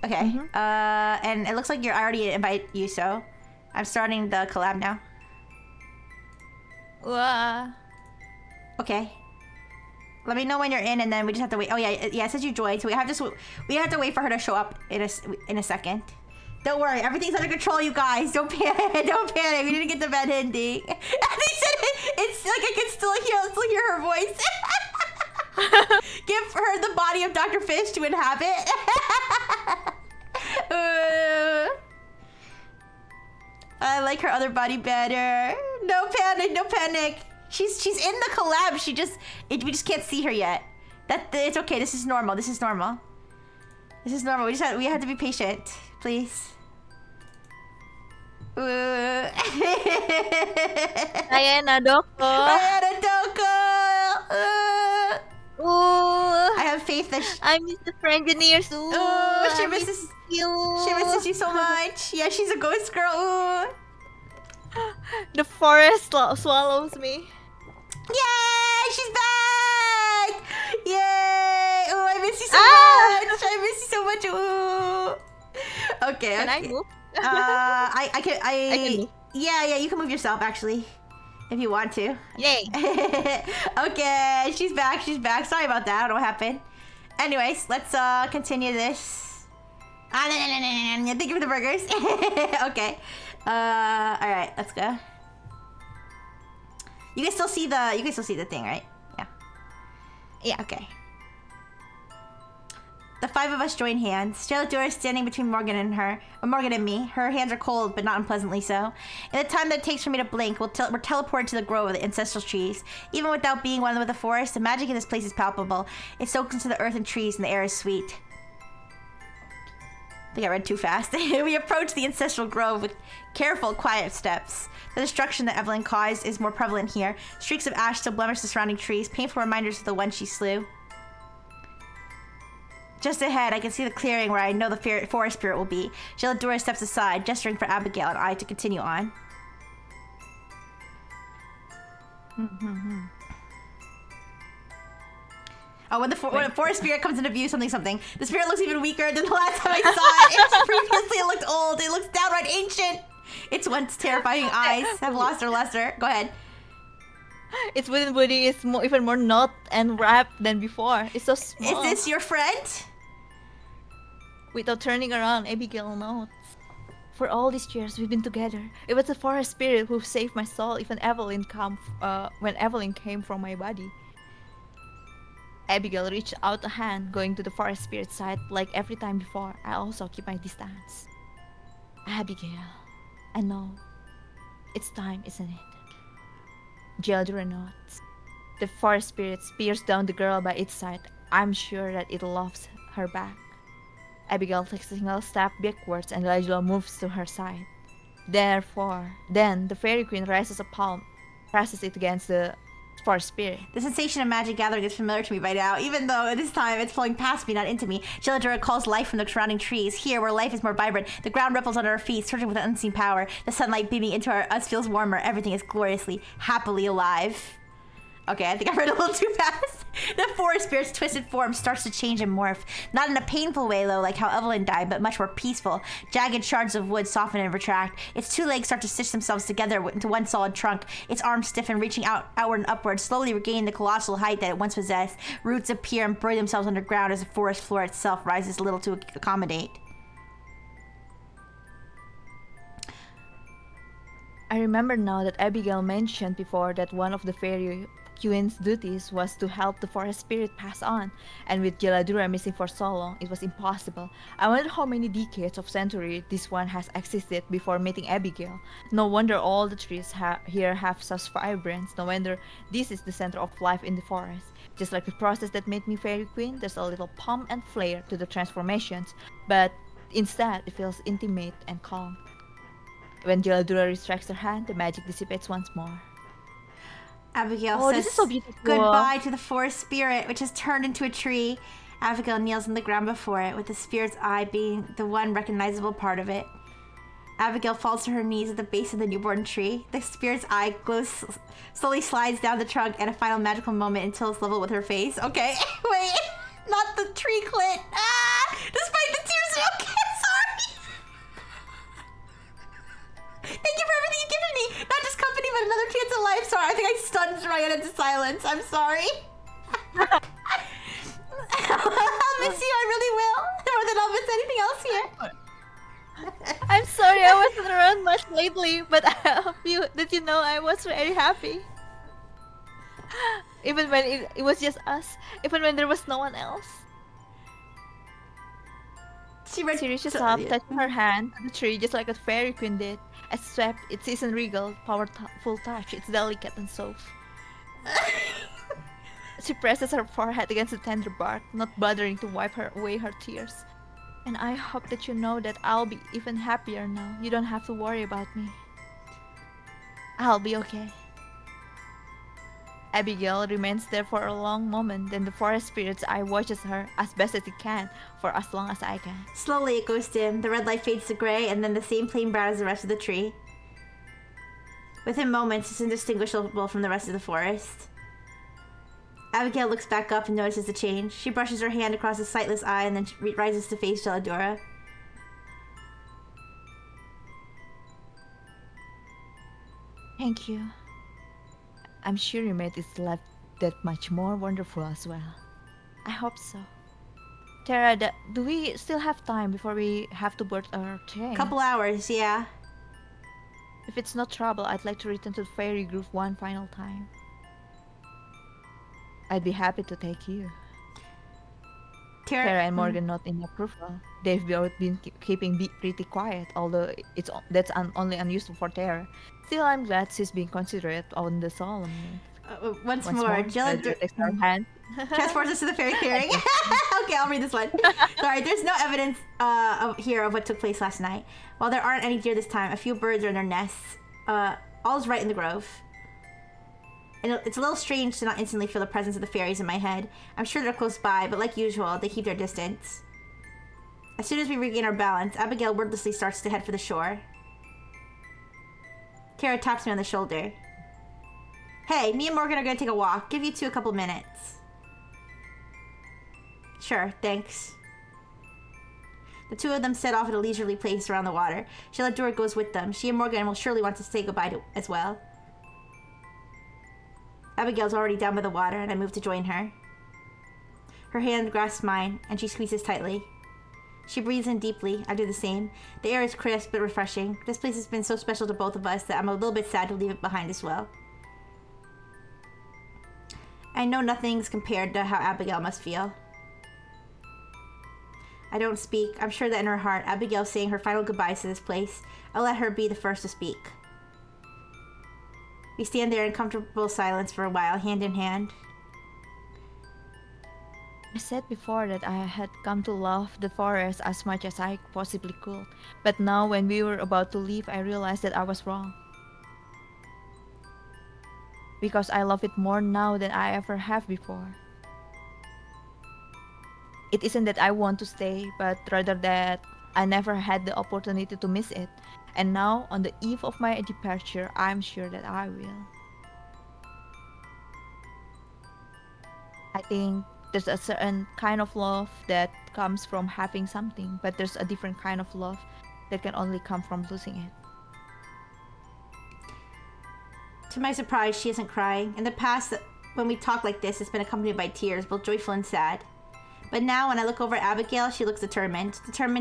Okay. And it looks like I already invited you, so I'm starting the collab now. Okay. Let me know when you're in, and then we just have to wait. Oh yeah, it says you joined, so we have to wait for her to show up in a second. Don't worry, everything's under control, you guys. Don't panic. Don't panic. We didn't get the bad ending. And they said it's like I can still hear her voice. Give her the body of Dr. Fish to inhabit. I like her other body better. No panic, no panic. She's in the collab. We just can't see her yet. It's okay. This is normal. This is normal. We have to be patient, please. Diana Doko. I have faith that I miss the Friengineers. she misses you so much. Yeah, she's a ghost girl. The forest swallows me. Yay! She's back! Yay! Oh, I miss you so much. I miss you so much. Ooh. Okay. Can I move? I can move. Yeah, you can move yourself actually, if you want to. Yay! Okay, she's back. Sorry about that. I don't know what happened. Anyways, let's continue this. Thank you for the burgers. Okay. All right, let's go. You can still see the thing, right? Yeah. Yeah. Okay. The five of us join hands. Geladura is standing between Morgan and me. Her hands are cold, but not unpleasantly so. In the time that it takes for me to blink, we're teleported to the grove of the ancestral trees. Even without being one with the forest, the magic in this place is palpable. It soaks into the earth and trees, and the air is sweet. I think I read too fast. We approach the ancestral grove with careful, quiet steps. The destruction that Evelyn caused is more prevalent here. Streaks of ash still blemish the surrounding trees, painful reminders of the one she slew. Just ahead, I can see the clearing where I know the forest spirit will be. Geladura steps aside, gesturing for Abigail and I to continue on. Oh, when the forest spirit comes into view, something. The spirit looks even weaker than the last time I saw it. Previously, it looked old. It looks downright ancient. Its once terrifying eyes have lost their luster. Go ahead. Its wooden body is even more knot and wrapped than before. It's so small. Is this your friend? Without turning around, Abigail notes. For all these years we've been together, it was the forest spirit who saved my soul even when Evelyn came from my body. Abigail reached out a hand, going to the forest spirit's side. Like every time before, I also keep my distance. Abigail, I know. It's time, isn't it? Geladura nods. The forest spirit spears down the girl by its side. I'm sure that it loves her back. Abigail takes a single step backwards and Geladura moves to her side. Then the fairy queen raises a palm, presses it against the forest spirit. The sensation of magic gathering is familiar to me by now, even though this time it's flowing past me, not into me. Geladura calls life from the surrounding trees. Here, where life is more vibrant, the ground ripples under our feet, surging with an unseen power. The sunlight beaming into us feels warmer. Everything is gloriously, happily alive. Okay, I think I read a little too fast. The forest spirit's twisted form starts to change and morph. Not in a painful way, though, like how Evelyn died, but much more peaceful. Jagged shards of wood soften and retract. Its two legs start to stitch themselves together into one solid trunk. Its arms stiffen, reaching outward and upward, slowly regaining the colossal height that it once possessed. Roots appear and bury themselves underground as the forest floor itself rises a little to accommodate. I remember now that Abigail mentioned before that one of the fairy queen's duties was to help the forest spirit pass on, and with Geladura missing for so long, it was impossible. I wonder how many decades of century this one has existed before meeting Abigail. No wonder all the trees here have such vibrance. No wonder this is the center of life in the forest. Just like the process that made me fairy queen, there's a little pomp and flair to the transformations, but instead it feels intimate and calm. When Geladura retracts her hand, the magic dissipates once more. Abigail says this is so beautiful. Goodbye to the forest spirit, which has turned into a tree. Abigail kneels on the ground before it, with the spirit's eye being the one recognizable part of it. Abigail falls to her knees at the base of the newborn tree. The spirit's eye glows, slowly slides down the trunk at a final magical moment until it's level with her face. Okay, wait, not the tree clit. Ah! Despite the tears, okay, sorry. Thank you for everything you've given me. Not just company, but another chance at life. Sorry, I think I stunned Ryan into silence. I'm sorry. I'll miss you. I really will. More than I'll miss anything else here. I'm sorry I wasn't around much lately, but I hope you know I was very happy. Even when it was just us. Even when there was no one else. She reaches up, touching her hand to the tree just like a fairy queen did. As swept, its seasoned regal, powerful touch. It's delicate and soft. She presses her forehead against the tender bark, not bothering to wipe away her tears. And I hope that you know that I'll be even happier now. You don't have to worry about me. I'll be okay. Abigail remains there for a long moment, then the forest spirit's eye watches her as best as it can for as long as I can. Slowly it goes dim, the red light fades to gray, and then the same plain brown as the rest of the tree. Within moments, it's indistinguishable from the rest of the forest. Abigail looks back up and notices the change. She brushes her hand across the sightless eye and then rises to face Geladura. Thank you. I'm sure you made this life that much more wonderful as well. I hope so. Tara, do we still have time before we have to board our train? Couple hours, yeah. If it's not trouble, I'd like to return to the fairy groove one final time. I'd be happy to take you. Tara and Morgan not in approval. They've both been keeping pretty quiet, although that's only unuseful for Tara. Still, I'm glad she's being considerate on the solemn. Once more, Jill takes our hand. transports us to the fairy clearing. Okay, I'll read this one. Sorry, there's no evidence here of what took place last night. While there aren't any deer this time, a few birds are in their nests. All's right in the grove. And it's a little strange to not instantly feel the presence of the fairies in my head. I'm sure they're close by, but like usual, they keep their distance. As soon as we regain our balance, Abigail wordlessly starts to head for the shore. Tara taps me on the shoulder. Hey, me and Morgan are gonna take a walk. Give you two a couple minutes. Sure, thanks. The two of them set off at a leisurely pace around the water. Sheila goes with them. She and Morgan will surely want to say goodbye as well. Abigail's already down by the water, and I move to join her. Her hand grasps mine, and she squeezes tightly. She breathes in deeply. I do the same. The air is crisp but refreshing. This place has been so special to both of us that I'm a little bit sad to leave it behind as well. I know nothing's compared to how Abigail must feel. I don't speak. I'm sure that in her heart, Abigail's saying her final goodbyes to this place. I'll let her be the first to speak. We stand there in comfortable silence for a while, hand in hand. I said before that I had come to love the forest as much as I possibly could, but now when we were about to leave, I realized that I was wrong. Because I love it more now than I ever have before. It isn't that I want to stay, but rather that I never had the opportunity to miss it. And now, on the eve of my departure, I'm sure that I will. I think there's a certain kind of love that comes from having something, but there's a different kind of love that can only come from losing it. To my surprise, she isn't crying. In the past, when we talk like this, it's been accompanied by tears, both joyful and sad. But now, when I look over at Abigail, she looks determined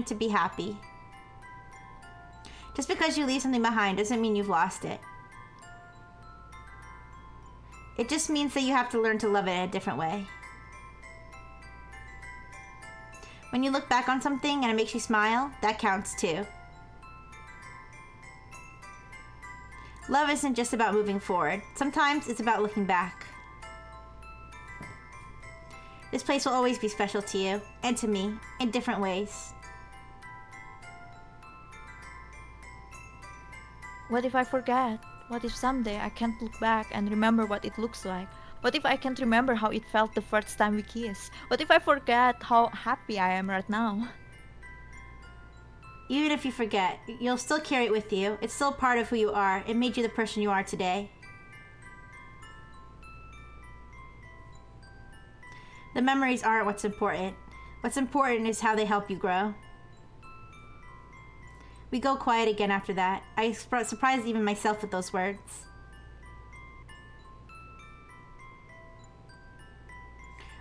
to be happy. Just because you leave something behind doesn't mean you've lost it. It just means that you have to learn to love it in a different way. When you look back on something and it makes you smile, that counts too. Love isn't just about moving forward. Sometimes it's about looking back. This place will always be special to you, and to me, in different ways. What if I forget? What if someday I can't look back and remember what it looks like? What if I can't remember how it felt the first time we kissed? What if I forget how happy I am right now? Even if you forget, you'll still carry it with you. It's still part of who you are. It made you the person you are today. The memories aren't what's important. What's important is how they help you grow. We go quiet again after that. I surprised even myself with those words.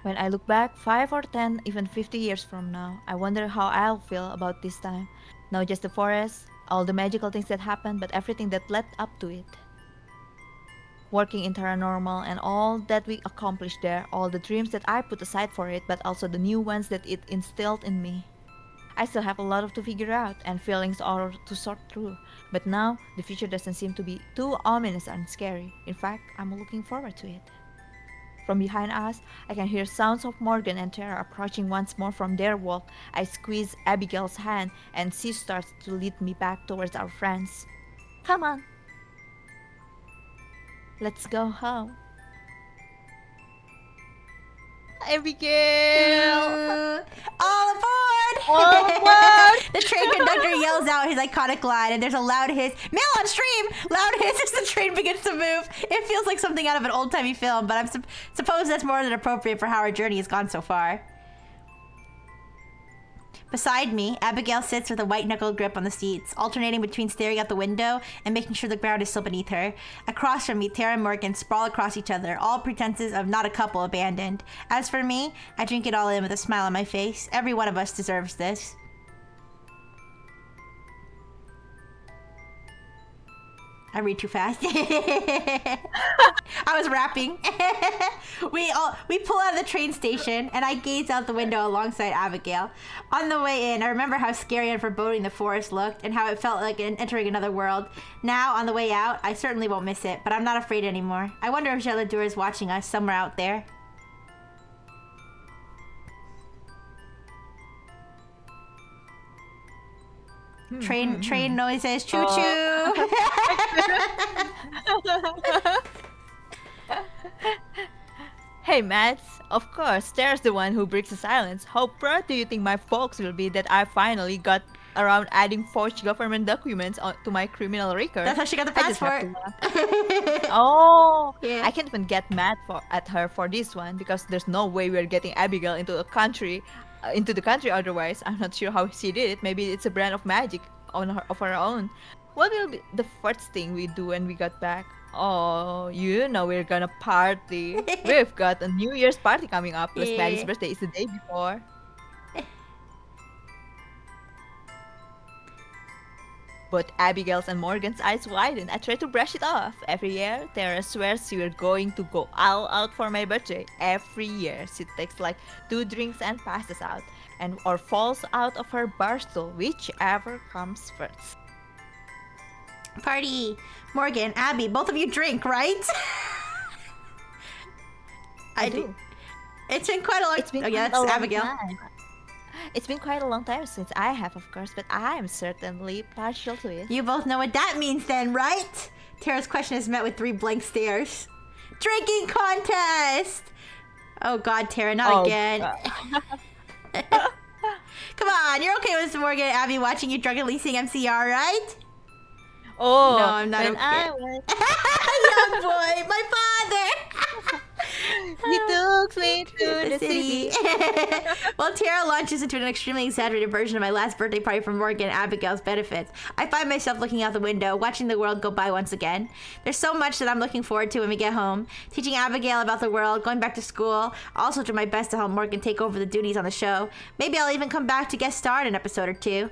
When I look back 5 or 10, even 50 years from now, I wonder how I'll feel about this time. Not just the forest, all the magical things that happened, but everything that led up to it. Working in paranormal and all that we accomplished there, all the dreams that I put aside for it, but also the new ones that it instilled in me. I still have a lot to figure out and feelings are to sort through, but now the future doesn't seem to be too ominous and scary. In fact, I'm looking forward to it. From behind us, I can hear sounds of Morgan and Tara approaching once more from their walk. I squeeze Abigail's hand and she starts to lead me back towards our friends. Come on. Let's go home. Abigail! All aboard! All aboard! The train conductor yells out his iconic line, and there's a loud hiss. Mail on stream! Loud hiss as the train begins to move. It feels like something out of an old-timey film, but I suppose that's more than appropriate for how our journey has gone so far. Beside me, Abigail sits with a white-knuckled grip on the seats, alternating between staring out the window and making sure the ground is still beneath her. Across from me, Tara and Morgan sprawl across each other, all pretenses of not a couple abandoned. As for me, I drink it all in with a smile on my face. Every one of us deserves this. I read too fast. I was rapping. we pull out of the train station, and I gaze out the window alongside Abigail. On the way in, I remember how scary and foreboding the forest looked, and how it felt like entering another world. Now, on the way out, I certainly won't miss it, but I'm not afraid anymore. I wonder if Geladur is watching us somewhere out there. Train noises, choo choo. Hey, Mads. Of course, there's the one who breaks the silence. How proud do you think my folks will be that I finally got around adding forged government documents to my criminal record? That's how she got the I just have to passport. laugh. Oh, Yeah. I can't even get mad at her for this one because there's no way we're getting Abigail into the country otherwise. I'm not sure how she did it. Maybe it's a brand of magic of her own. What will be the first thing we do when we got back? Oh, you know we're gonna party. We've got a New Year's party coming up. Plus Yeah. Maddie's birthday is the day before. Both Abigail's and Morgan's eyes widen. I try to brush it off. Every year, Tara swears she will going to go all out for my birthday. Every year, she takes like 2 drinks and passes out, or falls out of her bar stool, whichever comes first. Party. Morgan, Abby, both of you drink, right? I do. It's been quite a long. It's been Oh yeah, quite that's a long Abigail. time. It's been quite a long time since I have, of course, but I'm certainly partial to it. You both know what that means then, right? Tara's question is met with 3 blank stares. Drinking contest! Oh god, Tara, not again. Come on, you're okay with Morgan and Abby watching you drunkenly sing MCR, right? Oh, No, I'm not when okay. I was Young boy, my father! He took me to the city. Well, Tara launches into an extremely exaggerated version of my last birthday party for Morgan and Abigail's benefits. I find myself looking out the window, watching the world go by once again. There's so much that I'm looking forward to when we get home. Teaching Abigail about the world, going back to school. I'll also do my best to help Morgan take over the duties on the show. Maybe I'll even come back to guest star in an episode or 2.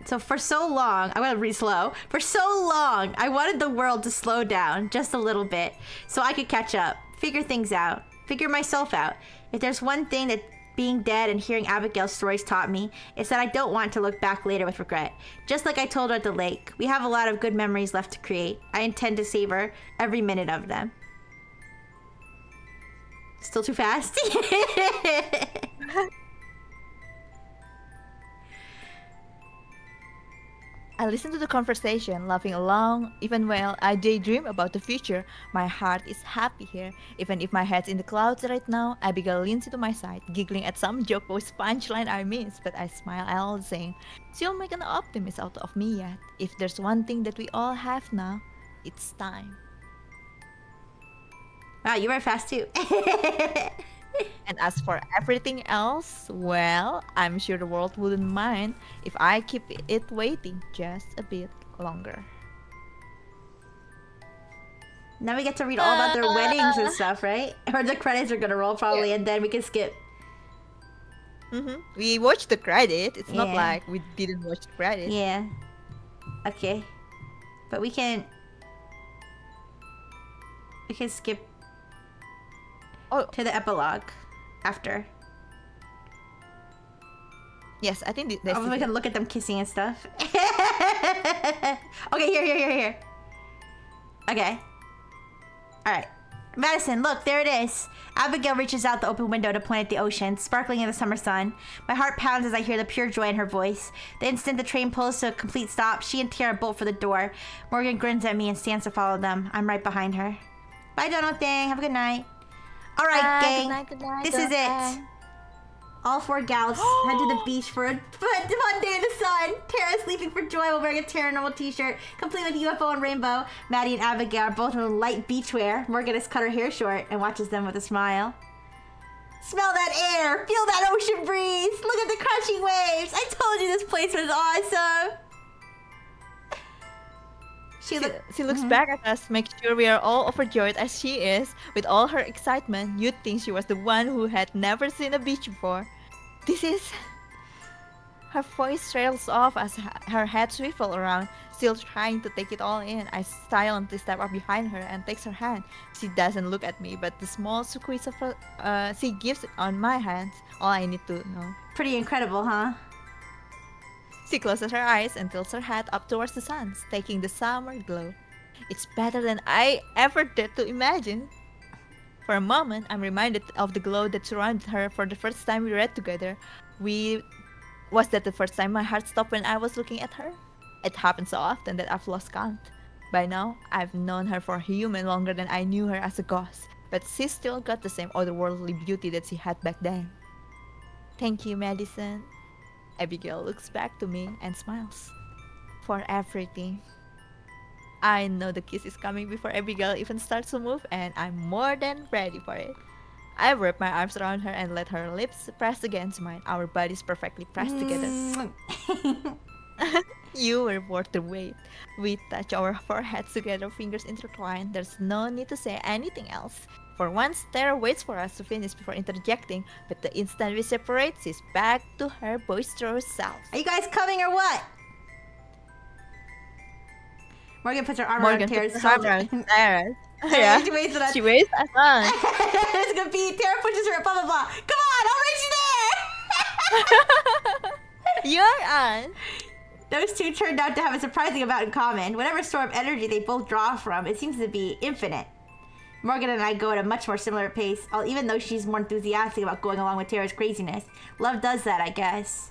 So for so long, I'm gonna read slow. For so long, I wanted the world to slow down just a little bit so I could catch up, figure things out, figure myself out. If there's one thing that being dead and hearing Abigail's stories taught me, it's that I don't want to look back later with regret. Just like I told her at the lake, we have a lot of good memories left to create. I intend to savor every minute of them. Still too fast? I listen to the conversation, laughing along, even while I daydream about the future. My heart is happy here. Even if my head's in the clouds right now, Abigail leans into my side, giggling at some joke or punchline I miss, but I smile all the same. She'll make an optimist out of me yet. If there's one thing that we all have now, it's time. Wow, you were fast too. And as for everything else, well, I'm sure the world wouldn't mind if I keep it waiting just a bit longer. Now we get to read all about their weddings and stuff, right? Or the credits are gonna roll probably, and then we can skip. We watched the credit. It's not Yeah. like we didn't watch the credit. Yeah. Okay. But we can skip to the epilogue after. Yes, I think Oh, we can look at them kissing and stuff. Okay, here. Okay. Alright. Madison, look, there it is. Abigail reaches out the open window to point at the ocean, sparkling in the summer sun. My heart pounds as I hear the pure joy in her voice. The instant the train pulls to a complete stop, she and Tara bolt for the door. Morgan grins at me and stands to follow them. I'm right behind her. Bye, Donald Thing. Have a good night. Alright, gang. Good night, This is it. All 4 gals head to the beach for a fun day in the sun. Tara sleeping for joy while wearing a paranormal t-shirt, complete with UFO and rainbow. Maddie and Abigail are both in light beachwear. Morgan has cut her hair short and watches them with a smile. Smell that air. Feel that ocean breeze. Look at the crashing waves. I told you this place was awesome. She looks back at us, makes sure we are all overjoyed as she is. With all her excitement, you'd think she was the one who had never seen a beach before. This is Her voice trails off as her head swivels around, still trying to take it all in. I silently step up behind her and takes her hand. She doesn't look at me, but the small squeeze of her, she gives on my hands, all I need to know. Pretty incredible, huh? She closes her eyes and tilts her head up towards the sun, taking the summer glow. It's better than I ever dared to imagine. For a moment, I'm reminded of the glow that surrounded her for the first time we read together. Was that the first time my heart stopped when I was looking at her? It happened so often that I've lost count. By now, I've known her for a human longer than I knew her as a ghost, but she's still got the same otherworldly beauty that she had back then. Thank you, Madison. Abigail looks back to me and smiles. For everything. I know the kiss is coming before Abigail even starts to move, and I'm more than ready for it. I wrap my arms around her and let her lips press against mine, our bodies perfectly pressed together. You were worth the wait. We touch our foreheads together, fingers intertwined. There's no need to say anything else. For once, Tara waits for us to finish before interjecting, but the instant we separate, she's back to her boisterous self. Are you guys coming or what? Morgan puts her arm Morgan around Tara's puts her arm shoulder. around Tara's. Yeah. She waits for that. She waits us on. It's gonna be Tara pushes her, blah blah blah. Come on, I'll reach you there. You're on. Those two turned out to have a surprising amount in common. Whatever storm energy they both draw from, it seems to be infinite. Morgan and I go at a much more similar pace, even though she's more enthusiastic about going along with Tara's craziness. Love does that, I guess.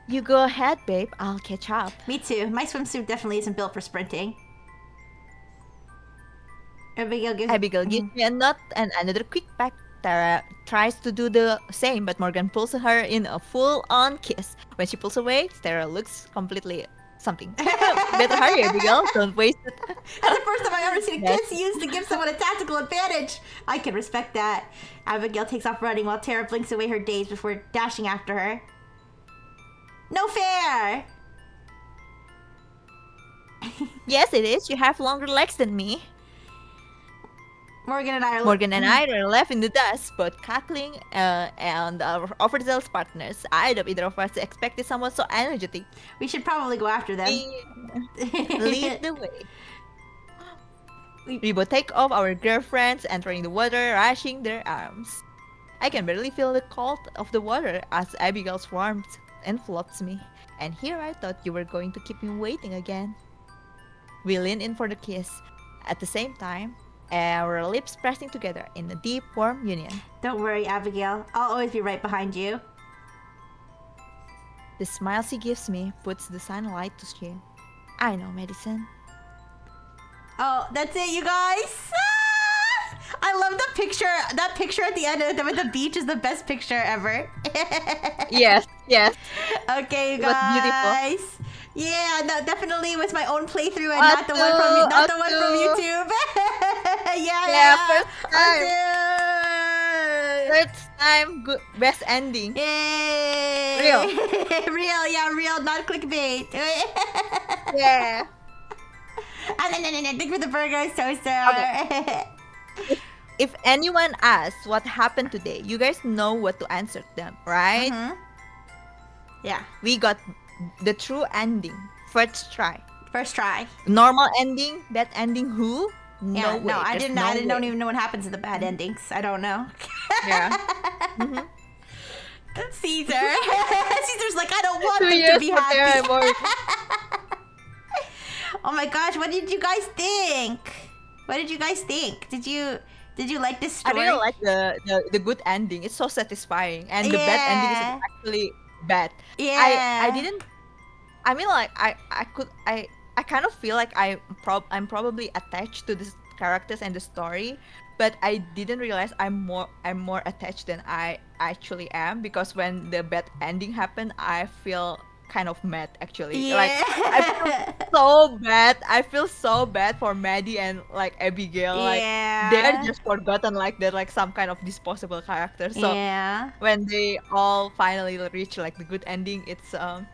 You go ahead, babe. I'll catch up. Me too. My swimsuit definitely isn't built for sprinting. Abigail gives me a nod and another quick peck. Tara tries to do the same, but Morgan pulls her in a full-on kiss. When she pulls away, Tara looks completely something. Better hurry, Abigail. Don't waste it. That's the first time I've ever seen a kiss used to give someone a tactical advantage. I can respect that. Abigail takes off running while Tara blinks away her daze before dashing after her. No fair! Yes, it is. You have longer legs than me. Morgan and I are left in the dust, both cackling and our overzealous partners. I'd of either of us expected someone so energetic. We should probably go after them. Lead the way. We both take off our girlfriends, entering the water, rushing their arms. I can barely feel the cold of the water as Abigail's warmth envelops me. And here I thought you were going to keep me waiting again. We lean in for the kiss. At the same time, our lips pressing together in a deep, warm union. Don't worry, Abigail. I'll always be right behind you. The smile she gives me puts the sunlight to shame. I know, Madison. Oh, that's it, you guys. Ah! I love the picture. That picture at the end with the beach is the best picture ever. Yes. Okay, you It was guys. beautiful. Yeah, that definitely was my own playthrough and not the one from YouTube. yeah. First time. Atu. First time, good, best ending. Yay! real, not clickbait. Yeah. Thank you for the burgers, toaster. If anyone asks what happened today, you guys know what to answer them, right? Mm-hmm. Yeah. We got the true ending. First try. First try. Normal ending, bad ending, who? No way. I There's don't even know what happens in the bad endings. I don't know. Yeah. Caesar. Caesar's like, I don't want them to be happy. Oh my gosh, what did you guys think? Did you like this I story? really like the good ending. It's so satisfying, and the bad ending is actually bad. Yeah. I didn't. I mean, like I kind of feel like I'm probably attached to these characters and the story, but I didn't realize I'm more attached than I actually am, because when the bad ending happened, I feel kind of mad actually. Yeah. Like I feel so bad. I feel so bad for Maddie and like Abigail. Like they're just forgotten, like they're like some kind of disposable character. So when they all finally reach like the good ending, it's I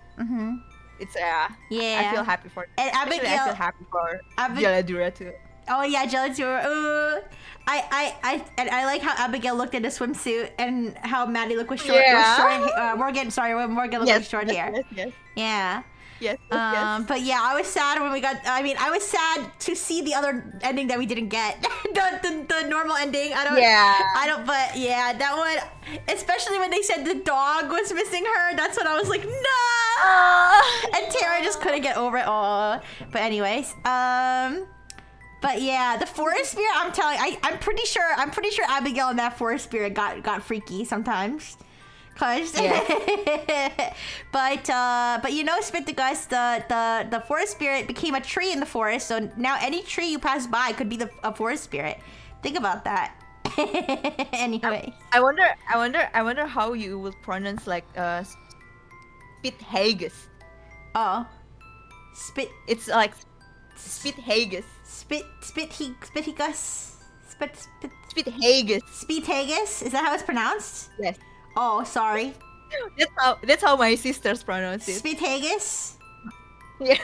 feel happy for. And Abigail, I feel happy for Jaladura too. Oh yeah, jealous too. Ooh. I like how Abigail looked in a swimsuit and how Maddie looked with short, Morgan. Sorry, when Morgan looked with short hair. Yes. Yeah. Yes. Yes. But yeah, I was sad when we got. I mean, I was sad to see the other ending that we didn't get. the normal ending. I don't. But yeah, that one, especially when they said the dog was missing her. That's when I was like, no. And Tara just couldn't get over it. Oh. But anyways, But yeah, the forest spirit. I'm telling. I'm pretty sure Abigail and that forest spirit got freaky sometimes. Cause, but you know, Spit the Gus, the forest spirit became a tree in the forest. So now any tree you pass by could be a forest spirit. Think about that. Anyway, I wonder how you will pronounce like Spit Hagus. Oh, spit. It's like Spit Hagus. Spit Gus. Spit Hagus. Spit Hagus. Is that how it's pronounced? Yes. Oh, sorry. That's how my sisters pronounce it. Spit Hagus. Yeah.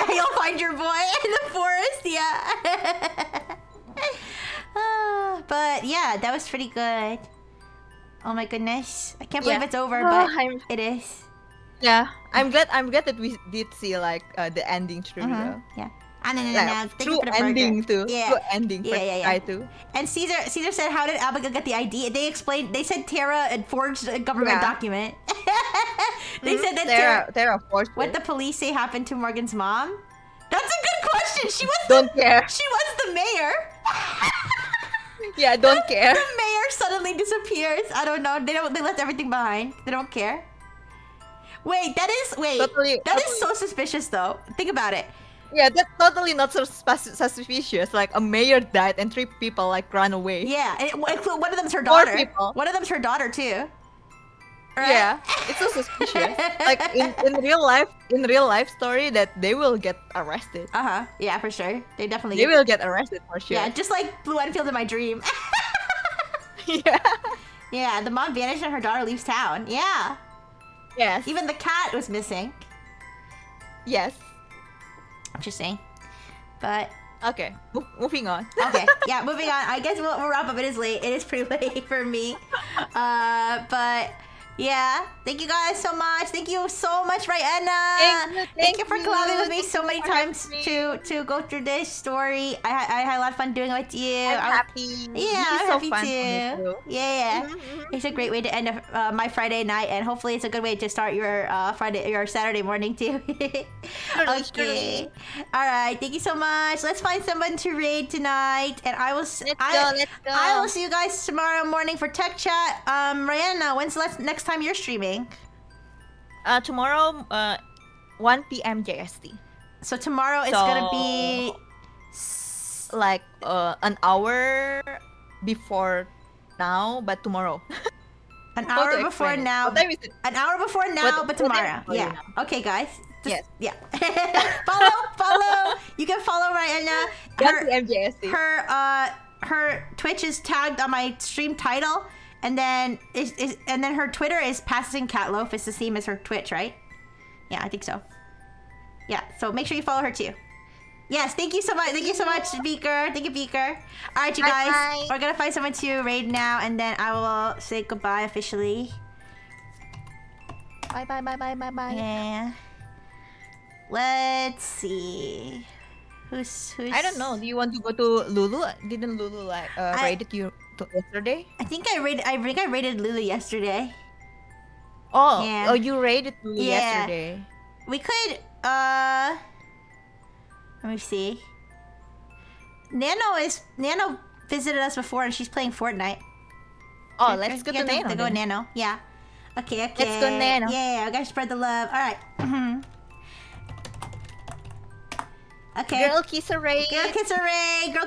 You'll find your boy in the forest. Yeah. But yeah, that was pretty good. Oh my goodness, I can't believe it's over, but it is. Yeah, I'm glad that we did see like the ending true though. Yeah. No. True ending too. Yeah. True ending for Yeah. too. And Caesar said, how did Abigail get the ID? They said Tara had forged a government document. They said that Tara forged what it. the police say happened to Morgan's mom? That's a good question. She was Don't care. She was the mayor. Yeah, don't care. The mayor suddenly disappears. I don't know. They left everything behind. They don't care. That is so suspicious though. Think about it. Yeah, that's totally not so suspicious. Like a mayor died and 3 people like ran away. Yeah, and one of them's her 4 daughter. people. One of them's her daughter too. Right? Yeah, it's so suspicious. Like in real life story that they will get arrested. Yeah, for sure. They definitely. They will get arrested for sure. Yeah, just like Blue Enfield in my dream. Yeah. Yeah, the mom vanished and her daughter leaves town. Yeah. Yes. Even the cat was missing. Yes. Interesting. But okay, moving on. Okay, yeah, moving on. I guess we'll wrap up. It is late. It is pretty late for me. But yeah, thank you guys so much. Thank you so much, Rihanna. Thank you for collabing with me so many times to go through this story. I had a lot of fun doing it with you. I'm happy. Yeah, I'm so happy fun too. Yeah. It's a great way to end my Friday night, and hopefully it's a good way to start your Saturday morning too. Okay. All right. Thank you so much. Let's find someone to raid tonight, and I will. Let's go. I will see you guys tomorrow morning for tech chat. Rihanna, when's the next time you're streaming? Tomorrow, 1 p.m. JST. So tomorrow it's gonna be like an hour before now, but tomorrow. An hour before now. An hour before now, but tomorrow. Yeah. Okay, guys. Yes. Yeah. follow. You can follow Rihanna. Her Twitch is tagged on my stream title, and then her Twitter is Passing Catloaf. It's the same as her Twitch, right? Yeah, I think so. Yeah. So make sure you follow her too. Yes, thank you so much. Thank you so much, Beaker. Thank you, Beaker. All right, you guys. Bye. We're gonna find someone to raid now, and then I will say goodbye officially. Bye. Yeah. Let's see. Who's? I don't know. Do you want to go to Lulu? Didn't Lulu raided you yesterday? I think I raided Lulu yesterday. Oh, yeah. Oh, you raided Lulu yesterday. We could. Let me see. Nano visited us before, and she's playing Fortnite. Oh, let's go to Nano. Let's go Nano. Yeah. Okay. Let's go Nano. Yeah, I gotta spread the love. All right. Okay. Girl kiss a raid. Girl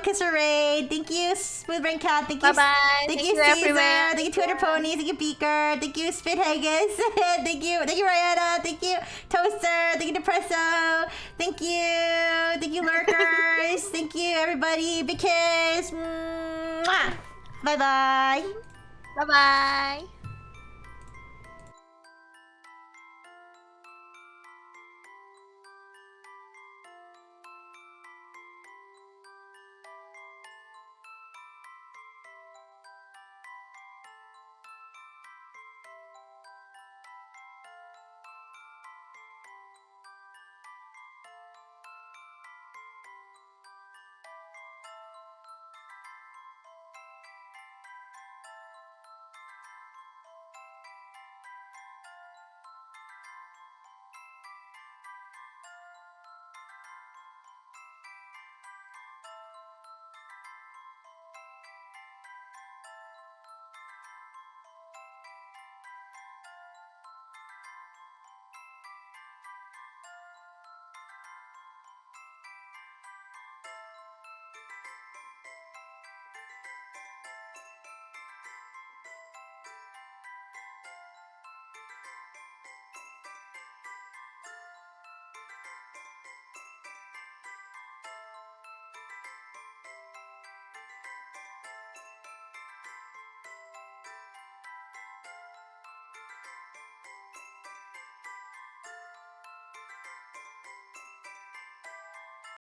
kiss a raid. Thank you, Smooth Brain Cat. Thank you. Bye-bye. Thank you, Caesar. Thank you, Twitter Ponies. Thank you, Beaker. Thank you, Spit Haggis. Thank you, Rihanna. Thank you, Toaster. Thank you, Depresso. Thank you, Lurkers. Thank you, everybody. Big kiss. Bye bye. Bye.